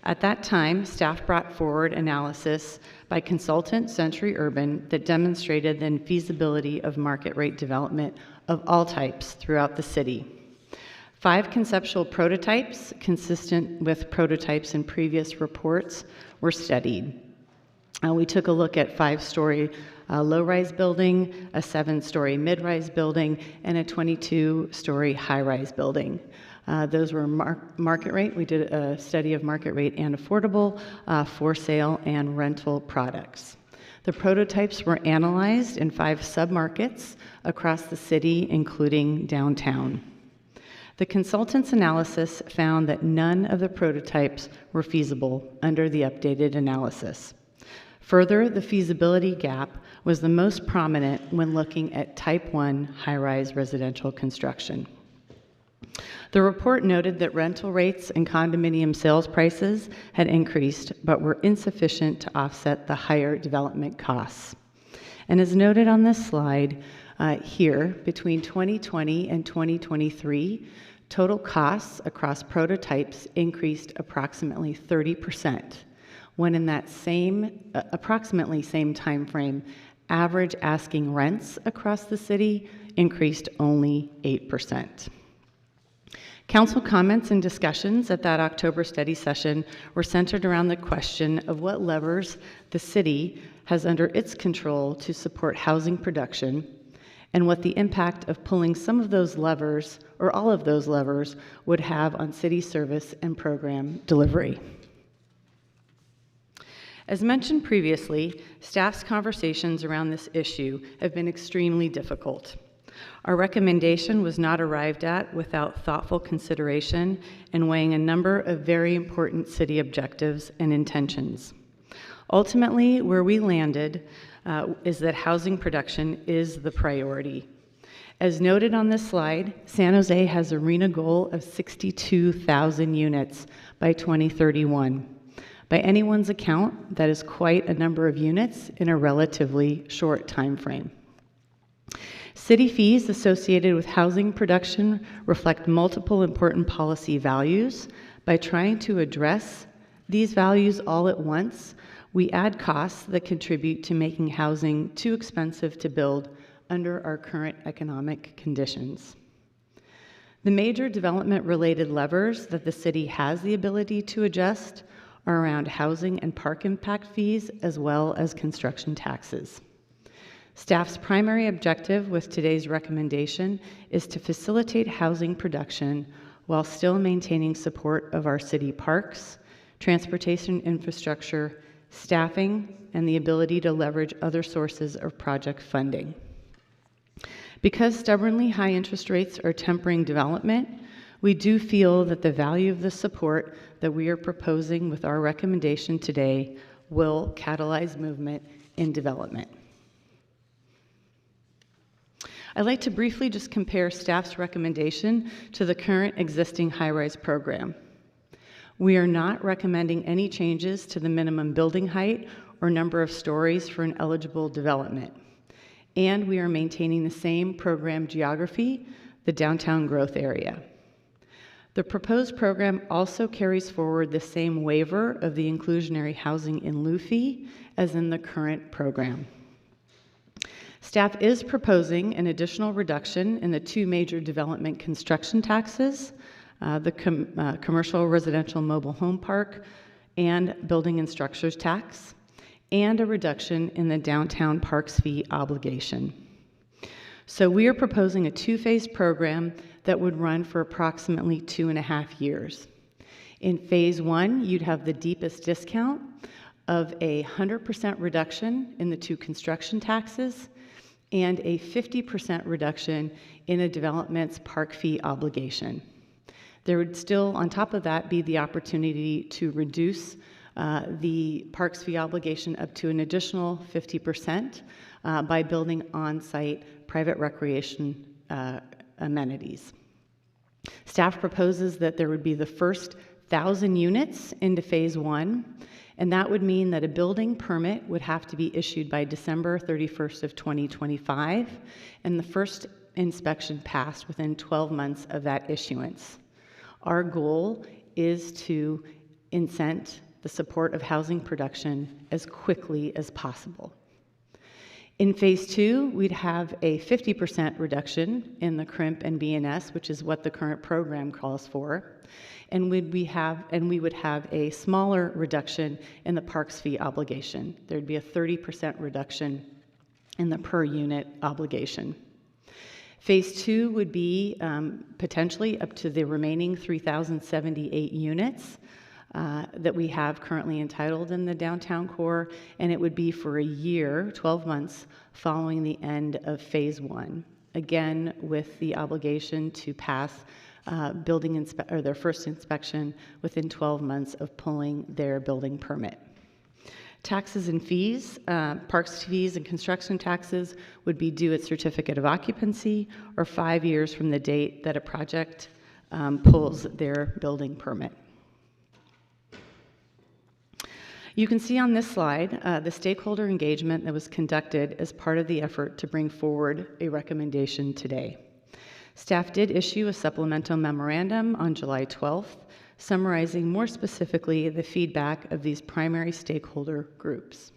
At that time, staff brought forward analysis by consultant Century Urban that demonstrated the feasibility of market rate development of all types throughout the city. 5 conceptual prototypes, consistent with prototypes in previous reports, were studied. We took a look at 5-story low-rise building, a 7-story mid-rise building, and a 22-story high-rise building. Those were market rate. We did a study of market rate and affordable, for sale and rental products. The prototypes were analyzed in 5 submarkets across the city, including downtown. The consultant's analysis found that none of the prototypes were feasible under the updated analysis. Further, the feasibility gap was the most prominent when looking at Type 1 high-rise residential construction. The report noted that rental rates and condominium sales prices had increased, but were insufficient to offset the higher development costs. And as noted on this slide here, between 2020 and 2023, total costs across prototypes increased approximately 30%, when in that approximately same time frame, average asking rents across the city increased only 8%. Council comments and discussions at that October study session were centered around the question of what levers the city has under its control to support housing production, and what the impact of pulling some of those levers, or all of those levers, would have on city service and program delivery. As mentioned previously, staff's conversations around this issue have been extremely difficult. Our recommendation was not arrived at without thoughtful consideration and weighing a number of very important city objectives and intentions. Ultimately, where we landed is that housing production is the priority. As noted on this slide, San Jose has a RENA goal of 62,000 units by 2031. By anyone's account, that is quite a number of units in a relatively short time frame. City fees associated with housing production reflect multiple important policy values. By trying to address these values all at once, we add costs that contribute to making housing too expensive to build under our current economic conditions. The major development-related levers that the city has the ability to adjust are around housing and park impact fees, as well as construction taxes. Staff's primary objective with today's recommendation is to facilitate housing production while still maintaining support of our city parks, transportation infrastructure, staffing, and the ability to leverage other sources of project funding. Because stubbornly high interest rates are tempering development, we do feel that the value of the support that we are proposing with our recommendation today will catalyze movement in development. I'd like to briefly just compare staff's recommendation to the current existing high-rise program. We are not recommending any changes to the minimum building height or number of stories for an eligible development. And we are maintaining the same program geography the downtown growth area. The proposed program also carries forward the same waiver of the inclusionary housing in lieu fee as in the current program. Staff is proposing an additional reduction in the two major development construction taxes, the commercial residential mobile home park and building and structures tax, and a reduction in the downtown parks fee obligation. So we are proposing a two-phase program that would run for approximately 2.5 years. In phase one, you'd have the deepest discount of a 100% reduction in the two construction taxes and a 50% reduction in a development's park fee obligation. There would still, on top of that, be the opportunity to reduce the parks fee obligation up to an additional 50% by building on-site private recreation amenities. Staff proposes that there would be the first 1,000 units into phase one, and that would mean that a building permit would have to be issued by December 31st of 2025, and the first inspection passed within 12 months of that issuance. Our goal is to incent the support of housing production as quickly as possible. In phase two, we'd have a 50% reduction in the crimp and BNS, which is what the current program calls for, and we would have a smaller reduction in the parks fee obligation. There'd be a 30% reduction in the per unit obligation. Phase two would be potentially up to the remaining 3,078 units that we have currently entitled in the downtown core, and it would be for a year, 12 months, following the end of phase one. Again, with the obligation to pass their first inspection within 12 months of pulling their building permit. Taxes and fees, parks fees and construction taxes would be due at certificate of occupancy or 5 years from the date that a project pulls their building permit. You can see on this slide the stakeholder engagement that was conducted as part of the effort to bring forward a recommendation today. Staff did issue a supplemental memorandum on July 12th, summarizing more specifically the feedback of these primary stakeholder groups.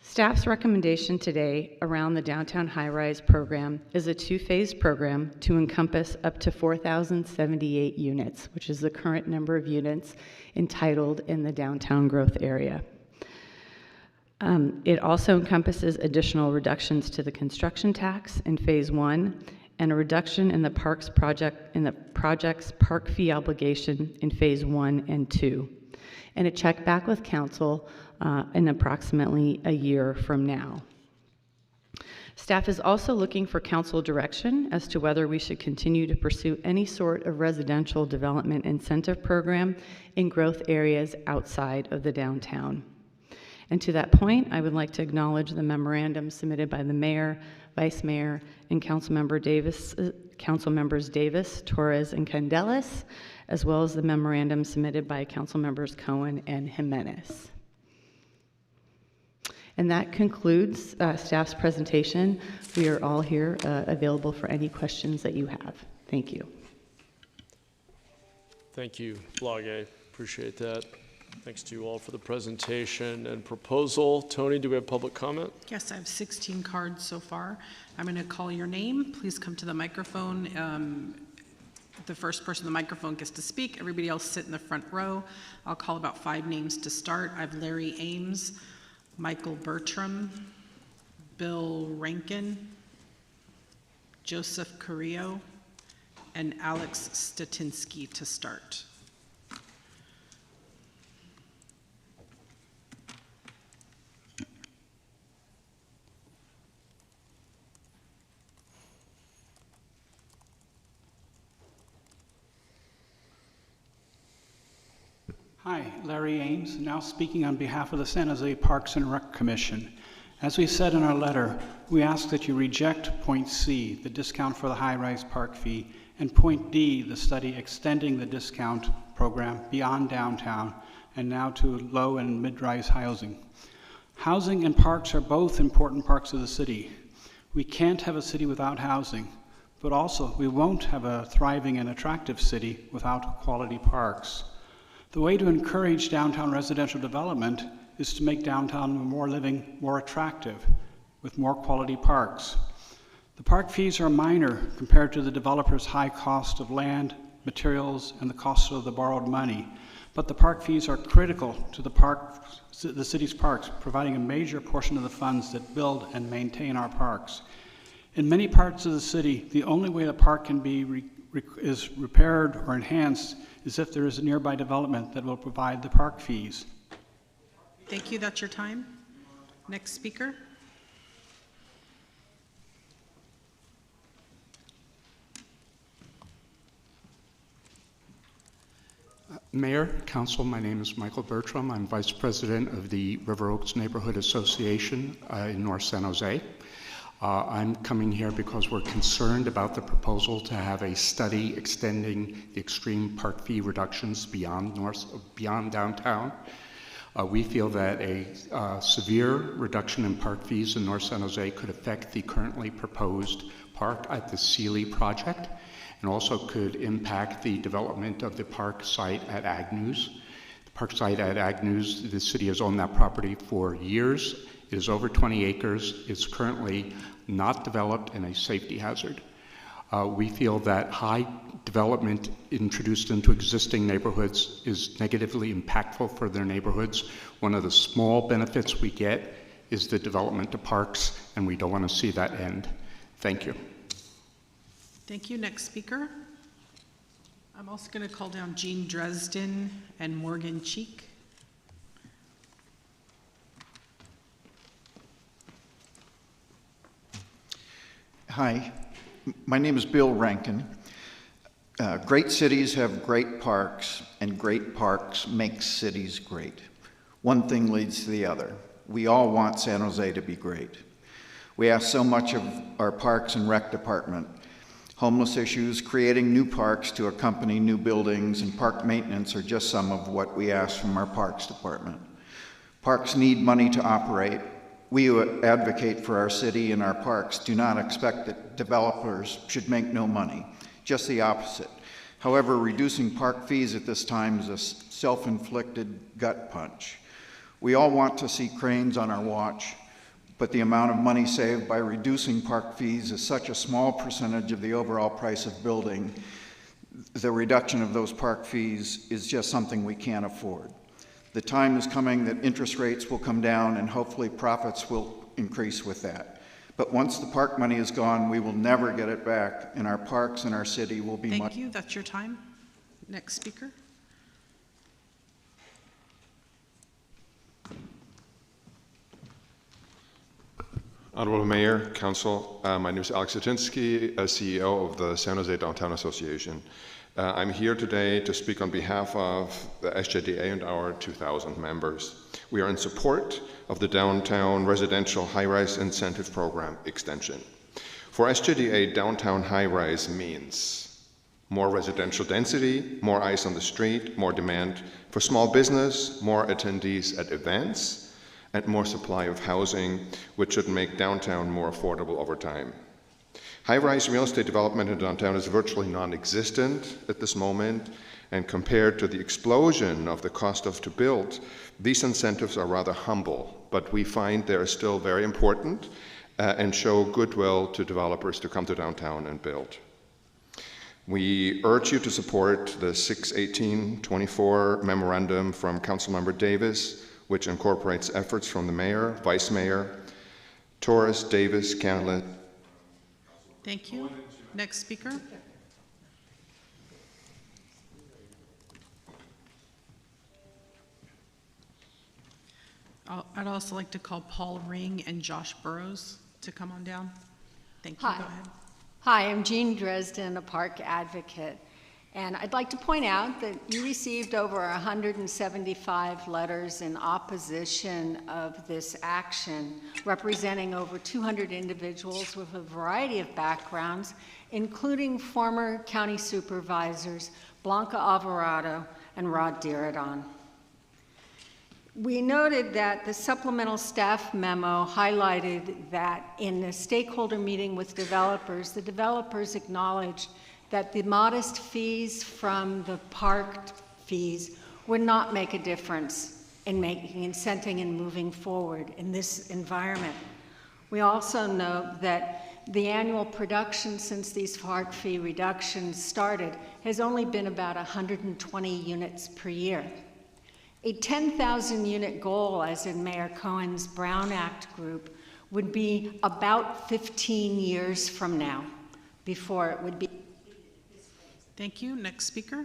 Staff's recommendation today around the downtown high-rise program is a two-phase program to encompass up to 4,078 units, which is the current number of units entitled in the downtown growth area. It also encompasses additional reductions to the construction tax in phase one and a reduction in the project's park fee obligation in phase 1 and 2, and a check back with council in approximately a year from now. Staff is also looking for council direction as to whether we should continue to pursue any sort of residential development incentive program in growth areas outside of the downtown. And to that point, I would like to acknowledge the memorandum submitted by the mayor, vice mayor, and councilmembers Davis, Torres, and Candelas, as well as the memorandum submitted by councilmembers Cohen and Jimenez. And that concludes staff's presentation. We are all here available for any questions that you have. Thank you. Thank you, Blage. Appreciate that. Thanks to you all for the presentation and proposal. Tony, do we have public comment? Yes, I have 16 cards so far. I'm going to call your name. Please come to the microphone. The first person on the microphone gets to speak. Everybody else sit in the front row. I'll call about 5 names to start. I have Larry Ames, Michael Bertram, Bill Rankin, Joseph Carrillo, and Alex Statinsky to start. Hi, Larry Ames, now speaking on behalf of the San Jose Parks and Rec Commission. As we said in our letter, we ask that you reject point C, the discount for the high-rise park fee, and point D, the study extending the discount program beyond downtown and now to low and mid-rise housing. Housing and parks are both important parts of the city. We can't have a city without housing, but also we won't have a thriving and attractive city without quality parks. The way to encourage downtown residential development is to make downtown more living, more attractive, with more quality parks. The park fees are minor compared to the developer's high cost of land, materials, and the cost of the borrowed money. But the park fees are critical to the city's parks, providing a major portion of the funds that build and maintain our parks. In many parts of the city, the only way the park can be repaired or enhanced is if there is a nearby development that will provide the park fees. Thank you. That's your time. Next speaker. Mayor, Council, my name is Michael Bertram. I'm Vice President of the River Oaks Neighborhood Association in North San Jose. I'm coming here because we're concerned about the proposal to have a study extending the extreme park fee reductions beyond downtown. We feel that a severe reduction in park fees in North San Jose could affect the currently proposed park at the Sealy project, and also could impact the development of the park site at Agnews. The park site at Agnews, the city has owned that property for years. It is over 20 acres. It's currently not developed and a safety hazard. We feel that high development introduced into existing neighborhoods is negatively impactful for their neighborhoods. One of the small benefits we get is the development of parks, and we don't want to see that end. Thank you. Thank you. Next speaker. I'm also going to call down Jean Dresden and Morgan Cheek. Hi, my name is Bill Rankin. Great cities have great parks, and great parks make cities great. One thing leads to the other. We all want San Jose to be great. We ask so much of our Parks and Rec department. Homeless issues, creating new parks to accompany new buildings, and park maintenance are just some of what we ask from our Parks department. Parks need money to operate. We who advocate for our city and our parks do not expect that developers should make no money, just the opposite. However, reducing park fees at this time is a self-inflicted gut punch. We all want to see cranes on our watch, but the amount of money saved by reducing park fees is such a small percentage of the overall price of building. The reduction of those park fees is just something we can't afford. The time is coming that interest rates will come down and hopefully profits will increase with that. But once the park money is gone, we will never get it back, and our parks and our city will be Thank you. That's your time. Next speaker. Honorable Mayor, Council, my name is Alex Zatinsky, CEO of the San Jose Downtown Association. I'm here today to speak on behalf of the SJDA and our 2,000 members. We are in support of the Downtown Residential High-Rise Incentive Program extension. For SJDA, downtown high-rise means more residential density, more eyes on the street, more demand for small business, more attendees at events, and more supply of housing, which should make downtown more affordable over time. High-rise real estate development in downtown is virtually non-existent at this moment, and compared to the explosion of the cost to build, these incentives are rather humble, but we find they are still very important and show goodwill to developers to come to downtown and build. We urge you to support the 6/18/24 memorandum from Councilmember Davis, which incorporates efforts from the mayor, vice mayor, Torres, Davis, Cantlett. Thank you. Next speaker. I'd also like to call Paul Ring and Josh Burrows to come on down. Thank you. Hi. Go ahead. Hi, I'm Jean Dresden, a park advocate. And I'd like to point out that you received over 175 letters in opposition of this action, representing over 200 individuals with a variety of backgrounds, including former county supervisors Blanca Alvarado and Rod Diridon. We noted that the supplemental staff memo highlighted that in a stakeholder meeting with developers, the developers acknowledged that the modest fees from the park fees would not make a difference in incenting and moving forward in this environment. We also note that the annual production since these park fee reductions started has only been about 120 units per year. A 10,000 unit goal, as in Mayor Cohen's Brown Act group, would be about 15 years from now before it would be. Thank you. Next speaker.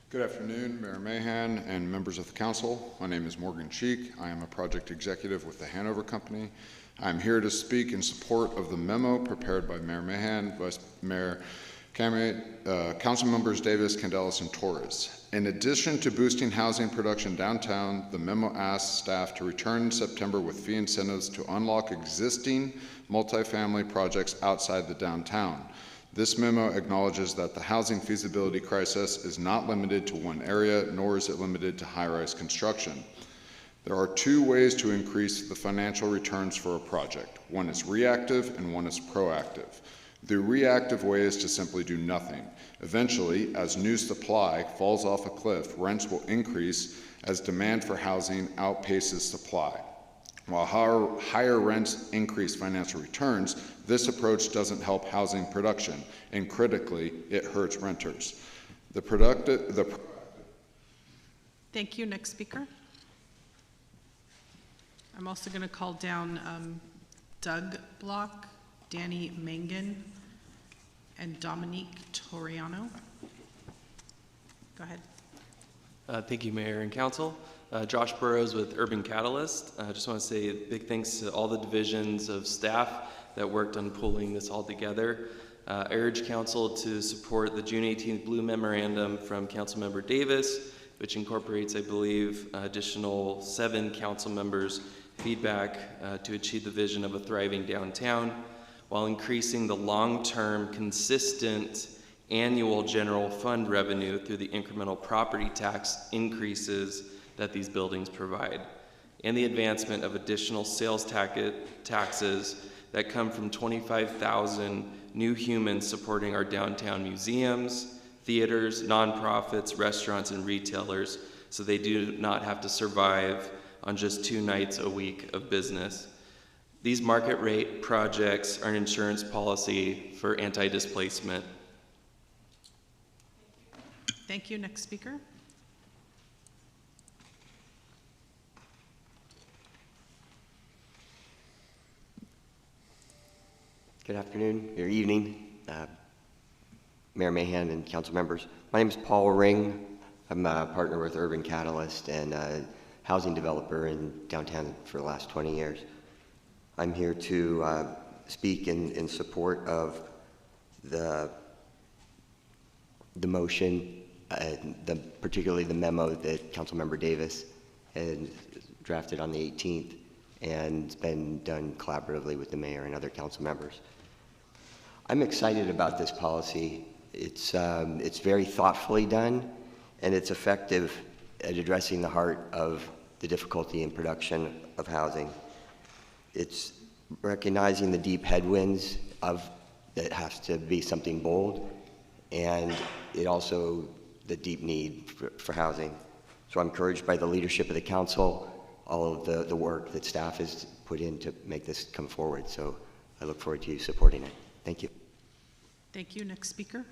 Good afternoon, Mayor Mahan and members of the council. My name is Morgan Cheek. I am a project executive with the Hanover Company. I'm here to speak in support of the memo prepared by Mayor Mahan, Vice Mayor Camry, Council Members Davis, Candelas, and Torres. In addition to boosting housing production downtown, the memo asks staff to return in September with fee incentives to unlock existing multifamily projects outside the downtown. This memo acknowledges that the housing feasibility crisis is not limited to one area, nor is it limited to high-rise construction. There are two ways to increase the financial returns for a project. One is reactive and one is proactive. The reactive way is to simply do nothing. Eventually, as new supply falls off a cliff, rents will increase as demand for housing outpaces supply. While higher rents increase financial returns, this approach doesn't help housing production, and critically, it hurts renters. Thank you. Next speaker. I'm also going to call down Doug Block, Danny Mangan, and Dominique Toriano. Go ahead. Thank you, Mayor and Council. Josh Burrows with Urban Catalyst. I just want to say a big thanks to all the divisions of staff that worked on pulling this all together. I urge Council to support the June 18th Blue Memorandum from Councilmember Davis, which incorporates, I believe, additional 7 council members' feedback to achieve the vision of a thriving downtown, while increasing the long-term, consistent annual general fund revenue through the incremental property tax increases that these buildings provide, and the advancement of additional sales taxes that come from 25,000 new humans supporting our downtown museums, theaters, nonprofits, restaurants, and retailers, so they do not have to survive on just 2 nights a week of business. These market rate projects are an insurance policy for anti-displacement. Thank you. Next speaker. Good afternoon, or evening, Mayor Mahan and council members. My name is Paul Ring. I'm a partner with Urban Catalyst and a housing developer in downtown for the last 20 years. I'm here to speak in support of the motion, particularly the memo that Councilmember Davis had drafted on the 18th, and it's been done collaboratively with the mayor and other council members. I'm excited about this policy. It's very thoughtfully done, and it's effective at addressing the heart of the difficulty in production of housing. It's recognizing the deep headwinds that has to be something bold, and it also the deep need for housing. So I'm encouraged by the leadership of the council, all of the work that staff has put in to make this come forward. So I look forward to you supporting it. Thank you. Thank you. Next speaker.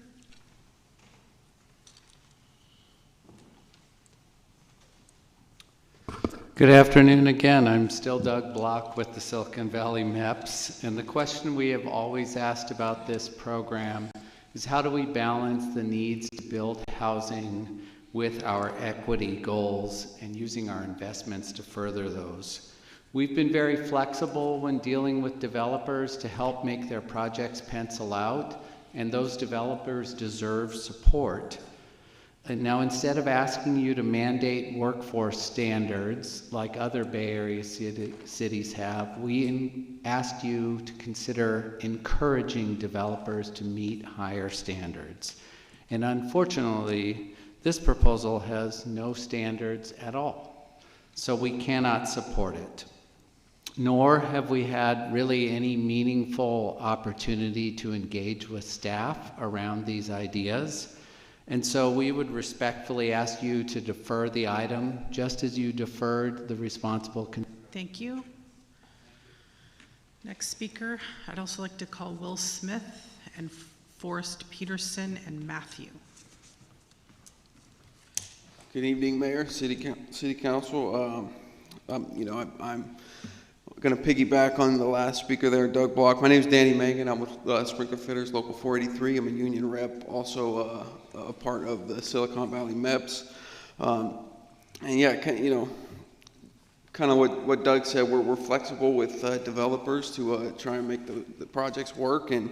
Good afternoon again. I'm still Doug Block with the Silicon Valley MEPS, and the question we have always asked about this program is how do we balance the needs to build housing with our equity goals and using our investments to further those. We've been very flexible when dealing with developers to help make their projects pencil out, and those developers deserve support. And now, instead of asking you to mandate workforce standards like other Bay Area cities have, we asked you to consider encouraging developers to meet higher standards. And unfortunately, this proposal has no standards at all, so we cannot support it. Nor have we had really any meaningful opportunity to engage with staff around these ideas. And so we would respectfully ask you to defer the item, just as you deferred the responsible. Thank you. Next speaker, I'd also like to call Will Smith and Forrest Peterson and Matthew. Good evening, Mayor, City Council. I'm going to piggyback on the last speaker there, Doug Block. My name is Danny Mangan. I'm with Sprinkler Fitters, Local 483. I'm a union rep, also a part of the Silicon Valley MEPS. And yeah, kind of what Doug said, we're flexible with developers to try and make the projects work, and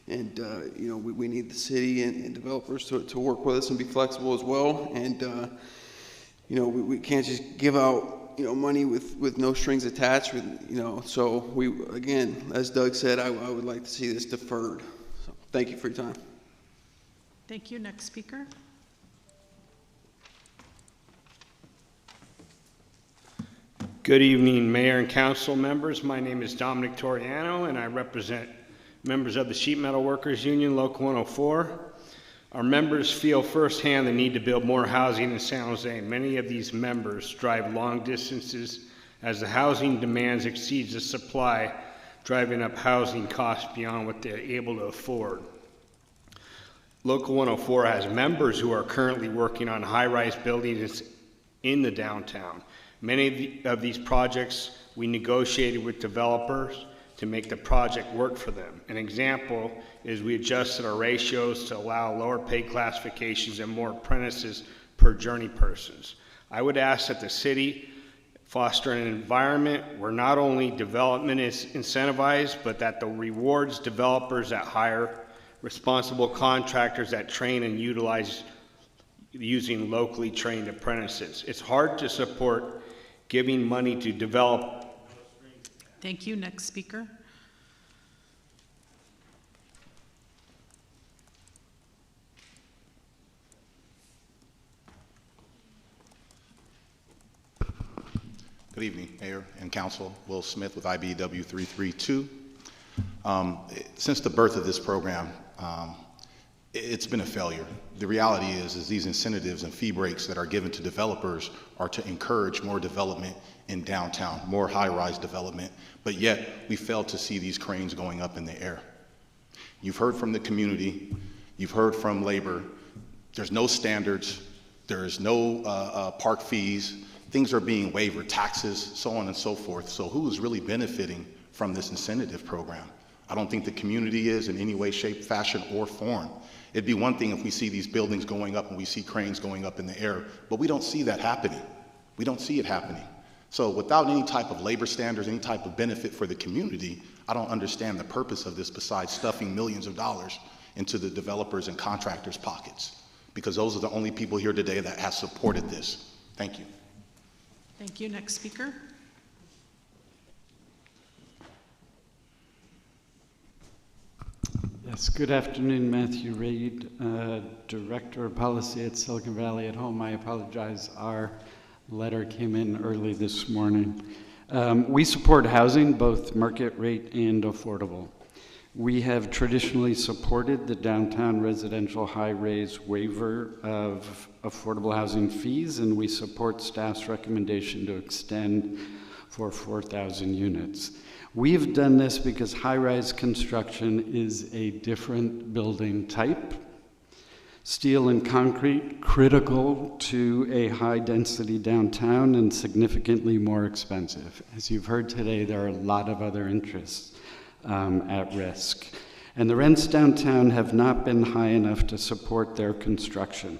we need the city and developers to work with us and be flexible as well. And we can't just give out money with no strings attached. So we, again, as Doug said, I would like to see this deferred. So thank you for your time. Thank you. Next speaker. Good evening, Mayor and Council members. My name is Dominic Toriano, and I represent members of the Sheet Metal Workers Union, Local 104. Our members feel firsthand the need to build more housing in San Jose. Many of these members drive long distances as the housing demands exceeds the supply, driving up housing costs beyond what they're able to afford. Local 104 has members who are currently working on high-rise buildings in the downtown. Many of these projects we negotiated with developers to make the project work for them. An example is we adjusted our ratios to allow lower pay classifications and more apprentices per journey persons. I would ask that the city foster an environment where not only development is incentivized, but that the rewards developers that hire responsible contractors that train and utilize using locally trained apprentices. It's hard to support giving money to develop. Thank you. Next speaker. Good evening, Mayor and Council. Will Smith with IBW 332. Since the birth of this program, it's been a failure. The reality is these incentives and fee breaks that are given to developers are to encourage more development in downtown, more high-rise development, but yet we fail to see these cranes going up in the air. You've heard from the community, you've heard from labor, there's no standards, there's no park fees, things are being waived, taxes, so on and so forth. So who is really benefiting from this incentive program? I don't think the community is in any way, shape, fashion, or form. It'd be one thing if we see these buildings going up and we see cranes going up in the air, but we don't see that happening. We don't see it happening. So without any type of labor standards, any type of benefit for the community, I don't understand the purpose of this besides stuffing millions of dollars into the developers and contractors' pockets, because those are the only people here today that have supported this. Thank you. Thank you. Next speaker. Yes, good afternoon, Matthew Reed, Director of Policy at Silicon Valley at Home. I apologize, our letter came in early this morning. We support housing, both market rate and affordable. We have traditionally supported the downtown residential high-rise waiver of affordable housing fees, and we support staff's recommendation to extend for 4,000 units. We've done this because high-rise construction is a different building type. Steel and concrete, critical to a high-density downtown and significantly more expensive. As you've heard today, there are a lot of other interests at risk. And the rents downtown have not been high enough to support their construction.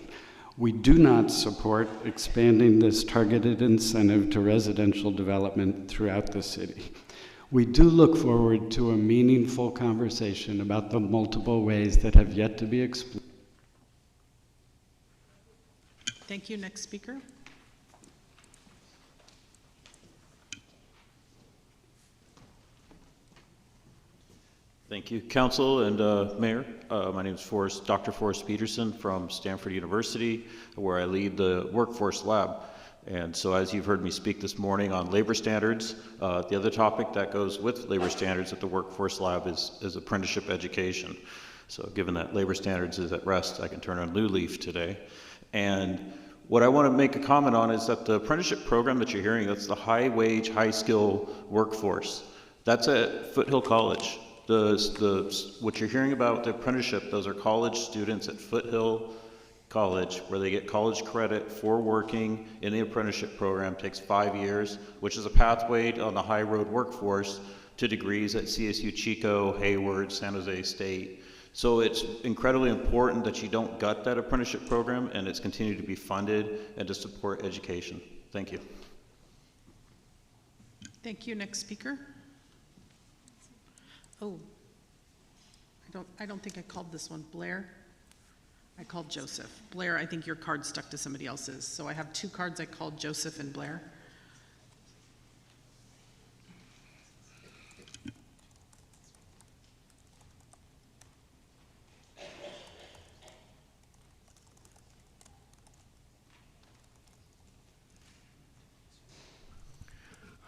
We do not support expanding this targeted incentive to residential development throughout the city. We do look forward to a meaningful conversation about the multiple ways that have yet to be explored Thank you. Next speaker. Thank you, Council and Mayor. My name is Dr. Forrest Peterson from Stanford University, where I lead the Workforce Lab. And so as you've heard me speak this morning on labor standards, the other topic that goes with labor standards at the Workforce Lab is apprenticeship education. So given that labor standards is at rest, I can turn a new leaf today. And what I want to make a comment on is that the apprenticeship program that you're hearing, that's the high wage, high skill workforce. That's at Foothill College. What you're hearing about the apprenticeship, those are college students at Foothill College, where they get college credit for working in the apprenticeship program. It takes 5 years, which is a pathway on the high road workforce to degrees at CSU Chico, Hayward, San Jose State. So it's incredibly important that you don't gut that apprenticeship program, and it's continued to be funded and to support education. Thank you. Thank you. Next speaker. Oh, I don't think I called this one. Blair? I called Joseph. Blair, I think your card stuck to somebody else's. So I have two cards. I called Joseph and Blair.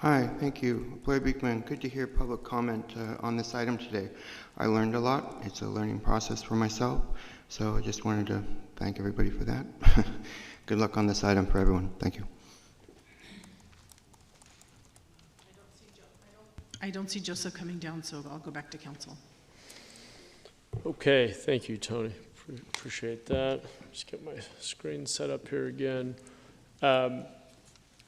Hi, thank you. Blair Beekman. Good to hear public comment on this item today. I learned a lot. It's a learning process for myself, so I just wanted to thank everybody for that. Good luck on this item for everyone. Thank you. I don't see Joseph coming down, so I'll go back to council. Okay, thank you, Tony. Appreciate that. Just get my screen set up here again.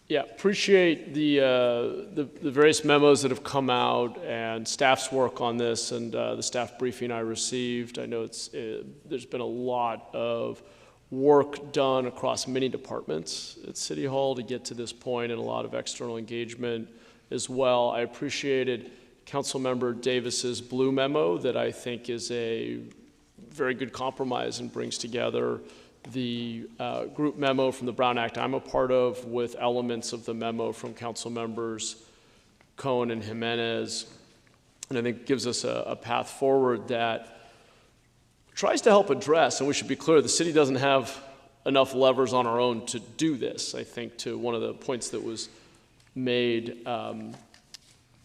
Yeah, appreciate the various memos that have come out and staff's work on this and the staff briefing I received. I know there's been a lot of work done across many departments at City Hall to get to this point, and a lot of external engagement as well. I appreciated Councilmember Davis's blue memo that I think is a very good compromise and brings together the group memo from the Brown Act I'm a part of with elements of the memo from council members Cohen and Jimenez, and I think gives us a path forward that tries to help address, and we should be clear, the city doesn't have enough levers on our own to do this. I think to one of the points that was made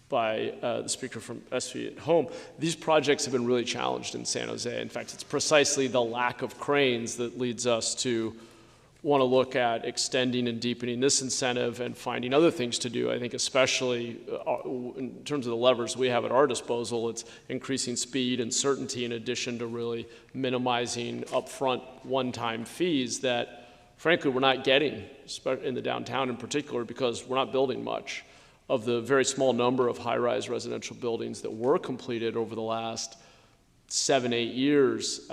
by the speaker from SV at Home, these projects have been really challenged in San Jose. In fact, it's precisely the lack of cranes that leads us to want to look at extending and deepening this incentive and finding other things to do. I think especially in terms of the levers we have at our disposal, it's increasing speed and certainty in addition to really minimizing upfront one-time fees that, frankly, we're not getting in the downtown in particular because we're not building much. Of the very small number of high-rise residential buildings that were completed over the last 7-8 years,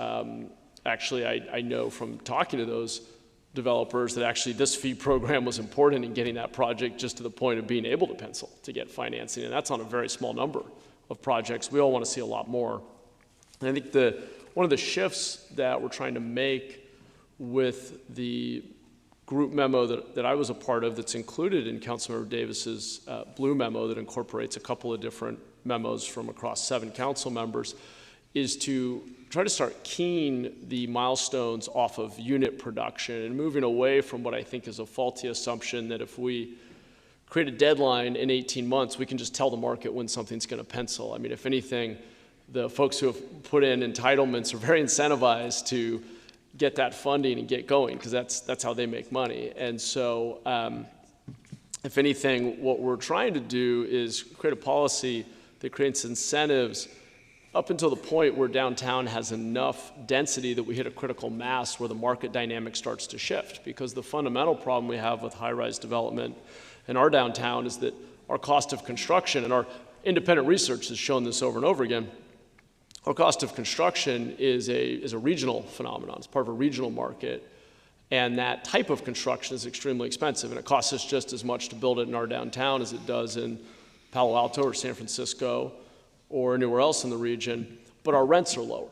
actually I know from talking to those developers that actually this fee program was important in getting that project just to the point of being able to pencil to get financing, and that's on a very small number of projects. We all want to see a lot more. And I think one of the shifts that we're trying to make with the group memo that I was a part of that's included in Councilmember Davis's blue memo that incorporates a couple of different memos from across 7 council members is to try to start keying the milestones off of unit production and moving away from what I think is a faulty assumption that if we create a deadline in 18 months, we can just tell the market when something's going to pencil. I mean, if anything, the folks who have put in entitlements are very incentivized to get that funding and get going, because that's how they make money. And so if anything, what we're trying to do is create a policy that creates incentives up until the point where downtown has enough density that we hit a critical mass where the market dynamic starts to shift. Because the fundamental problem we have with high-rise development in our downtown is that our cost of construction, and our independent research has shown this over and over again, our cost of construction is a regional phenomenon. It's part of a regional market, and that type of construction is extremely expensive, and it costs us just as much to build it in our downtown as it does in Palo Alto or San Francisco or anywhere else in the region, but our rents are lower.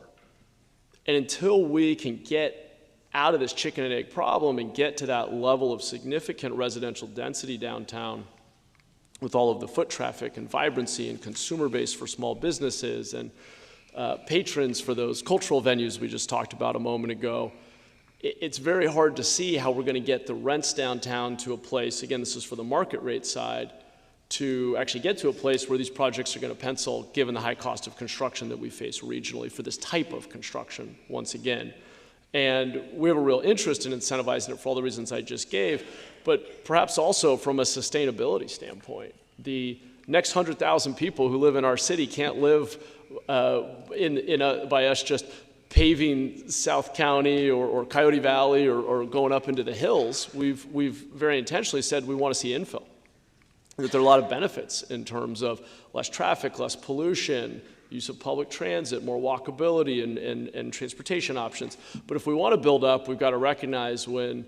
And until we can get out of this chicken and egg problem and get to that level of significant residential density downtown with all of the foot traffic and vibrancy and consumer base for small businesses and patrons for those cultural venues we just talked about a moment ago, it's very hard to see how we're going to get the rents downtown to a place, again, this is for the market rate side, to actually get to a place where these projects are going to pencil, given the high cost of construction that we face regionally for this type of construction, once again. And we have a real interest in incentivizing it for all the reasons I just gave, but perhaps also from a sustainability standpoint. The next 100,000 people who live in our city can't live by us just paving South County or Coyote Valley or going up into the hills. We've very intentionally said we want to see infill, that there are a lot of benefits in terms of less traffic, less pollution, use of public transit, more walkability and transportation options. But if we want to build up, we've got to recognize when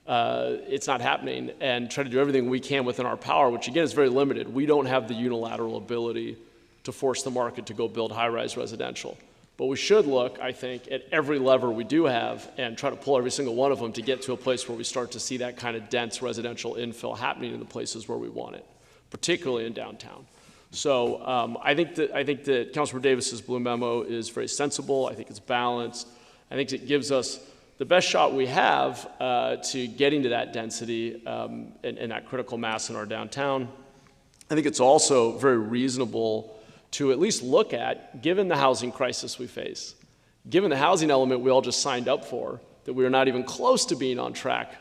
it's not happening and try to do everything we can within our power, which again is very limited. We don't have the unilateral ability to force the market to go build high-rise residential. But we should look, I think, at every lever we do have and try to pull every single one of them to get to a place where we start to see that kind of dense residential infill happening in the places where we want it, particularly in downtown. So I think that Councilmember Davis's blue memo is very sensible. I think it's balanced. I think it gives us the best shot we have to getting to that density and that critical mass in our downtown. I think it's also very reasonable to at least look at, given the housing crisis we face, given the housing element we all just signed up for, that we are not even close to being on track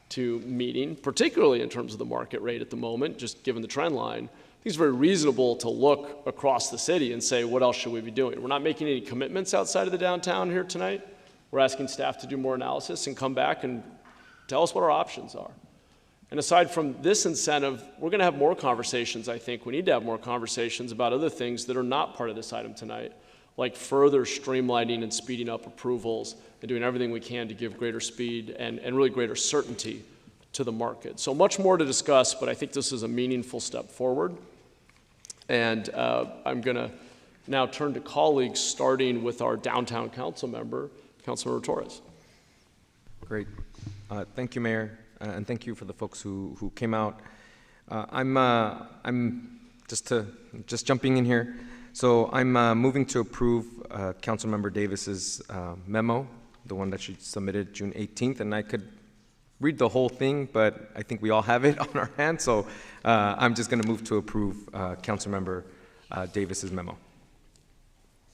to meeting, particularly in terms of the market rate at the moment, just given the trend line. I think it's very reasonable to look across the city and say, what else should we be doing? We're not making any commitments outside of the downtown here tonight. We're asking staff to do more analysis and come back and tell us what our options are. And aside from this incentive, we're going to have more conversations, I think. We need to have more conversations about other things that are not part of this item tonight, like further streamlining and speeding up approvals and doing everything we can to give greater speed and really greater certainty to the market. So much more to discuss, but I think this is a meaningful step forward. And I'm going to now turn to colleagues, starting with our downtown council member, Councilmember Torres. Great. Thank you, Mayor, and thank you for the folks who came out. I'm just jumping in here. So I'm moving to approve Councilmember Davis's memo, the one that she submitted June 18th, and I could read the whole thing, but I think we all have it on our hands, so I'm just going to move to approve Councilmember Davis's memo.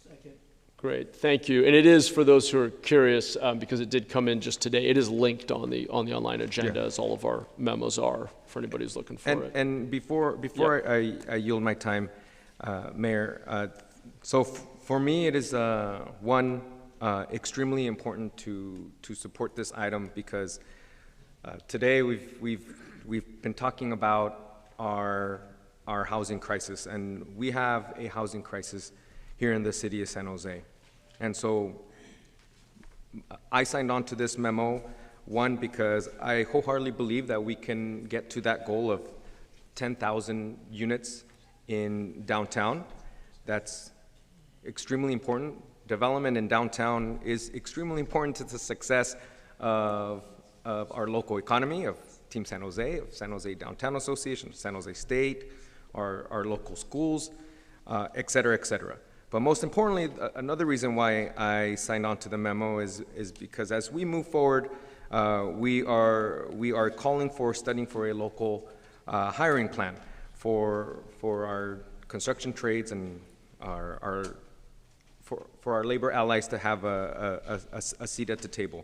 Second. Great, thank you. And it is, for those who are curious, because it did come in just today, it is linked on the online agenda, as all of our memos are, for anybody who's looking for it. And before I yield my time, Mayor, so for me it is extremely important to support this item, because today we've been talking about our housing crisis, and we have a housing crisis here in the city of San Jose. And so I signed on to this memo, one, because I wholeheartedly believe that we can get to that goal of 10,000 units in downtown. That's extremely important. Development in downtown is extremely important to the success of our local economy, of Team San Jose, of San Jose Downtown Association, San Jose State, our local schools, et cetera, et cetera. But most importantly, another reason why I signed on to the memo is because as we move forward, we are calling for studying for a local hiring plan for our construction trades and for our labor allies to have a seat at the table.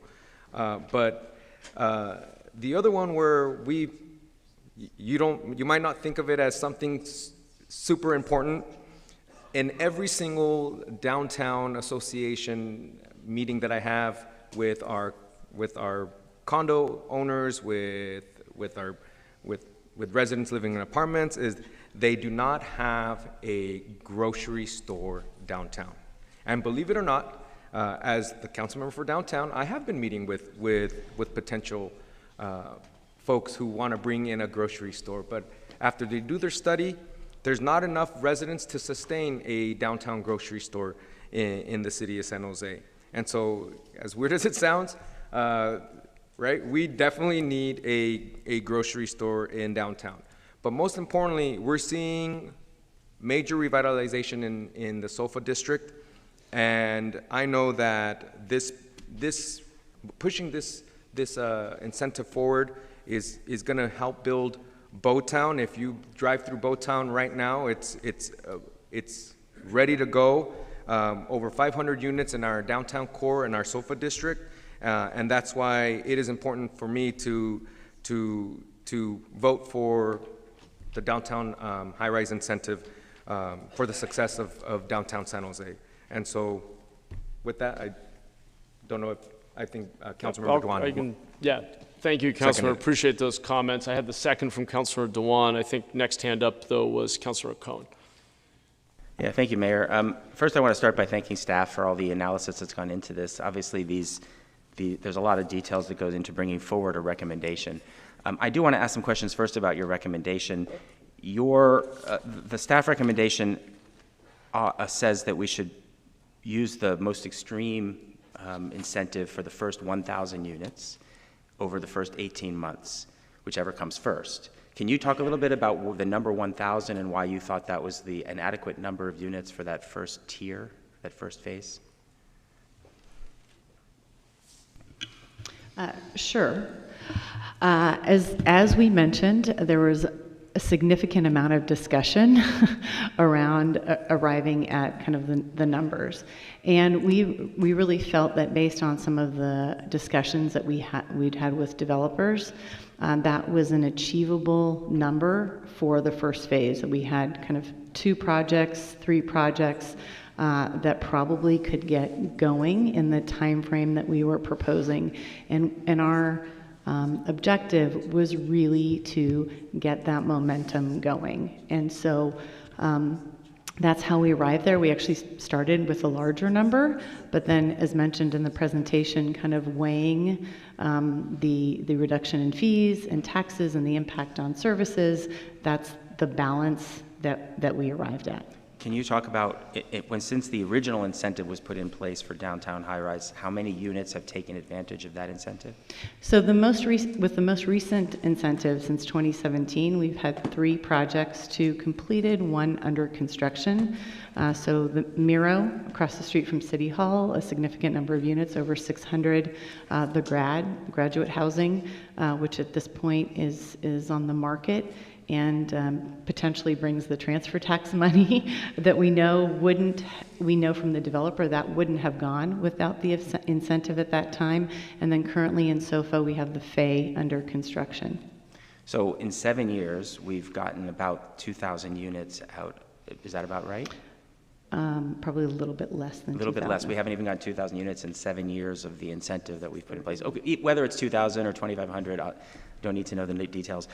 But the other one where you might not think of it as something super important. In every single downtown association meeting that I have with our condo owners, with residents living in apartments, is they do not have a grocery store downtown. And believe it or not, as the council member for downtown, I have been meeting with potential folks who want to bring in a grocery store. But after they do their study, there's not enough residents to sustain a downtown grocery store in the city of San Jose. And so, as weird as it sounds, right? We definitely need a grocery store in downtown. But most importantly, we're seeing major revitalization in the SOFA district. And I know that pushing this incentive forward is going to help build Bowtown. If you drive through Bowtown right now, it's ready to go. Over 500 units in our downtown core in our SOFA district, and that's why it is important for me to vote for the downtown high-rise incentive for the success of downtown San Jose. And so, with that, I don't know if I think Councilmember Dewan. Yeah, thank you, Councilor. Appreciate those comments. I had the second from Councilor Dewan. I think next hand up though was Councilor Cohen. Yeah, thank you, Mayor. First, I want to start by thanking staff for all the analysis that's gone into this. Obviously, there's a lot of details that goes into bringing forward a recommendation. I do want to ask some questions first about your recommendation. The staff recommendation says that we should use the most extreme incentive for the first 1,000 units over the first 18 months, whichever comes first. Can you talk a little bit about the number 1,000 and why you thought that was an adequate number of units for that first tier, that first phase? Sure. As we mentioned, there was a significant amount of discussion around arriving at kind of the numbers. And we really felt that based on some of the discussions that we'd had with developers, that was an achievable number for the first phase. We had kind of 2 projects, 3 projects that probably could get going in the time frame that we were proposing. And our objective was really to get that momentum going. And so that's how we arrived there. We actually started with a larger number, but then, as mentioned in the presentation, kind of weighing the reduction in fees and taxes and the impact on services. That's the balance that we arrived at. Can you talk about, since the original incentive was put in place for downtown high-rise, how many units have taken advantage of that incentive? So with the most recent incentive since 2017, we've had 3 projects, 2 completed, 1 under construction. So the Miro, across the street from City Hall, a significant number of units, over 600. The graduate housing, which at this point is on the market, and potentially brings the transfer tax money that we know from the developer that wouldn't have gone without the incentive at that time. And then currently in SOFA, we have the FAY under construction. So in 7 years, we've gotten about 2,000 units out. Is that about right? Probably a little bit less than 2,000. A little bit less. We haven't even gotten 2,000 units in 7 years of the incentive that we've put in place. Okay, whether it's 2,000 or 2,500, I don't need to know the details.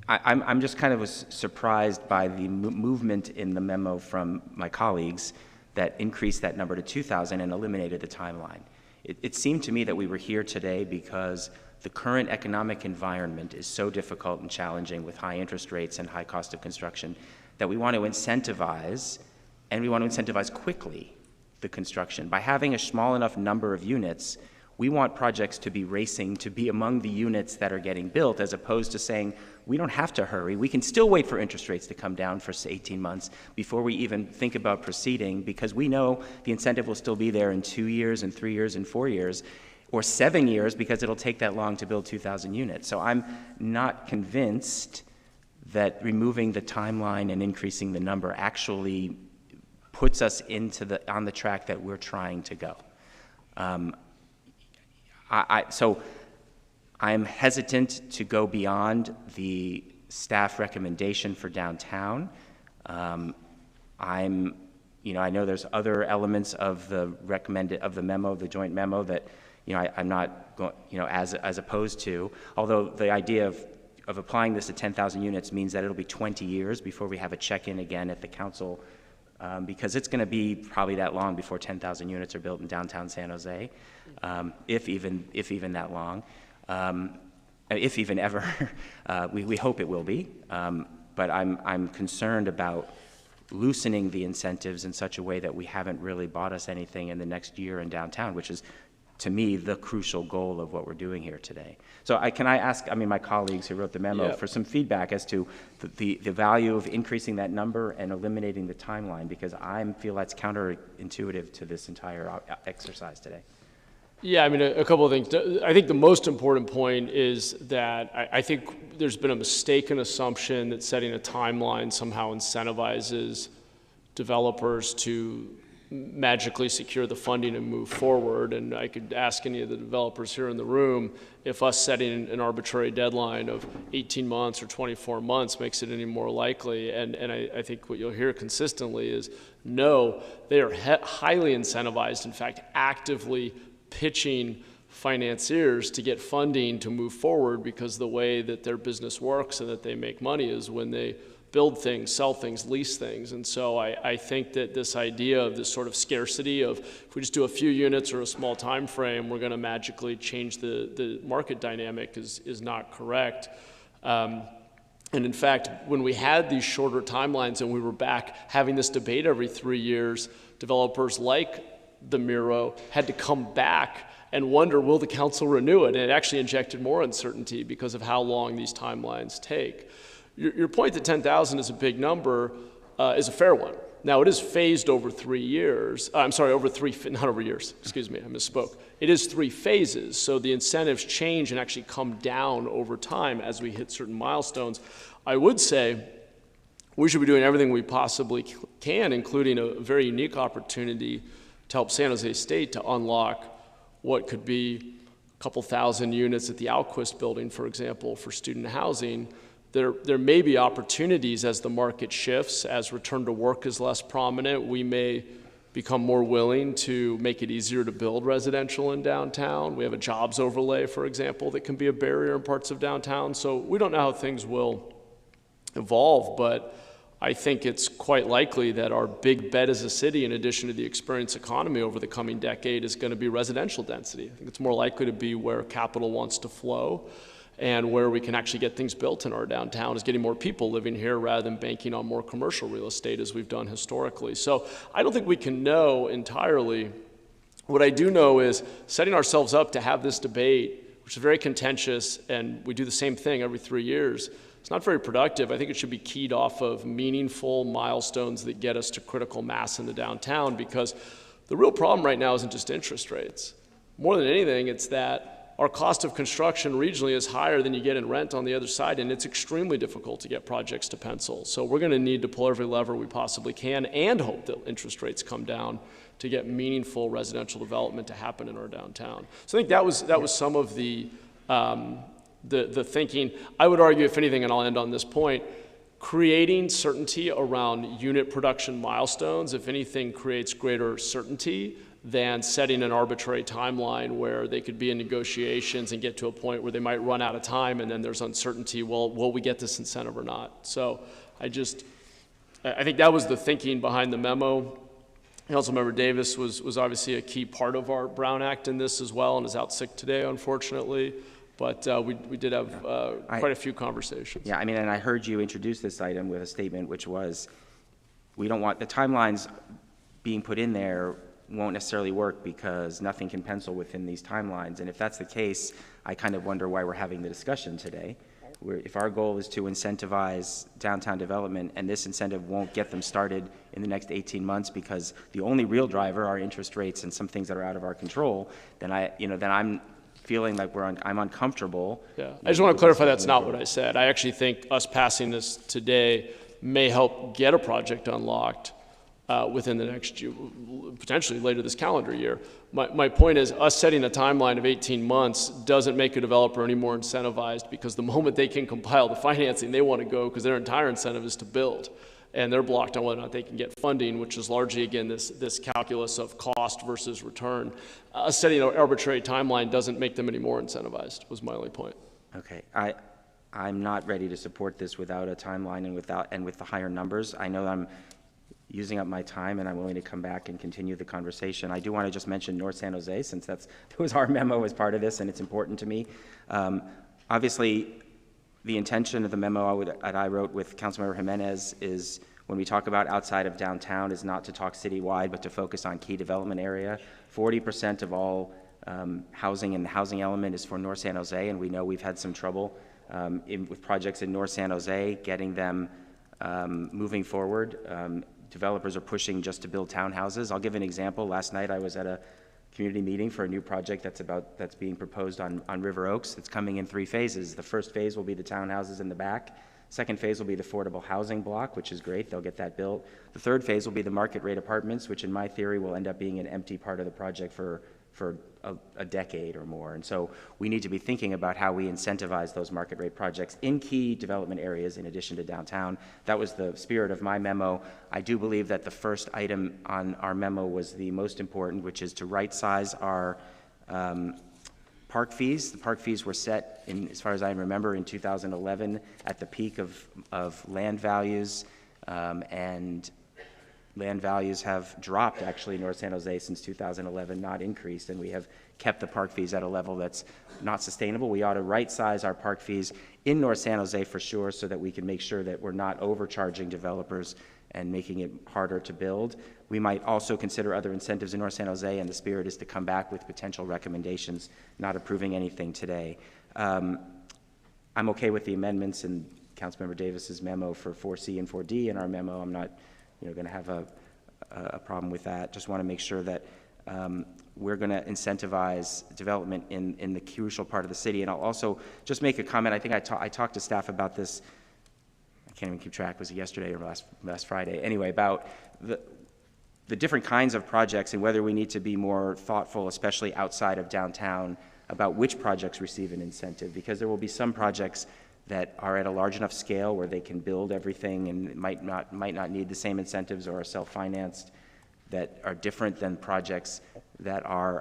I'm just kind of surprised by the movement in the memo from my colleagues that increased that number to 2,000 and eliminated the timeline. It seemed to me that we were here today because the current economic environment is so difficult and challenging with high interest rates and high cost of construction that we want to incentivize, and we want to incentivize quickly, the construction. By having a small enough number of units, we want projects to be racing to be among the units that are getting built, as opposed to saying, we don't have to hurry. We can still wait for interest rates to come down for 18 months before we even think about proceeding, because we know the incentive will still be there in 2 years and 3 years and 4 years, or 7 years, because it'll take that long to build 2,000 units. So I'm not convinced that removing the timeline and increasing the number actually puts us on the track that we're trying to go. So I'm hesitant to go beyond the staff recommendation for downtown. I know there's other elements of the memo, the joint memo, that I'm not as opposed to. Although the idea of applying this to 10,000 units means that it'll be 20 years before we have a check-in again at the council, because it's going to be probably that long before 10,000 units are built in downtown San Jose, if even that long, if even ever. We hope it will be, but I'm concerned about loosening the incentives in such a way that we haven't really bought us anything in the next year in downtown, which is to me, the crucial goal of what we're doing here today. So can I ask, my colleagues who wrote the memo for some feedback as to the value of increasing that number and eliminating the timeline, because I feel that's counterintuitive to this entire exercise today. Yeah, a couple of things. I think the most important point is that I think there's been a mistaken assumption that setting a timeline somehow incentivizes developers to magically secure the funding and move forward. And I could ask any of the developers here in the room if us setting an arbitrary deadline of 18 months or 24 months makes it any more likely. And I think what you'll hear consistently is no, they are highly incentivized, in fact, actively pitching financiers to get funding to move forward, because the way that their business works and that they make money is when they build things, sell things, lease things. And so I think that this idea of this sort of scarcity of if we just do a few units or a small time frame, we're going to magically change the market dynamic is not correct. And in fact, when we had these shorter timelines and we were back having this debate every 3 years, developers like the Miro had to come back and wonder, will the council renew it? And it actually injected more uncertainty because of how long these timelines take. Your point that 10,000 is a big number is a fair one. Now, it is phased over 3 years. Not over years, excuse me, I misspoke. It is 3 phases, so the incentives change and actually come down over time as we hit certain milestones. I would say we should be doing everything we possibly can, including a very unique opportunity to help San Jose State to unlock what could be a couple thousand units at the Alquist building, for example, for student housing. There may be opportunities as the market shifts, as return to work is less prominent. We may become more willing to make it easier to build residential in downtown. We have a jobs overlay, for example, that can be a barrier in parts of downtown. So we don't know how things will evolve, but I think it's quite likely that our big bet as a city, in addition to the experience economy over the coming decade, is going to be residential density. I think it's more likely to be where capital wants to flow and where we can actually get things built in our downtown, is getting more people living here rather than banking on more commercial real estate as we've done historically. So I don't think we can know entirely. What I do know is setting ourselves up to have this debate, which is very contentious, and we do the same thing every 3 years, it's not very productive. I think it should be keyed off of meaningful milestones that get us to critical mass in the downtown, because the real problem right now isn't just interest rates. More than anything, it's that our cost of construction regionally is higher than you get in rent on the other side, and it's extremely difficult to get projects to pencil. So we're going to need to pull every lever we possibly can and hope that interest rates come down to get meaningful residential development to happen in our downtown. So I think that was some of the thinking. I would argue, if anything, and I'll end on this point, creating certainty around unit production milestones, if anything, creates greater certainty than setting an arbitrary timeline where they could be in negotiations and get to a point where they might run out of time and then there's uncertainty, well, will we get this incentive or not? So I think that was the thinking behind the memo. Councilmember Davis was obviously a key part of our Brown Act in this as well, and is out sick today, unfortunately. But we did have quite a few conversations. Yeah, and I heard you introduce this item with a statement which was, we don't want the timelines being put in there won't necessarily work because nothing can pencil within these timelines. And if that's the case, I kind of wonder why we're having the discussion today. If our goal is to incentivize downtown development and this incentive won't get them started in the next 18 months because the only real driver are interest rates and some things that are out of our control, then I'm feeling like I'm uncomfortable. Yeah, I just want to clarify that's not what I said. I actually think us passing this today may help get a project unlocked within the next year, potentially later this calendar year. My point is, us setting a timeline of 18 months doesn't make a developer any more incentivized, because the moment they can compile the financing, they want to go, because their entire incentive is to build. And they're blocked on whether or not they can get funding, which is largely, again, this calculus of cost versus return. Setting an arbitrary timeline doesn't make them any more incentivized, was my only point. Okay, I'm not ready to support this without a timeline and with the higher numbers. I know I'm using up my time, and I'm willing to come back and continue the conversation. I do want to just mention North San Jose, since that was our memo as part of this, and it's important to me. Obviously, the intention of the memo that I wrote with Councilmember Jimenez is, when we talk about outside of downtown, is not to talk citywide, but to focus on key development area. 40% of all housing, and the housing element is for North San Jose, and we know we've had some trouble with projects in North San Jose, getting them moving forward. Developers are pushing just to build townhouses. I'll give an example. Last night I was at a community meeting for a new project that's being proposed on River Oaks. It's coming in 3 phases. The first phase will be the townhouses in the back. Second phase will be the affordable housing block, which is great. They'll get that built. The third phase will be the market rate apartments, which in my theory will end up being an empty part of the project for a decade or more. And so we need to be thinking about how we incentivize those market rate projects in key development areas in addition to downtown. That was the spirit of my memo. I do believe that the first item on our memo was the most important, which is to right-size our park fees. The park fees were set, as far as I remember, in 2011 at the peak of land values, and land values have dropped actually in North San Jose since 2011, not increased, and we have kept the park fees at a level that's not sustainable. We ought to right-size our park fees in North San Jose for sure, so that we can make sure that we're not overcharging developers and making it harder to build. We might also consider other incentives in North San Jose, and the spirit is to come back with potential recommendations, not approving anything today. I'm okay with the amendments in Councilmember Davis's memo for 4C and 4D in our memo. I'm not going to have a problem with that. Just want to make sure that we're going to incentivize development in the crucial part of the city. And I'll also just make a comment. I think I talked to staff about this. I can't even keep track. Was it yesterday or last Friday? Anyway, about the different kinds of projects and whether we need to be more thoughtful, especially outside of downtown, about which projects receive an incentive, because there will be some projects that are at a large enough scale where they can build everything and might not need the same incentives or are self-financed, that are different than projects that are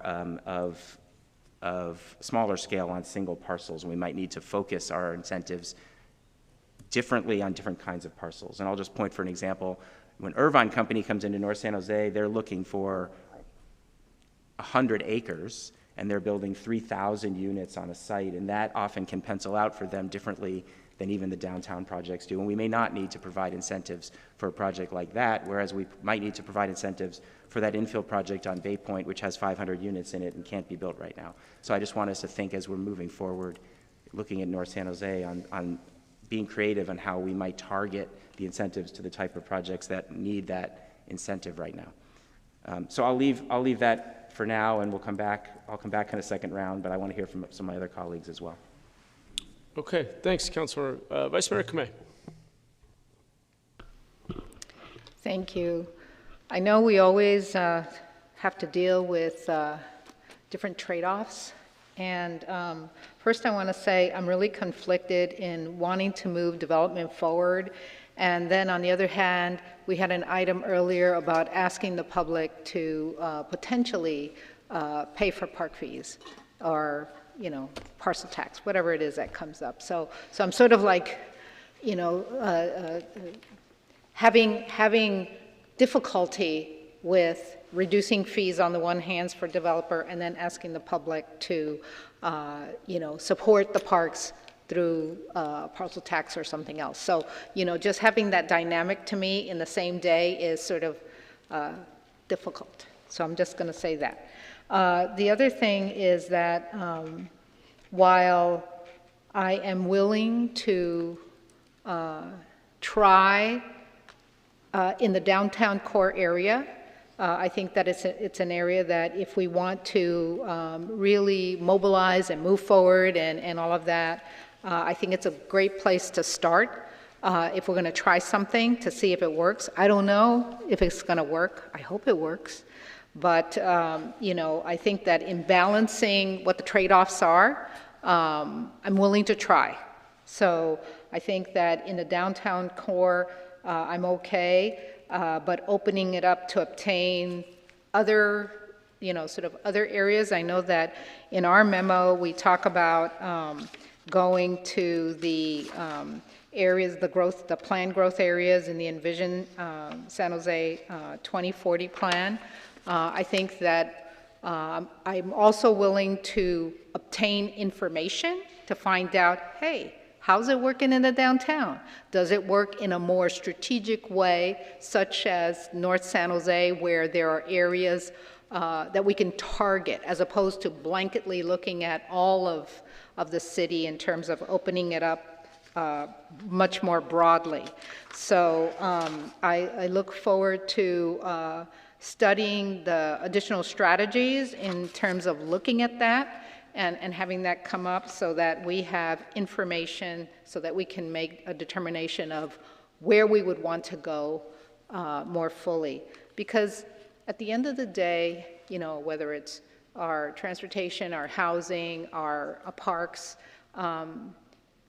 of smaller scale on single parcels. We might need to focus our incentives differently on different kinds of parcels. And I'll just point for an example. When Irvine Company comes into North San Jose, they're looking for 100 acres, and they're building 3,000 units on a site, and that often can pencil out for them differently than even the downtown projects do. And we may not need to provide incentives for a project like that, whereas we might need to provide incentives for that infill project on Bay Point, which has 500 units in it and can't be built right now. So I just want us to think, as we're moving forward, looking at North San Jose, on being creative on how we might target the incentives to the type of projects that need that incentive right now. So I'll leave that for now, and I'll come back in a second round, but I want to hear from some of my other colleagues as well. Okay, thanks, Councilor. Vice Mayor Kamei. Thank you. I know we always have to deal with different trade-offs, and first I want to say I'm really conflicted in wanting to move development forward. And then on the other hand, we had an item earlier about asking the public to potentially pay for park fees or, parcel tax, whatever it is that comes up. So I'm sort of like, having difficulty with reducing fees on the one hand for developer, and then asking the public to, support the parks through parcel tax or something else. So, just having that dynamic to me in the same day is sort of difficult. So I'm just going to say that. The other thing is that while I am willing to try in the downtown core area, I think that it's an area that if we want to really mobilize and move forward and all of that, I think it's a great place to start if we're going to try something to see if it works. I don't know if it's going to work. I hope it works. But, I think that in balancing what the trade-offs are, I'm willing to try. So I think that in the downtown core, I'm okay, but opening it up to obtain other, sort of other areas. I know that in our memo, we talk about going to the areas, the planned growth areas in the Envision San Jose 2040 plan. I think that I'm also willing to obtain information to find out, hey, how's it working in the downtown? Does it work in a more strategic way, such as North San Jose, where there are areas that we can target, as opposed to blanketly looking at all of the city in terms of opening it up much more broadly. So I look forward to studying the additional strategies in terms of looking at that and having that come up so that we have information so that we can make a determination of where we would want to go more fully. Because at the end of the day, you know, whether it's our transportation, our housing, our parks,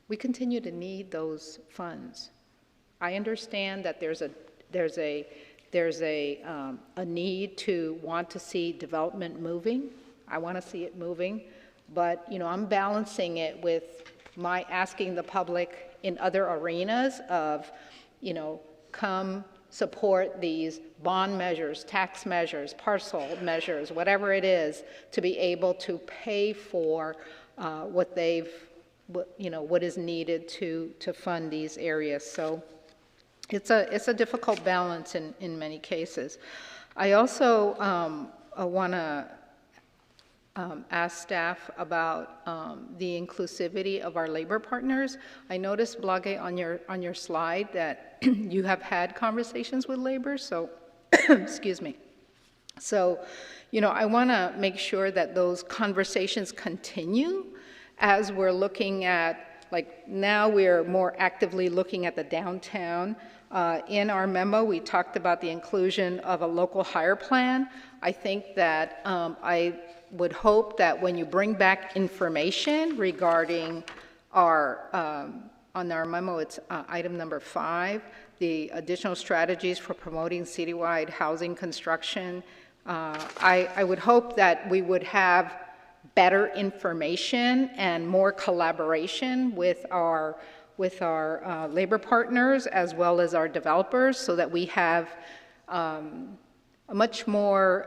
we continue to need those funds. I understand that there's a need to want to see development moving. I want to see it moving, but you know, I'm balancing it with my asking the public in other arenas of, you know, come support these bond measures, tax measures, parcel measures, whatever it is, to be able to pay for what is needed to fund these areas. So it's a difficult balance in many cases. I also want to ask staff about the inclusivity of our labor partners. I noticed, Blage, on your slide that you have had conversations with labor, so, excuse me. So, you know, I want to make sure that those conversations continue as we're looking at, like now we're more actively looking at the downtown. In our memo, we talked about the inclusion of a local hire plan. I think that I would hope that when you bring back information regarding our, on our memo, it's item number 5, the additional strategies for promoting citywide housing construction. I would hope that we would have better information and more collaboration with our labor partners as well as our developers, so that we have a much more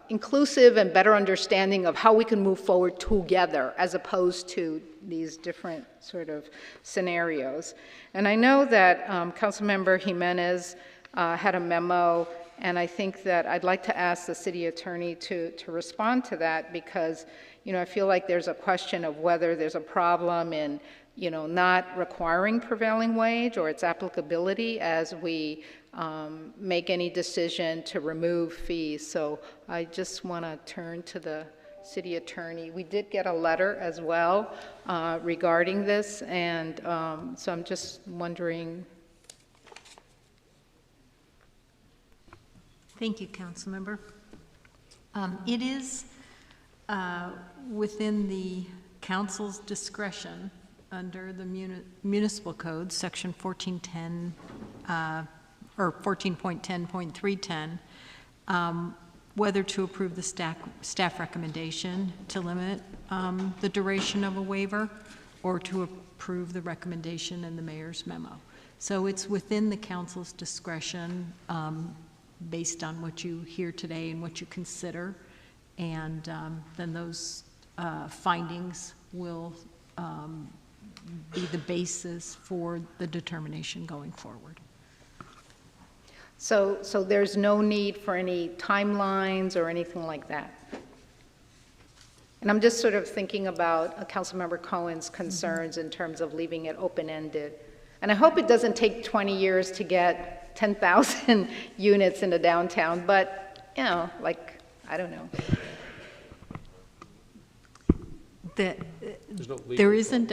inclusive and better understanding of how we can move forward together as opposed to these different sort of scenarios. And I know that Councilmember Jimenez had a memo, and I think that I'd like to ask the city attorney to respond to that, because, you know, I feel like there's a question of whether there's a problem in, you know, not requiring prevailing wage or its applicability as we make any decision to remove fees. So I just want to turn to the city attorney. We did get a letter as well regarding this, and so I'm just wondering. Thank you, Councilmember. It is within the council's discretion under the municipal code, section 1410, or 14.10.310, whether to approve the staff recommendation to limit the duration of a waiver, or to approve the recommendation in the mayor's memo. So it's within the council's discretion based on what you hear today and what you consider, and then those findings will be the basis for the determination going forward. So there's no need for any timelines or anything like that? And I'm just sort of thinking about Councilmember Cohen's concerns in terms of leaving it open-ended. And I hope it doesn't take 20 years to get 10,000 units in the downtown, but, you know, like, I don't know. There isn't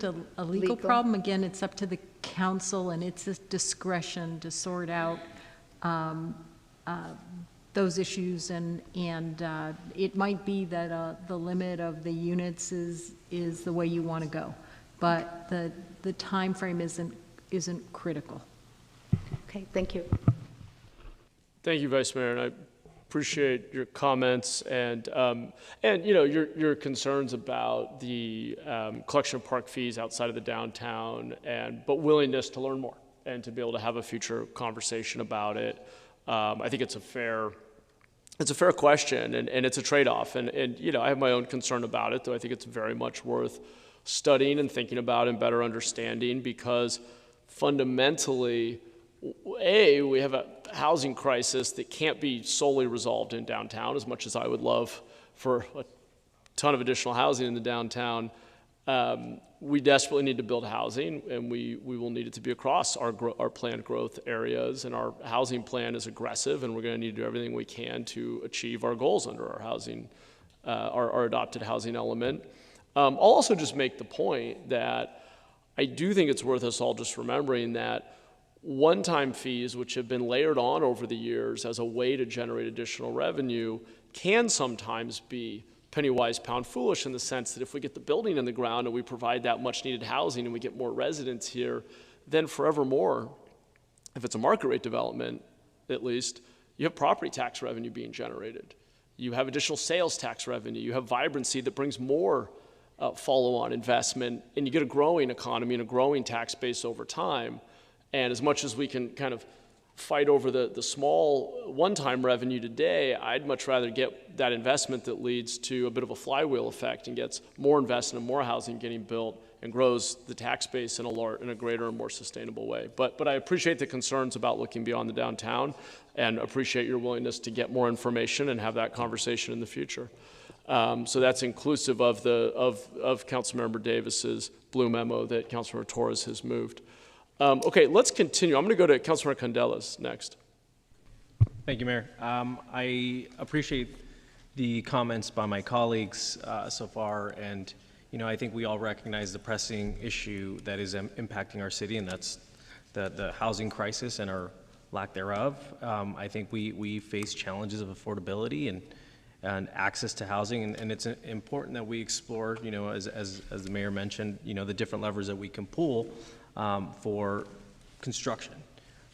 a legal problem. Again, it's up to the council and its discretion to sort out those issues, and it might be that the limit of the units is the way you want to go, but the time frame isn't critical. Okay, thank you. Thank you, Vice Mayor, and I appreciate your comments and you know, your concerns about the collection of park fees outside of the downtown, but willingness to learn more and to be able to have a future conversation about it. I think it's a fair question, and it's a trade-off, and you know, I have my own concern about it, though I think it's very much worth studying and thinking about and better understanding, because fundamentally we have a housing crisis that can't be solely resolved in downtown, as much as I would love for a ton of additional housing in the downtown. We desperately need to build housing, and we will need it to be across our planned growth areas, and our housing plan is aggressive, and we're going to need to do everything we can to achieve our goals under our housing, our adopted housing element. I'll also just make the point that I do think it's worth us all just remembering that one-time fees, which have been layered on over the years as a way to generate additional revenue, can sometimes be penny wise, pound foolish, in the sense that if we get the building in the ground and we provide that much needed housing and we get more residents here, then forevermore, if it's a market rate development, at least, you have property tax revenue being generated. You have additional sales tax revenue. You have vibrancy that brings more follow-on investment, and you get a growing economy and a growing tax base over time. And as much as we can kind of fight over the small one-time revenue today, I'd much rather get that investment that leads to a bit of a flywheel effect and gets more investment, more housing getting built, and grows the tax base in a greater and more sustainable way. But I appreciate the concerns about looking beyond the downtown, and appreciate your willingness to get more information and have that conversation in the future. So that's inclusive of Councilmember Davis's blue memo that Councilmember Torres has moved. Okay, let's continue. I'm going to go to Councilmember Candelas next. Thank you, Mayor. I appreciate the comments by my colleagues so far, and I think we all recognize the pressing issue that is impacting our city, and that's the housing crisis and our lack thereof. I think we face challenges of affordability and access to housing, and it's important that we explore, as the mayor mentioned, the different levers that we can pull for construction.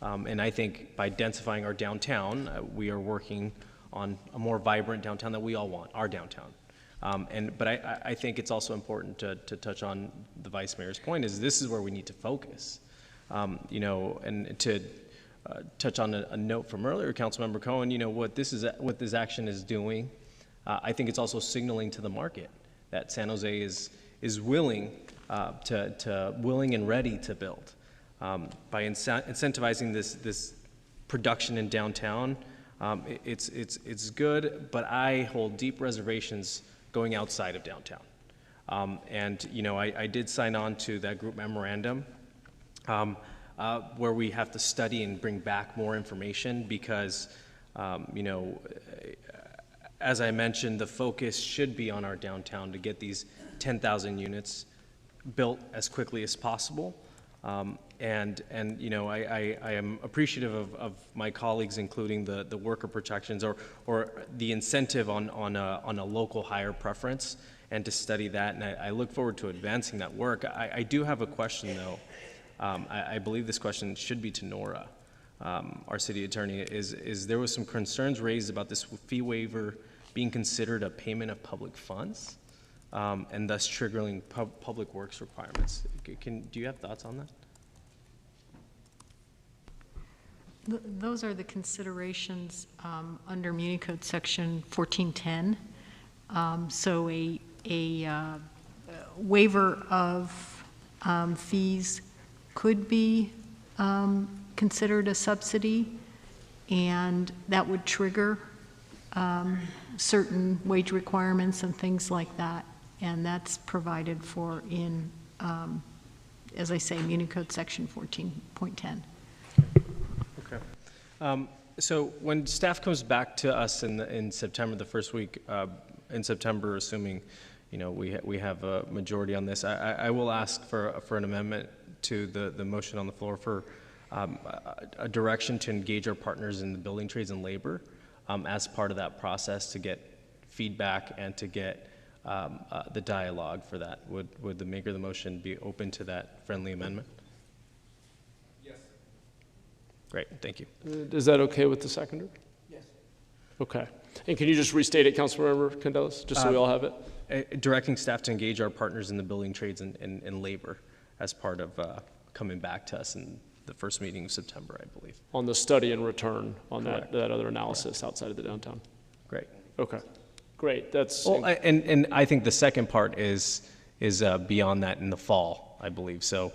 And I think by densifying our downtown, we are working on a more vibrant downtown that we all want, our downtown. But I think it's also important to touch on the Vice Mayor's point, is this is where we need to focus. And to touch on a note from earlier, Councilmember Cohen, what this action is doing, I think it's also signaling to the market that San Jose is willing willing and ready to build. By incentivizing this production in downtown, it's good, but I hold deep reservations going outside of downtown. I did sign on to that group memorandum where we have to study and bring back more information because, as I mentioned, the focus should be on our downtown to get these 10,000 units built as quickly as possible. I am appreciative of my colleagues, including the worker protections or the incentive on a local hire preference, and to study that. And I look forward to advancing that work. I do have a question, though. I believe this question should be to Nora, our city attorney. There was some concerns raised about this fee waiver being considered a payment of public funds, and thus triggering public works requirements. Do you have thoughts on that? Those are the considerations under Muni Code Section 1410. So a waiver of fees could be considered a subsidy, and that would trigger certain wage requirements and things like that. And that's provided for in, as I say, Muni Code Section 14.10. Okay. So when staff comes back to us in September, the first week in September, assuming we have a majority on this, I will ask for an amendment to the motion on the floor for a direction to engage our partners in the building trades and labor as part of that process to get feedback and to get the dialogue for that. Would the maker of the motion be open to that friendly amendment? Yes. Great, thank you. Is that okay with the seconder? Yes. Okay. And can you just restate it, Councilmember Candelas, just so we all have it? Directing staff to engage our partners in the building trades and labor as part of coming back to us in the first meeting of September, I believe. On the study and return on that other analysis outside of the downtown. Great. Okay. Great. That's well, and I think the second part is beyond that in the fall, I believe. So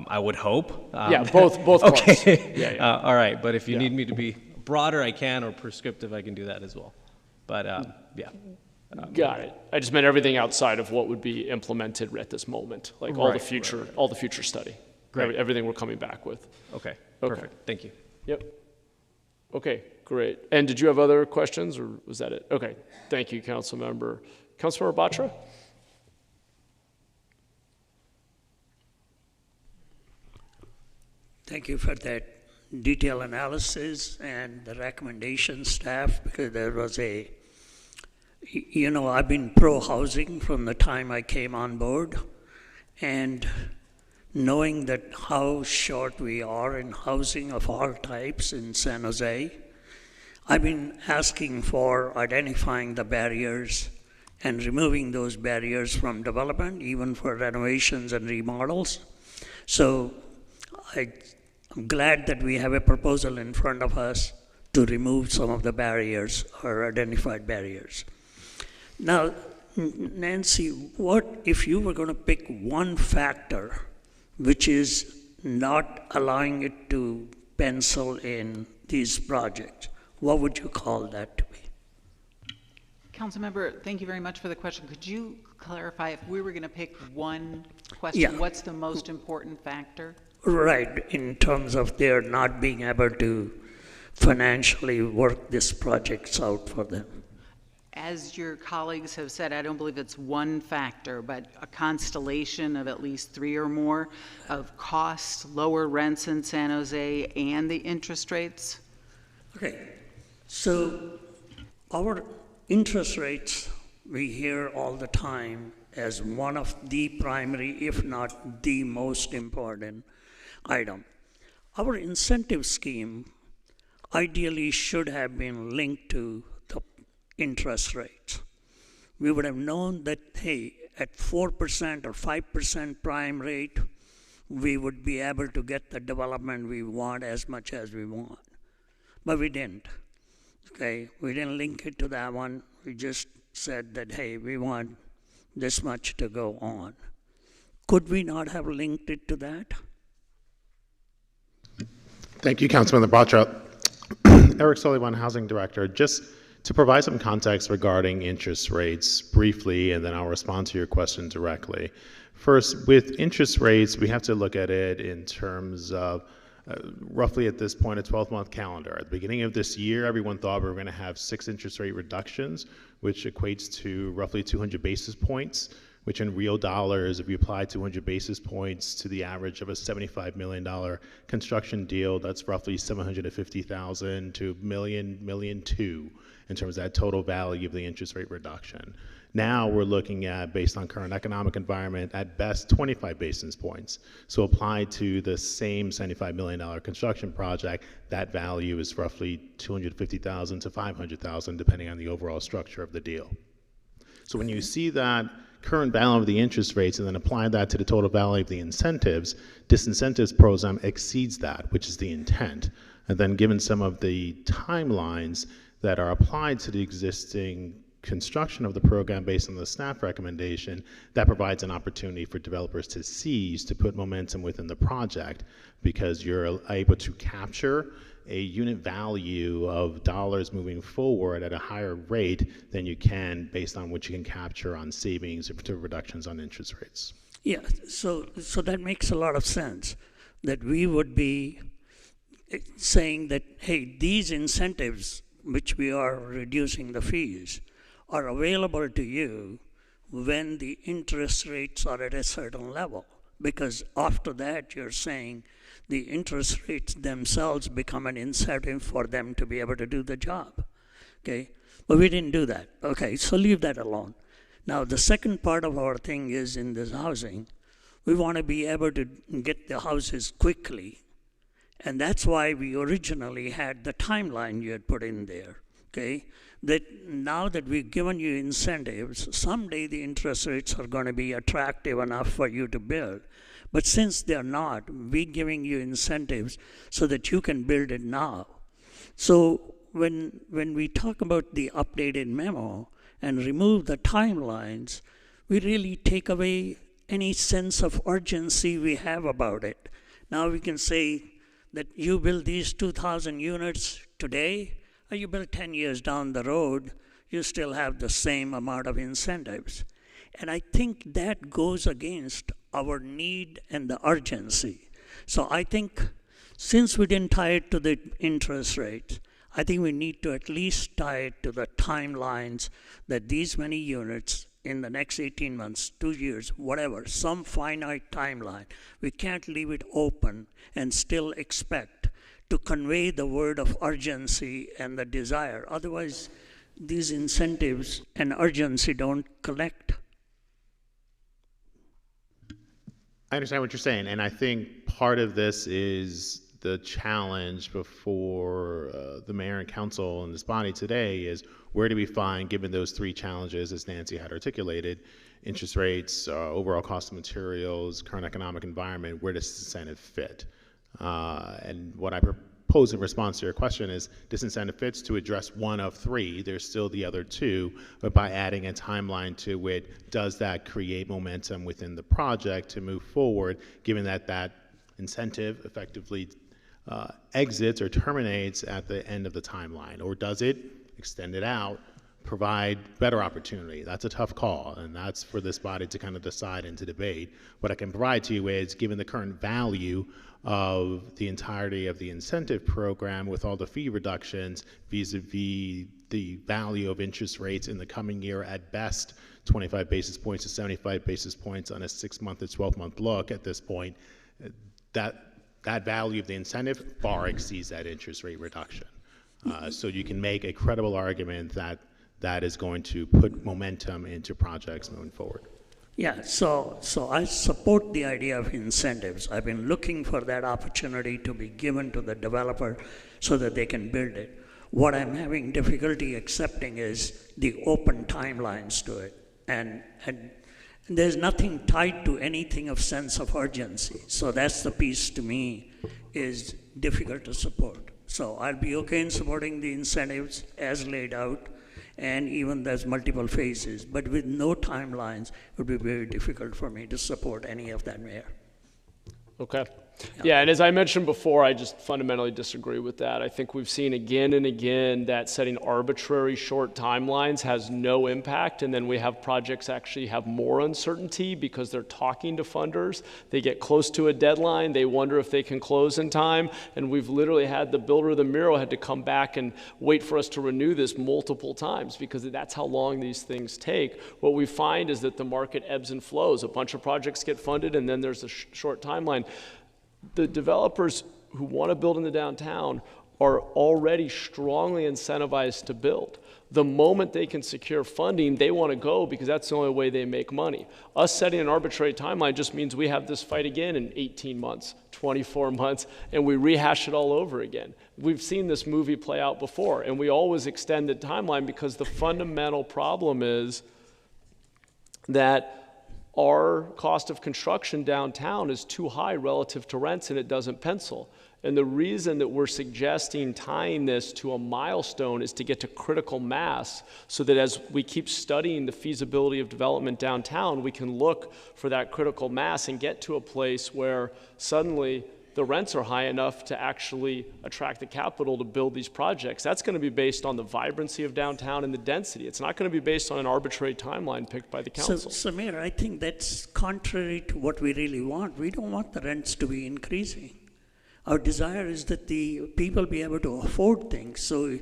I would hope. Yeah, both parts. Okay. Yeah. All right, but if you Yeah. need me to be broader, I can, or prescriptive, I can do that as well. But, yeah. Got it. I just meant everything outside of what would be implemented at this moment, like all the future study. Great. Everything we're coming back with. Okay, perfect. Thank you. Yep. Okay, great. And did you have other questions, or was that it? Okay, thank you, Councilmember. Councilmember Batra? Thank you for that detailed analysis and the recommendation staff, because there was I've been pro-housing from the time I came on board, and knowing that how short we are in housing of all types in San Jose, I've been asking for identifying the barriers and removing those barriers from development, even for renovations and remodels. So I'm glad that we have a proposal in front of us to remove some of the barriers or identified barriers. Now, Nancy, what if you were going to pick one factor which is not allowing it to pencil in these projects? What would you call that to be? Councilmember, thank you very much for the question. Could you clarify, if we were going to pick one question, what's the most important factor? Right, in terms of their not being able to financially work these projects out for them. As your colleagues have said, I don't believe it's one factor, but a constellation of at least 3 or more of costs, lower rents in San Jose, and the interest rates. Okay, so our interest rates, we hear all the time as one of the primary, if not the most important item. Our incentive scheme ideally should have been linked to the interest rates. We would have known that, hey, at 4% or 5% prime rate, we would be able to get the development we want as much as we want. But we didn't. Okay, we didn't link it to that one. We just said that, hey, we want this much to go on. Could we not have linked it to that? Thank you, Councilman Batra. Eric Sullivan, Housing Director. Just to provide some context regarding interest rates briefly, and then I'll respond to your question directly. First, with interest rates, we have to look at it in terms of roughly at this point a 12-month calendar. At the beginning of this year, everyone thought we were going to have 6 interest rate reductions, which equates to roughly 200 basis points, which in real dollars, if you apply 200 basis points to the average of a $75 million construction deal, that's roughly $750,000 to $1.2 million in terms of that total value of the interest rate reduction. Now we're looking at, based on current economic environment, at best 25 basis points. So applied to the same $75 million construction project, that value is roughly $250,000 to $500,000, depending on the overall structure of the deal. So when you see that current value of the interest rates and then apply that to the total value of the incentives, this incentives program exceeds that, which is the intent. And then given some of the timelines that are applied to the existing construction of the program based on the staff recommendation, that provides an opportunity for developers to seize, to put momentum within the project, because you're able to capture a unit value of dollars moving forward at a higher rate than you can based on what you can capture on savings or reductions on interest rates. Yeah, so that makes a lot of sense, that we would be saying that, hey, these incentives, which we are reducing the fees, are available to you when the interest rates are at a certain level. Because after that, you're saying the interest rates themselves become an incentive for them to be able to do the job. Okay, but we didn't do that. Okay, so leave that alone. Now, the second part of our thing is in this housing, we want to be able to get the houses quickly. And that's why we originally had the timeline you had put in there. Okay, that now that we've given you incentives, someday the interest rates are going to be attractive enough for you to build. But since they're not, we're giving you incentives so that you can build it now. So when we talk about the updated memo and remove the timelines, we really take away any sense of urgency we have about it. Now we can say that you build these 2,000 units today, or you build 10 years down the road, you still have the same amount of incentives. And I think that goes against our need and the urgency. So I think since we didn't tie it to the interest rate, I think we need to at least tie it to the timelines that these many units in the next 18 months, 2 years, whatever, some finite timeline. We can't leave it open and still expect to convey the word of urgency and the desire. Otherwise, these incentives and urgency don't collect. I understand what you're saying, and I think part of this is the challenge before the mayor and council and this body today is where do we find, given those three challenges, as Nancy had articulated, interest rates, overall cost of materials, current economic environment, where does this incentive fit? And what I propose in response to your question is this incentive fits to address one of three. There's still the other two, but by adding a timeline to it, does that create momentum within the project to move forward, given that that incentive effectively exits or terminates at the end of the timeline? Or does it extend it out, provide better opportunity? That's a tough call, and that's for this body to kind of decide and to debate. What I can provide to you is, given the current value of the entirety of the incentive program with all the fee reductions vis-a-vis the value of interest rates in the coming year, at best 25 basis points to 75 basis points on a 6-month to 12-month look at this point, that value of the incentive far exceeds that interest rate reduction. So you can make a credible argument that that is going to put momentum into projects moving forward. Yeah, so I support the idea of incentives. I've been looking for that opportunity to be given to the developer so that they can build it. What I'm having difficulty accepting is the open timelines to it. And there's nothing tied to anything of sense of urgency. So that's the piece to me is difficult to support. So I'll be okay in supporting the incentives as laid out, and even there's multiple phases, but with no timelines, it would be very difficult for me to support any of that, Mayor. Okay. Yeah, and as I mentioned before, I just fundamentally disagree with that. I think we've seen again and again that setting arbitrary short timelines has no impact, and then we have projects actually have more uncertainty because they're talking to funders. They get close to a deadline, they wonder if they can close in time, and we've literally had the builder of the mural had to come back and wait for us to renew this multiple times because that's how long these things take. What we find is that the market ebbs and flows. A bunch of projects get funded, and then there's a short timeline. The developers who want to build in the downtown are already strongly incentivized to build. The moment they can secure funding, they want to go because that's the only way they make money. Us setting an arbitrary timeline just means we have this fight again in 18 months, 24 months, and we rehash it all over again. We've seen this movie play out before, and we always extend the timeline because the fundamental problem is that our cost of construction downtown is too high relative to rents, and it doesn't pencil. And the reason that we're suggesting tying this to a milestone is to get to critical mass so that as we keep studying the feasibility of development downtown, we can look for that critical mass and get to a place where suddenly the rents are high enough to actually attract the capital to build these projects. That's going to be based on the vibrancy of downtown and the density. It's not going to be based on an arbitrary timeline picked by the council. So Mayor, I think that's contrary to what we really want. We don't want the rents to be increasing. Our desire is that the people be able to afford things. So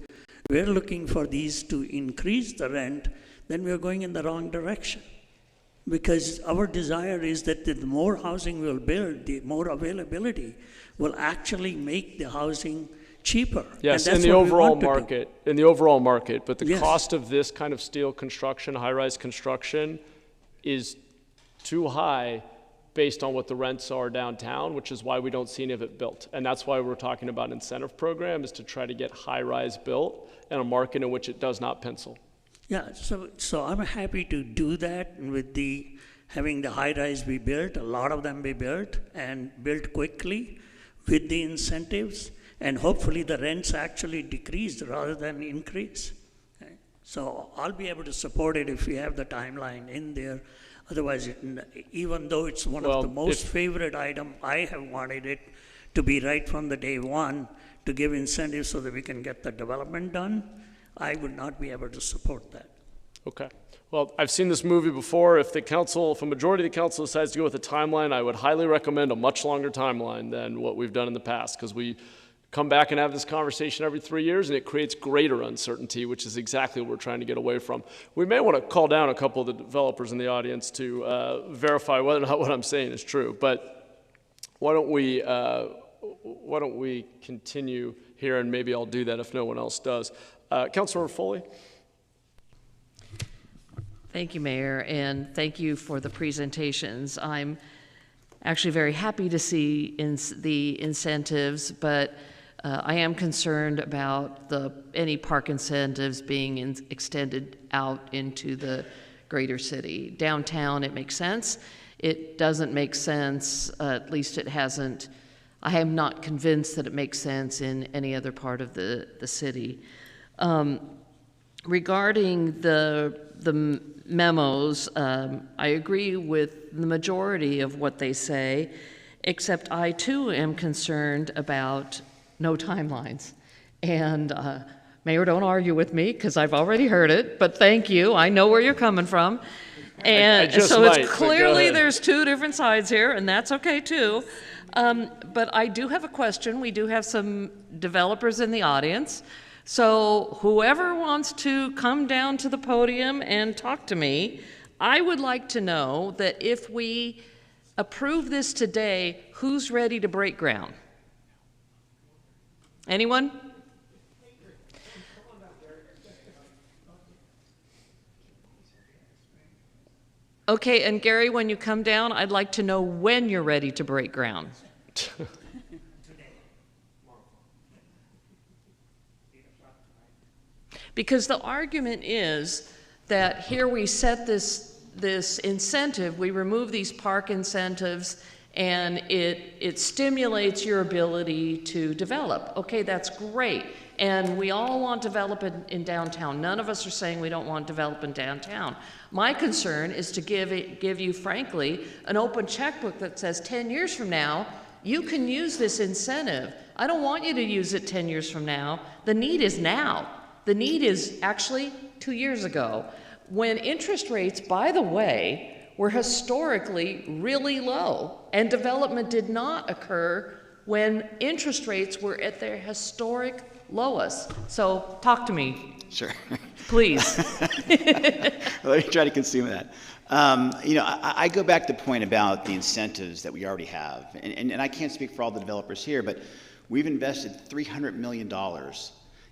we're looking for these to increase the rent, then we're going in the wrong direction. Because our desire is that the more housing we'll build, the more availability will actually make the housing cheaper. Yes, in the overall market, but the cost of this kind of steel construction, high-rise construction, is too high based on what the rents are downtown, which is why we don't see any of it built. And that's why we're talking about incentive program, is to try to get high-rise built in a market in which it does not pencil. Yeah, so I'm happy to do that with having the high-rise be built, a lot of them be built and built quickly with the incentives, and hopefully the rents actually decrease rather than increase. Okay? So I'll be able to support it if we have the timeline in there. Otherwise, even though it's one of the most favorite item, I have wanted it to be right from the day one to give incentives so that we can get the development done. I would not be able to support that. Okay. Well, I've seen this movie before. If a majority of the council decides to go with a timeline, I would highly recommend a much longer timeline than what we've done in the past, because we come back and have this conversation every 3 years, and it creates greater uncertainty, which is exactly what we're trying to get away from. We may want to call down a couple of the developers in the audience to verify whether or not what I'm saying is true. But why don't we continue here, and maybe I'll do that if no one else does. Councilor Foley. Thank you, Mayor, and thank you for the presentations. I'm actually very happy to see the incentives, but I am concerned about any park incentives being extended out into the greater city. Downtown, it makes sense. It doesn't make sense, at least it hasn't. I am not convinced that it makes sense in any other part of the city. Regarding the memos, I agree with the majority of what they say, except I too am concerned about no timelines. And Mayor, don't argue with me because I've already heard it, but thank you. I know where you're coming from. And so it's clearly there's two different sides here, and that's okay too. But I do have a question. We do have some developers in the audience. So whoever wants to come down to the podium and talk to me, I would like to know that if we approve this today, who's ready to break ground? Anyone? Okay, and Gary, when you come down, I'd like to know when you're ready to break ground. Because the argument is that here we set this incentive, we remove these park incentives, and it stimulates your ability to develop. Okay, that's great. And we all want development in downtown. None of us are saying we don't want development downtown. My concern is to give you, frankly, an open checkbook that says 10 years from now, you can use this incentive. I don't want you to use it 10 years from now. The need is now. The need is actually 2 years ago, when interest rates, by the way, were historically really low, and development did not occur when interest rates were at their historic lowest. So talk to me. Sure. Please. Let me try to consume that. I go back to the point about the incentives that we already have, and I can't speak for all the developers here, but we've invested $300 million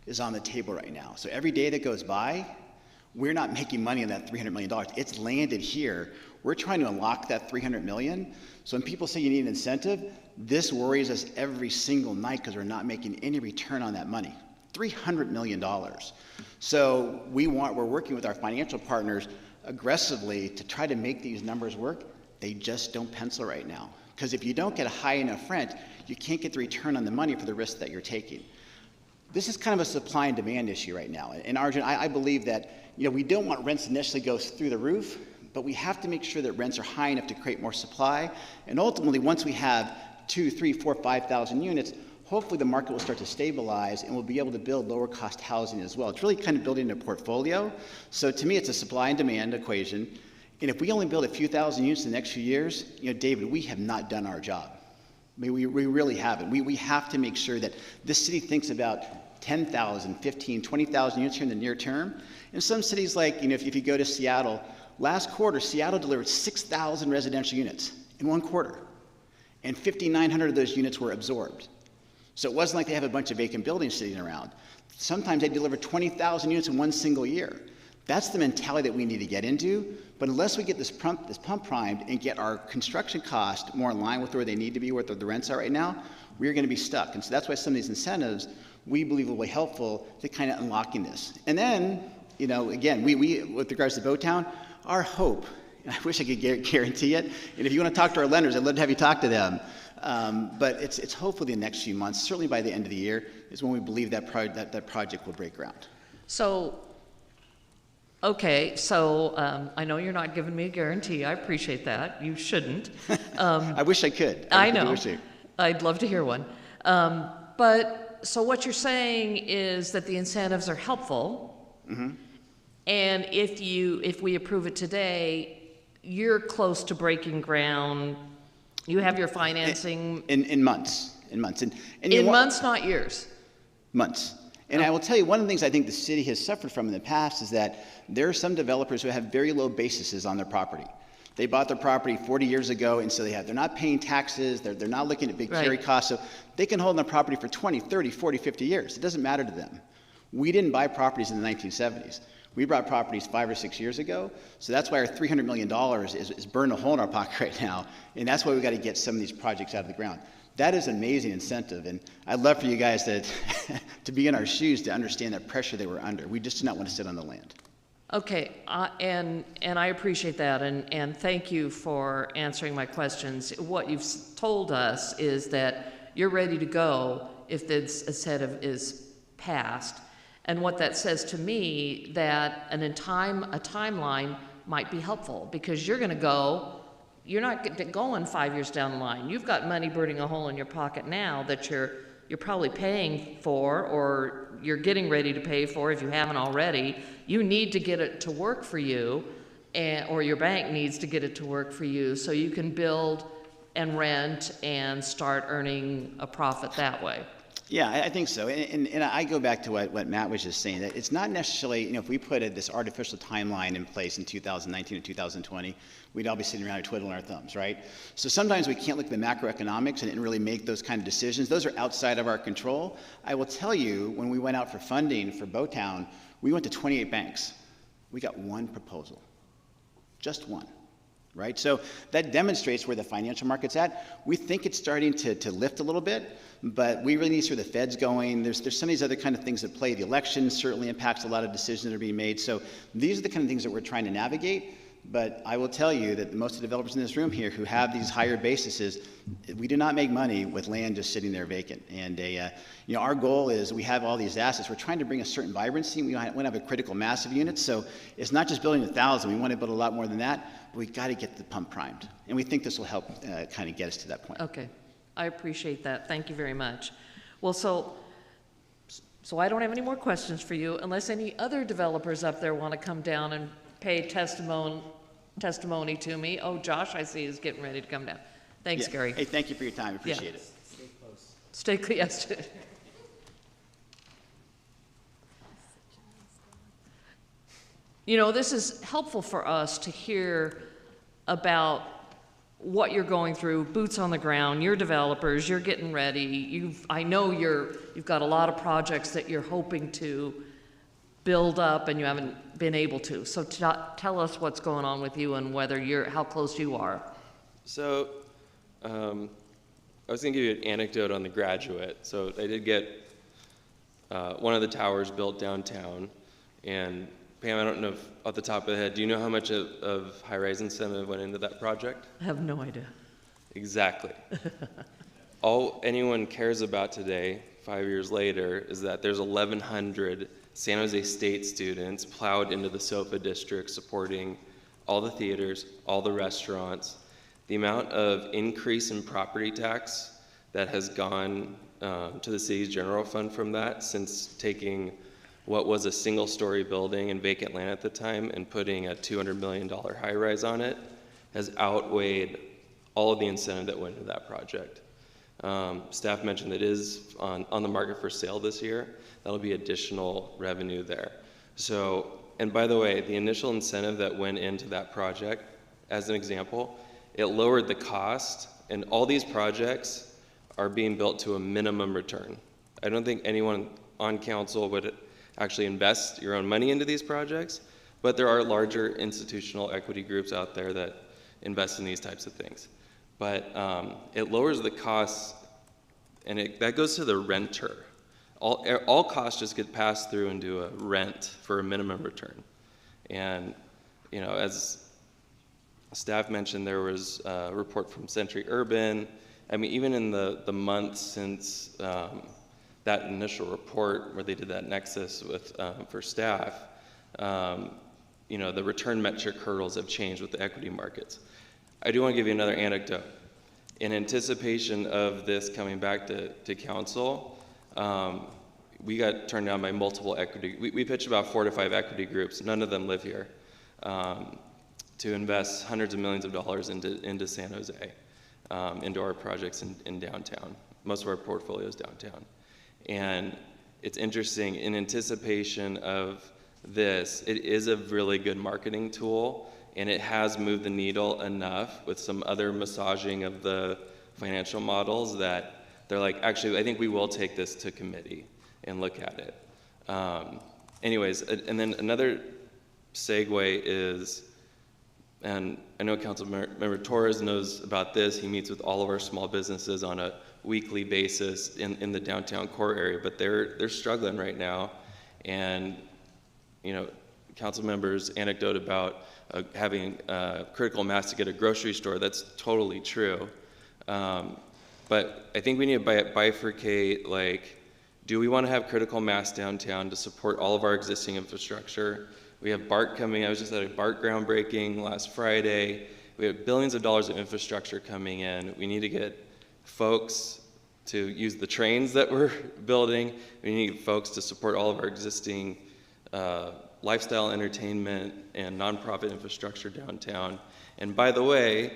is on the table right now. So every day that goes by, we're not making money on that $300 million. It's landed here. We're trying to unlock that $300 million. So when people say you need an incentive, this worries us every single night because we're not making any return on that money. $300 million. So we're working with our financial partners aggressively to try to make these numbers work. They just don't pencil right now. Because if you don't get a high enough rent, you can't get the return on the money for the risk that you're taking. This is kind of a supply and demand issue right now. And Arjun, I believe that we don't want rents to initially go through the roof, but we have to make sure that rents are high enough to create more supply. And ultimately, once we have 2, 3, 4, 5,000 units, hopefully the market will start to stabilize and we'll be able to build lower cost housing as well. It's really kind of building a portfolio. So to me, it's a supply and demand equation. And if we only build a few thousand units in the next few years, David, we have not done our job. I mean, we really haven't. We have to make sure that this city thinks about 10,000, 15, 20,000 units here in the near term. In some cities like, if you go to Seattle, last quarter, Seattle delivered 6,000 residential units in one quarter. And 5,900 of those units were absorbed. So it wasn't like they have a bunch of vacant buildings sitting around. Sometimes they deliver 20,000 units in one single year. That's the mentality that we need to get into. But unless we get this pump primed and get our construction cost more in line with where they need to be, where the rents are right now, we're going to be stuck. And so that's why some of these incentives we believe will be helpful to kind of unlocking this. And then, again, we with regards to Boatown, our hope, and I wish I could guarantee it, and if you want to talk to our lenders, I'd love to have you talk to them. But it's hopefully the next few months, certainly by the end of the year, is when we believe that project will break ground. So Okay, so I know you're not giving me a guarantee. I appreciate that. You shouldn't. I wish I could. I know. really wish I- I'd love to hear one. But so what you're saying is that the incentives are helpful, Mhm. and if we approve it today, you're close to breaking ground. You have your financing In months. In months. And in months, not years. Months. And I will tell you, one of the things I think the city has suffered from in the past is that there are some developers who have very low bases on their property. They bought their property 40 years ago, and so they're not paying taxes, they're not looking at big carry Right. costs, so they can hold their property for 20, 30, 40, 50 years. It doesn't matter to them. We didn't buy properties in the 1970s. We bought properties 5 or 6 years ago, so that's why our $300 million is burning a hole in our pocket right now, and that's why we've got to get some of these projects out of the ground. That is an amazing incentive, and I'd love for you guys to, to be in our shoes to understand that pressure they were under. We just do not want to sit on the land. Okay, and I appreciate that, and thank you for answering my questions. What you've told us is that you're ready to go if this incentive is passed, and what that says to me that a timeline might be helpful, because you're going to go. You're not going 5 years down the line. You've got money burning a hole in your pocket now that you're probably paying for, or you're getting ready to pay for if you haven't already. You need to get it to work for you, or your bank needs to get it to work for you so you can build and rent and start earning a profit that way. Yeah, I think so. And I go back to what Matt was just saying, that it's not necessarily, if we put this artificial timeline in place in 2019 and 2020, we'd all be sitting around twiddling our thumbs, right? So sometimes we can't look at the macroeconomics and really make those kind of decisions. Those are outside of our control. I will tell you, when we went out for funding for Bowtown, we went to 28 banks. We got one proposal, just one. Right? So that demonstrates where the financial market's at. We think it's starting to lift a little bit, but we really need to see where the Fed's going. There's some of these other kind of things that play. The election certainly impacts a lot of decisions that are being made. So these are the kind of things that we're trying to navigate. But I will tell you that most of the developers in this room here who have these higher bases, we do not make money with land just sitting there vacant. And our goal is, we have all these assets. We're trying to bring a certain vibrancy. We want to have a critical mass of units. So it's not just building 1,000. We want to build a lot more than that. But we've got to get the pump primed. And we think this will help kind of get us to that point. Okay, I appreciate that. Thank you very much. Well, so I don't have any more questions for you, unless any other developers up there want to come down and pay testimony to me. Oh, Josh, I see, is getting ready to come down. Thanks, Yeah. Gary. Hey, thank you for your time. Appreciate it. Stay close. Stay close, yes. This is helpful for us to hear about what you're going through, boots on the ground, you're developers, you're getting ready. I know you've got a lot of projects that you're hoping to build up and you haven't been able to. So tell us what's going on with you and how close you are. So I was going to give you an anecdote on the Graduate. So I did get one of the towers built downtown, and Pam, I don't know if off the top of the head, do you know how much of high-rise incentive went into that project? I have no idea. Exactly. All anyone cares about today, 5 years later, is that there's 1,100 San Jose State students plowed into the SOFA district supporting all the theaters, all the restaurants. The amount of increase in property tax that has gone to the city's general fund from that, since taking what was a single-story building and vacant land at the time and putting a $200 million high-rise on it, has outweighed all of the incentive that went into that project. Staff mentioned it is on the market for sale this year. That'll be additional revenue there. So, and by the way, the initial incentive that went into that project, as an example, it lowered the cost, and all these projects are being built to a minimum return. I don't think anyone on council would actually invest your own money into these projects, but there are larger institutional equity groups out there that invest in these types of things. But it lowers the costs, and that goes to the renter. All costs just get passed through into a rent for a minimum return. And as staff mentioned, there was a report from Century Urban. I mean, even in the months since that initial report where they did that nexus with for staff, the return metric hurdles have changed with the equity markets. I do want to give you another anecdote. In anticipation of this coming back to council, we got turned down by multiple equity. We pitched about 4 to 5 equity groups. None of them live here, to invest hundreds of millions of dollars into San Jose, into our projects in downtown. Most of our portfolio is downtown. And it's interesting, in anticipation of this, it is a really good marketing tool, and it has moved the needle enough with some other massaging of the financial models that they're like, actually, I think we will take this to committee and look at it. Anyways, and then another segue is, and I know Councilmember Torres knows about this, he meets with all of our small businesses on a weekly basis in the downtown core area, but they're struggling right now. And council members' anecdote about having critical mass to get a grocery store, that's totally true. But I think we need to bifurcate, like, do we want to have critical mass downtown to support all of our existing infrastructure? We have BART coming. I was just at a BART groundbreaking last Friday. We have billions of dollars of infrastructure coming in. We need to get folks to use the trains that we're building. We need folks to support all of our existing lifestyle entertainment and nonprofit infrastructure downtown. And by the way,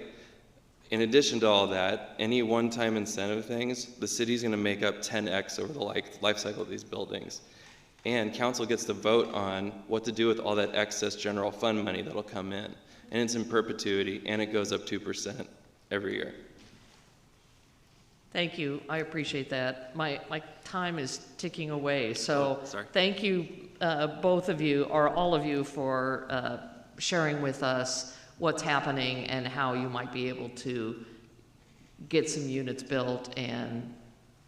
in addition to all that, any one-time incentive things, the city's gonna make up 10x over the life cycle of these buildings. And council gets to vote on what to do with all that excess general fund money that'll come in. And it's in perpetuity, and it goes up 2% every year. Thank you. I appreciate that. My time is ticking away, so thank you, both of you, or all of you, for sharing with us what's happening and how you might be able to get some units built and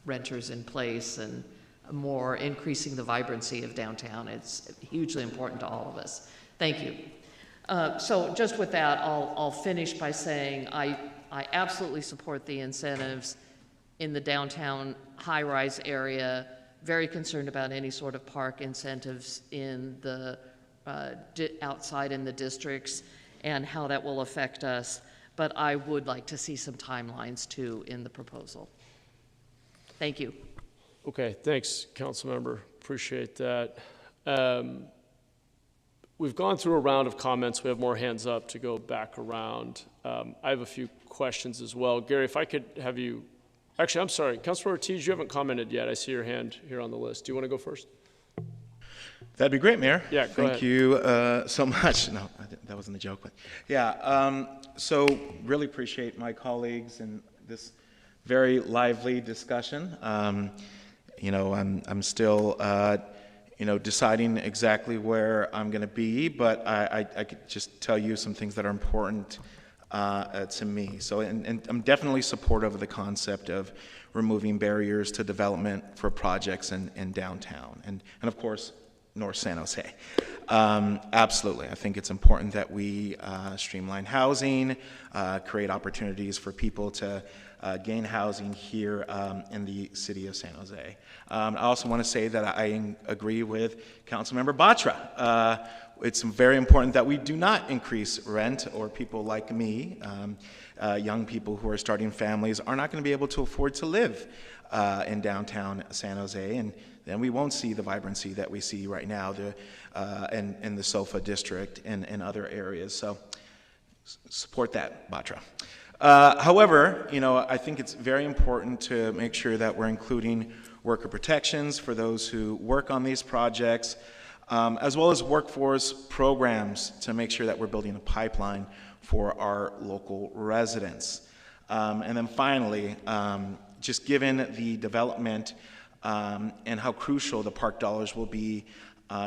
renters in place and more increasing the vibrancy of downtown. It's hugely important to all of us. Thank you. So just with that, I'll finish by saying I absolutely support the incentives in the downtown high-rise area, very concerned about any sort of park incentives in the outside in the districts and how that will affect us. But I would like to see some timelines too in the proposal. Thank you. Okay, thanks, Councilmember. Appreciate that. We've gone through a round of comments. We have more hands up to go back around. I have a few questions as well. Gary, if I could have you, actually, I'm sorry, Councilor Ortiz, you haven't commented yet. I see your hand here on the list. Do you want to go first? That'd be great, Mayor. Yeah, go ahead. Thank you so much. No, that wasn't a joke, but yeah. So really appreciate my colleagues and this very lively discussion. I'm still, deciding exactly where I'm going to be, but I could just tell you some things that are important to me. So, and I'm definitely supportive of the concept of removing barriers to development for projects in downtown, and of course, North San Jose. Absolutely, I think it's important that we streamline housing, create opportunities for people to gain housing here in the city of San Jose. I also want to say that I agree with Councilmember Batra. It's very important that we do not increase rent, or people like me, young people who are starting families, are not going to be able to afford to live in downtown San Jose, and then we won't see the vibrancy that we see right now in the SOFA district and in other areas. So support that, Batra. However, I think it's very important to make sure that we're including worker protections for those who work on these projects, as well as workforce programs to make sure that we're building a pipeline for our local residents. And then finally, just given the development and how crucial the park dollars will be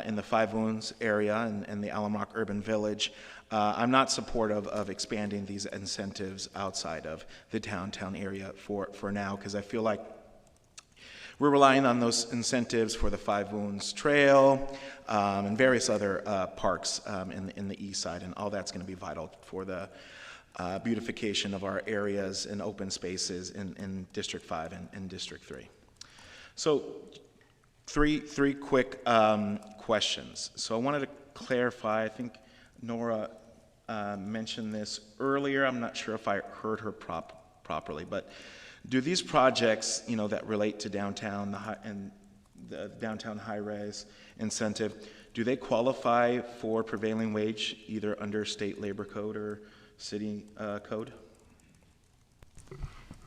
in the Five Wounds area and the Alum Rock Urban Village, I'm not supportive of expanding these incentives outside of the downtown area for now, because I feel like we're relying on those incentives for the Five Wounds Trail and various other parks in the east side, and all that's going to be vital for the beautification of our areas and open spaces in District 5 and District 3. So three quick questions. So I wanted to clarify, I think Nora mentioned this earlier. I'm not sure if I heard her properly, but do these projects, that relate to downtown and the downtown high-rise incentive, do they qualify for prevailing wage either under state labor code or city code?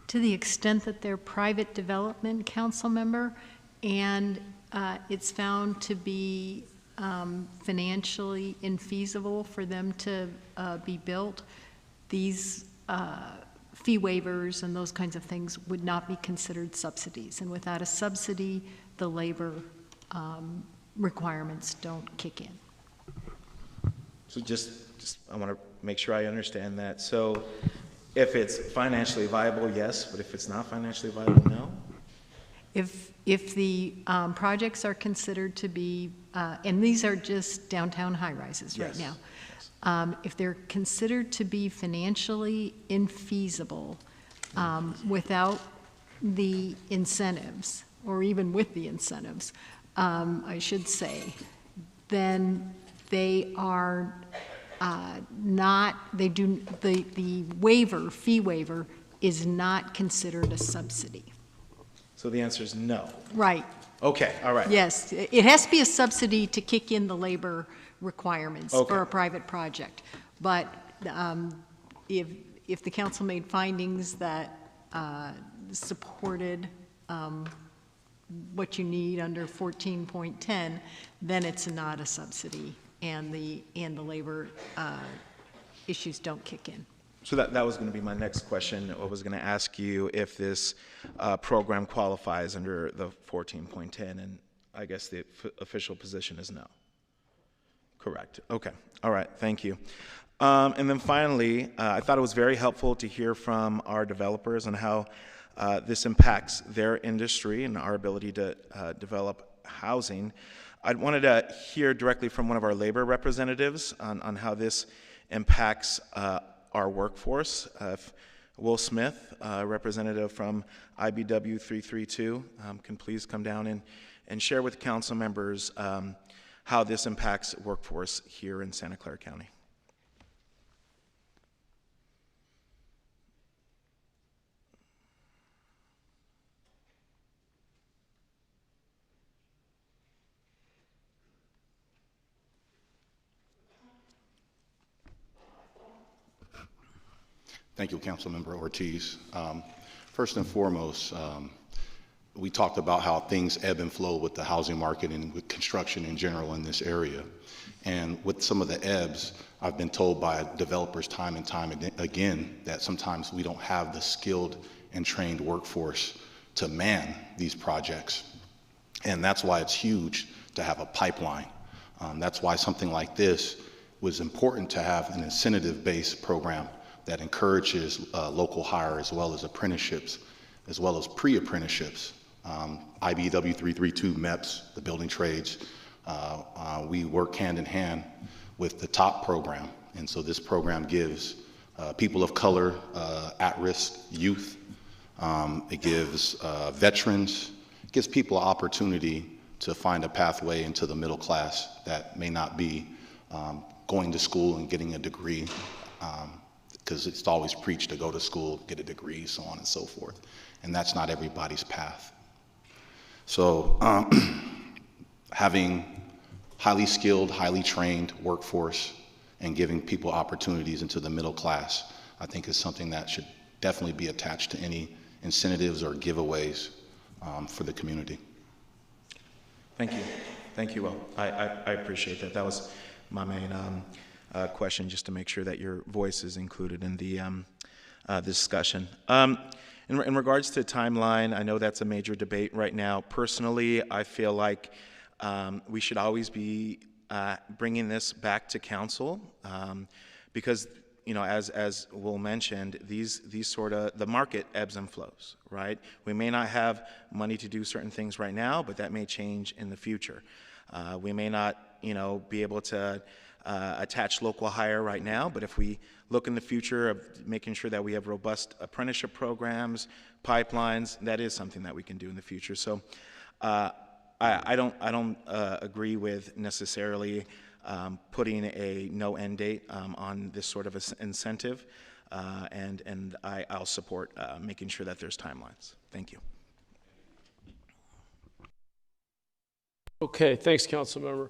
To the extent that they're private development, council member, and it's found to be financially infeasible for them to be built, these fee waivers and those kinds of things would not be considered subsidies. And without a subsidy, the labor requirements don't kick in. So just I want to make sure I understand that. So if it's financially viable, yes, but if it's not financially viable, no? If the projects are considered to be, and these are just downtown high-rises right now, if they're considered to be financially infeasible without the incentives, or even with the incentives, I should say, then they are not, the waiver, fee waiver, is not considered a subsidy. So the answer is no. Right. Okay, all right. Yes, it has to be a subsidy to kick in the labor requirements for a private project. But if the council made findings that supported what you need under 14.10, then it's not a subsidy, and the labor issues don't kick in. So that was going to be my next question. I was going to ask you if this program qualifies under the 14.10, and I guess the official position is no. Correct. Okay. All right. Thank you. And then finally, I thought it was very helpful to hear from our developers on how this impacts their industry and our ability to develop housing. I wanted to hear directly from one of our labor representatives on how this impacts our workforce. Will Smith, representative from IBW 332, can please come down and share with council members how this impacts workforce here in Santa Clara County. Thank you, Councilmember Ortiz. First and foremost, we talked about how things ebb and flow with the housing market and with construction in general in this area. And with some of the ebbs, I've been told by developers time and time again that sometimes we don't have the skilled and trained workforce to man these projects. And that's why it's huge to have a pipeline. That's why something like this was important to have an incentive-based program that encourages local hire as well as apprenticeships, as well as pre-apprenticeships. IBW 332 MEPS, the building trades, we work hand in hand with the TOP program. And so this program gives people of color, at-risk youth, it gives veterans, it gives people an opportunity to find a pathway into the middle class that may not be going to school and getting a degree, because it's always preached to go to school, get a degree, so on and so forth. And that's not everybody's path. So having highly skilled, highly trained workforce and giving people opportunities into the middle class, I think is something that should definitely be attached to any incentives or giveaways for the community. Thank you. Thank you, Will. I appreciate that. That was my main question, just to make sure that your voice is included in the discussion. In regards to timeline, I know that's a major debate right now. Personally, I feel like we should always be bringing this back to council because, you know, as Will mentioned, these sort of, the market ebbs and flows, right? We may not have money to do certain things right now, but that may change in the future. We may not, you know, be able to attach local hire right now, but if we look in the future of making sure that we have robust apprenticeship programs, pipelines, that is something that we can do in the future. So I don't agree with necessarily putting a no end date on this sort of incentive, and I'll support making sure that there's timelines. Thank you. Okay, thanks, Councilmember.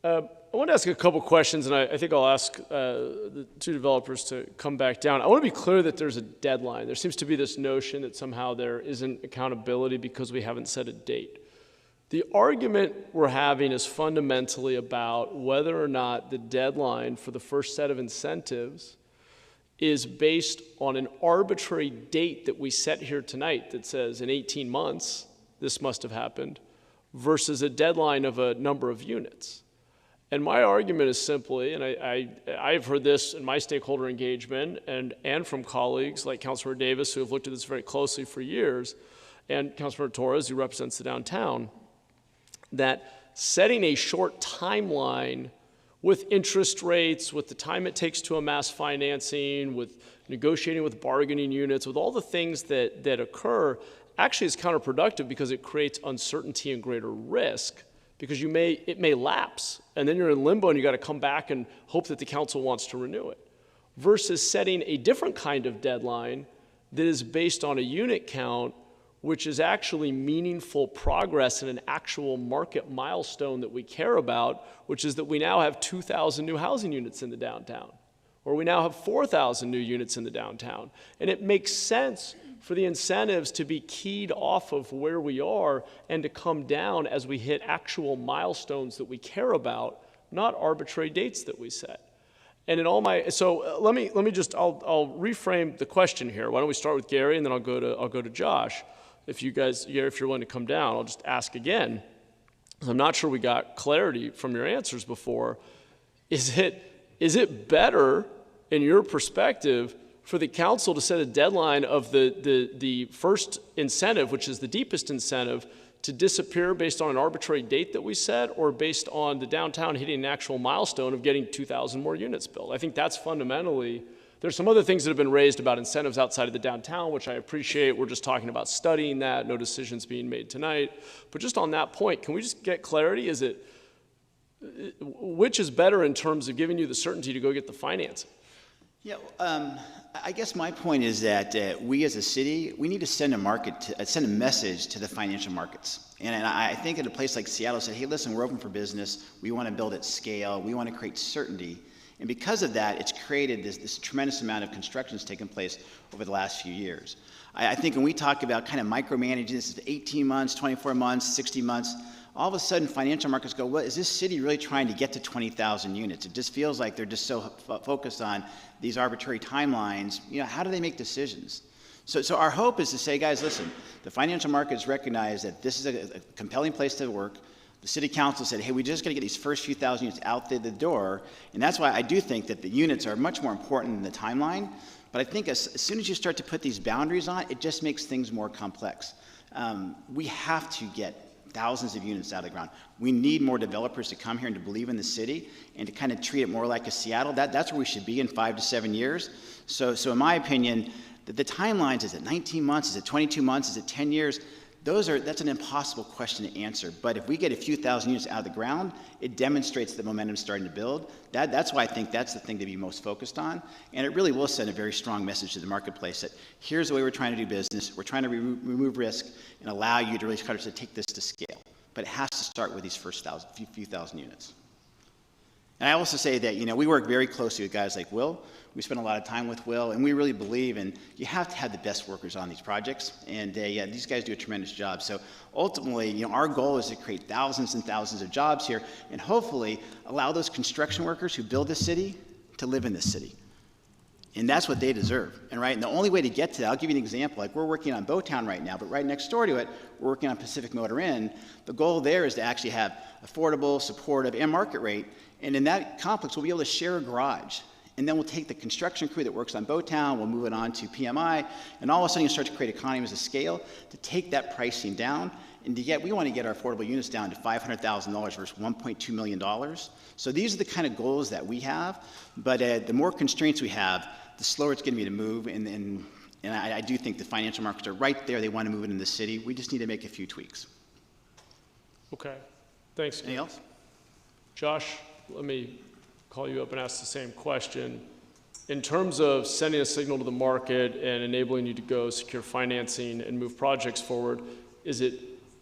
I want to ask a couple questions, and I think I'll ask the two developers to come back down. I want to be clear that there's a deadline. There seems to be this notion that somehow there isn't accountability because we haven't set a date. The argument we're having is fundamentally about whether or not the deadline for the first set of incentives is based on an arbitrary date that we set here tonight that says in 18 months this must have happened, versus a deadline of a number of units. And my argument is simply, and I've heard this in my stakeholder engagement and from colleagues like Councilmember Davis, who have looked at this very closely for years, and Councilmember Torres, who represents the downtown, that setting a short timeline with interest rates, with the time it takes to amass financing, with negotiating with bargaining units, with all the things that occur, actually is counterproductive because it creates uncertainty and greater risk, because it may lapse, and then you're in limbo and you got to come back and hope that the council wants to renew it, versus setting a different kind of deadline that is based on a unit count, which is actually meaningful progress in an actual market milestone that we care about, which is that we now have 2,000 new housing units in the downtown, or we now have 4,000 new units in the downtown. And it makes sense for the incentives to be keyed off of where we are and to come down as we hit actual milestones that we care about, not arbitrary dates that we set. And in all my, so let me just, I'll reframe the question here. Why don't we start with Gary, and then I'll go to Josh. If you guys, Gary, if you're willing to come down, I'll just ask again. I'm not sure we got clarity from your answers before. Is it better, in your perspective, for the council to set a deadline of the first incentive, which is the deepest incentive, to disappear based on an arbitrary date that we set, or based on the downtown hitting an actual milestone of getting 2,000 more units built? I think that's fundamentally, there's some other things that have been raised about incentives outside of the downtown, which I appreciate. We're just talking about studying that, no decisions being made tonight. But just on that point, can we just get clarity? Which is better in terms of giving you the certainty to go get the financing? Yeah, I guess my point is that we as a city, we need to send a message to the financial markets. And I think at a place like Seattle said, hey, listen, we're open for business. We want to build at scale. We want to create certainty. And because of that, it's created this tremendous amount of construction that's taken place over the last few years. I think when we talk about kind of micromanaging, this is 18 months, 24 months, 60 months, all of a sudden financial markets go, well, is this city really trying to get to 20,000 units? It just feels like they're just so focused on these arbitrary timelines. You know, how do they make decisions? So our hope is to say, guys, listen, the financial markets recognize that this is a compelling place to work. The city council said, hey, we just got to get these first few thousand units out the door. And that's why I do think that the units are much more important than the timeline. But I think as soon as you start to put these boundaries on, it just makes things more complex. We have to get thousands of units out of the ground. We need more developers to come here and to believe in the city and to kind of treat it more like a Seattle. That's where we should be in 5 to 7 years. So in my opinion, the timelines, is it 19 months? Is it 22 months? Is it 10 years? That's an impossible question to answer. But if we get a few thousand units out of the ground, it demonstrates that momentum's starting to build. That's why I think that's the thing to be most focused on. And it really will send a very strong message to the marketplace that here's the way we're trying to do business. We're trying to remove risk and allow you to really try to take this to scale. But it has to start with these first few thousand units. And I also say that, we work very closely with guys like Will. We spend a lot of time with Will, and we really believe in you have to have the best workers on these projects. And these guys do a tremendous job. So ultimately, our goal is to create thousands and thousands of jobs here, and hopefully allow those construction workers who build this city to live in this city. And that's what they deserve. And the only way to get to that, I'll give you an example. Like, we're working on Bowtown right now, but right next door to it, we're working on Pacific Motor Inn. The goal there is to actually have affordable, supportive, and market rate. And in that complex, we'll be able to share a garage. And then we'll take the construction crew that works on Bowtown, we'll move it on to PMI, and all of a sudden you start to create economies of scale to take that pricing down. And we want to get our affordable units down to $500,000 versus $1.2 million. So these are the kind of goals that we have. But the more constraints we have, the slower it's going to be to move. And I do think the financial markets are right there. They want to move it in the city. We just need to make a few tweaks. Okay. Thanks. Anything else? Josh? let me call you up and ask the same question. In terms of sending a signal to the market and enabling you to go secure financing and move projects forward, is it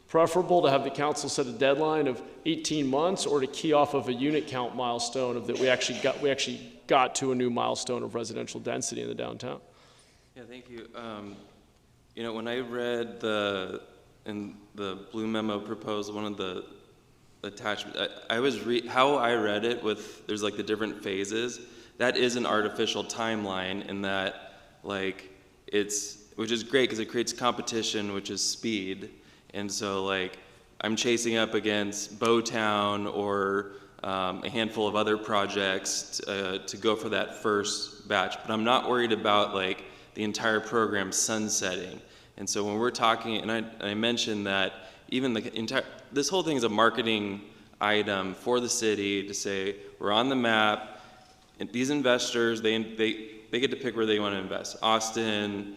preferable to have the council set a deadline of 18 months or to key off of a unit count milestone of that we actually got to a new milestone of residential density in the downtown? Yeah, thank you. You know, when I read in the blue memo proposal, one of the attachments, how I read it with, there's like the different phases, that is an artificial timeline in that, like, which is great because it creates competition, which is speed. And so, like, I'm chasing up against Bowtown or a handful of other projects to go for that first batch. But I'm not worried about, like, the entire program sunsetting. And so when we're talking, and I mentioned that even this whole thing is a marketing item for the city to say, we're on the map, and these investors, they get to pick where they want to invest. Austin,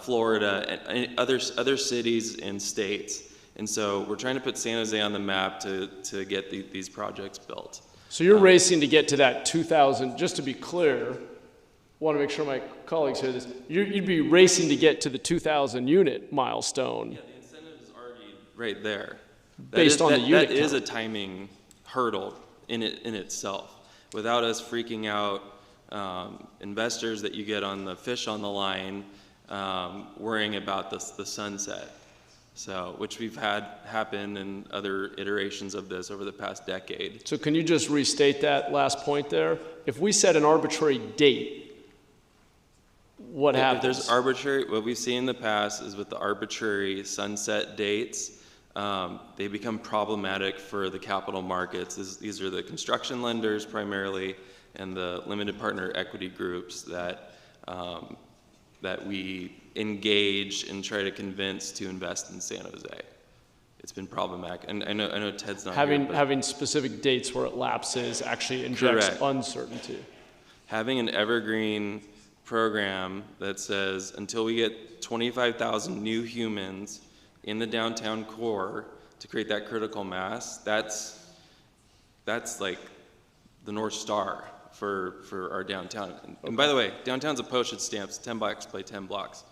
Florida, and other cities and states. And so we're trying to put San Jose on the map to get these projects built. So you're racing to get to that 2,000, just to be clear, want to make sure my colleagues hear this, you'd be racing to get to the 2,000 unit milestone. Yeah, the incentive is already right there. Based on the unit That is a count. timing hurdle in itself. Without us freaking out investors that you get on the fish on the line, worrying about the sunset. So, which we've had happen in other iterations of this over the past decade. So can you just restate that last point there? If we set an arbitrary date, what happens? If there's arbitrary, what we've seen in the past is with the arbitrary sunset dates, they become problematic for the capital markets. These are the construction lenders primarily and the limited partner equity groups that we engage and try to convince to invest in San Jose. It's been problematic, and I know Ted's not here, but having specific dates where it lapses actually injects Correct. Uncertainty. Having an evergreen program that says until we get 25,000 new humans in the downtown core to create that critical mass, that's like the North Star for our downtown. And by the way, downtown's a postage stamps, 10 blocks play 10 blocks.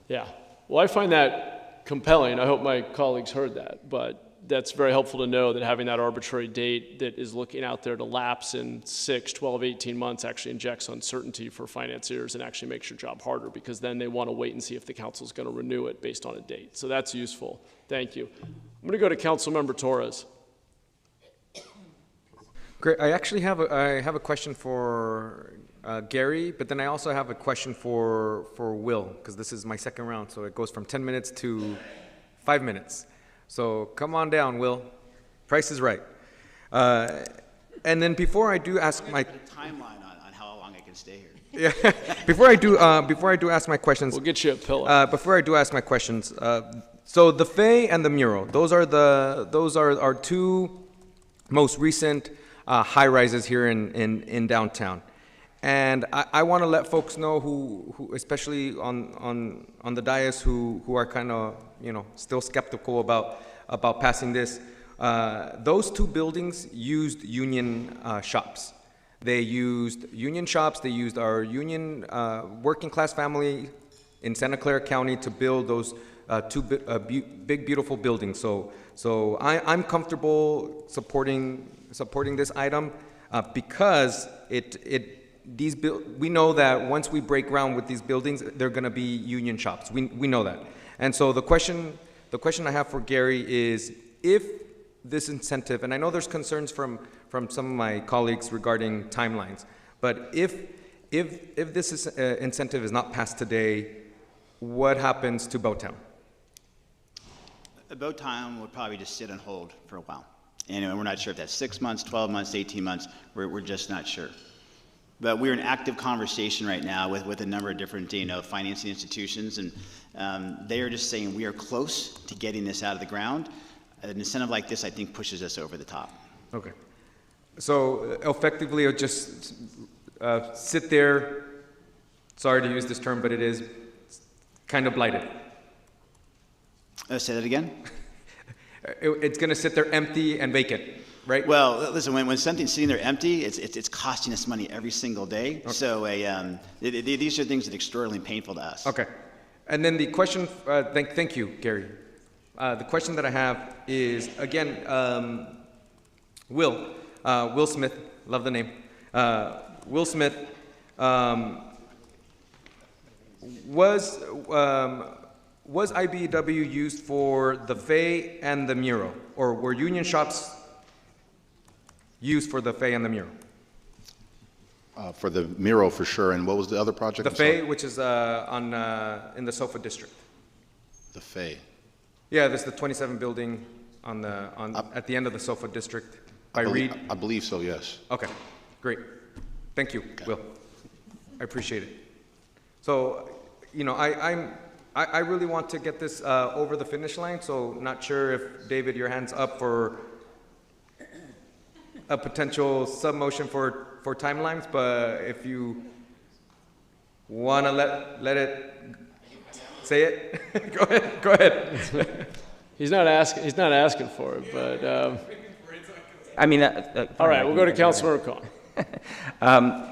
Yeah. Well, I find that compelling. I hope my colleagues heard that, but that's very helpful to know that having that arbitrary date that is looking out there to lapse in 6, 12, 18 months actually injects uncertainty for financiers and actually makes your job harder because then they want to wait and see if the council's going to renew it based on a date. So that's useful. Thank you. I'm going to go to Councilmember Torres. Great. I actually have a question for Gary, but then I also have a question for Will, because this is my second round, so it goes from 10 minutes to 5 minutes. So come on down, Will. Price is right. And then before I do ask my timeline on how long I can stay here. Yeah. Before I do ask my questions, we'll get you a pillow. Before I do ask my questions, so the Faye and the mural, those are our two most recent high rises here in downtown. And I want to let folks know who especially on the dais who are kind of still skeptical about passing this. Those two buildings used union shops. They used union shops. They used our union working class family in Santa Clara County to build those two big beautiful buildings. So I'm comfortable supporting this item because we know that once we break ground with these buildings, they're going to be union shops. We know that. And so the question I have for Gary is, if this incentive, and I know there's concerns from some of my colleagues regarding timelines, but if this incentive is not passed today, what happens to Bowtown? Bowtown would probably just sit on hold for a while. And we're not sure if that's 6 months, 12 months, 18 months. We're just not sure. But we're in active conversation right now with a number of different financing institutions, and they are just saying we are close to getting this out of the ground. An incentive like this, I think, pushes us over the top. Okay. So effectively, it'll just sit there, sorry to use this term, but it is kind of blighted. Say that again? It's going to sit there empty and vacant. right? Well, listen, when something's sitting there empty, it's costing us money every single day. Okay. So these are things that are extraordinarily painful to us. Okay. And then the question, thank you, Gary. The question that I have is, again, Will Smith, love the name. Will Smith, was IBEW used for the Fay and the mural, or were union shops used for the Fay and the mural? For the mural, for sure. And what was the other project? The Fay, which is in the Sofa district. The Fay. Yeah, there's the 27 building at the end of the Sofa district by Reed. I believe so, yes. Okay, great. Thank you, Will. I appreciate it. So, you know, I really want to get this over the finish line, so not sure if, David, your hand's up for a potential sub-motion for timelines, but if you want to let it say it, go ahead. He's not asking for it, but I mean, all right, we'll go to Councilmember Khan.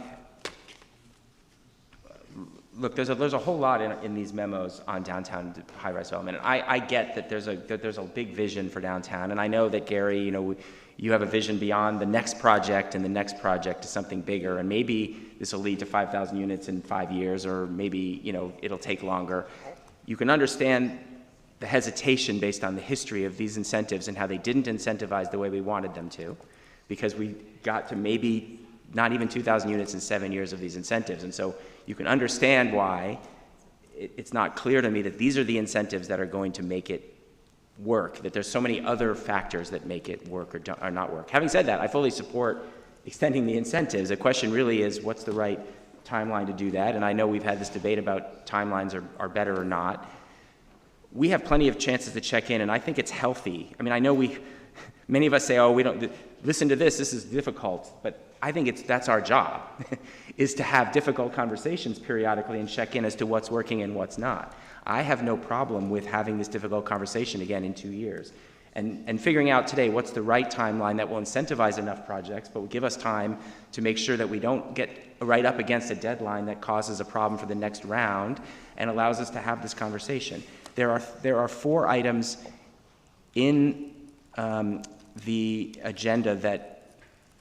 Look, there's a whole lot in these memos on downtown high-rise development. And I get that there's a big vision for downtown, and I know that, Gary, you know, you have a vision beyond the next project and the next project to something bigger, and maybe this will lead to 5,000 units in 5 years, or maybe, you know, it'll take longer. You can understand the hesitation based on the history of these incentives and how they didn't incentivize the way we wanted them to, because we got to maybe not even 2,000 units in 7 years of these incentives. And so you can understand why it's not clear to me that these are the incentives that are going to make it work, that there's so many other factors that make it work or not work. Having said that, I fully support extending the incentives. The question really is, what's the right timeline to do that? And I know we've had this debate about timelines are better or not. We have plenty of chances to check in, and I think it's healthy. I mean, I know many of us say, oh, we don't, listen to this is difficult, but I think that's our job, is to have difficult conversations periodically and check in as to what's working and what's not. I have no problem with having this difficult conversation again in 2 years and figuring out today what's the right timeline that will incentivize enough projects, but will give us time to make sure that we don't get right up against a deadline that causes a problem for the next round and allows us to have this conversation. There are 4 items in the agenda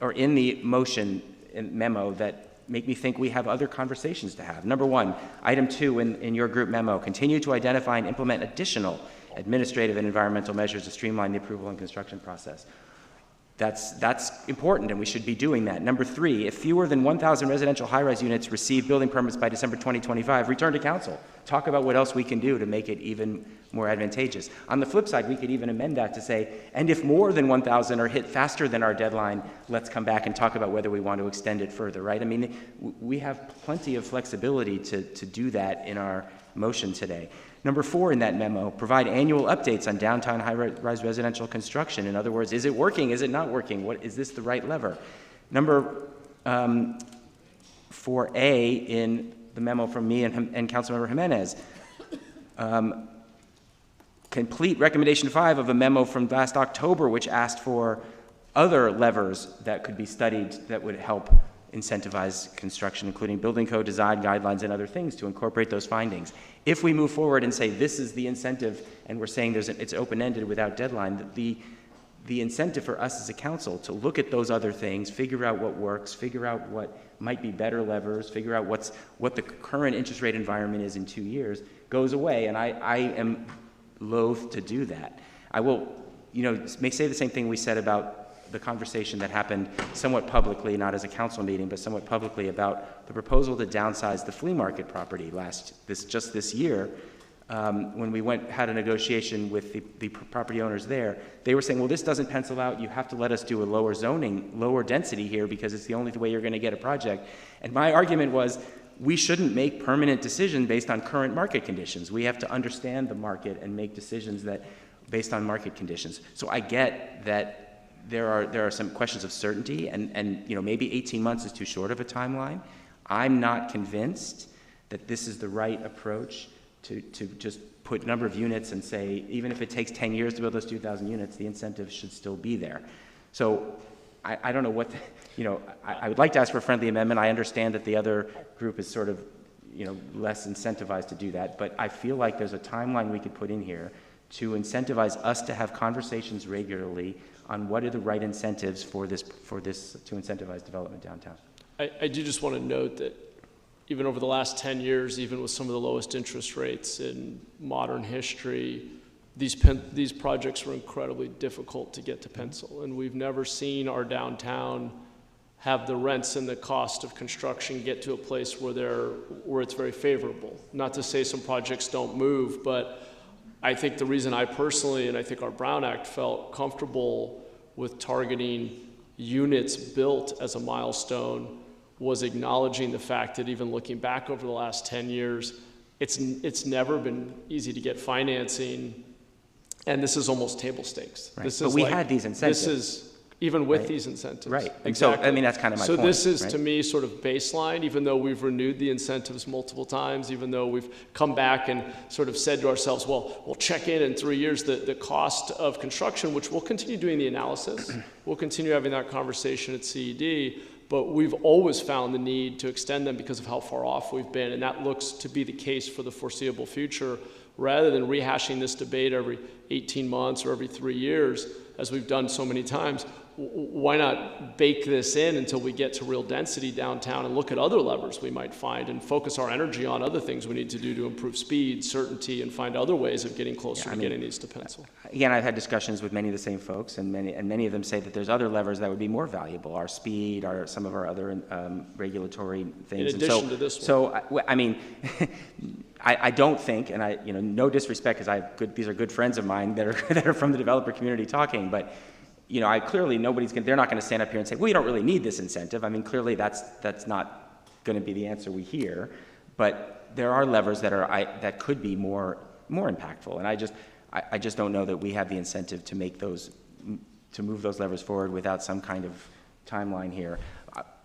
or in the motion memo that make me think we have other conversations to have. Number 1, item 2 in your group memo, continue to identify and implement additional administrative and environmental measures to streamline the approval and construction process. That's important, and we should be doing that. Number 3, if fewer than 1,000 residential high-rise units receive building permits by December 2025, return to council. Talk about what else we can do to make it even more advantageous. On the flip side, we could even amend that to say, and if more than 1,000 are hit faster than our deadline, let's come back and talk about whether we want to extend it further, right? I mean, we have plenty of flexibility to do that in our motion today. Number 4 in that memo, provide annual updates on downtown high-rise residential construction. In other words, is it working? Is it not working? Is this the right lever? Number 4A in the memo from me and Councilmember Jimenez, complete recommendation 5 of a memo from last October, which asked for other levers that could be studied that would help incentivize construction, including building code design guidelines and other things to incorporate those findings. If we move forward and say this is the incentive, and we're saying it's open-ended without deadline, the incentive for us as a council to look at those other things, figure out what works, figure out what might be better levers, figure out what the current interest rate environment is in 2 years, goes away, and I am loath to do that. I will, may say the same thing we said about the conversation that happened somewhat publicly, not as a council meeting, but somewhat publicly, about the proposal to downsize the flea market property just this year. When we had a negotiation with the property owners there, they were saying, well, this doesn't pencil out. You have to let us do a lower density here because it's the only way you're going to get a project. And my argument was, we shouldn't make permanent decisions based on current market conditions. We have to understand the market and make decisions based on market conditions. So I get that there are some questions of certainty, and maybe 18 months is too short of a timeline. I'm not convinced that this is the right approach to just put number of units and say, even if it takes 10 years to build those 2,000 units, the incentive should still be there. So I don't know what, I would like to ask for a friendly amendment. I understand that the other group is sort of, less incentivized to do that, but I feel like there's a timeline we could put in here to incentivize us to have conversations regularly on what are the right incentives for this to incentivize development downtown. I do just want to note that even over the last 10 years, even with some of the lowest interest rates in modern history, these projects were incredibly difficult to get to pencil. And we've never seen our downtown have the rents and the cost of construction get to a place where it's very favorable. Not to say some projects don't move, but I think the reason I personally, and I think our Brown Act, felt comfortable with targeting units built as a milestone was acknowledging the fact that even looking back over the last 10 years, it's never been easy to get financing, and this is almost table stakes. Right. This but is we like, had these incentives. This is even with right. these incentives. Right. And exactly. So, I mean, that's kind of my point. So this is, right? to me, sort of baseline, even though we've renewed the incentives multiple times, even though we've come back and sort of said to ourselves, well, we'll check in 3 years the cost of construction, which we'll continue doing the analysis. We'll continue having that conversation at CED, but we've always found the need to extend them because of how far off we've been, and that looks to be the case for the foreseeable future. Rather than rehashing this debate every 18 months or every 3 years, as we've done so many times, why not bake this in until we get to real density downtown and look at other levers we might find and focus our energy on other things we need to do to improve speed, certainty, and find other ways of getting closer to getting these to pencil. Again, I've had discussions with many of the same folks, and many of them say that there's other levers that would be more valuable, our speed, some of our other regulatory things. In addition to this one. So, I mean, I don't think, and no disrespect, because these are good friends of mine that are from the developer community talking, but clearly they're not going to stand up here and say, well, you don't really need this incentive. I mean, clearly that's not going to be the answer we hear, but there are levers that could be more impactful, and I just don't know that we have the incentive to move those levers forward without some kind of timeline here.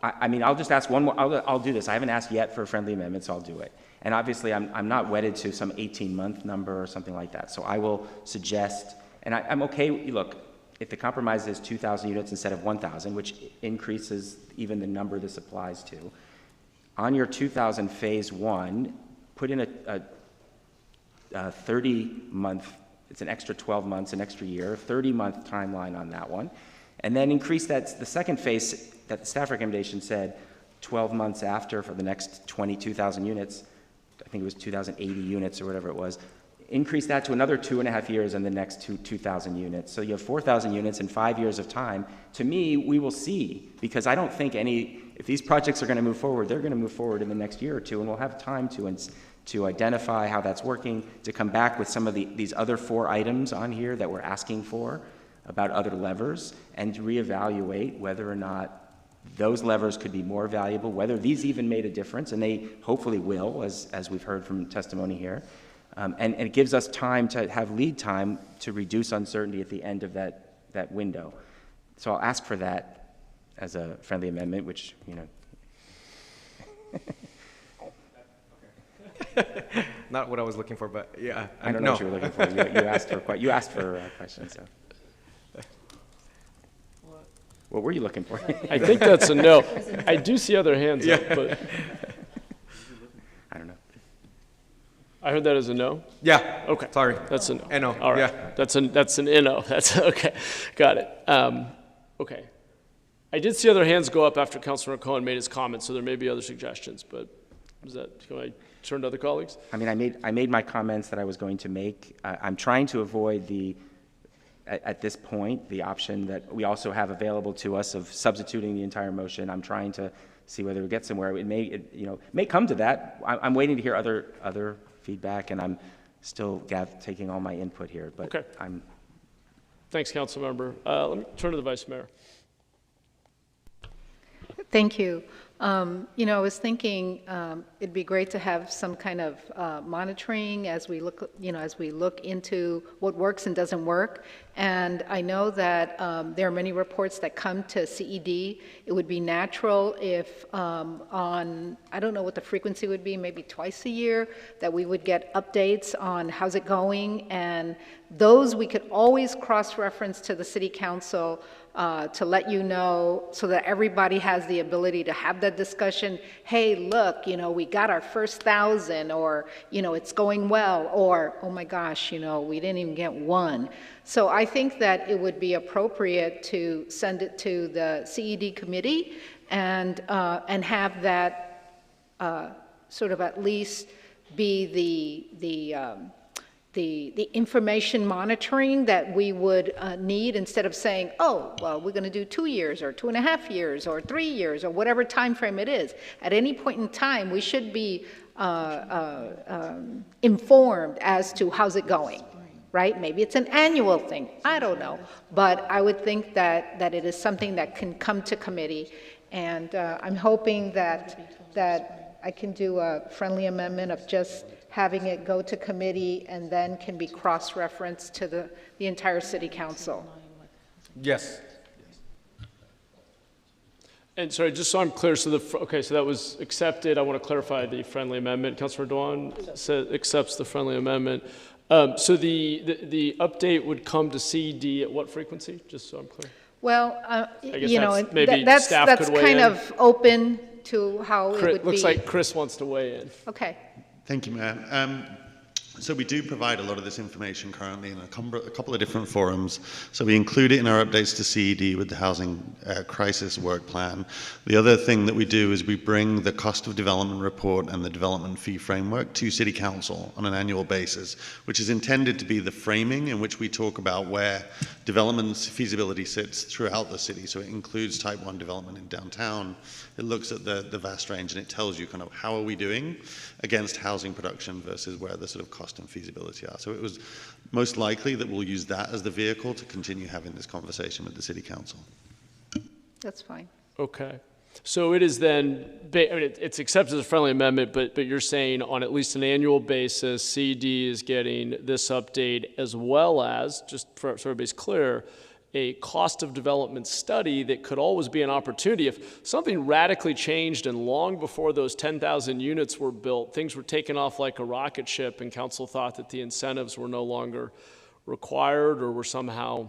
I mean, I'll just ask one more. I'll do this. I haven't asked yet for a friendly amendment, so I'll do it. And obviously, I'm not wedded to some 18-month number or something like that. So I will suggest, and I'm okay. Look, if the compromise is 2,000 units instead of 1,000, which increases even the number this applies to, on your 2,000 phase one, put in a 30-month. It's an extra 12 months, an extra year, 30-month timeline on that one, and then increase that. The second phase that the staff recommendation said 12 months after for the next 22,000 units. I think it was 2,080 units or whatever it was, increase that to another 2.5 years and the next 2,000 units. So you have 4,000 units in 5 years of time. To me, we will see, because I don't think if these projects are going to move forward, they're going to move forward in the next year or two, and we'll have time to identify how that's working, to come back with some of these other 4 items on here that we're asking for about other levers, and to reevaluate whether or not those levers could be more valuable, whether these even made a difference, and they hopefully will, as we've heard from testimony here. And it gives us time to have lead time to reduce uncertainty at the end of that window. So I'll ask for that as a friendly amendment, which, Not what I was looking for, but yeah. I don't know what you were looking for. You asked for a question, so. What were you looking for? I think that's a no. I do see other hands up, but I don't know. I heard that as a no? Yeah. Okay. Sorry. That's a no. NO. All right. Yeah. That's an NO. That's okay. Got it. Okay. I did see other hands go up after Councilor Cohen made his comments, so there may be other suggestions, but can I turn to other colleagues? I mean, I made my comments that I was going to make. I'm trying to avoid at this point, the option that we also have available to us of substituting the entire motion. I'm trying to see whether we get somewhere. It may come to that. I'm waiting to hear other feedback, and I'm still taking all my input here. But okay. Thanks, Council Member. Let me turn to the Vice Mayor. Thank you. I was thinking it'd be great to have some kind of monitoring as we look, as we look into what works and doesn't work. And I know that there are many reports that come to CED. It would be natural if I don't know what the frequency would be, maybe twice a year, that we would get updates on how's it going. And those we could always cross-reference to the City Council to let you know so that everybody has the ability to have that discussion. Hey, look, we got our first 1,000, or, it's going well, or, oh my gosh, we didn't even get one. So I think that it would be appropriate to send it to the CED committee and have that sort of at least be the information monitoring that we would need, instead of saying, oh, well, we're going to do 2 years or 2.5 years or 3 years or whatever time frame it is. At any point in time, we should be informed as to how's it going, right? Maybe it's an annual thing. I don't know. But I would think that it is something that can come to committee. And I'm hoping that I can do a friendly amendment of just having it go to committee and then can be cross-referenced to the entire city council. Yes. And sorry, just so I'm clear, so so that was accepted. I want to clarify the friendly amendment. Councilor Dewan accepts the friendly amendment. So the update would come to CED at what frequency? Just so I'm clear. Well, that's kind of open to how it would be. Looks like Chris wants to weigh in. Okay. Thank you, Mayor. So we do provide a lot of this information currently in a couple of different forums. So we include it in our updates to CED with the Housing Crisis Work Plan. The other thing that we do is we bring the cost of development report and the development fee framework to City Council on an annual basis, which is intended to be the framing in which we talk about where development feasibility sits throughout the city. So it includes type 1 development in downtown. It looks at the vast range, and it tells you kind of how are we doing against housing production versus where the sort of cost and feasibility are. So it was most likely that we'll use that as the vehicle to continue having this conversation with the City Council. That's fine. Okay. So it is then, it's accepted as a friendly amendment, but you're saying on at least an annual basis, CED is getting this update, as well as, just so everybody's clear, a cost of development study that could always be an opportunity. If something radically changed and long before those 10,000 units were built, things were taken off like a rocket ship and council thought that the incentives were no longer required or were somehow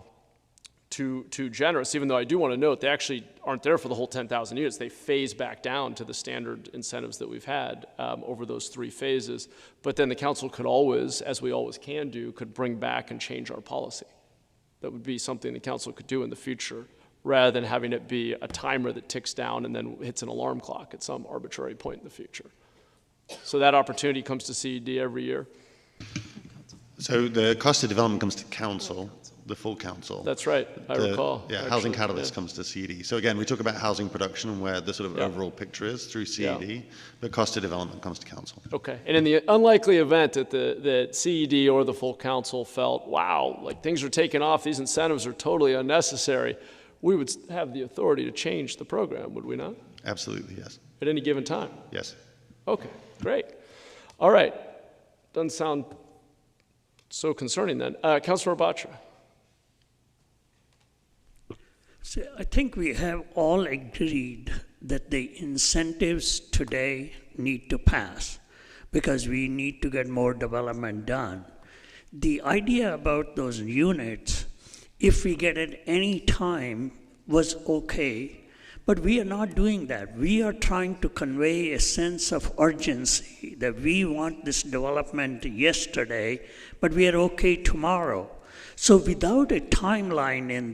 too generous, even though I do want to note they actually aren't there for the whole 10,000 units. They phase back down to the standard incentives that we've had over those 3 phases. But then the council could always, as we always can do, could bring back and change our policy. That would be something the council could do in the future, rather than having it be a timer that ticks down and then hits an alarm clock at some arbitrary point in the future. So that opportunity comes to CED every year. So the cost of development comes to council, the full council. That's right, I recall. Yeah, actually, Housing Catalyst comes to CED. So again, we talk about housing production and where the sort of overall picture is through CED, but cost of development comes to council. Okay, and in the unlikely event that that CED or the full council felt, wow, like things are taking off, these incentives are totally unnecessary, we would have the authority to change the program, would we not? Absolutely, yes. At any given time? Yes. Okay, great. All right, doesn't sound so concerning then. Councilor Batra. So I think we have all agreed that the incentives today need to pass because we need to get more development done. The idea about those units, if we get at any time, was okay, but we are not doing that. We are trying to convey a sense of urgency that we want this development yesterday, but we are okay tomorrow. So without a timeline in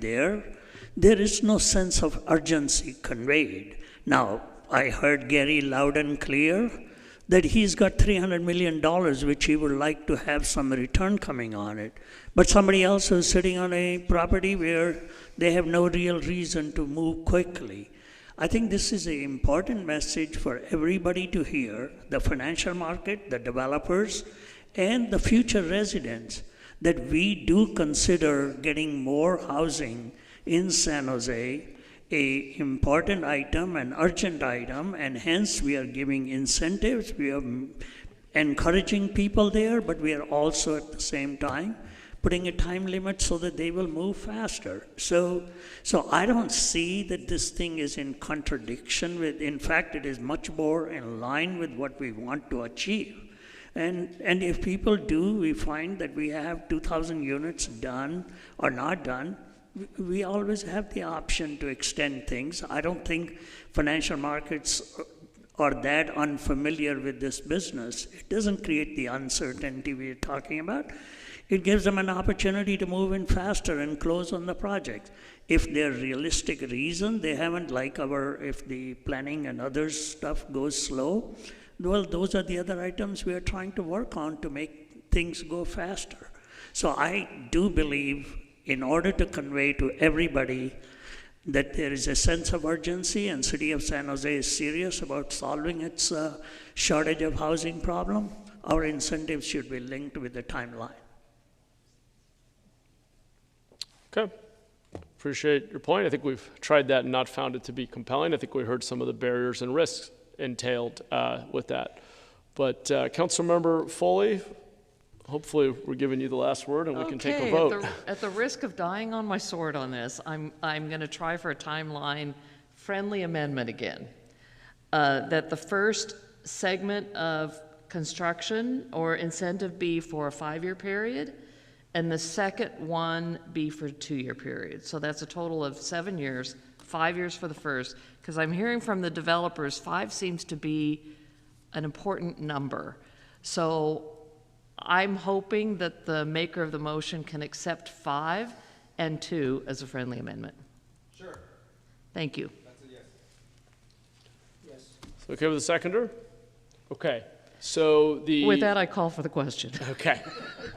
there is no sense of urgency conveyed. Now, I heard Gary loud and clear that he's got $300 million, which he would like to have some return coming on it. But somebody else is sitting on a property where they have no real reason to move quickly. I think this is an important message for everybody to hear, the financial market, the developers, and the future residents, that we do consider getting more housing in San Jose, a important item, an urgent item, and hence we are giving incentives, we are encouraging people there, but we are also at the same time putting a time limit so that they will move faster. So I don't see that this thing is in contradiction with, in fact, it is much more in line with what we want to achieve. And if people do, we find that we have 2,000 units done or not done, we always have the option to extend things. I don't think financial markets are that unfamiliar with this business. It doesn't create the uncertainty we're talking about. It gives them an opportunity to move in faster and close on the project. If they're realistic reason, they haven't, like if the planning and other stuff goes slow, well, those are the other items we are trying to work on to make things go faster. So I do believe, in order to convey to everybody that there is a sense of urgency and City of San Jose is serious about solving its shortage of housing problem, our incentives should be linked with the timeline. Okay. Appreciate your point. I think we've tried that and not found it to be compelling. I think we heard some of the barriers and risks entailed with that. But Councilmember Foley, hopefully we're giving you the last word and we can take a vote. At the risk of dying on my sword on this, I'm going to try for a timeline-friendly amendment again. That the first segment of construction or incentive be for a 5-year period, and the second one be for a 2-year period. So that's a total of 7 years, 5 years for the first, because I'm hearing from the developers 5 seems to be an important number. So I'm hoping that the maker of the motion can accept 5 and 2 as a friendly amendment. Sure. Thank you. That's a yes. Yes. So okay with the seconder? Okay. So with that, I call for the question. Okay.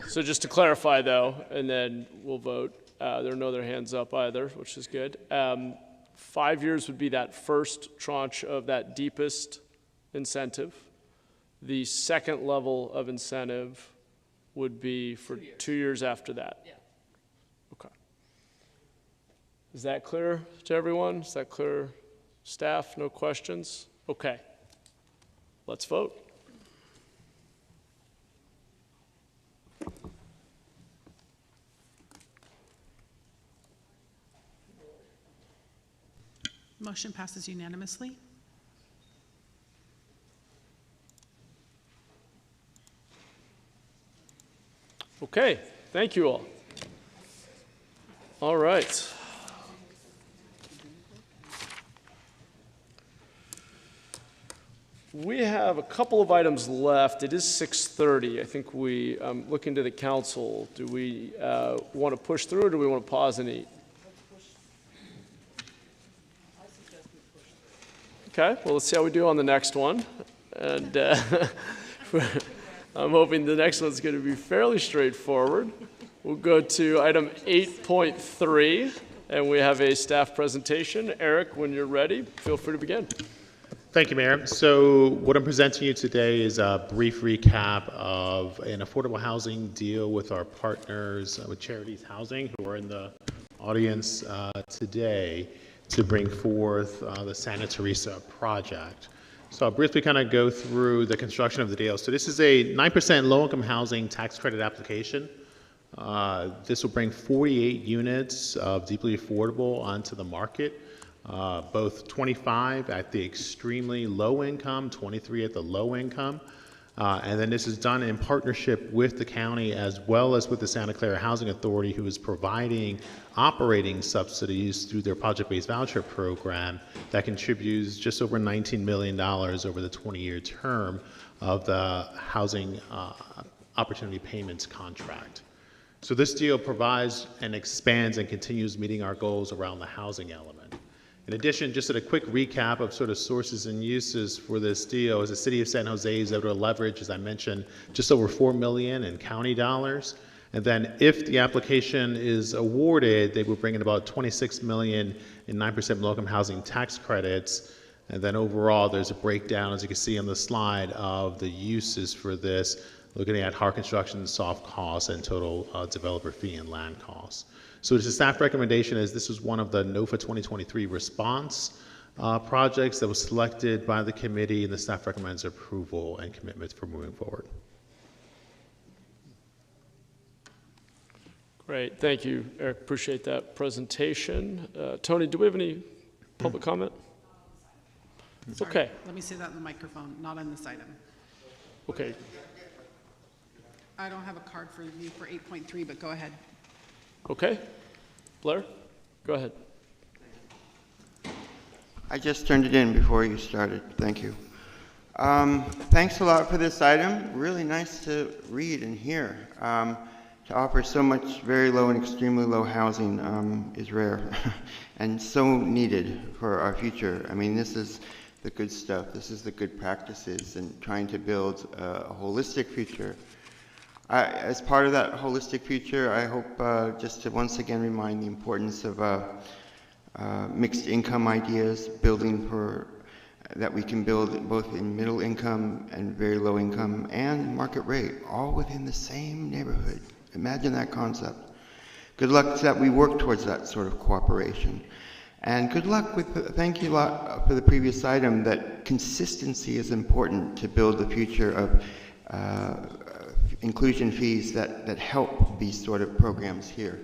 So just to clarify, though, and then we'll vote. There are no other hands up either, which is good. 5 years would be that first tranche of that deepest incentive. The second level of incentive would be for 2 years after that. Yeah. Okay. Is that clear to everyone? Is that clear? Staff, no questions? Okay. Let's vote. Motion passes unanimously. Okay, thank you all. All right. We have a couple of items left. It is 6:30. I think looking to the council, do we want to push through or do we want to pause and eat? Okay, well, let's see how we do on the next one. And I'm hoping the next one's going to be fairly straightforward. We'll go to item 8.3, and we have a staff presentation. Eric, when you're ready, feel free to begin. Thank you, Mayor. So what I'm presenting you today is a brief recap of an affordable housing deal with our partners with Charities Housing, who are in the audience today, to bring forth the Santa Teresa project. So I'll briefly kind of go through the construction of the deal. So this is a 9% low-income housing tax credit application. This will bring 48 units of deeply affordable onto the market, both 25 at the extremely low income, 23 at the low income. And then this is done in partnership with the county as well as with the Santa Clara Housing Authority, who is providing operating subsidies through their project-based voucher program that contributes just over $19 million over the 20-year term of the Housing Opportunity Payments contract. So this deal provides and expands and continues meeting our goals around the housing element. In addition, just a quick recap of sort of sources and uses for this deal, as the City of San Jose is able to leverage, as I mentioned, just over $4 million in county dollars. And then if the application is awarded, they will bring in about $26 million in 9% low-income housing tax credits. And then overall, there's a breakdown, as you can see on the slide, of the uses for this, looking at hard construction, soft costs, and total developer fee and land costs. So the staff recommendation is this was one of the NOFA 2023 response projects that was selected by the committee, and the staff recommends approval and commitment for moving forward. Great, thank you, Eric. Appreciate that presentation. Tony, do we have any public comment? Sorry, okay. Let me say that in the microphone, not on this item. Okay. I don't have a card for you for 8.3, but go ahead. Okay. Blair? Go ahead. I just turned it in before you started. Thank you. Thanks a lot for this item. Really nice to read and hear. To offer so much very low and extremely low housing is rare and so needed for our future. I mean, this is the good stuff. This is the good practices and trying to build a holistic future. As part of that holistic future, I hope just to once again remind the importance of mixed income ideas, building for that we can build both in middle income and very low income and market rate, all within the same neighborhood. Imagine that concept. Good luck that we work towards that sort of cooperation. And good luck with, thank you a lot for the previous item, that consistency is important to build the future of inclusion fees that help these sort of programs here.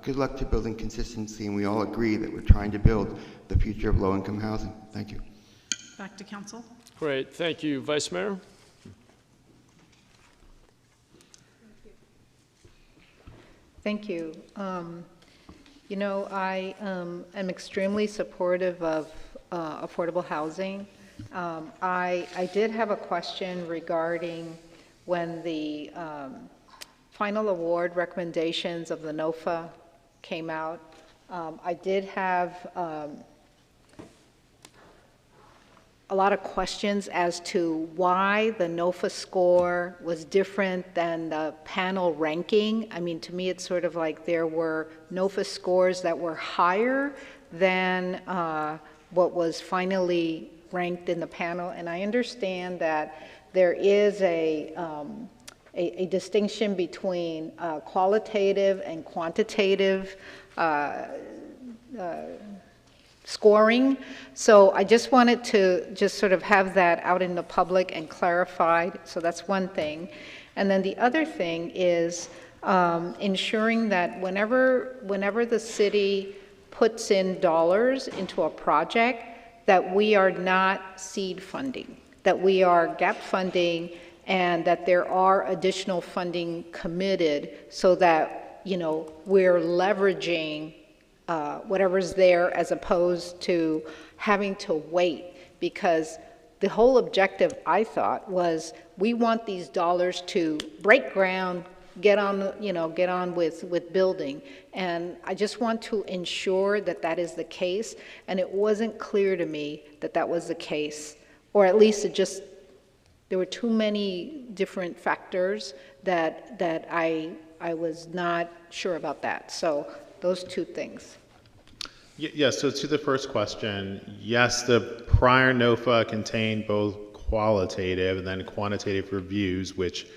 Good luck to building consistency, and we all agree that we're trying to build the future of low-income housing. Thank you. Back to council. Great, thank you. Vice Mayor? Thank you. You know, I am extremely supportive of affordable housing. I did have a question regarding when the final award recommendations of the NOFA came out. I did have a lot of questions as to why the NOFA score was different than the panel ranking. I mean, to me, it's sort of like there were NOFA scores that were higher than what was finally ranked in the panel. And I understand that there is a distinction between qualitative and quantitative scoring. So I just wanted to just sort of have that out in the public and clarified. So that's one thing. And then the other thing is ensuring that whenever the city puts in dollars into a project, that we are not seed funding, that we are gap funding, and that there are additional funding committed so that, you know, we're leveraging whatever's there as opposed to having to wait, because the whole objective, I thought, was we want these dollars to break ground, get on, you know, get on with building. And I just want to ensure that that is the case, and it wasn't clear to me that that was the case, or at least it just, there were too many different factors that I was not sure about that. So those two things. Yes, so to the first question, yes, the prior NOFA contained both qualitative and then quantitative reviews, which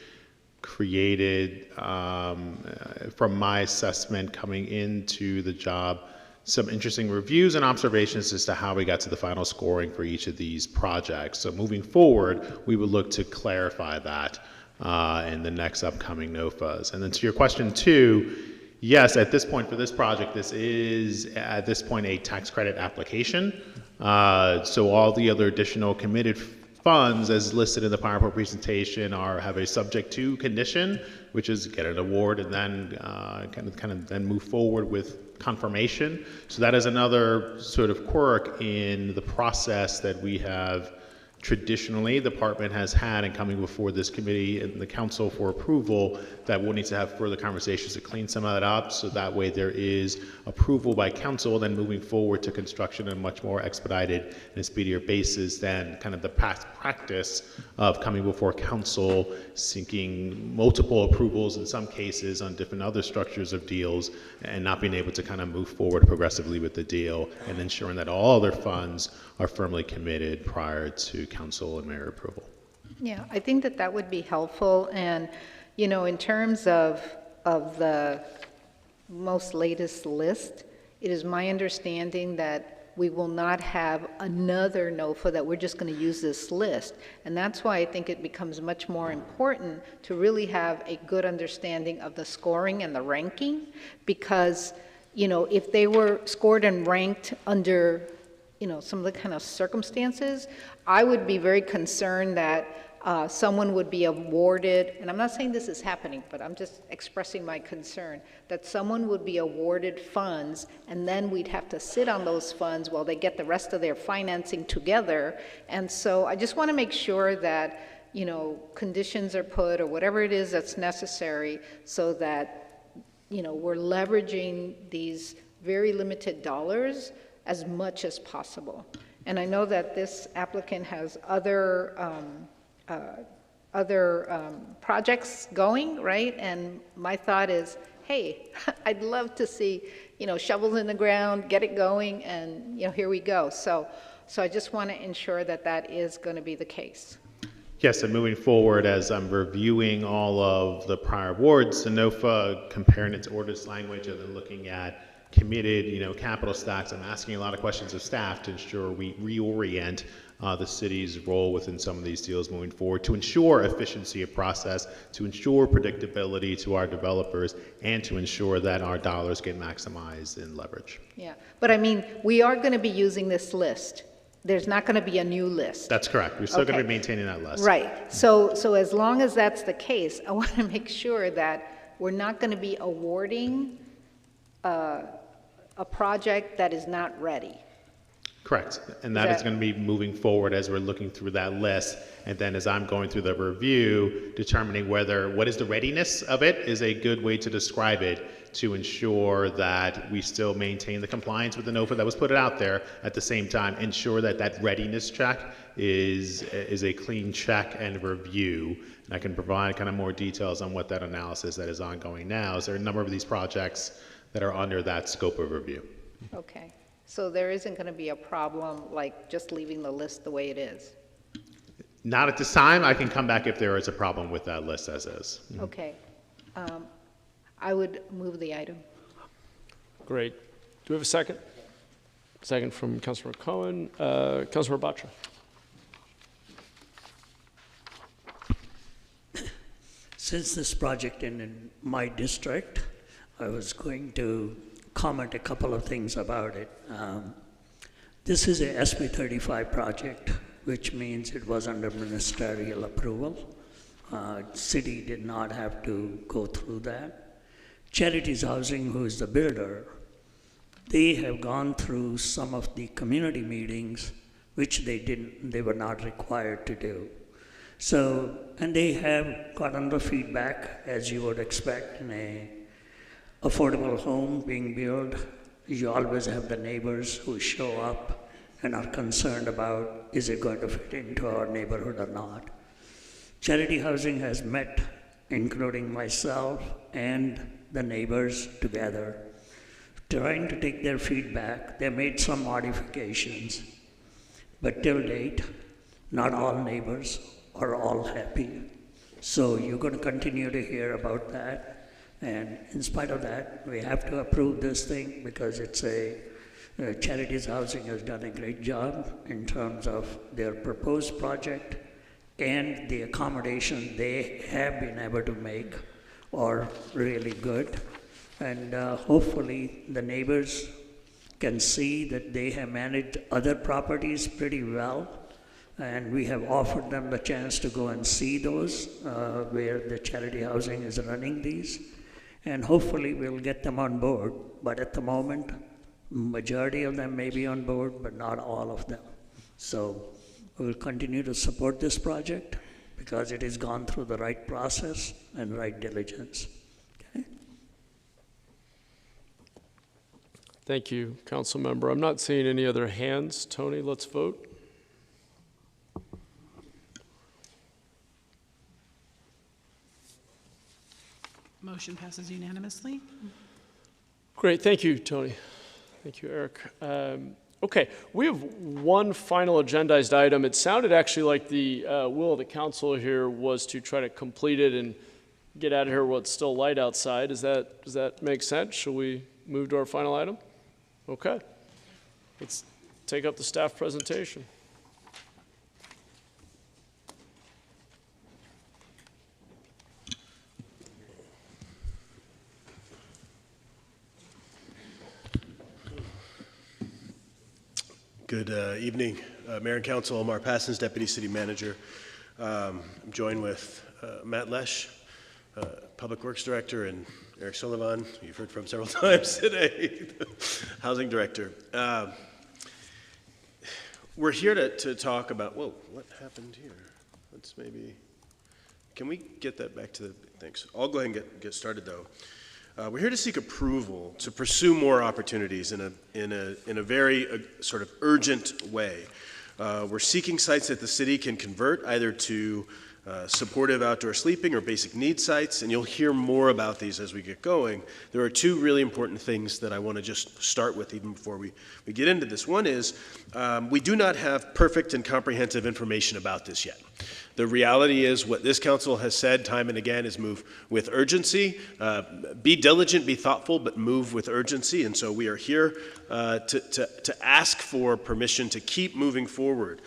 created, from my assessment coming into the job, some interesting reviews and observations as to how we got to the final scoring for each of these projects. So moving forward, we would look to clarify that in the next upcoming NOFAs. And then to your question two, yes, at this point for this project, this is at this point a tax credit application. So all the other additional committed funds as listed in the PowerPoint presentation have a subject to condition, which is get an award and then kind of then move forward with confirmation. So that is another sort of quirk in the process that we have traditionally the department has had in coming before this committee and the council for approval, that we'll need to have further conversations to clean some of that up, so that way there is approval by council, then moving forward to construction on a much more expedited and speedier basis than kind of the past practice of coming before council, seeking multiple approvals in some cases on different other structures of deals, and not being able to kind of move forward progressively with the deal, and ensuring that all other funds are firmly committed prior to council and mayor approval. Yeah, I think that that would be helpful. And, you know, in terms of the most latest list, it is my understanding that we will not have another NOFA, that we're just going to use this list. And that's why I think it becomes much more important to really have a good understanding of the scoring and the ranking, because, you know, if they were scored and ranked under, you know, some of the kind of circumstances, I would be very concerned that someone would be awarded, and I'm not saying this is happening, but I'm just expressing my concern, that someone would be awarded funds, and then we'd have to sit on those funds while they get the rest of their financing together. And so I just want to make sure that, you know, conditions are put or whatever it is that's necessary so that, you know, we're leveraging these very limited dollars as much as possible. And I know that this applicant has other projects going, right? And my thought is, hey, I'd love to see, you know, shovels in the ground, get it going, and, you know, here we go. So I just want to ensure that that is going to be the case. Yes, and moving forward, as I'm reviewing all of the prior awards, Sanofa, comparing its ordinance language and then looking at committed, you know, capital stacks, I'm asking a lot of questions of staff to ensure we reorient the city's role within some of these deals moving forward to ensure efficiency of process, to ensure predictability to our developers, and to ensure that our dollars get maximized in leverage. Yeah, but I mean, we are going to be using this list. There's not going to be a new list. That's correct. We're still going to be maintaining that list. Right. So as long as that's the case, I want to make sure that we're not going to be awarding a project that is not ready. Correct. And that is going to be moving forward as we're looking through that list. And then as I'm going through the review, determining what is the readiness of it is a good way to describe it, to ensure that we still maintain the compliance with the NOFA that was put out there. At the same time, ensure that that readiness check is a clean check and review. And I can provide kind of more details on what that analysis that is ongoing now. Is there a number of these projects that are under that scope of review? Okay. So there isn't going to be a problem like just leaving the list the way it is? Not at this time. I can come back if there is a problem with that list as is. Okay. I would move the item. Great. Do we have a second? Second from Councilor Cohen. Councilor Batra. Since this project in my district, I was going to comment a couple of things about it. This is a SB 35 project, which means it was under ministerial approval. City did not have to go through that. Charities Housing, who is the builder, they have gone through some of the community meetings, which they were not required to do. So, and they have gotten the feedback, as you would expect in a affordable home being built. You always have the neighbors who show up and are concerned about, is it going to fit into our neighborhood or not? Charity Housing has met, including myself and the neighbors together, trying to take their feedback. They made some modifications, but till date, not all neighbors are all happy. So you're going to continue to hear about that. And in spite of that, we have to approve this thing because it's Charities Housing has done a great job in terms of their proposed project, and the accommodation they have been able to make are really good. And hopefully the neighbors can see that they have managed other properties pretty well. And we have offered them the chance to go and see those where the Charity Housing is running these. And hopefully we'll get them on board. But at the moment, majority of them may be on board, but not all of them. So we'll continue to support this project because it has gone through the right process and right diligence. Okay? Thank you, Council Member. I'm not seeing any other hands. Tony, let's vote. Motion passes unanimously. Great, thank you, Tony. Thank you, Eric. Okay, we have one final agendized item. It sounded actually like the will of the council here was to try to complete it and get out of here while it's still light outside. Does that make sense? Shall we move to our final item? Okay. Let's take up the staff presentation. Good evening, Mayor and Council. Omar Passons, Deputy City Manager. I'm joined with Matt Lesh, Public Works Director, and Eric Sullivan, who you've heard from several times today, Housing Director. We're here to talk about, whoa, what happened here? Let's maybe, can we get that back to the, thanks. I'll go ahead and get started though. We're here to seek approval to pursue more opportunities in a very sort of urgent way. We're seeking sites that the city can convert either to supportive outdoor sleeping or basic need sites, and you'll hear more about these as we get going. There are two really important things that I want to just start with even before we get into this. One is we do not have perfect and comprehensive information about this yet. The reality is what this council has said time and again is move with urgency, be diligent, be thoughtful, but move with urgency. And so we are here to ask for permission to keep moving forward.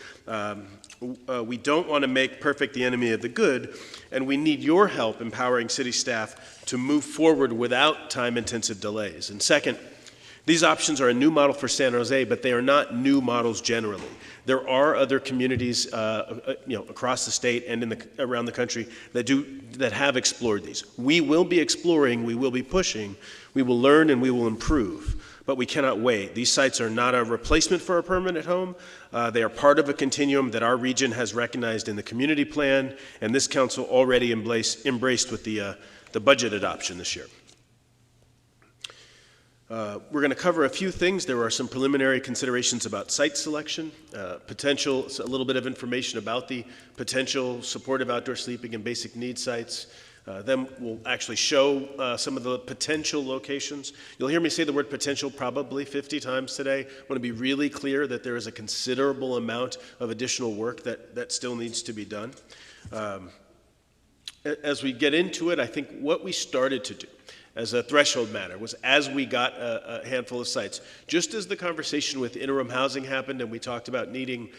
We don't want to make perfect the enemy of the good, and we need your help empowering city staff to move forward without time-intensive delays. And second, these options are a new model for San Jose, but they are not new models generally. There are other communities, across the state and around the country that have explored these. We will be exploring, we will be pushing, we will learn, and we will improve. But we cannot wait. These sites are not a replacement for a permanent home. They are part of a continuum that our region has recognized in the community plan, and this council already embraced with the budget adoption this year. We're going to cover a few things. There are some preliminary considerations about site selection, a little bit of information about the potential supportive outdoor sleeping and basic needs sites. Then we'll actually show some of the potential locations. You'll hear me say the word potential probably 50 times today. I want to be really clear that there is a considerable amount of additional work that still needs to be done. As we get into it, I think what we started to do as a threshold matter was as we got a handful of sites, just as the conversation with interim housing happened and we talked about needing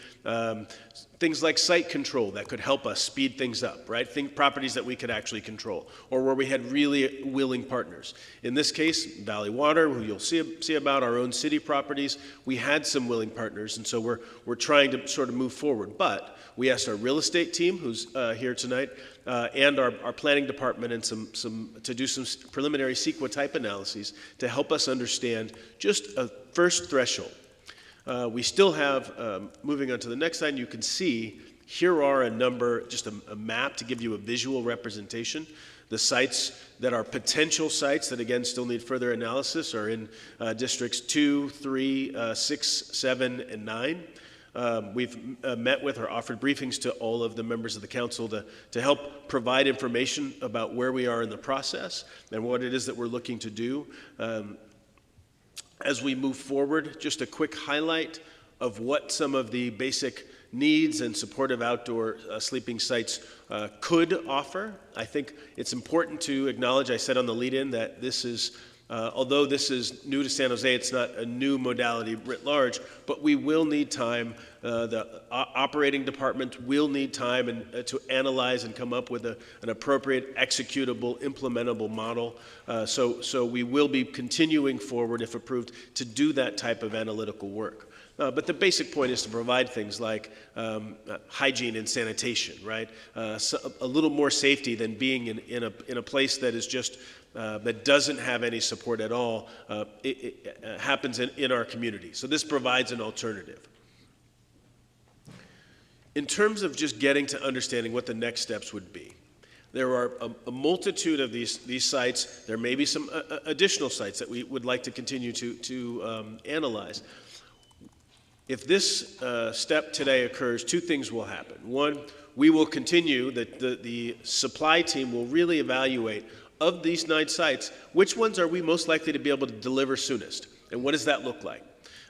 things like site control that could help us speed things up, right? Properties that we could actually control, or where we had really willing partners. In this case, Valley Water, who you'll see about, our own city properties, we had some willing partners, and so we're trying to sort of move forward. But we asked our real estate team, who's here tonight, and our planning department and to do some preliminary CEQA type analyses to help us understand just a first threshold. We still have, moving on to the next slide, you can see here are a number, just a map to give you a visual representation. The sites that are potential sites that, again, still need further analysis are in districts 2, 3, 6, 7, and 9. We've met with or offered briefings to all of the members of the council to help provide information about where we are in the process and what it is that we're looking to do. As we move forward, just a quick highlight of what some of the basic needs and supportive outdoor sleeping sites could offer. I think it's important to acknowledge, I said on the lead-in, that this is although this is new to San Jose, it's not a new modality writ large, but we will need time. The operating department will need time to analyze and come up with an appropriate, executable, implementable model. So we will be continuing forward, if approved, to do that type of analytical work. But the basic point is to provide things like hygiene and sanitation, right? So a little more safety than being in a place that is just that doesn't have any support at all. It happens in our community. So this provides an alternative. In terms of just getting to understanding what the next steps would be, there are a multitude of these sites. There may be some additional sites that we would like to continue to analyze. If this step today occurs, two things will happen. One, we will continue, the supply team will really evaluate of these 9 sites, which ones are we most likely to be able to deliver soonest? And what does that look like?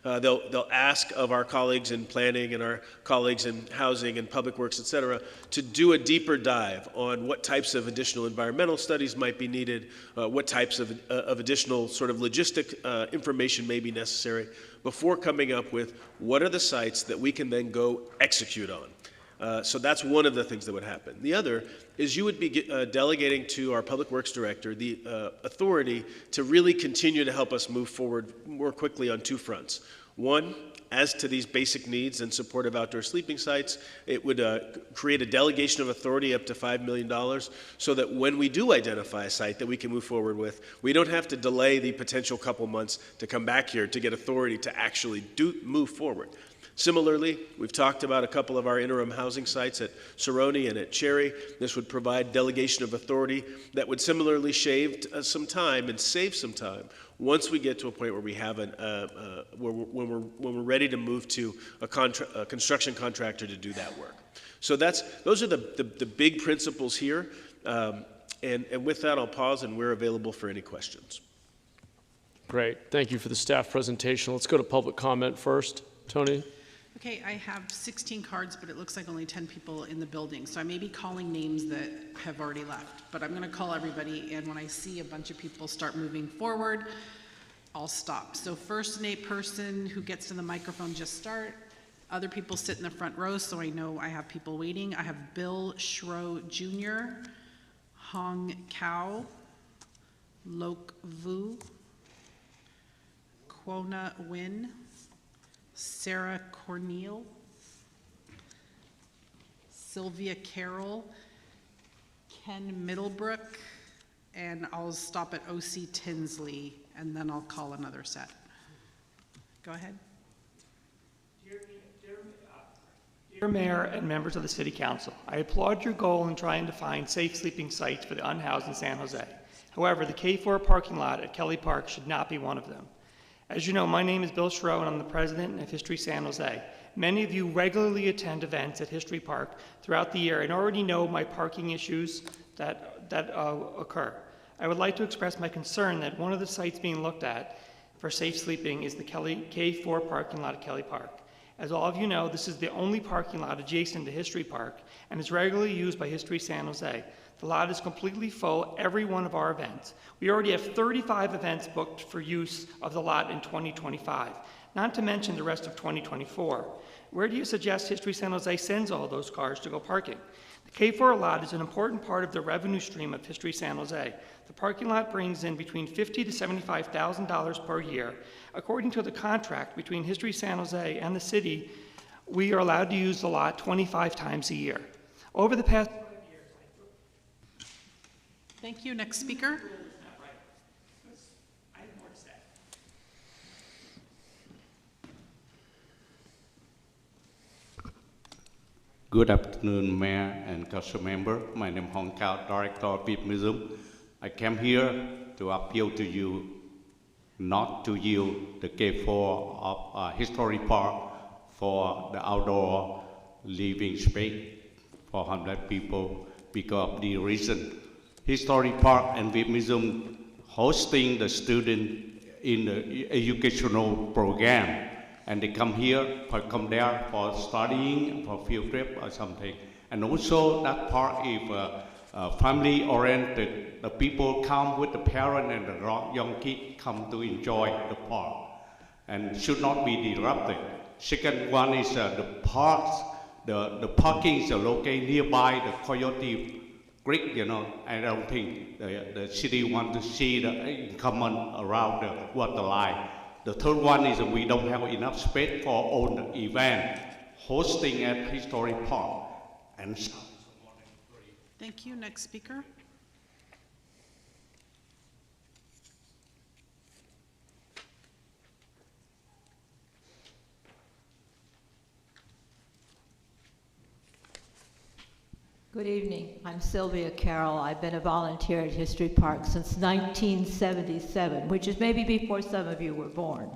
They'll ask of our colleagues in planning and our colleagues in housing and public works, et cetera, to do a deeper dive on what types of additional environmental studies might be needed, what types of additional sort of logistic information may be necessary before coming up with what are the sites that we can then go execute on. So that's one of the things that would happen. The other is you would be delegating to our Public Works Director the authority to really continue to help us move forward more quickly on 2 fronts. One, as to these basic needs and support of outdoor sleeping sites, it would create a delegation of authority up to $5 million so that when we do identify a site that we can move forward with, we don't have to delay the potential couple months to come back here to get authority to actually move forward. Similarly, we've talked about a couple of our interim housing sites at Cerrone and at Cherry. This would provide delegation of authority that would similarly shave some time and save some time once we get to a point where we have when we're ready to move to a construction contractor to do that work. So those are the big principles here. And with that, I'll pause, and we're available for any questions. Great. Thank you for the staff presentation. Let's go to public comment first. Tony? Okay, I have 16 cards, but it looks like only 10 people in the building. So I may be calling names that have already left, but I'm going to call everybody. And when I see a bunch of people start moving forward, I'll stop. So first name person who gets to the microphone, just start. Other people sit in the front row, so I know I have people waiting. I have Bill Schro Jr., Hong Kao, Lok Vu, Kwona Win, Sarah Cornell, Sylvia Carroll, Ken Middlebrook, and I'll stop at O.C. Tinsley, and then I'll call another set. Go ahead. Dear Mayor and members of the City Council, I applaud your goal in trying to find safe sleeping sites for the unhoused in San Jose. However, the K4 parking lot at Kelly Park should not be one of them. As you know, my name is Bill Schro, and I'm the president of History San Jose. Many of you regularly attend events at History Park throughout the year and already know my parking issues that occur. I would like to express my concern that one of the sites being looked at for safe sleeping is the K4 parking lot at Kelly Park. As all of you know, this is the only parking lot adjacent to History Park and is regularly used by History San Jose. The lot is completely full every one of our events. We already have 35 events booked for use of the lot in 2025, not to mention the rest of 2024. Where do you suggest History San Jose sends all those cars to go parking? The K4 lot is an important part of the revenue stream of History San Jose. The parking lot brings in between $50,000 to $75,000 per year. According to the contract between History San Jose and the city, we are allowed to use the lot 25 times a year. Over the past Thank you. Next speaker. Good afternoon, Mayor and Council member. My name is Hong Kao, Director of Beat Museum. I came here to appeal to you not to yield the K4 of History Park for the outdoor living space for 100 people because of the reason History Park and Beat Museum hosting the student in the educational program, and they come here or come there for studying, for field trip or something. And also that park is family oriented. The people come with the parents and the young kids come to enjoy the park and should not be disrupted. Second one is the parks, the parking is located nearby the Coyote Creek, you know. I don't think the city want to see the in common around the water line. The third one is we don't have enough space for all the event hosting at History Park. And thank you. Next speaker. Good evening. I'm Sylvia Carroll. I've been a volunteer at History Park since 1977, which is maybe before some of you were born.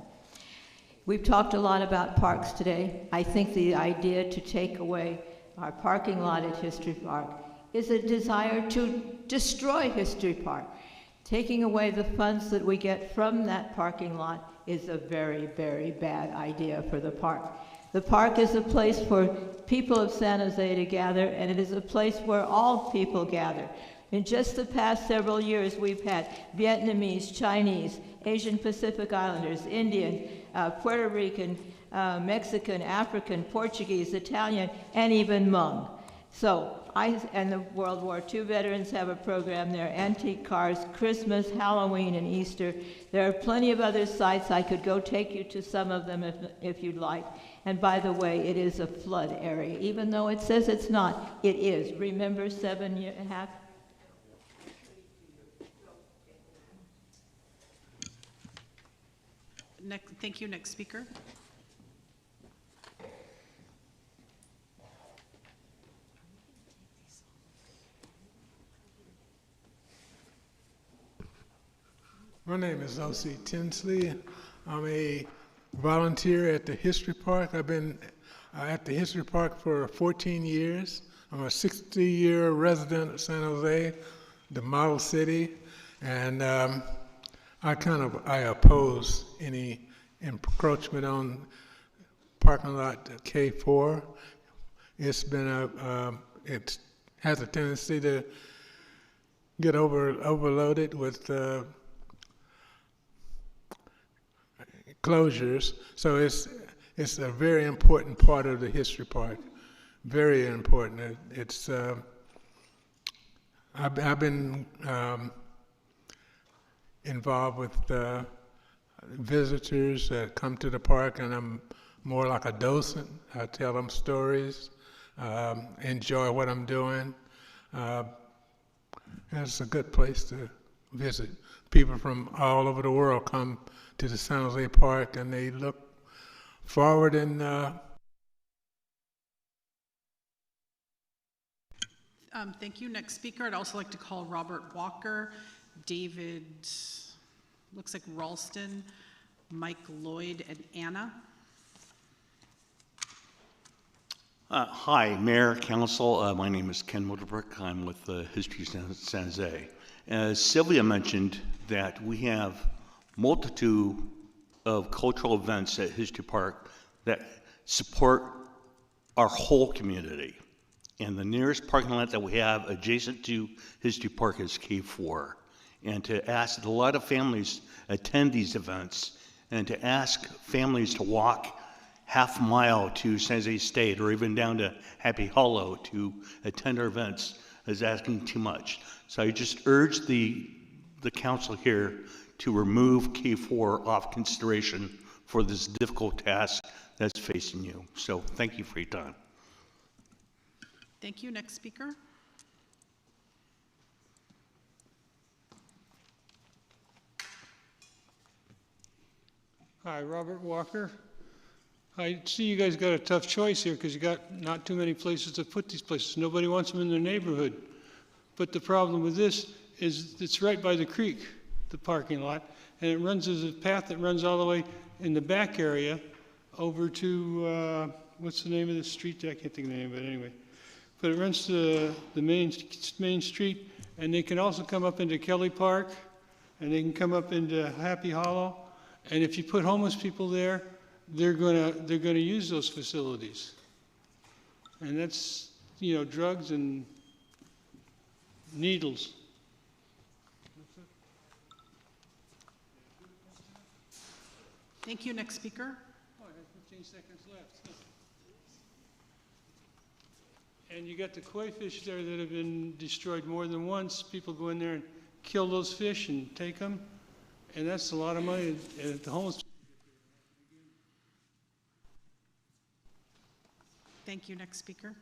We've talked a lot about parks today. I think the idea to take away our parking lot at History Park is a desire to destroy History Park. Taking away the funds that we get from that parking lot is a very, very bad idea for the park. The park is a place for people of San Jose to gather, and it is a place where all people gather. In just the past several years, we've had Vietnamese, Chinese, Asian Pacific Islanders, Indian, Puerto Rican, Mexican, African, Portuguese, Italian, and even Hmong. So I and the World War II veterans have a program there, antique cars, Christmas, Halloween, and Easter. There are plenty of other sites. I could go take you to some of them if you'd like. And by the way, it is a flood area. Even though it says it's not, it is. Remember 7.5? Thank you. Next speaker. My name is O.C. Tinsley. I'm a volunteer at the History Park. I've been at the History Park for 14 years. I'm a 60-year resident of San Jose, the model city, and I oppose any encroachment on parking lot K4. It's been it has a tendency to get overloaded with closures, so it's a very important part of the History Park, very important. It's I've been involved with visitors that come to the park, and I'm more like a docent. I tell them stories, enjoy what I'm doing. It's a good place to visit. People from all over the world come to the San Jose Park, and they look forward and Thank you. Next speaker. I'd also like to call Robert Walker, David, looks like Ralston, Mike Lloyd, and Anna. Hi, Mayor, Council. My name is Ken Motorbrook. I'm with the History of San Jose. As Sylvia mentioned, that we have multitude of cultural events at History Park that support our whole community. And the nearest parking lot that we have adjacent to History Park is K4. And to ask that a lot of families attend these events, and to ask families to walk half a mile to San Jose State or even down to Happy Hollow to attend our events is asking too much. So I just urge the council here to remove K4 off consideration for this difficult task that's facing you. So thank you for your time. Thank you. Next speaker. Hi, Robert Walker. I see you guys got a tough choice here because you got not too many places to put these places. Nobody wants them in their neighborhood. But the problem with this is it's right by the creek, the parking lot, and it runs as a path that runs all the way in the back area over to, what's the name of the street? I can't think of the name of it anyway. But it runs to the main street, and they can also come up into Kelly Park, and they can come up into Happy Hollow. And if you put homeless people there, they're gonna use those facilities. And that's, you know, drugs and needles. Thank you. Next speaker. Oh, I have 15 seconds left. And you got the koi fish there that have been destroyed more than once. People go in there and kill those fish and take them. And that's a lot of money. And the homeless. Thank you. Next speaker.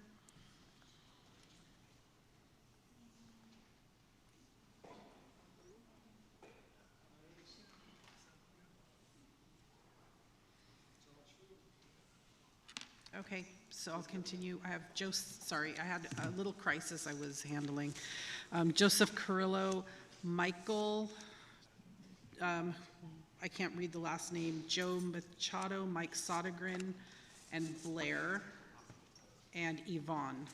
Okay, so I'll continue. I have I had a little crisis I was handling. Joseph Carrillo, Michael, I can't read the last name, Joe Machado, Mike Sodergren, and Blair, and Yvonne.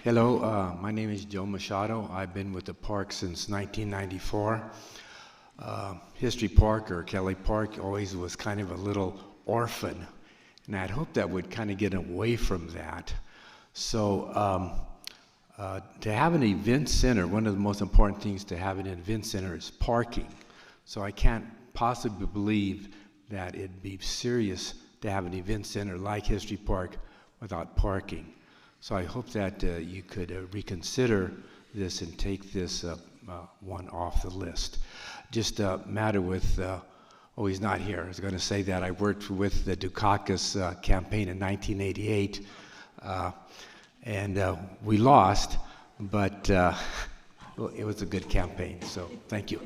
Hello, my name is Joe Machado. I've been with the park since 1994. History Park, or Kelly Park, always was kind of a little orphan, and I'd hoped that would kind of get away from that. So to have an event center, one of the most important things to have an event center is parking. So I can't possibly believe that it'd be serious to have an event center like History Park without parking. So I hope that you could reconsider this and take this one off the list. Just a matter with, oh, he's not here. I was going to say that I worked with the Dukakis campaign in 1988, and we lost, but well, it was a good campaign, so thank you.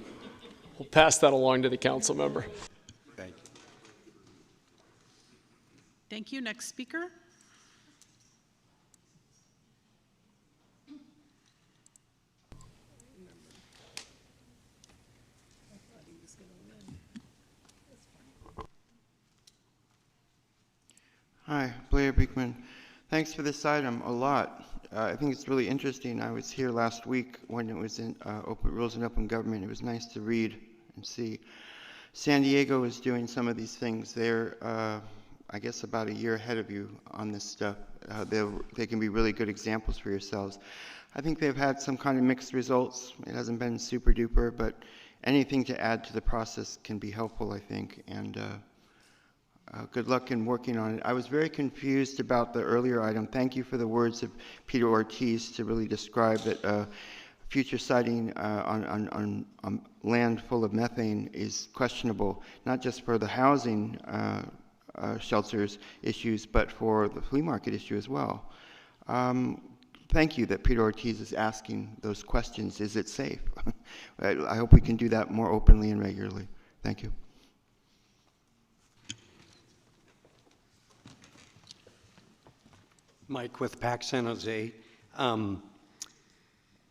We'll pass that along to the council member. Thank you. Thank you. Next speaker. Hi, Blair Beekman. Thanks for this item a lot. I think it's really interesting. I was here last week when it was in Open Rules and Open Government. It was nice to read and see. San Diego is doing some of these things. They're, I guess, about a year ahead of you on this stuff. They can be really good examples for yourselves. I think they've had some kind of mixed results. It hasn't been super duper, but anything to add to the process can be helpful, I think. And good luck in working on it. I was very confused about the earlier item. Thank you for the words of Peter Ortiz to really describe that future siting on land full of methane is questionable, not just for the housing shelters issues, but for the flea market issue as well. Thank you that Peter Ortiz is asking those questions. Is it safe? I hope we can do that more openly and regularly. Thank you. Mike with PAC San Jose.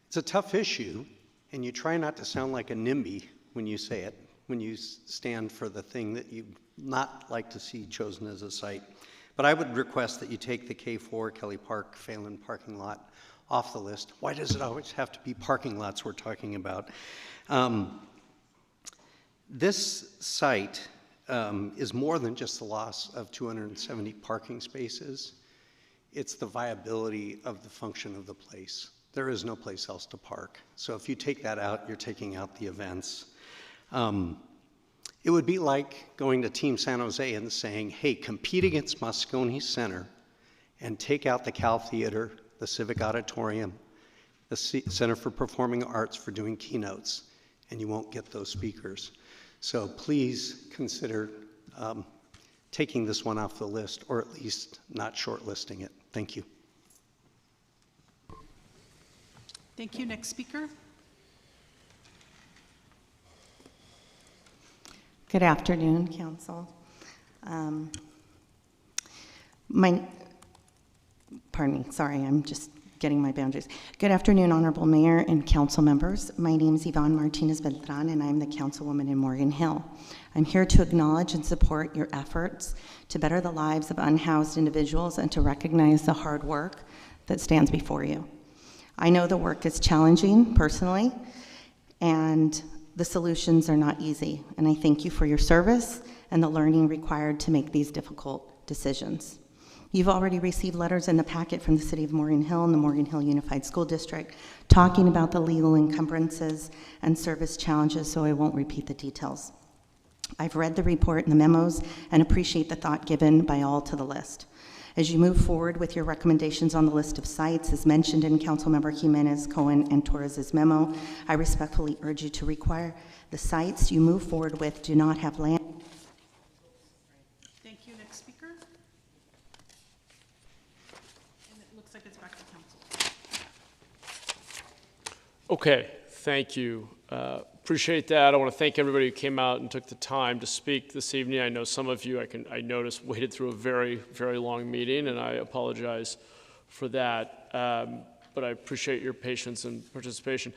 It's a tough issue, and you try not to sound like a NIMBY when you say it, when you stand for the thing that you'd not like to see chosen as a site. But I would request that you take the K4 Kelly Park Phelan parking lot off the list. Why does it always have to be parking lots we're talking about? This site is more than just the loss of 270 parking spaces. It's the viability of the function of the place. There is no place else to park. So if you take that out, you're taking out the events. It would be like going to Team San Jose and saying, hey, compete against Moscone Center and take out the Cal Theater, the Civic Auditorium, the Center for Performing Arts for doing keynotes, and you won't get those speakers. So please consider taking this one off the list, or at least not shortlisting it. Thank you. Thank you. Next speaker. Good afternoon, Council. Pardon me, sorry, I'm just getting my boundaries. Good afternoon, Honorable Mayor and Council members. My name is Yvonne Martinez Beltran, and I'm the Councilwoman in Morgan Hill. I'm here to acknowledge and support your efforts to better the lives of unhoused individuals and to recognize the hard work that stands before you. I know the work is challenging personally, and the solutions are not easy, and I thank you for your service and the learning required to make these difficult decisions. You've already received letters in the packet from the City of Morgan Hill and the Morgan Hill Unified School District talking about the legal encumbrances and service challenges, so I won't repeat the details. I've read the report and the memos and appreciate the thought given by all to the list. As you move forward with your recommendations on the list of sites, as mentioned in Councilmember Jimenez, Cohen, and Torres's memo, I respectfully urge you to require the sites you move forward with do not have land. Thank you. Next speaker. And it looks like it's back to council. Okay, thank you. Appreciate that. I want to thank everybody who came out and took the time to speak this evening. I know some of you, I noticed, waited through a very, very long meeting, and I apologize for that. But I appreciate your patience and participation.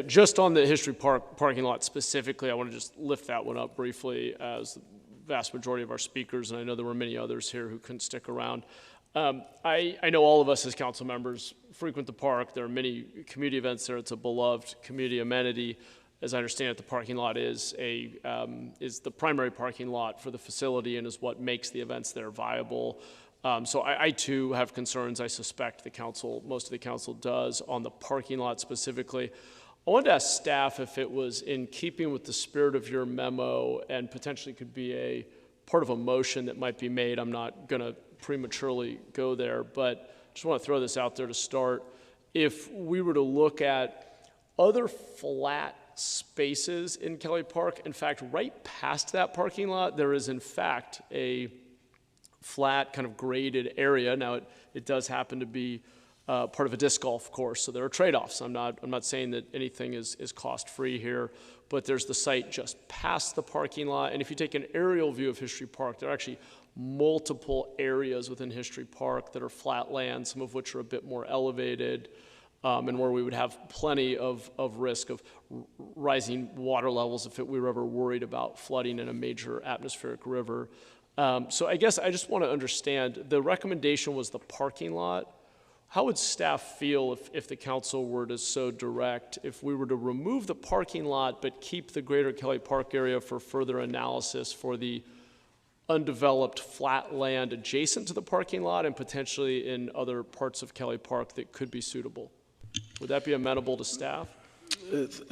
Just on the History Park parking lot specifically, I want to just lift that one up briefly, as the vast majority of our speakers, and I know there were many others here who couldn't stick around. I know all of us as council members frequent the park. There are many community events there. It's a beloved community amenity. As I understand it, the parking lot is the primary parking lot for the facility and is what makes the events there viable. So I too have concerns. I suspect most of the council does on the parking lot specifically. I wanted to ask staff if it was in keeping with the spirit of your memo and potentially could be a part of a motion that might be made. I'm not going to prematurely go there, but just want to throw this out there to start. If we were to look at other flat spaces in Kelly Park, in fact, right past that parking lot, there is in fact a flat kind of graded area. Now, it does happen to be part of a disc golf course, so there are trade-offs. I'm not saying that anything is cost-free here, but there's the site just past the parking lot, and if you take an aerial view of History Park, there are actually multiple areas within History Park that are flat land, some of which are a bit more elevated, and where we would have plenty of risk of rising water levels if we were ever worried about flooding in a major atmospheric river. So I guess I just want to understand, the recommendation was the parking lot. How would staff feel if the council were to so direct, if we were to remove the parking lot but keep the greater Kelly Park area for further analysis for the undeveloped flat land adjacent to the parking lot and potentially in other parts of Kelly Park that could be suitable? Would that be amenable to staff?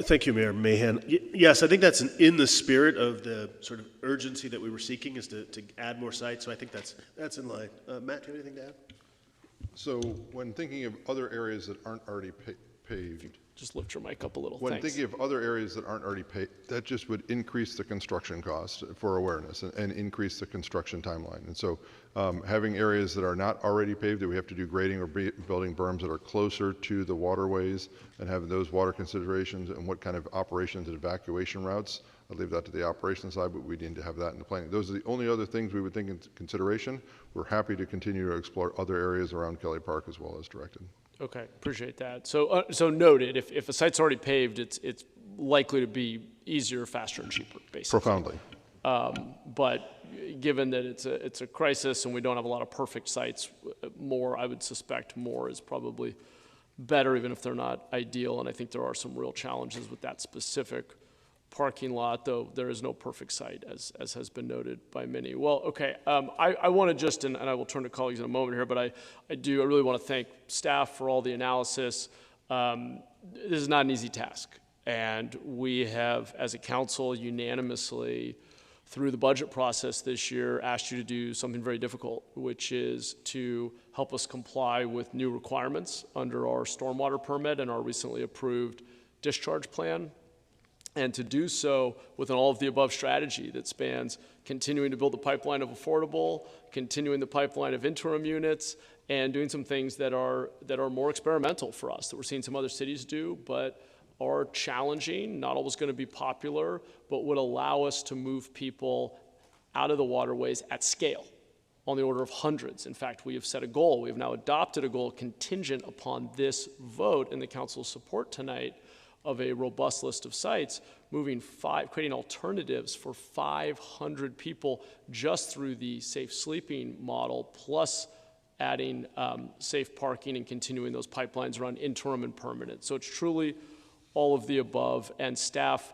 Thank you, Mayor Mahan. Yes, I think that's in the spirit of the sort of urgency that we were seeking, is to add more sites, so I think that's in line. Matt, do you have anything to add? So when thinking of other areas that aren't already paved, just lift your mic up a little. When Thanks. thinking of other areas that aren't already paved, that just would increase the construction cost for awareness and increase the construction timeline. And so having areas that are not already paved, that we have to do grading or building berms that are closer to the waterways and having those water considerations and what kind of operations and evacuation routes, I'd leave that to the operations side, but we need to have that in the planning. Those are the only other things we would take into consideration. We're happy to continue to explore other areas around Kelly Park as well as directed. Okay, appreciate that. So noted, if a site's already paved, it's likely to be easier, faster, and cheaper, basically. Profoundly. But given that it's a crisis and we don't have a lot of perfect sites, I would suspect more is probably better, even if they're not ideal. And I think there are some real challenges with that specific parking lot, though there is no perfect site, as has been noted by many. Well, okay, I want to just, and I will turn to colleagues in a moment here, but I really want to thank staff for all the analysis. This is not an easy task, and we have, as a council, unanimously, through the budget process this year, asked you to do something very difficult, which is to help us comply with new requirements under our stormwater permit and our recently approved discharge plan, and to do so with an all-of-the-above strategy that spans continuing to build the pipeline of affordable, continuing the pipeline of interim units, and doing some things that are more experimental for us, that we're seeing some other cities do, but are challenging, not always going to be popular, but would allow us to move people out of the waterways at scale, on the order of hundreds. In fact, we have set a goal. We have now adopted a goal contingent upon this vote and the council's support tonight of a robust list of sites, creating alternatives for 500 people just through the safe sleeping model, plus adding safe parking and continuing those pipelines around interim and permanent. So it's truly all of the above, and staff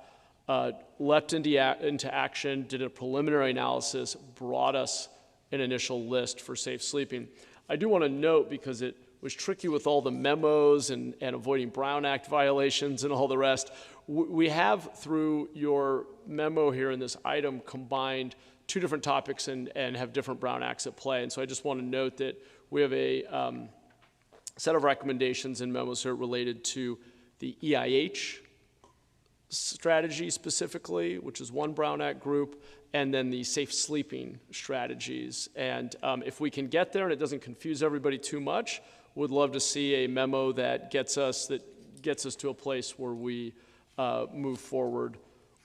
leapt into action, did a preliminary analysis, brought us an initial list for safe sleeping. I do want to note, because it was tricky with all the memos and avoiding Brown Act violations and all the rest, we have, through your memo here in this item, combined two different topics and have different Brown Acts at play. And so I just want to note that we have a set of recommendations and memos here related to the EIH strategy specifically, which is one Brown Act group, and then the safe sleeping strategies. And if we can get there and it doesn't confuse everybody too much, would love to see a memo that gets us to a place where we move forward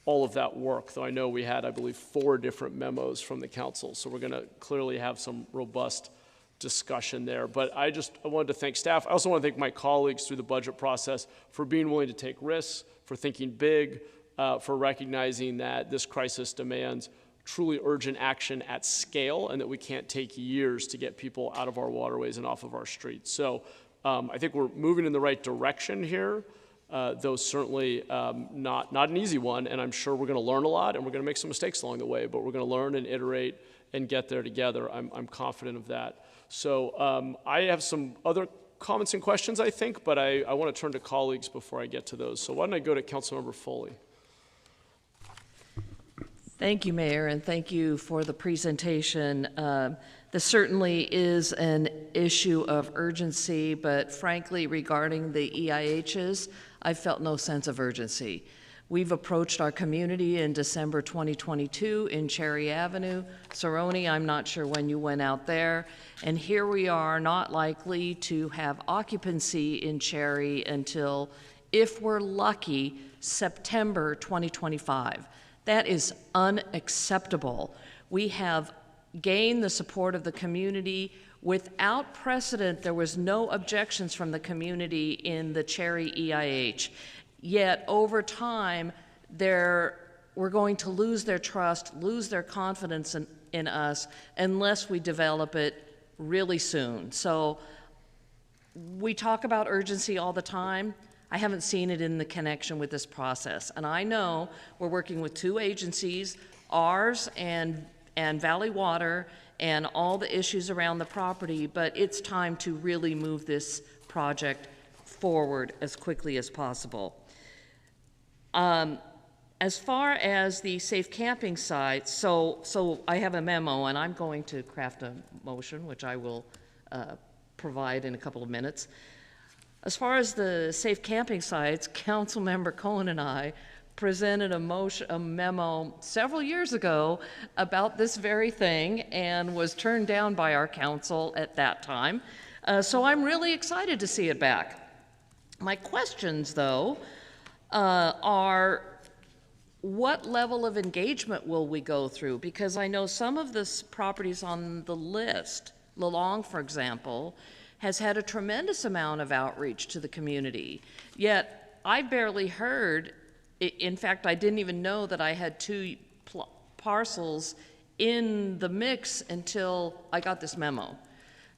all of that work. Though I know we had, I believe, 4 different memos from the council, so we're going to clearly have some robust discussion there. But I wanted to thank staff. I also want to thank my colleagues through the budget process for being willing to take risks, for thinking big, for recognizing that this crisis demands truly urgent action at scale, and that we can't take years to get people out of our waterways and off of our streets. So I think we're moving in the right direction here, though certainly not an easy one, and I'm sure we're going to learn a lot, and we're going to make some mistakes along the way, but we're going to learn and iterate and get there together. I'm confident of that. So I have some other comments and questions, I think, but I want to turn to colleagues before I get to those. So why don't I go to Councilmember Foley? Thank you, Mayor, and thank you for the presentation. This certainly is an issue of urgency, but frankly, regarding the EIHs, I felt no sense of urgency. We've approached our community in December 2022 in Cherry Avenue. Cerrone, I'm not sure when you went out there. And here we are, not likely to have occupancy in Cherry until, if we're lucky, September 2025. That is unacceptable. We have gained the support of the community. Without precedent, there was no objections from the community in the Cherry EIH. Yet over time, we're going to lose their trust, lose their confidence in us unless we develop it really soon. So we talk about urgency all the time. I haven't seen it in the connection with this process. And I know we're working with two agencies, ours and Valley Water, and all the issues around the property, but it's time to really move this project forward as quickly as possible. As far as the safe camping sites, so I have a memo, and I'm going to craft a motion, which I will provide in a couple of minutes. As far as the safe camping sites, Councilmember Cohen and I presented a memo several years ago about this very thing and was turned down by our council at that time. So I'm really excited to see it back. My questions, though, are what level of engagement will we go through? Because I know some of the properties on the list, Lalong, for example, has had a tremendous amount of outreach to the community. Yet I barely heard, in fact, I didn't even know that I had two parcels in the mix until I got this memo.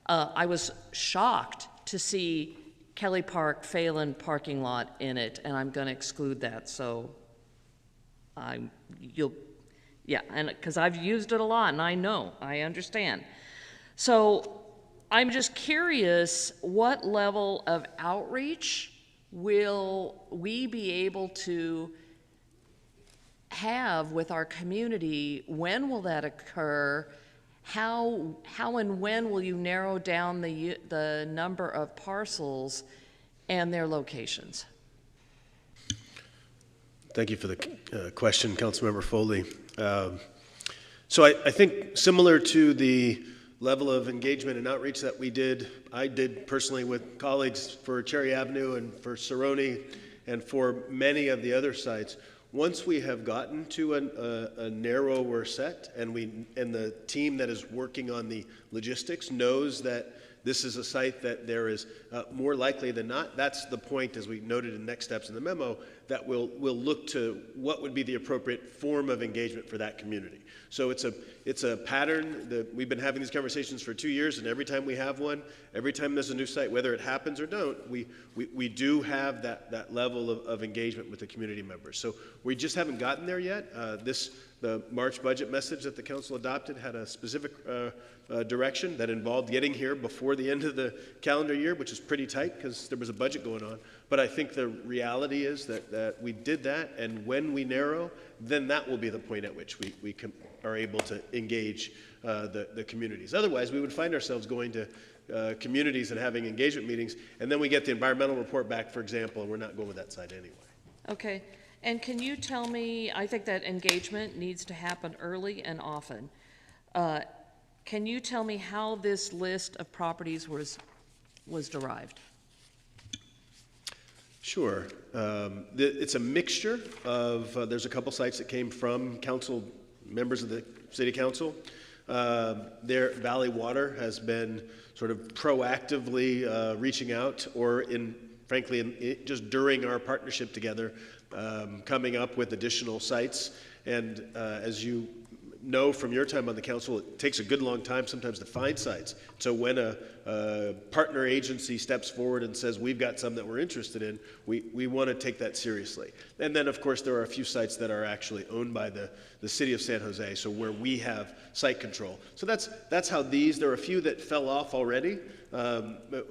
I was shocked to see Kelly Park Phelan parking lot in it, and I'm going to exclude that. So, and because I've used it a lot, and I understand. So, I'm just curious, what level of outreach will we be able to have with our community? When will that occur? How and when will you narrow down the number of parcels and their locations? Thank you for the question, Councilmember Foley. So I think similar to the level of engagement and outreach that I did personally with colleagues for Cherry Avenue and for Cerrone and for many of the other sites, once we have gotten to a narrower set and the team that is working on the logistics knows that this is a site that there is more likely than not, that's the point, as we noted in next steps in the memo, that we'll look to what would be the appropriate form of engagement for that community. So it's a pattern that we've been having these conversations for 2 years, and every time we have one, every time there's a new site, whether it happens or don't, we do have that level of engagement with the community members. So we just haven't gotten there yet. The March budget message that the council adopted had a specific direction that involved getting here before the end of the calendar year, which is pretty tight because there was a budget going on. But I think the reality is that we did that, and when we narrow, then that will be the point at which we are able to engage the communities. Otherwise, we would find ourselves going to communities and having engagement meetings, and then we get the environmental report back, for example, and we're not going with that side anyway. Okay. And can you tell me, I think that engagement needs to happen early and often. Can you tell me how this list of properties was derived? Sure. It's a mixture of, there's a couple sites that came from council, members of the city council. Valley Water has been sort of proactively reaching out, or frankly, just during our partnership together, coming up with additional sites. And as you know from your time on the council, it takes a good long time sometimes to find sites. So when a partner agency steps forward and says, we've got some that we're interested in, we want to take that seriously. And then, of course, there are a few sites that are actually owned by the city of San Jose, so where we have site control. So that's how there are a few that fell off already,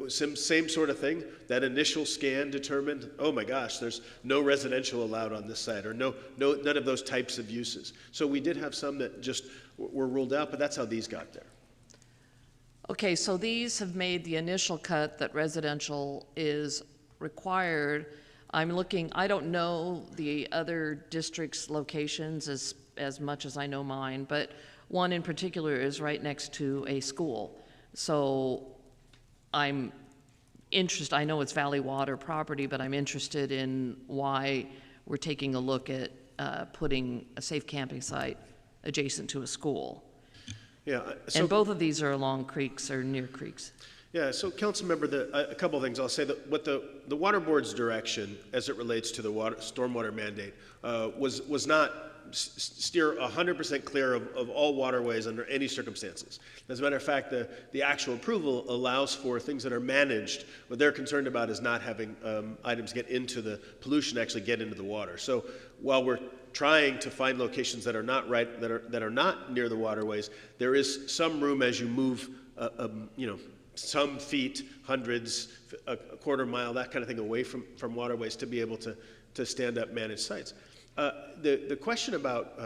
Same sort of thing. That initial scan determined, oh my gosh, there's no residential allowed on this site, or none of those types of uses. So we did have some that just were ruled out, but that's how these got there. Okay, so these have made the initial cut that residential is required. I'm looking, I don't know the other districts' locations as much as I know mine, but one in particular is right next to a school. So I'm interested, I know it's Valley Water property, but I'm interested in why we're taking a look at putting a safe camping site adjacent to a school. Yeah. So, and both of these are along creeks or near creeks. Yeah, so council member, a couple of things. I'll say that what the water board's direction as it relates to the stormwater mandate was not steer 100% clear of all waterways under any circumstances. As a matter of fact, the actual approval allows for things that are managed. What they're concerned about is not having items get into the pollution, actually get into the water. So while we're trying to find locations that are not that are not near the waterways, there is some room as you move, some feet, hundreds, a quarter mile, that kind of thing away from waterways to be able to stand up managed sites. The question about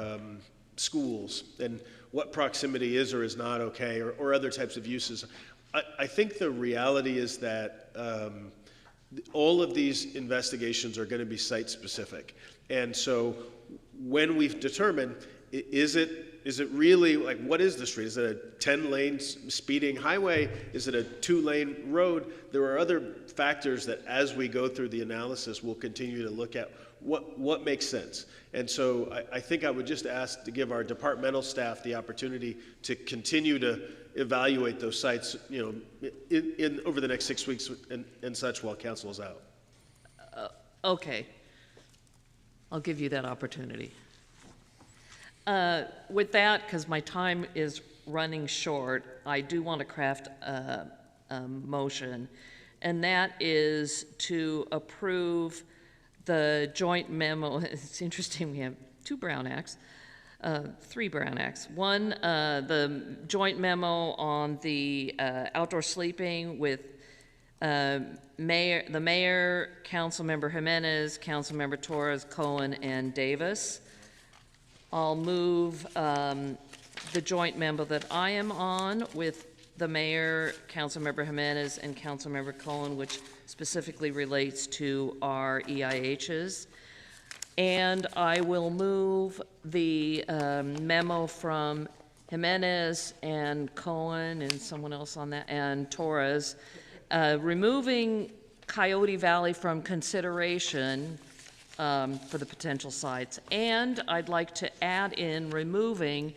schools and what proximity is or is not okay, or other types of uses, I think the reality is that all of these investigations are going to be site specific. And so when we've determined, is it really, like, what is the street? Is it a 10-lane speeding highway? Is it a 2-lane road? There are other factors that as we go through the analysis, we'll continue to look at what makes sense. And so I think I would just ask to give our departmental staff the opportunity to continue to evaluate those sites, in over the next 6 weeks and such while council is out. Okay. I'll give you that opportunity. With that, because my time is running short, I do want to craft a motion, and that is to approve the joint memo. It's interesting, we have 2 Brown Acts, 3 Brown Acts. One, the joint memo on the outdoor sleeping with the mayor, Councilmember Jimenez, Councilmember Torres, Cohen, and Davis. I'll move the joint memo that I am on with the mayor, Councilmember Jimenez, and Councilmember Cohen, which specifically relates to our EIHs. And I will move the memo from Jimenez and Cohen and someone else on that, and Torres, removing Coyote Valley from consideration for the potential sites. And I'd like to add in removing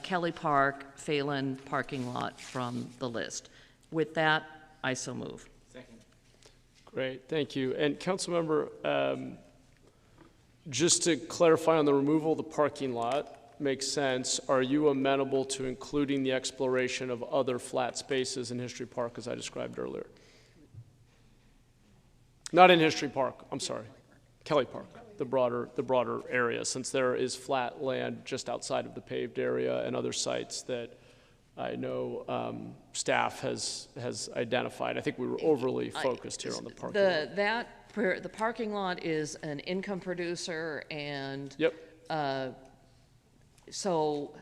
Kelly Park, Phelan parking lot from the list. With that, I so move. Second. Great, thank you. And Councilmember, just to clarify on the removal of the parking lot, makes sense. Are you amenable to including the exploration of other flat spaces in History Park as I described earlier? Not in History Park, I'm sorry. Kelly Park, the broader area, since there is flat land just outside of the paved area and other sites that I know staff has identified. I think we were overly focused here on the parking lot. The parking lot is an income producer, and yep. So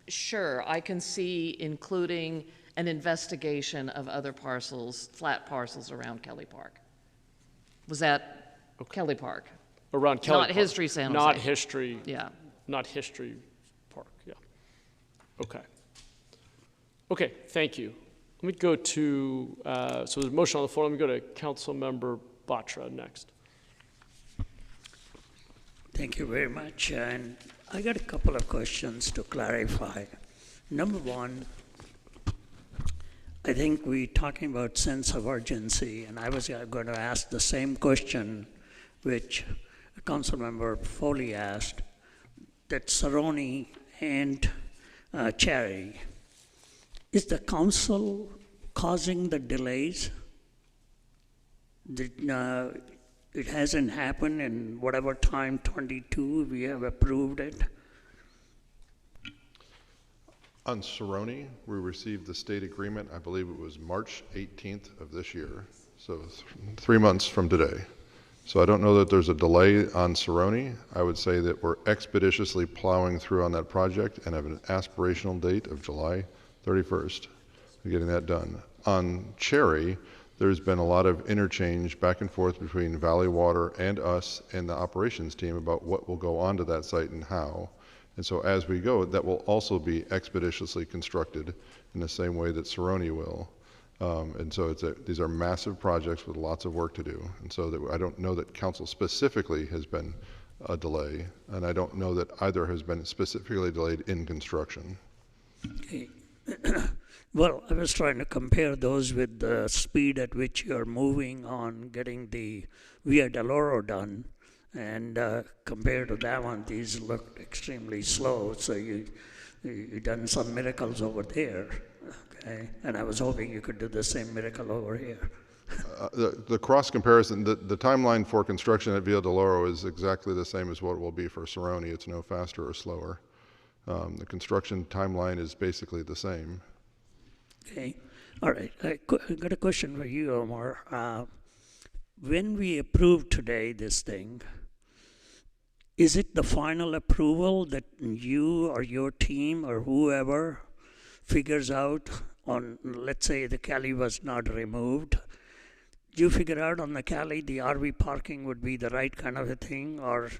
sure, I can see including an investigation of other parcels, flat parcels around Kelly Park. Was that Kelly Park? Around Kelly Park. Not History San Jose. Not History. Yeah. Not History Park, yeah. Okay. Okay, thank you. Let me go to, so there's a motion on the floor. Let me go to Councilmember Batra next. Thank you very much. And I got a couple of questions to clarify. Number one, I think we're talking about sense of urgency, and I was going to ask the same question which Councilmember Foley asked, that Saroni and Cherry, is the council causing the delays? It hasn't happened in whatever time, 22, we have approved it? On Cerrone, we received the state agreement, I believe it was March 18th of this year, so 3 months from today. So I don't know that there's a delay on Cerrone. I would say that we're expeditiously plowing through on that project and have an aspirational date of July 31st of getting that done. On Cherry, there's been a lot of interchange back and forth between Valley Water and us and the operations team about what will go onto that site and how. And so as we go, that will also be expeditiously constructed in the same way that Cerrone will. And so these are massive projects with lots of work to do. And so that I don't know that council specifically has been a delay, and I don't know that either has been specifically delayed in construction. Okay. Well, I was trying to compare those with the speed at which you're moving on getting the Via Deloro done. And compared to that one, these looked extremely slow. So you've done some miracles over there, okay? And I was hoping you could do the same miracle over here. The cross comparison, the timeline for construction at Via Deloro is exactly the same as what it will be for Cerrone. It's no faster or slower. The construction timeline is basically the same. Okay, all right. I got a question for you, Omar. When we approve today this thing, is it the final approval that you or your team or whoever figures out on, let's say the Cali was not removed, do you figure out on the Cali the RV parking would be the right kind of a thing, or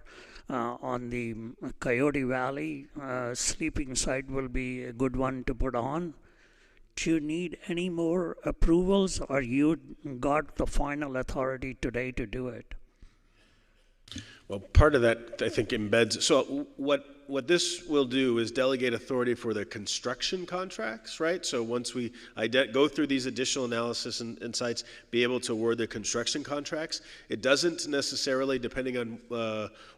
on the Coyote Valley sleeping site will be a good one to put on? Do you need any more approvals, or you got the final authority today to do it? Well, part of that, I think, embeds, so what this will do is delegate authority for the construction contracts, right? So once we go through these additional analysis and sites, be able to award the construction contracts. It doesn't necessarily, depending on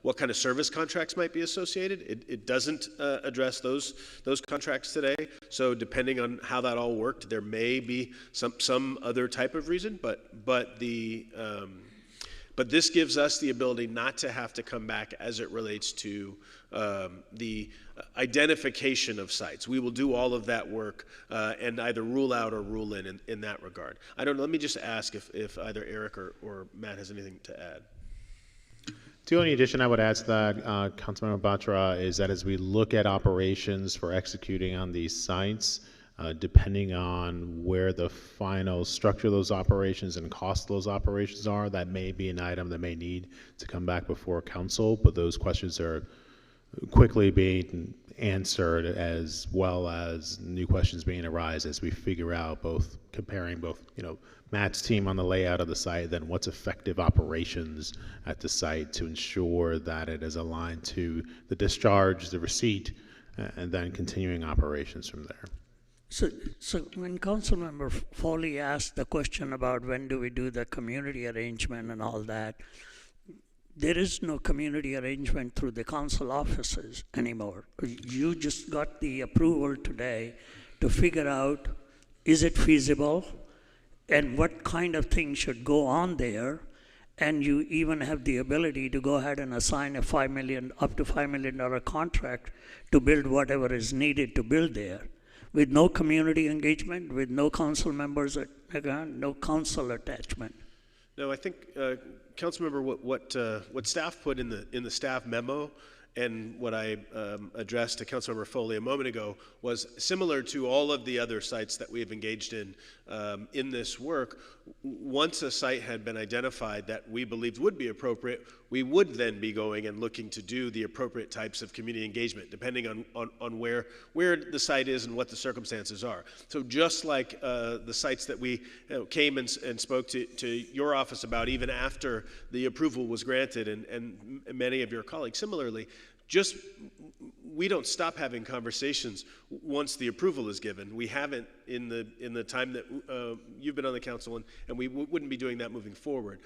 what kind of service contracts might be associated, it doesn't address those contracts today. So depending on how that all worked, there may be some other type of reason, but this gives us the ability not to have to come back as it relates to the identification of sites. We will do all of that work and either rule out or rule in that regard. I don't know, let me just ask if either Eric or Matt has anything to add. The only addition I would add to that, Councilmember Batra, is that as we look at operations for executing on these sites, depending on where the final structure of those operations and cost of those operations are, that may be an item that may need to come back before council, but those questions are quickly being answered, as well as new questions being arise as we figure out comparing both, Matt's team on the layout of the site, then what's effective operations at the site to ensure that it is aligned to the discharge, the receipt, and then continuing operations from there. So when Councilmember Foley asked the question about when do we do the community arrangement and all that, there is no community arrangement through the council offices anymore. You just got the approval today to figure out, is it feasible and what kind of things should go on there, and you even have the ability to go ahead and assign a up to $5 million contract to build whatever is needed to build there, with no community engagement, with no council members, no council attachment. No, I think, Councilmember, what staff put in the staff memo and what I addressed to Councilmember Foley a moment ago was similar to all of the other sites that we have engaged in this work. Once a site had been identified that we believed would be appropriate, we would then be going and looking to do the appropriate types of community engagement, depending on where the site is and what the circumstances are. So just like the sites that we came and spoke to your office about even after the approval was granted, and many of your colleagues similarly, we don't stop having conversations once the approval is given. We haven't in the time that you've been on the council, and we wouldn't be doing that moving forward.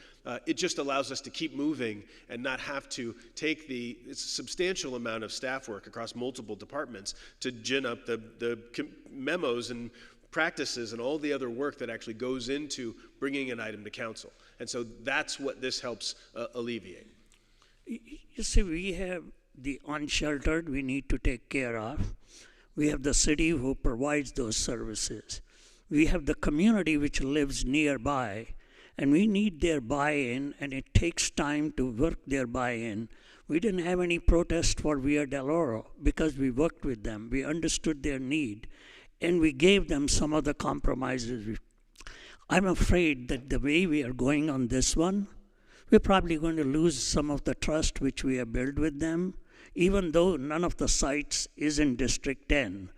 It just allows us to keep moving and not have to take it's a substantial amount of staff work across multiple departments to gin up the memos and practices and all the other work that actually goes into bringing an item to council. And so that's what this helps alleviate. You see, we have the unsheltered we need to take care of. We have the city who provides those services. We have the community which lives nearby, and we need their buy-in, and it takes time to work their buy-in. We didn't have any protest for Via del Oro because we worked with them. We understood their need, and we gave them some of the compromises. I'm afraid that the way we are going on this one, we're probably going to lose some of the trust which we have built with them, even though none of the sites is in District 10.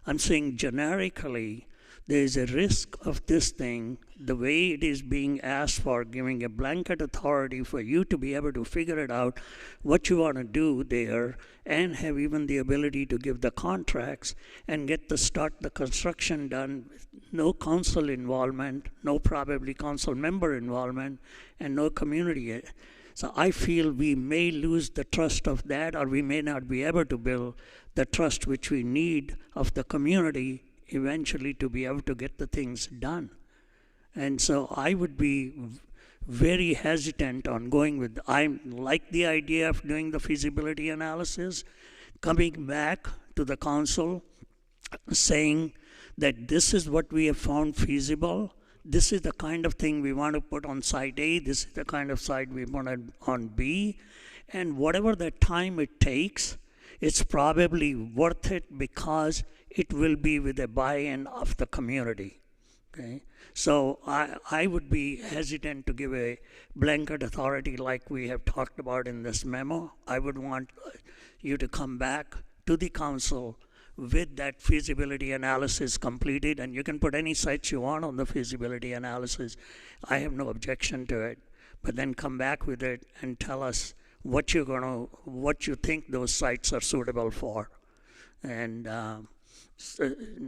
I'm saying generically, there is a risk of this thing, the way it is being asked for, giving a blanket authority for you to be able to figure it out, what you want to do there, and have even the ability to give the contracts and start the construction done with no council involvement, no probably council member involvement, and no community. So I feel we may lose the trust of that, or we may not be able to build the trust which we need of the community eventually to be able to get the things done. And so I would be very hesitant on going with, I like the idea of doing the feasibility analysis, coming back to the council, saying that this is what we have found feasible, this is the kind of thing we want to put on site A, this is the kind of site we want on B, and whatever the time it takes, it's probably worth it because it will be with a buy-in of the community. Okay? So I would be hesitant to give a blanket authority like we have talked about in this memo. I would want you to come back to the council with that feasibility analysis completed, and you can put any sites you want on the feasibility analysis. I have no objection to it, but then come back with it and tell us what you think those sites are suitable for. And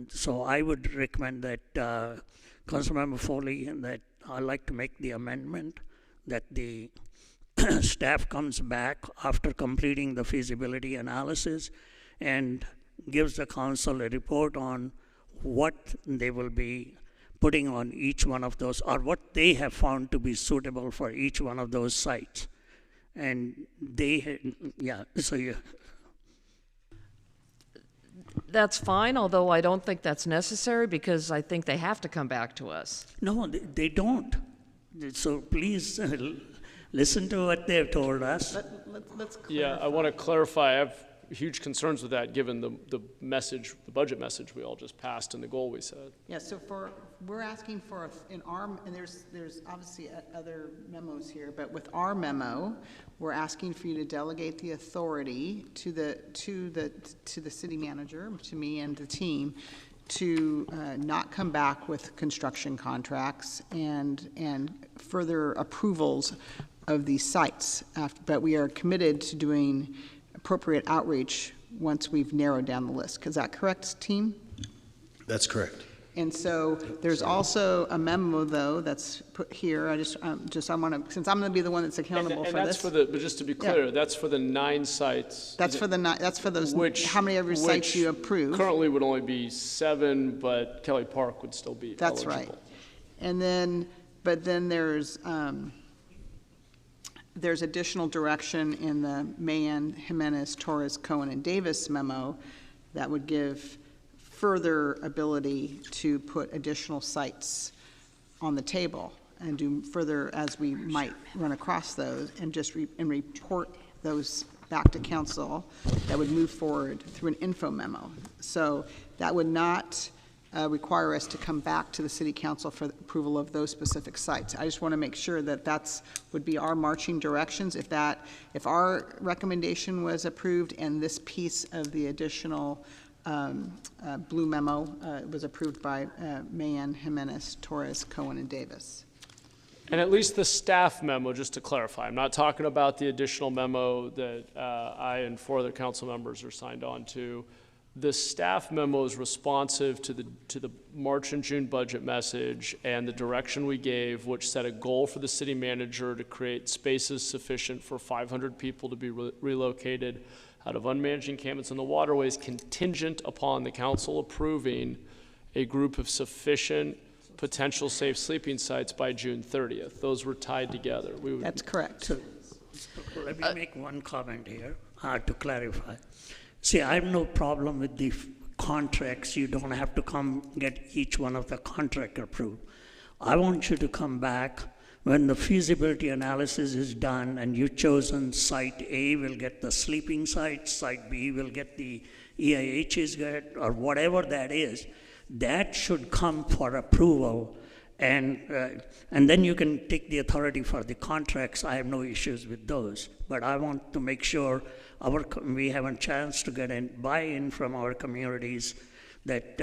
so I would recommend that Councilmember Foley, and that I'd like to make the amendment that the staff comes back after completing the feasibility analysis and gives the council a report on what they will be putting on each one of those, or what they have found to be suitable for each one of those sites. And That's fine, although I don't think that's necessary because I think they have to come back to us. No, they don't. So please listen to what they've told us. Let's clarify. Yeah, I want to clarify. I have huge concerns with that given the message, the budget message we all just passed and the goal we set. Yeah, so we're asking for, and there's obviously other memos here, but with our memo, we're asking for you to delegate the authority to the city manager, to me and the team, to not come back with construction contracts and further approvals of these sites. But we are committed to doing appropriate outreach once we've narrowed down the list. Is that correct, team? That's correct. And so there's also a memo, though, that's put here. I want to, since I'm going to be the one that's accountable for this. But just to be clear, that's for the 9 sites. That's for those. How many of your sites you approve? Currently would only be 7, but Kelly Park would still be That's eligible. right. And then, but then there's additional direction in the Mayan, Jimenez, Torres, Cohen, and Davis memo that would give further ability to put additional sites on the table and do further as we might run across those, and just report those back to council that would move forward through an info memo. So that would not require us to come back to the city council for the approval of those specific sites. I just want to make sure that would be our marching directions. If our recommendation was approved and this piece of the additional blue memo was approved by Mayan, Jimenez, Torres, Cohen, and Davis. And at least the staff memo, just to clarify, I'm not talking about the additional memo that I and 4 other council members are signed on to. The staff memo is responsive to the March and June budget message and the direction we gave, which set a goal for the city manager to create spaces sufficient for 500 people to be relocated out of unmanaged encampments on the waterways, contingent upon the council approving a group of sufficient potential safe sleeping sites by June 30th. Those were tied together. That's correct. So let me make one comment here to clarify. See, I have no problem with the contracts, you don't have to come get each one of the contract approved. I want you to come back when the feasibility analysis is done and you've chosen site A will get the sleeping site B will get the EIH's get, or whatever that is, that should come for approval. And then you can take the authority for the contracts. I have no issues with those. But I want to make sure we have a chance to get buy-in from our communities that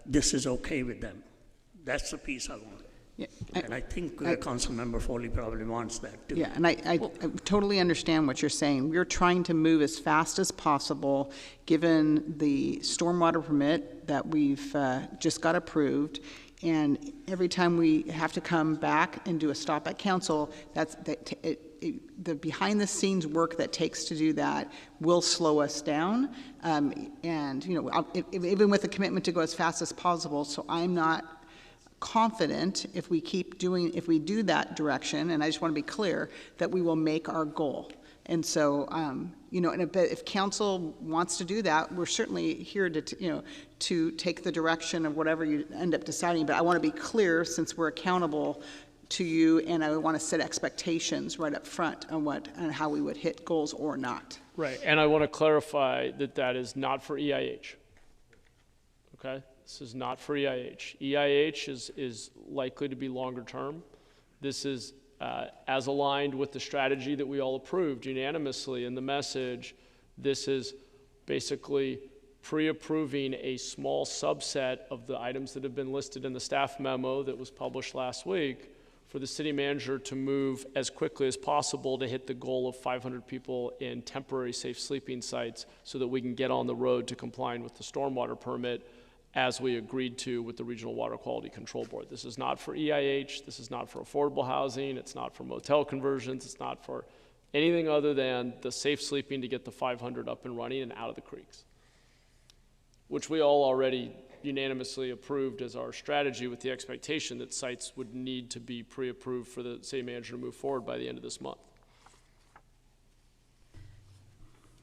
this is okay with them. That's the piece I want. Yeah, and I think Councilmember Foley probably wants that too. Yeah, and I totally understand what you're saying. We're trying to move as fast as possible, given the stormwater permit that we've just got approved. And every time we have to come back and do a stop at council, the behind-the-scenes work that takes to do that will slow us down. And you know, even with a commitment to go as fast as possible, so I'm not confident if we do that direction, and I just want to be clear that we will make our goal. And so, you know, if council wants to do that, we're certainly here to take the direction of whatever you end up deciding. But I want to be clear, since we're accountable to you, and I want to set expectations right up front on how we would hit goals or not. Right, and I want to clarify that is not for EIH. Okay. This is not for EIH. EIH is likely to be longer term. This is as aligned with the strategy that we all approved unanimously in the message. This is basically pre-approving a small subset of the items that have been listed in the staff memo that was published last week for the city manager to move as quickly as possible to hit the goal of 500 people in temporary safe sleeping sites so that we can get on the road to complying with the stormwater permit as we agreed to with the Regional Water Quality Control Board. This is not for EIH, this is not for affordable housing, it's not for motel conversions, it's not for anything other than the safe sleeping to get the 500 up and running and out of the creeks, which we all already unanimously approved as our strategy with the expectation that sites would need to be pre-approved for the city manager to move forward by the end of this month.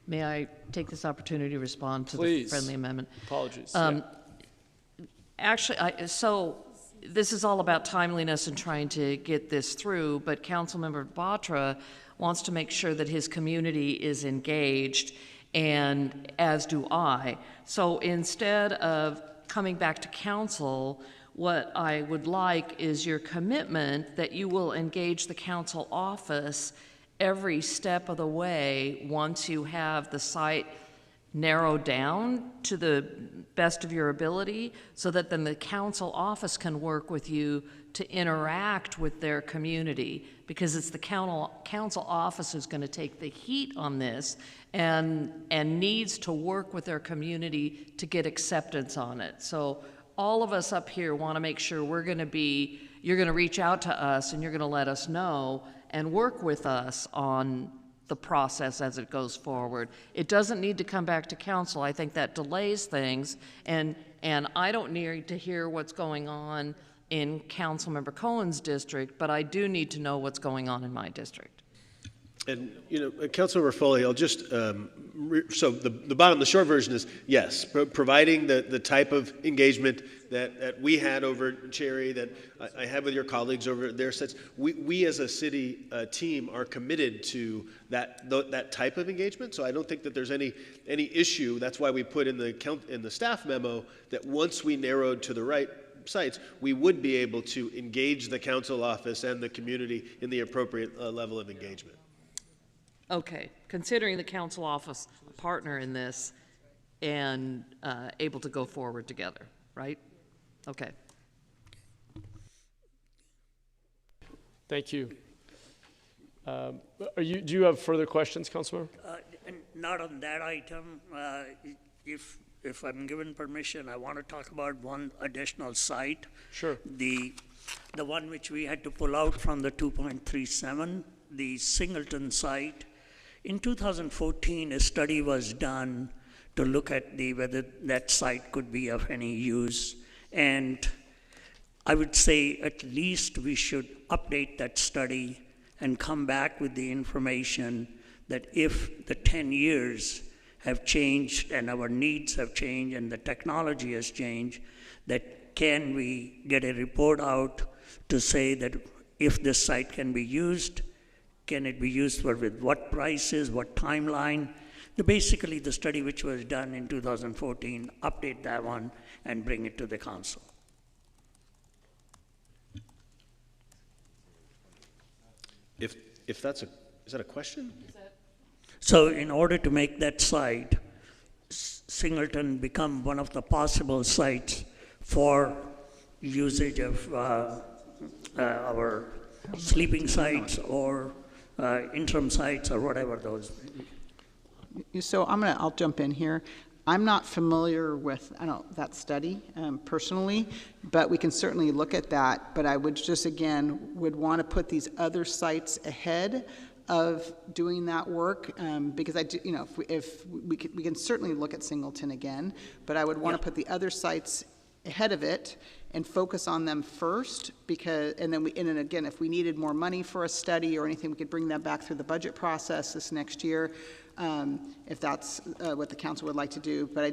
May I take this opportunity to respond to Please. the friendly amendment? Apologies. Actually, so this is all about timeliness and trying to get this through, but Councilmember Batra wants to make sure that his community is engaged, and as do I. So instead of coming back to council, what I would like is your commitment that you will engage the council office every step of the way once you have the site narrowed down to the best of your ability, so that then the council office can work with you to interact with their community, because it's the council office who's going to take the heat on this and needs to work with their community to get acceptance on it. So all of us up here want to make sure you're going to reach out to us and you're going to let us know and work with us on the process as it goes forward. It doesn't need to come back to council. I think that delays things, and I don't need to hear what's going on in Councilmember Cohen's district, but I do need to know what's going on in my district. And, you know, Councilmember Foley, I'll just, so the short version is yes, providing the type of engagement that we had over Cherry, that I had with your colleagues over their sets. We as a city team are committed to that type of engagement. So I don't think that there's any issue. That's why we put in the staff memo that once we narrowed to the right sites, we would be able to engage the council office and the community in the appropriate level of engagement. Okay, considering the council office a partner in this and able to go forward together, right? Okay. Thank you. Do you have further questions, Councilmember? Not on that item. If I'm given permission, I want to talk about one additional site. Sure. The one which we had to pull out from the 2.37, the Singleton site. In 2014, a study was done to look at whether that site could be of any use. And I would say at least we should update that study and come back with the information that if the 10 years have changed and our needs have changed and the technology has changed, that can we get a report out to say that if this site can be used, can it be used for with what prices, what timeline? Basically, the study which was done in 2014, update that one and bring it to the council. If that's is that a question? So in order to make that site, Singleton become one of the possible sites for usage of our sleeping sites or interim sites or whatever those. So I'll jump in here. I'm not familiar with that study personally, but we can certainly look at that. But I would just would want to put these other sites ahead of doing that work because if we can certainly look at Singleton again, but I would want to put the other sites ahead of it and focus on them first and then again, if we needed more money for a study or anything, we could bring that back through the budget process this next year. If that's what the council would like to do, but I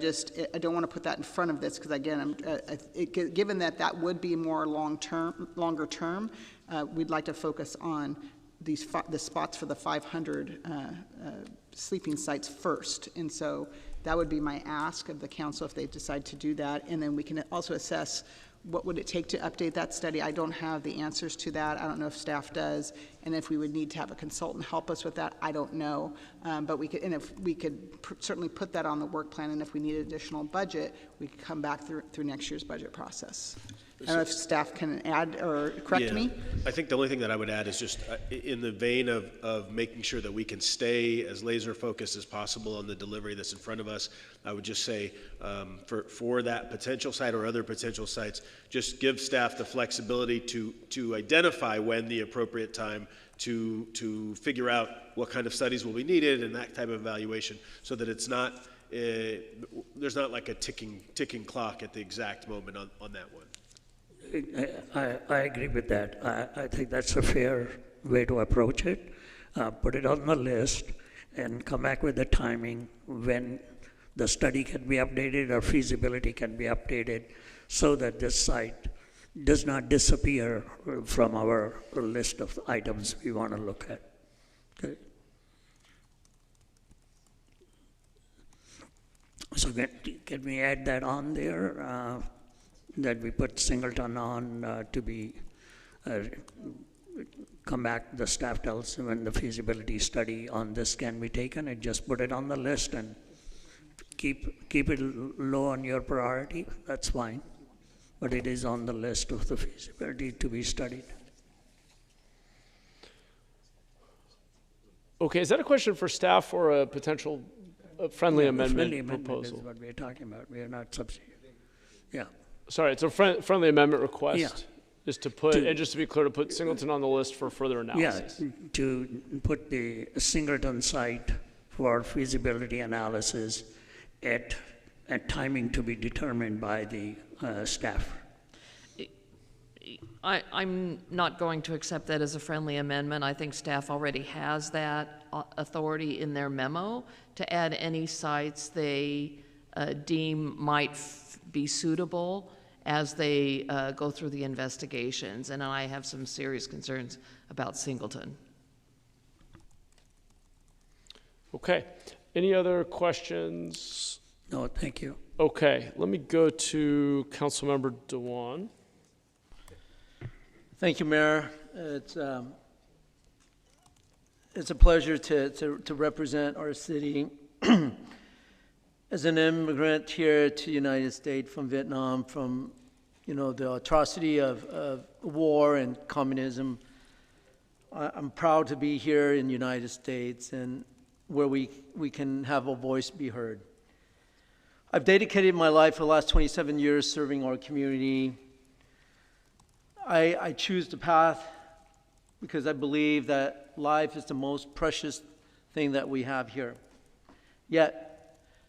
don't want to put that in front of this because again, given that would be more longer term, we'd like to focus on the spots for the 500 sleeping sites first, and so that would be my ask of the council if they decide to do that, and then we can also assess what would it take to update that study. I don't have the answers to that. I don't know if staff does, and if we would need to have a consultant help us with that, I don't know. But we could, and if we could certainly put that on the work plan, and if we need additional budget, we could come back through next year's budget process. I don't know if staff can add or correct me. I think the only thing that I would add is just in the vein of making sure that we can stay as laser focused as possible on the delivery that's in front of us. I would just say for that potential site or other potential sites, just give staff the flexibility to identify when the appropriate time to figure out what kind of studies will be needed and that type of evaluation, so that it's not there's not like a ticking clock at the exact moment on that one. I agree with that. I think that's a fair way to approach it. Put it on the list and come back with the timing when the study can be updated or feasibility can be updated so that this site does not disappear from our list of items we want to look at. Okay. So can we add that on there? That we put Singleton on to be, come back, the staff tells when the feasibility study on this can be taken, and just put it on the list and keep it low on your priority, that's fine. But it is on the list of the feasibility to be studied. Okay, is that a question for staff or a potential friendly amendment proposal? Is what we're talking about. We are not substituting. Yeah. Sorry, it's a friendly amendment request. Is to put, and just to be clear, to put Singleton on the list for further analysis. Yeah, to put the Singleton site for feasibility analysis at timing to be determined by the staff. I'm not going to accept that as a friendly amendment. I think staff already has that authority in their memo to add any sites they deem might be suitable as they go through the investigations, and I have some serious concerns about Singleton. Okay, any other questions? No, thank you. Okay, let me go to Councilmember Dewan. Thank you, Mayor. It's a pleasure to represent our city. As an immigrant here to the United States from Vietnam, from the atrocity of war and communism, I'm proud to be here in the United States and where we can have a voice be heard. I've dedicated my life for the last 27 years serving our community. I choose the path because I believe that life is the most precious thing that we have here. Yet,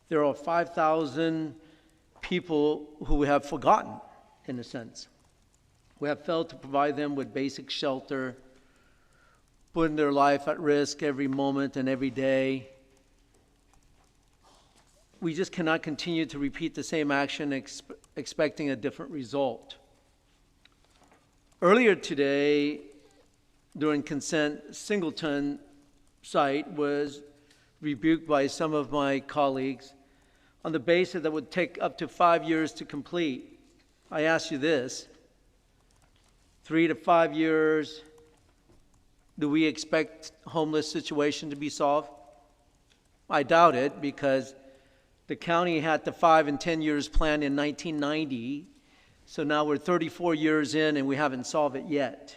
there are 5,000 people who we have forgotten, in a sense. We have failed to provide them with basic shelter, putting their life at risk every moment and every day. we just cannot continue to repeat the same action expecting a different result. Earlier today, during consent, Singleton site was rebuked by some of my colleagues on the basis that it would take up to 5 years to complete. I ask you this, 3 to 5 years, do we expect homeless situation to be solved? I doubt it, because the county had the 5 and 10 years plan in 1990, so now we're 34 years in and we haven't solved it yet.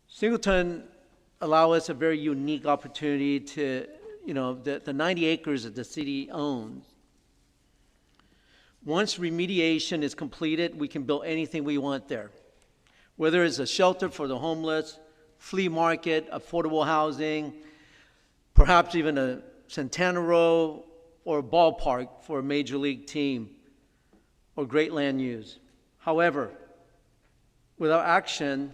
Singleton allow us a very unique opportunity to, the 90 acres that the city owns. Once remediation is completed, we can build anything we want there. Whether it's a shelter for the homeless, flea market, affordable housing, perhaps even a Santana Row or a ballpark for a major league team, or great land use. However, without action,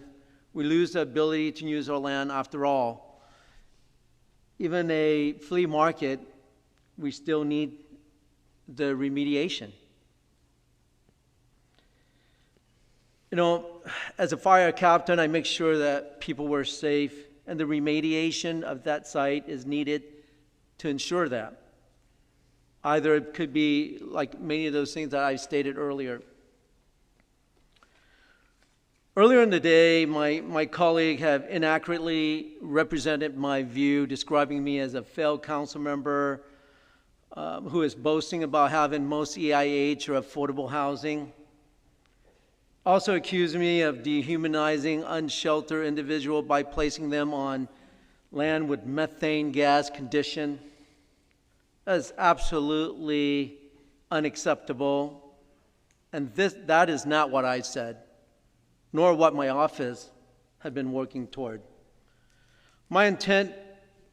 we lose the ability to use our land after all. Even a flea market, we still need the remediation. As a fire captain, I make sure that people were safe, and the remediation of that site is needed to ensure that. Either it could be like many of those things that I stated earlier. Earlier in the day, my colleague have inaccurately represented my view, describing me as a failed council member who is boasting about having most EIH or affordable housing. Also accused me of dehumanizing unsheltered individual by placing them on land with methane gas condition. That is absolutely unacceptable. And that is not what I said, nor what my office had been working toward. My intent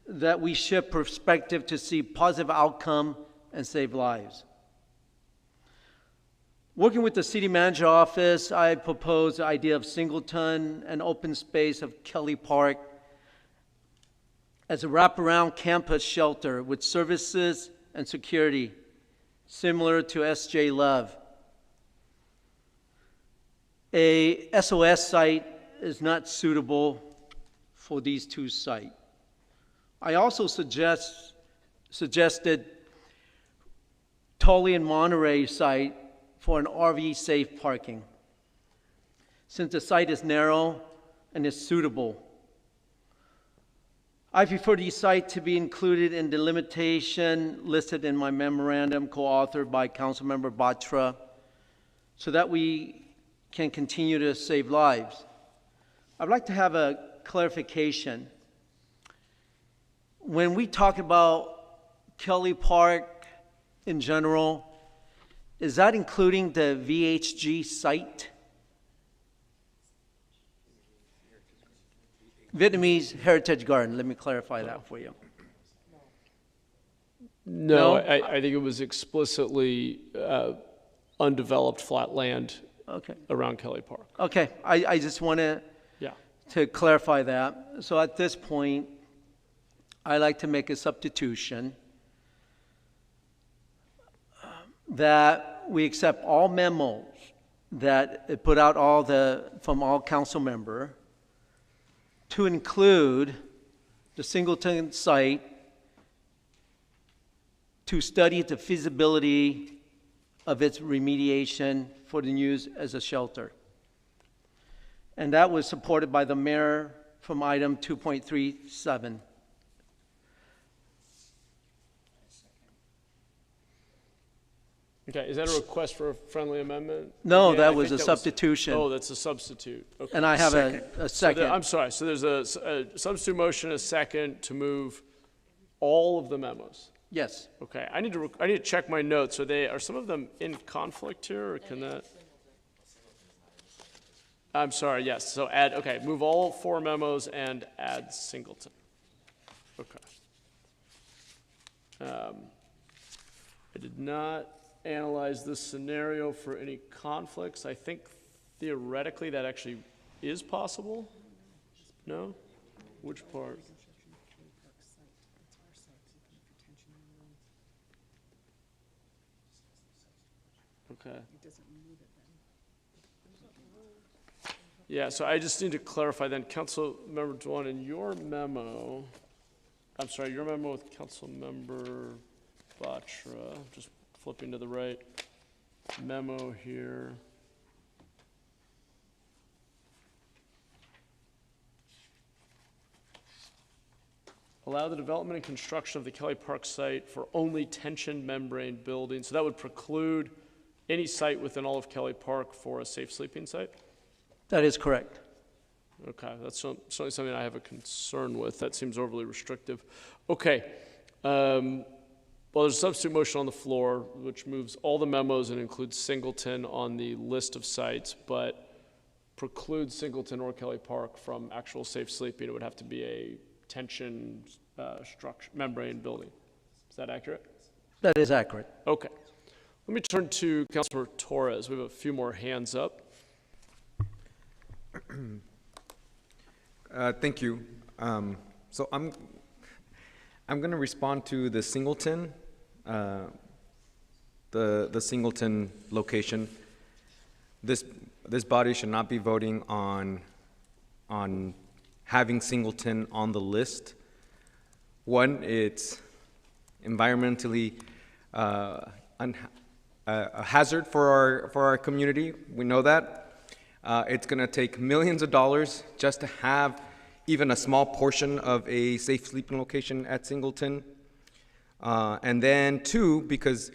that we shift perspective to see positive outcome and save lives. Working with the city manager office, I proposed the idea of Singleton and open space of Kelly Park as a wraparound campus shelter with services and security, similar to S.J. Love. A SOS site is not suitable for these two sites. I also suggested Tully and Monterey site for an RV safe parking, since the site is narrow and is suitable. I prefer these sites to be included in the limitation listed in my memorandum co-authored by Councilmember Batra, so that we can continue to save lives. I'd like to have a clarification. When we talk about Kelly Park in general, is that including the VHG site? Vietnamese Heritage Garden, let me clarify that for you. No? I think it was explicitly undeveloped flat land around Kelly Park. Okay, I just want to clarify that. So at this point, I like to make a substitution that we accept all memos that it put out from all council member to include the Singleton site to study the feasibility of its remediation for the use as a shelter. And that was supported by the mayor from item 2.37. Okay, is that a request for a friendly amendment? No, Yeah, that was a substitution. Oh, that's a substitute. Okay. And I have a second. I'm sorry, so there's a substitute motion, a second to move all of the memos? Yes. Okay, I need to check my notes. Are some of them in conflict here, or can that? I'm sorry, yes, so move all 4 memos and add Singleton. Okay. I did not analyze this scenario for any conflicts. I think theoretically that actually is possible. No? Which part? Okay. Yeah, so I just need to clarify then, Councilmember Dewan, in your memo, I'm sorry, your memo with Councilmember Batra, just flipping to the right, memo here. Allow the development and construction of the Kelly Park site for only tension membrane buildings. So that would preclude any site within all of Kelly Park for a safe sleeping site? That is correct. Okay, that's certainly something I have a concern with. That seems overly restrictive. Okay, well, there's a substitute motion on the floor, which moves all the memos and includes Singleton on the list of sites, but precludes Singleton or Kelly Park from actual safe sleeping. It would have to be a tension structure, membrane building. Is that accurate? That is accurate. Okay. Let me turn to Councilor Torres. We have a few more hands up. Thank you. So I'm going to respond to the Singleton, the Singleton location. This body should not be voting on having Singleton on the list. One, it's environmentally a hazard for our community. We know that. It's going to take millions of dollars just to have even a small portion of a safe sleeping location at Singleton. And then two, because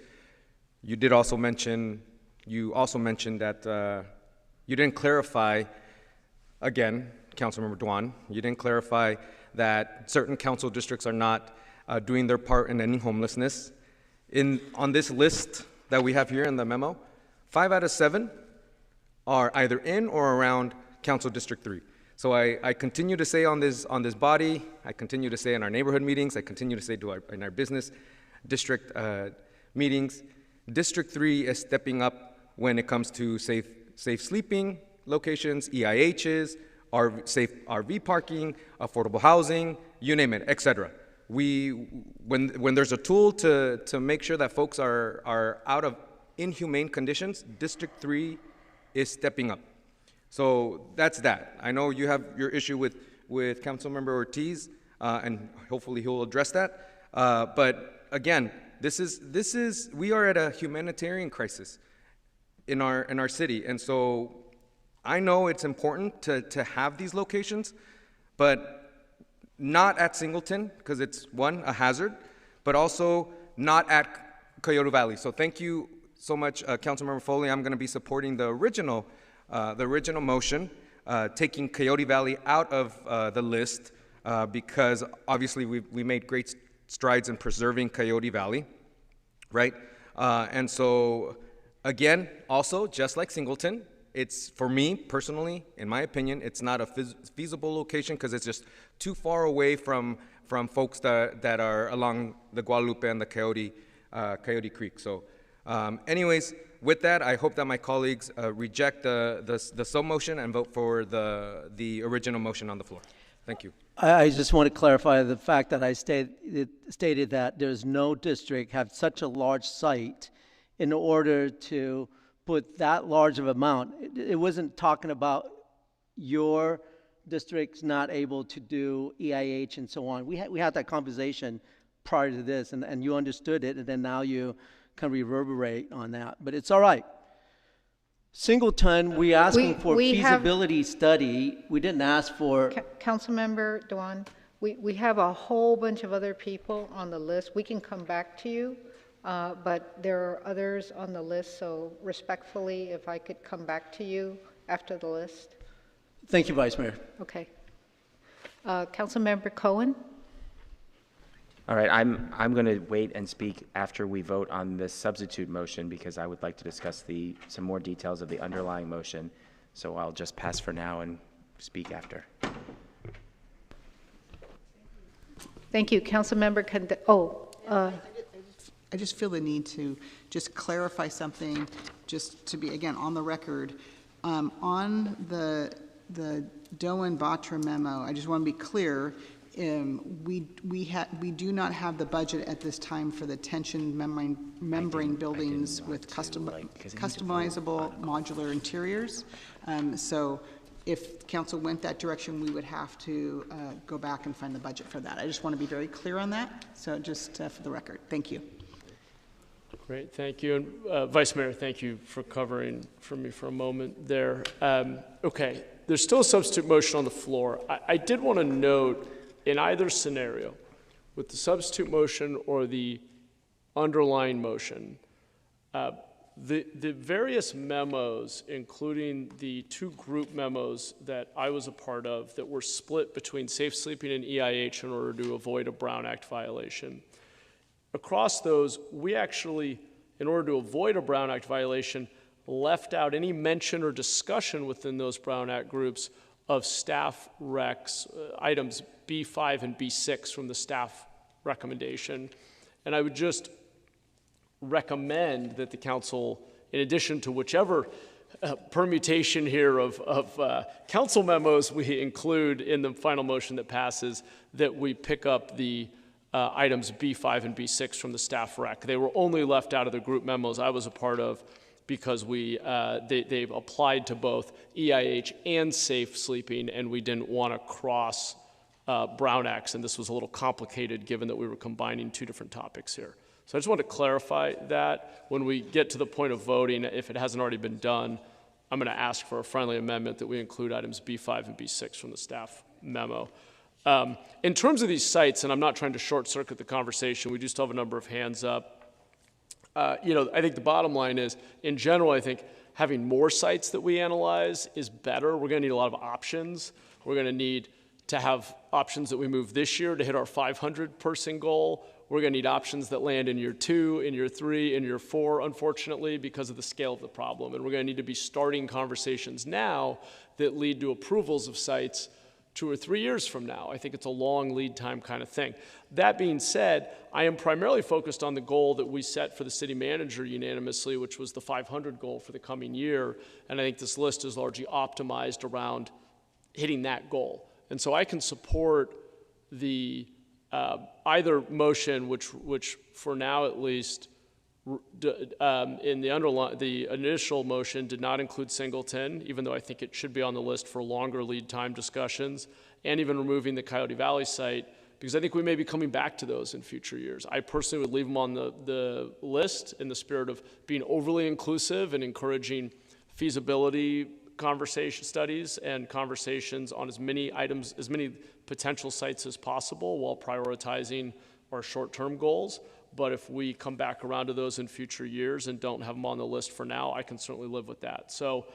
you also mentioned that you didn't clarify, again, Councilmember Dewan, you didn't clarify that certain council districts are not doing their part in ending homelessness. On this list that we have here in the memo, 5 out of 7 are either in or around Council District 3. So I continue to say on this body, I continue to say in our neighborhood meetings, I continue to say in our business district meetings, District 3 is stepping up when it comes to safe sleeping locations, EIHs, safe RV parking, affordable housing, you name it, etc. When there's a tool to make sure that folks are out of inhumane conditions, District 3 is stepping up. So that's that. I know you have your issue with Councilmember Ortiz, and hopefully he'll address that. But again, we are at a humanitarian crisis in our city, and so I know it's important to have these locations, but not at Singleton, because it's one, a hazard, but also not at Coyote Valley. So thank you so much, Councilmember Foley. I'm going to be supporting the original motion, taking Coyote Valley out of the list, because obviously we made great strides in preserving Coyote Valley, right? And so, again, also, just like Singleton, it's, for me personally, in my opinion, it's not a feasible location because it's just too far away from folks that are along the Guadalupe and the Coyote Creek. So anyways, with that, I hope that my colleagues reject the sub-motion and vote for the original motion on the floor. Thank you. I just want to clarify the fact that I stated that there's no district have such a large site in order to put that large of amount. It wasn't talking about your district's not able to do EIH and so on. We had that conversation prior to this, and you understood it, and then now you can reverberate on that. But it's all right. Singleton, we asking for feasibility study. We didn't ask for. Councilmember Dewan, we have a whole bunch of other people on the list. We can come back to you, but there are others on the list, so respectfully, if I could come back to you after the list. Thank you, Vice Mayor. Okay. Councilmember Cohen? All right, I'm going to wait and speak after we vote on this substitute motion because I would like to discuss some more details of the underlying motion. So I'll just pass for now and speak after. Thank you, Councilmember. I just feel the need to just clarify something, just to be again on the record, on the Doan Batra memo. I just want to be clear We do not have the budget at this time for the tension membrane buildings with customizable modular interiors. So if council went that direction, we would have to go back and find the budget for that. I just want to be very clear on that. So just for the record, thank you. Great, thank you. And Vice Mayor, thank you for covering for me for a moment there. Okay, there's still a substitute motion on the floor. I did want to note, in either scenario, with the substitute motion or the underlying motion, the various memos, including the 2 group memos that I was a part of that were split between Safe Sleeping and EIH in order to avoid a Brown Act violation. Across those, we actually, in order to avoid a Brown Act violation, left out any mention or discussion within those Brown Act groups of staff recs, items B5 and B6 from the staff recommendation. And I would just recommend that the council, in addition to whichever permutation here of council memos we include in the final motion that passes, that we pick up the items B5 and B6 from the staff rec. They were only left out of the group memos I was a part of because they've applied to both EIH and Safe Sleeping, and we didn't want to cross Brown Acts, and this was a little complicated given that we were combining 2 different topics here. So I just want to clarify that when we get to the point of voting, if it hasn't already been done, I'm going to ask for a friendly amendment that we include items B5 and B6 from the staff memo. In terms of these sites, and I'm not trying to short circuit the conversation, we do still have a number of hands up. I think the bottom line is, in general, I think having more sites that we analyze is better. We're going to need a lot of options. We're going to need to have options that we move this year to hit our 500-person goal. We're going to need options that land in year 2, in year 3, in year 4, unfortunately, because of the scale of the problem. And we're going to need to be starting conversations now that lead to approvals of sites 2 or 3 years from now. I think it's a long lead time kind of thing. That being said, I am primarily focused on the goal that we set for the city manager unanimously, which was the 500 goal for the coming year. And I think this list is largely optimized around hitting that goal. And so I can support the either motion, which for now at least, in the initial motion did not include Singleton, even though I think it should be on the list for longer lead time discussions, and even removing the Coyote Valley site, because I think we may be coming back to those in future years. I personally would leave them on the list in the spirit of being overly inclusive and encouraging feasibility conversation studies and conversations on as many items, as many potential sites as possible while prioritizing our short-term goals. But if we come back around to those in future years and don't have them on the list for now, I can certainly live with that. So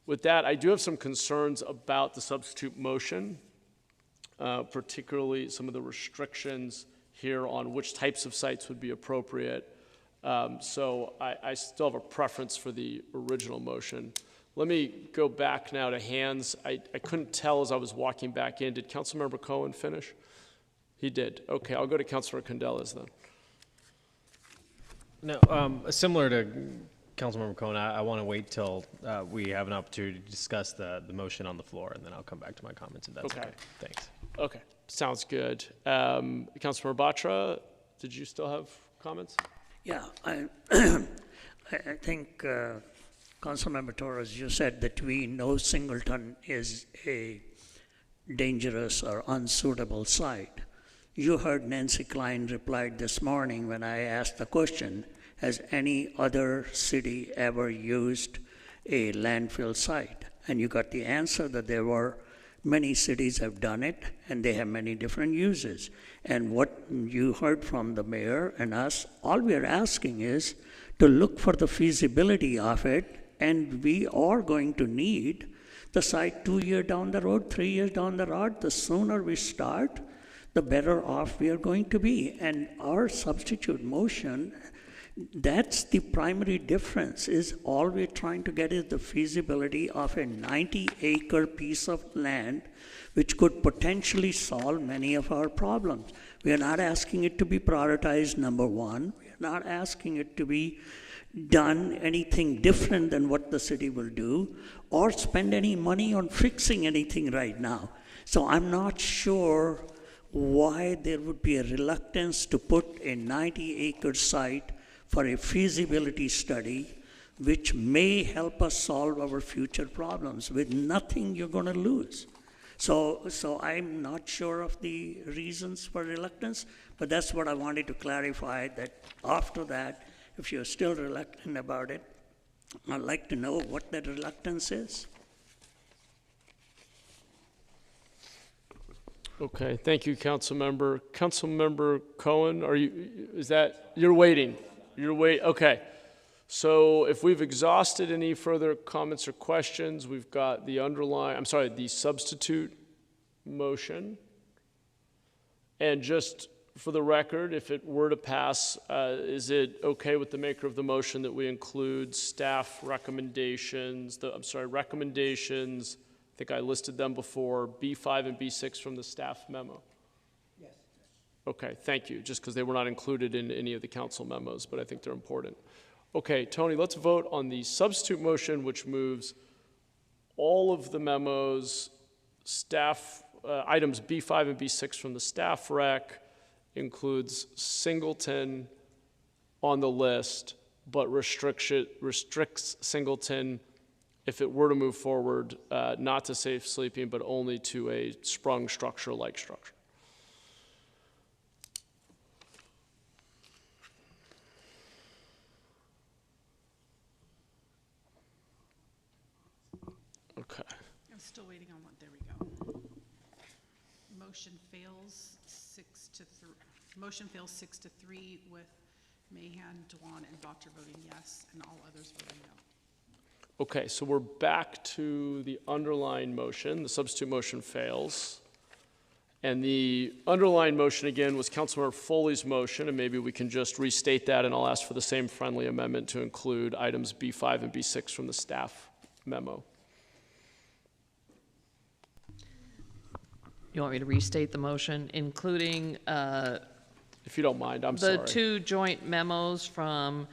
with that, I do have some concerns about the substitute motion, particularly some of the restrictions here on which types of sites would be appropriate. So I still have a preference for the original motion. Let me go back now to hands. I couldn't tell as I was walking back in. Did Councilmember Cohen finish? He did. Okay, I'll go to Councilor Candelas then. No, similar to Councilmember Cohen, I want to wait till we have an opportunity to discuss the motion on the floor, and then I'll come back to my comments if that's okay. Thanks. Okay, sounds good. Councilmember Batra, did you still have comments? Yeah, I think Councilmember Torres, you said that we know Singleton is a dangerous or unsuitable site. You heard Nancy Klein replied this morning when I asked the question, has any other city ever used a landfill site? And you got the answer that there were many cities have done it and they have many different uses. And what you heard from the mayor and us, all we're asking is to look for the feasibility of it, and we are going to need the site 2 years down the road, 3 years down the road. The sooner we start, the better off we are going to be. And our substitute motion, that's the primary difference, is all we're trying to get is the feasibility of a 90-acre piece of land which could potentially solve many of our problems. We are not asking it to be prioritized number one. We are not asking it to be done anything different than what the city will do or spend any money on fixing anything right now. So I'm not sure why there would be a reluctance to put a 90-acre site for a feasibility study which may help us solve our future problems with nothing you're going to lose. So I'm not sure of the reasons for reluctance, but that's what I wanted to clarify, that after that, if you're still reluctant about it, I'd like to know what that reluctance is. Okay, thank you, Councilmember. Councilmember Cohen, you're waiting? Okay. So if we've exhausted any further comments or questions, we've got the substitute motion. And just for the record, if it were to pass, is it okay with the maker of the motion that we include staff recommendations, recommendations, I think I listed them before, B5 and B6 from the staff memo? Yes. Okay, thank you, just because they were not included in any of the council memos, but I think they're important. Okay, Tony, let's vote on the substitute motion, which moves all of the memos, items B5 and B6 from the staff rec, includes Singleton on the list, but restricts Singleton, if it were to move forward, not to safe sleeping, but only to a sprung structure-like structure. Okay. I'm still waiting on what, there we go. Motion fails 6-3. Motion fails 6-3 with Mahan, Dwan, and Batra voting yes, and all others voting no. Okay, so we're back to the underlying motion. The substitute motion fails. And the underlying motion, again, was Councilmember Foley's motion, and maybe we can just restate that, and I'll ask for the same friendly amendment to include items B5 and B6 from the staff memo. You want me to restate the motion, including if you don't mind, I'm sorry. The two joint memos from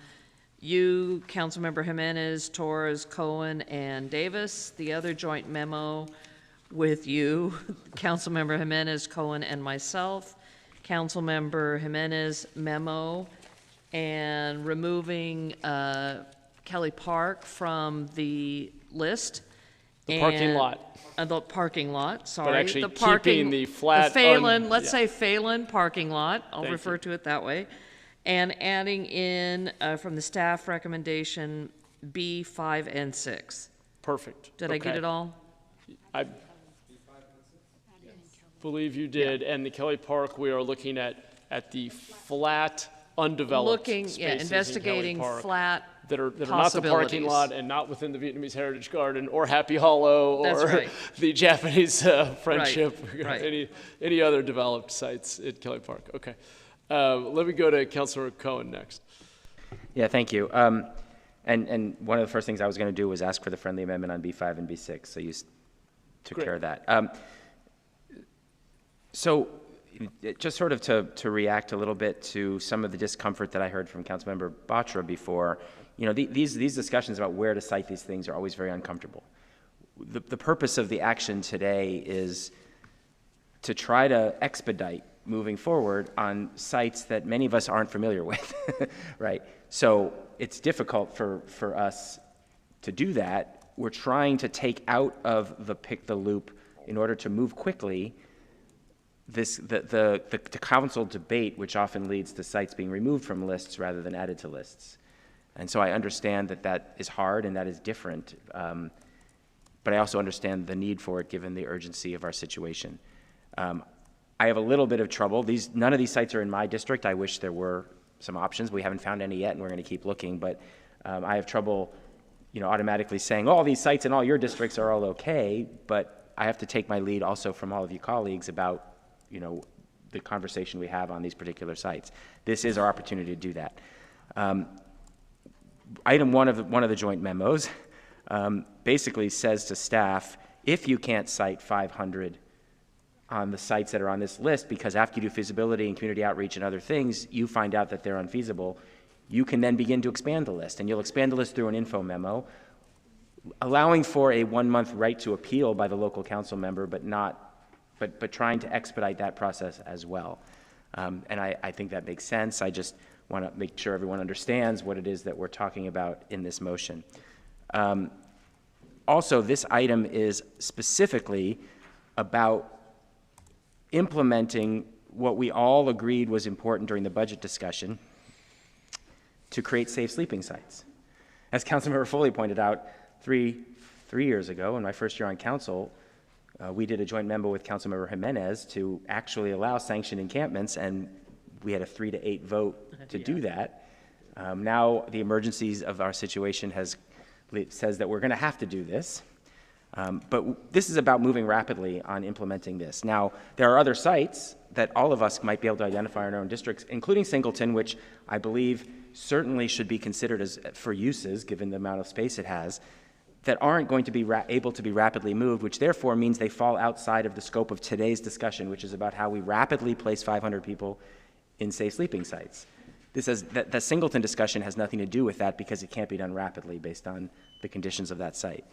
you, Councilmember Jimenez, Torres, Cohen, and Davis. The other joint memo with you, Councilmember Jimenez, Cohen, and myself. Councilmember Jimenez memo, and removing Kelly Park from the list. The parking lot. The parking lot, sorry. But actually keeping the flat. Let's say Phelan parking lot. I'll refer to it that way. And adding in from the staff recommendation B, 5, and 6. Perfect. Did I get it all? I believe you did. Yeah. And the Kelly Park, we are looking at the flat, undeveloped spaces investigating in Kelly Park flat that are not the parking lot and not within the Vietnamese Heritage Garden or Happy Hollow or the Japanese Friendship, any other developed sites at Kelly Park. Okay. Let me go to Councilor Cohen next. Yeah, thank you. And one of the first things I was going to do was ask for the friendly amendment on B5 and B6, so you took care of that. So just sort of to react a little bit to some of the discomfort that I heard from Councilmember Batra before, these discussions about where to cite these things are always very uncomfortable. The purpose of the action today is to try to expedite moving forward on sites that many of us aren't familiar with, right? So it's difficult for us to do that. We're trying to take out of the pick the loop in order to move quickly the council debate, which often leads to sites being removed from lists rather than added to lists. And so I understand that is hard and that is different, but I also understand the need for it given the urgency of our situation. I have a little bit of trouble. None of these sites are in my district. I wish there were some options. We haven't found any yet, and we're going to keep looking. But I have trouble, automatically saying, all these sites in all your districts are all okay. But I have to take my lead also from all of you colleagues about, the conversation we have on these particular sites. This is our opportunity to do that. Item one of the joint memos basically says to staff, if you can't cite 500 on the sites that are on this list, because after you do feasibility and community outreach and other things, you find out that they're unfeasible, you can then begin to expand the list. And you'll expand the list through an info memo, allowing for a 1-month right to appeal by the local council member, but not but trying to expedite that process as well. And I think that makes sense. I just want to make sure everyone understands what it is that we're talking about in this motion. Also, this item is specifically about implementing what we all agreed was important during the budget discussion to create safe sleeping sites. As Councilmember Foley pointed out, three years ago, in my first year on council, we did a joint memo with Councilmember Jimenez to actually allow sanctioned encampments, and we had a 3-8 vote to do that. Now the emergencies of our situation says that we're going to have to do this. But this is about moving rapidly on implementing this. Now, there are other sites that all of us might be able to identify in our own districts, including Singleton, which I believe certainly should be considered as for uses, given the amount of space it has, that aren't going to be able to be rapidly moved, which therefore means they fall outside of the scope of today's discussion, which is about how we rapidly place 500 people in safe sleeping sites. The Singleton discussion has nothing to do with that because it can't be done rapidly based on the conditions of that site.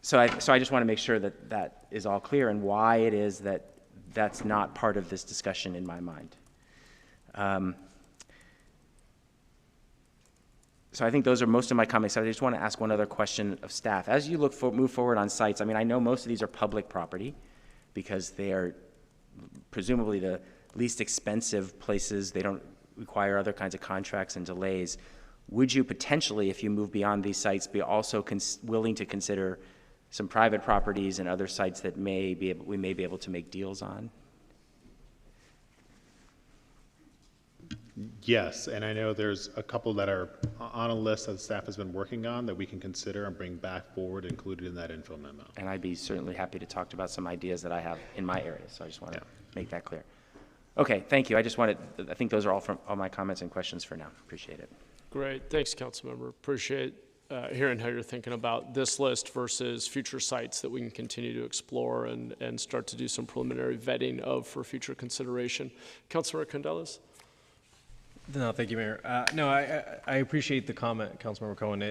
So I just want to make sure that that is all clear and why it is that that's not part of this discussion in my mind. So I think those are most of my comments. I just want to ask one other question of staff. As you move forward on sites, I mean, I know most of these are public property because they are presumably the least expensive places. They don't require other kinds of contracts and delays. Would you potentially, if you move beyond these sites, be also willing to consider some private properties and other sites that we may be able to make deals on? Yes, and I know there's a couple that are on a list that staff has been working on that we can consider and bring back forward, included in that info memo. And I'd be certainly happy to talk about some ideas that I have in my area, so I just want to make that clear. Okay, thank you. I think those are all my comments and questions for now. Appreciate it. Great, thanks, Councilmember. Appreciate hearing how you're thinking about this list versus future sites that we can continue to explore and start to do some preliminary vetting of for future consideration. Councilmember Candelas? No, thank you, Mayor. No, I appreciate the comment, Councilmember Cohen.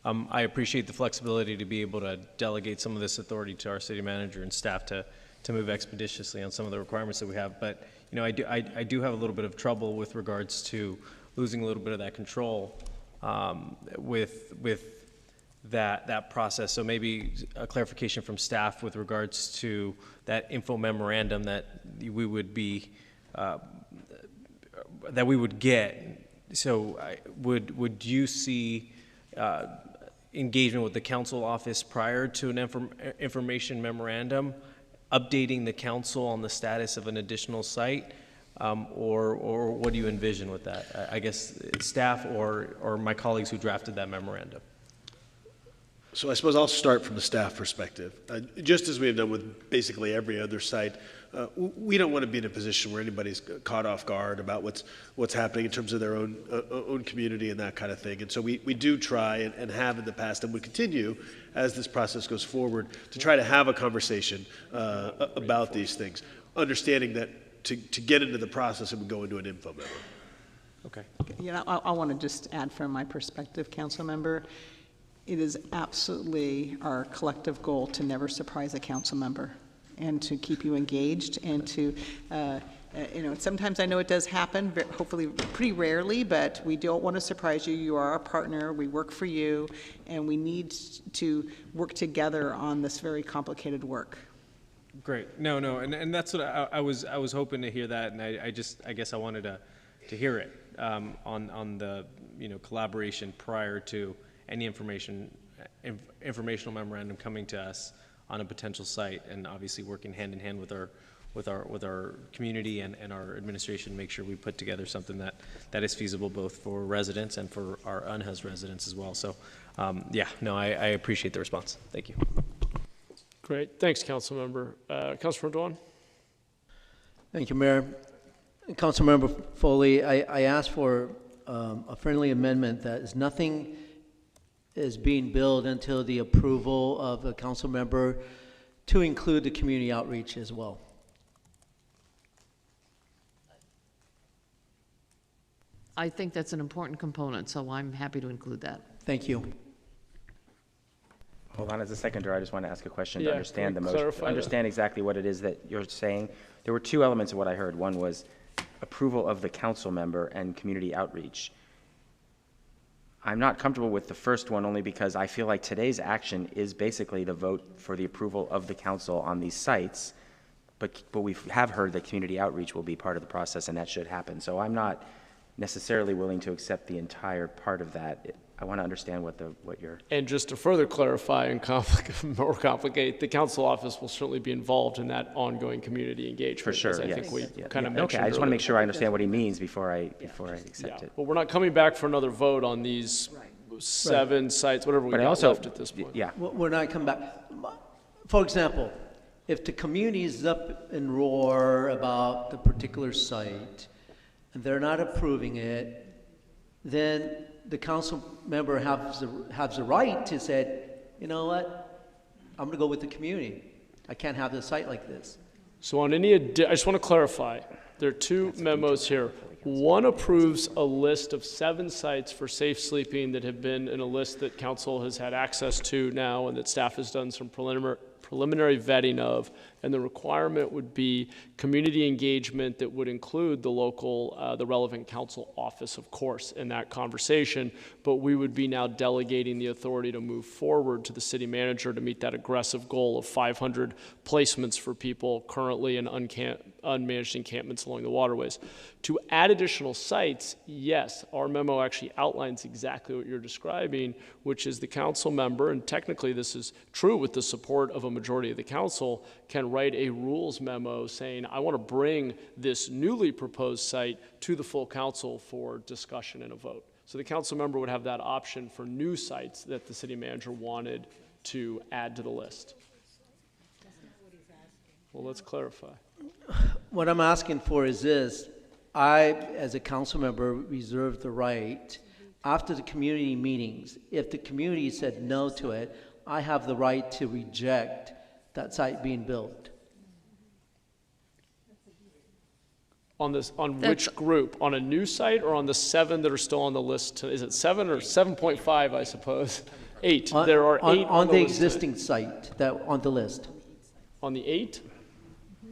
I appreciate the flexibility to be able to delegate some of this authority to our city manager and staff to move expeditiously on some of the requirements that we have. But you know, I do have a little bit of trouble with regards to losing a little bit of that control with that process. So maybe a clarification from staff with regards to that info memorandum that we would be that we would get. So would you see engagement with the council office prior to an information memorandum, updating the council on the status of an additional site, or what do you envision with that? I guess staff or my colleagues who drafted that memorandum. So I suppose I'll start from the staff perspective. Just as we have done with basically every other site, we don't want to be in a position where anybody's caught off guard about what's happening in terms of their own community and that kind of thing. And so we do try and have in the past and would continue as this process goes forward to try to have a conversation about these things, understanding that to get into the process it would go into an info memo. Okay. You know, I want to just add from my perspective, council member, it is absolutely our collective goal to never surprise a council member and to keep you engaged and to, you know, sometimes I know it does happen, hopefully pretty rarely, but we don't want to surprise you. You are our partner, we work for you, and we need to work together on this very complicated work. Great. No, and that's what I was hoping to hear that, and I guess I wanted to hear it on the, you know, collaboration prior to any informational memorandum coming to us on a potential site, and obviously working hand in hand with our community and our administration to make sure we put together something that is feasible both for residents and for our unhoused residents as well. So yeah, no, I appreciate the response. Thank you. Great, thanks, Councilmember. Councilmember Dewan? Thank you, Mayor. Councilmember Foley, I asked for a friendly amendment that is nothing is being billed until the approval of a council member to include the community outreach as well. I think that's an important component, so I'm happy to include that. Thank you. Hold on, as a seconder, I just want to ask a question to Yeah, understand the can we motion, clarify that? understand exactly what it is that you're saying. There were two elements of what I heard. One was approval of the council member and community outreach. I'm not comfortable with the first one only because I feel like today's action is basically the vote for the approval of the council on these sites, but we have heard that community outreach will be part of the process and that should happen. So I'm not necessarily willing to accept the entire part of that. I want to understand what you're... And just to further clarify and more complicate, the council office will certainly be involved in that ongoing community engagement. For sure, as I yes. think we Yeah. kind of Okay, mentioned I just want to earlier. make sure I understand what he means before I accept it. Well, we're not coming back for another vote on these 7 sites, whatever we got left at this point. Yeah. We're not coming back. For example, if the community is up in roar about the particular site and they're not approving it, then the council member has the right to say, you know what, I'm going to go with the community. I can't have the site like this. So on any, I just want to clarify, there are 2 memos here. One approves a list of 7 sites for safe sleeping that have been in a list that council has had access to now and that staff has done some preliminary vetting of, and the requirement would be community engagement that would include the local, the relevant council office, of course, in that conversation, but we would be now delegating the authority to move forward to the city manager to meet that aggressive goal of 500 placements for people currently in unmanaged encampments along the waterways. To add additional sites, yes, our memo actually outlines exactly what you're describing, which is the council member, and technically this is true with the support of a majority of the council, can write a rules memo saying, I want to bring this newly proposed site to the full council for discussion and a vote. So the council member would have that option for new sites that the city manager wanted to add to the list. Well, let's clarify. What I'm asking for is this. I, as a council member, reserve the right, after the community meetings, if the community said no to it, I have the right to reject that site being built. On this, on which group? On a new site or on the 7 that are still on the list? Is it 7 or 7.5, I suppose? 8. There are 8 on the list existing site that on the list. On the 8?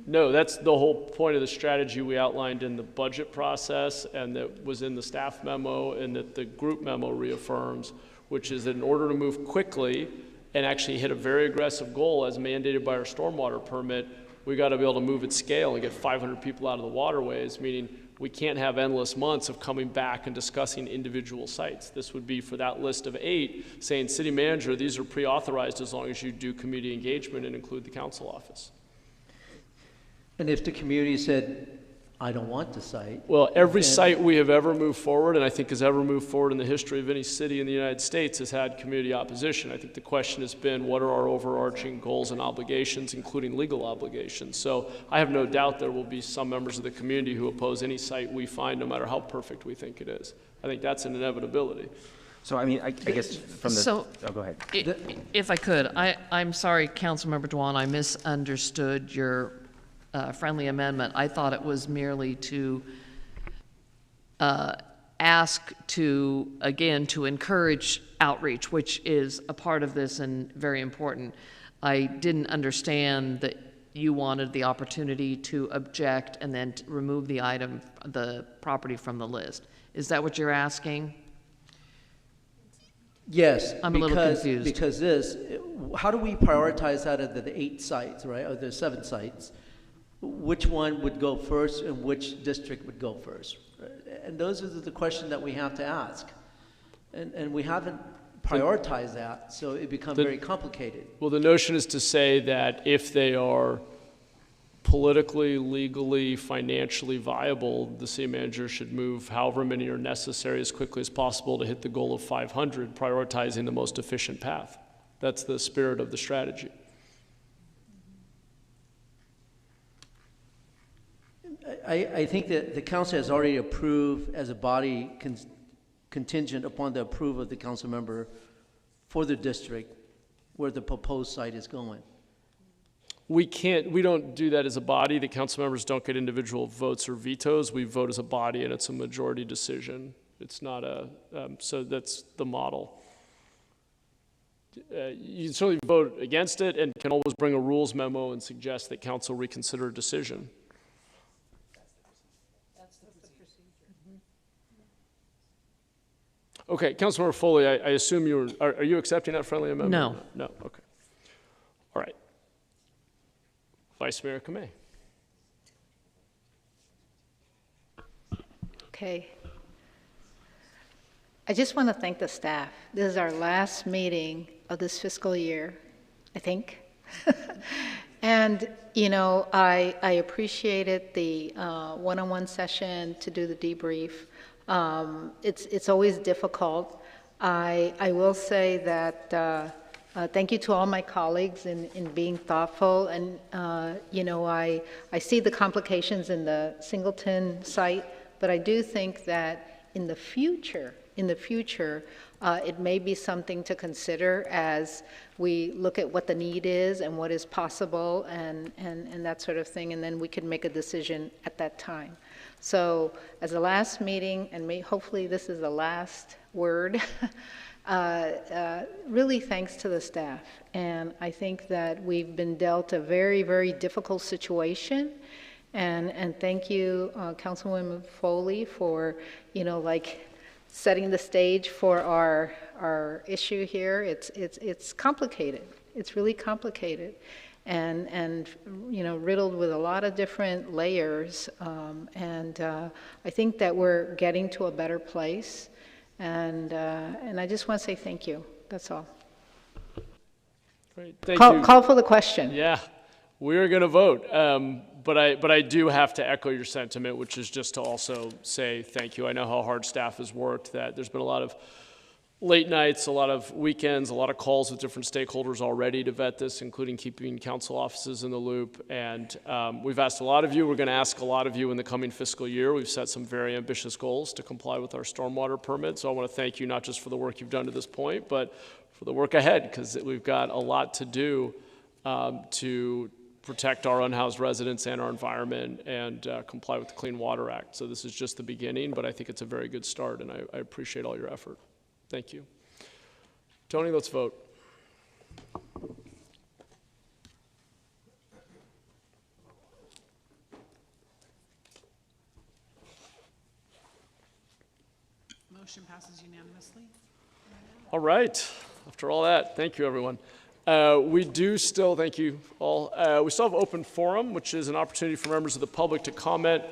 No, that's the whole point of the strategy we outlined in the budget process and that was in the staff memo and that the group memo reaffirms, which is that in order to move quickly and actually hit a very aggressive goal as mandated by our stormwater permit, we got to be able to move at scale and get 500 people out of the waterways, meaning we can't have endless months of coming back and discussing individual sites. This would be for that list of 8, saying, city manager, these are pre-authorized as long as you do community engagement and include the council office. And if the community said, I don't want the site. Well, every site we have ever moved forward, and I think has ever moved forward in the history of any city in the United States, has had community opposition. I think the question has been, what are our overarching goals and obligations, including legal obligations? So I have no doubt there will be some members of the community who oppose any site we find, no matter how perfect we think it is. I think that's an inevitability. So, I mean, I guess from the... So, oh, go ahead. If I could, I'm sorry, Councilmember Dwan, I misunderstood your friendly amendment. I thought it was merely to ask to, again, to encourage outreach, which is a part of this and very important. I didn't understand that you wanted the opportunity to object and then to remove the item, the property from the list. Is that what you're asking? Yes, I'm a little confused. Because how do we prioritize out of the 8 sites, right, or the 7 sites? Which one would go first and which district would go first? And those are the questions that we have to ask. And we haven't prioritized that, so it becomes very complicated. Well, the notion is to say that if they are politically, legally, financially viable, the city manager should move however many are necessary as quickly as possible to hit the goal of 500, prioritizing the most efficient path. That's the spirit of the strategy. I think that the council has already approved as a body contingent upon the approval of the council member for the district where the proposed site is going. We don't do that as a body. The council members don't get individual votes or vetoes. We vote as a body and it's a majority decision. It's not so that's the model. You can certainly vote against it and can always bring a rules memo and suggest that council reconsider a decision. Okay, Councilmember Foley, I assume are you accepting that friendly amendment? No. No, okay. All right. Vice Mayor Kamei. Okay. I just want to thank the staff. This is our last meeting of this fiscal year, I think. And, you know, I appreciated the one-on-one session to do the debrief. It's always difficult. I will say that thank you to all my colleagues in being thoughtful. And, you know, I see the complications in the Singleton site, but I do think that in the future, it may be something to consider as we look at what the need is and what is possible and that sort of thing, and then we can make a decision at that time. So as a last meeting, and hopefully this is the last word, really thanks to the staff. And I think that we've been dealt a very, very difficult situation. And thank you, Councilwoman Foley, for, you know, like, setting the stage for our issue here. It's complicated. It's really complicated, and you know, riddled with a lot of different layers. I think that we're getting to a better place, and I just want to say thank you. That's all. Great. Thank you. Call for the question. Yeah, we're going to vote. But I do have to echo your sentiment, which is just to also say thank you. I know how hard staff has worked, that there's been a lot of late nights, a lot of weekends, a lot of calls with different stakeholders already to vet this, including keeping council offices in the loop. And we've asked a lot of you. We're going to ask a lot of you in the coming fiscal year. We've set some very ambitious goals to comply with our stormwater permit. So I want to thank you not just for the work you've done to this point, but for the work ahead, because we've got a lot to do to protect our unhoused residents and our environment and comply with the Clean Water Act. So this is just the beginning, but I think it's a very good start, and I appreciate all your effort. Thank you. Tony, let's vote. Motion passes unanimously. All right. After all that, thank you, everyone. We do still, thank you all, we still have open forum, which is an opportunity for members of the public to comment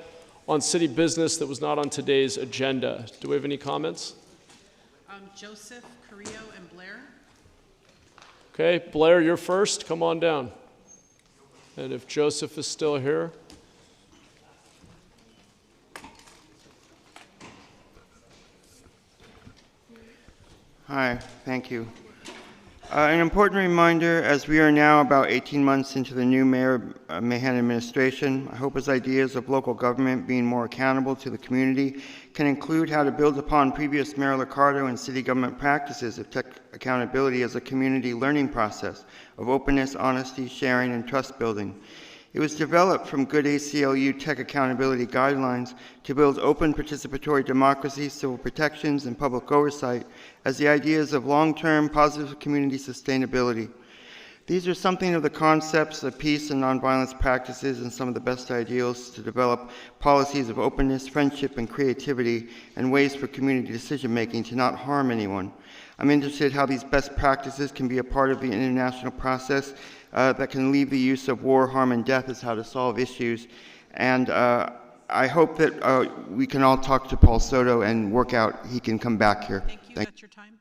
on city business that was not on today's agenda. Do we have any comments? Joseph, Carrillo, and Blair. Okay, Blair, you're first. Come on down. And if Joseph is still here. Hi, thank you. An important reminder, as we are now about 18 months into the new Mayor Mahan administration, I hope his ideas of local government being more accountable to the community can include how to build upon previous Mayor Liccardo and city government practices of tech accountability as a community learning process of openness, honesty, sharing, and trust building. It was developed from good ACLU tech accountability guidelines to build open participatory democracy, civil protections, and public oversight as the ideas of long-term positive community sustainability. These are something of the concepts of peace and nonviolence practices and some of the best ideals to develop policies of openness, friendship, and creativity and ways for community decision-making to not harm anyone. I'm interested how these best practices can be a part of the international process that can leave the use of war, harm, and death as how to solve issues. And I hope that we can all talk to Paul Soto and work out he can come back here. Thank you. That's your time.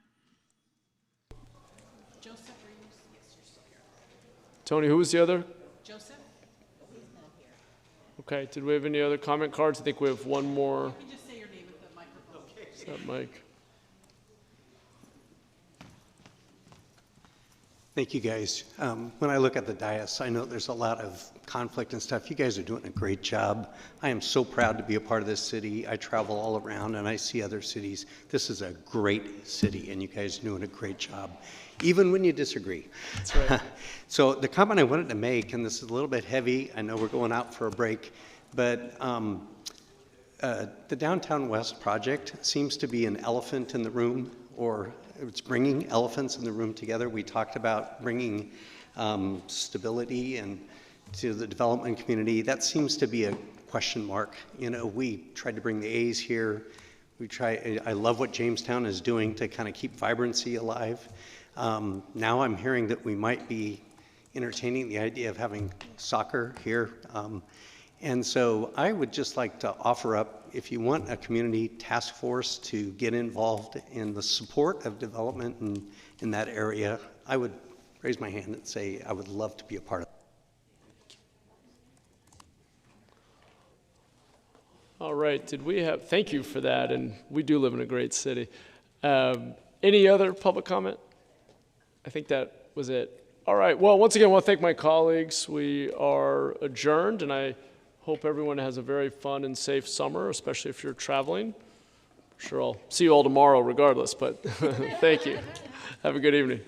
Joseph, are you? Yes, you're still here. Tony, who was the other? Joseph? He's not here. Okay, did we have any other comment cards? I think we have one more. You can just say your name at the microphone. Okay. Is that Mike? Thank you, guys. When I look at the dais, I know there's a lot of conflict and stuff. You guys are doing a great job. I am so proud to be a part of this city. I travel all around and I see other cities. This is a great city, and you guys are doing a great job, even when you disagree. That's right. So the comment I wanted to make, and this is a little bit heavy, I know we're going out for a break, but the Downtown West project seems to be an elephant in the room or it's bringing elephants in the room together. We talked about bringing stability and to the development community. That seems to be a question mark. You know, we tried to bring the A's here. I love what Jamestown is doing to kind of keep vibrancy alive. Now I'm hearing that we might be entertaining the idea of having soccer here. And so I would just like to offer up, if you want a community task force to get involved in the support of development in that area, I would raise my hand and say I would love to be a part of it. All right, thank you for that, and we do live in a great city. Any other public comment? I think that was it. All right, well, once again, I want to thank my colleagues. We are adjourned, and I hope everyone has a very fun and safe summer, especially if you're traveling. I'm sure I'll see you all tomorrow regardless, but thank you. Have a good evening.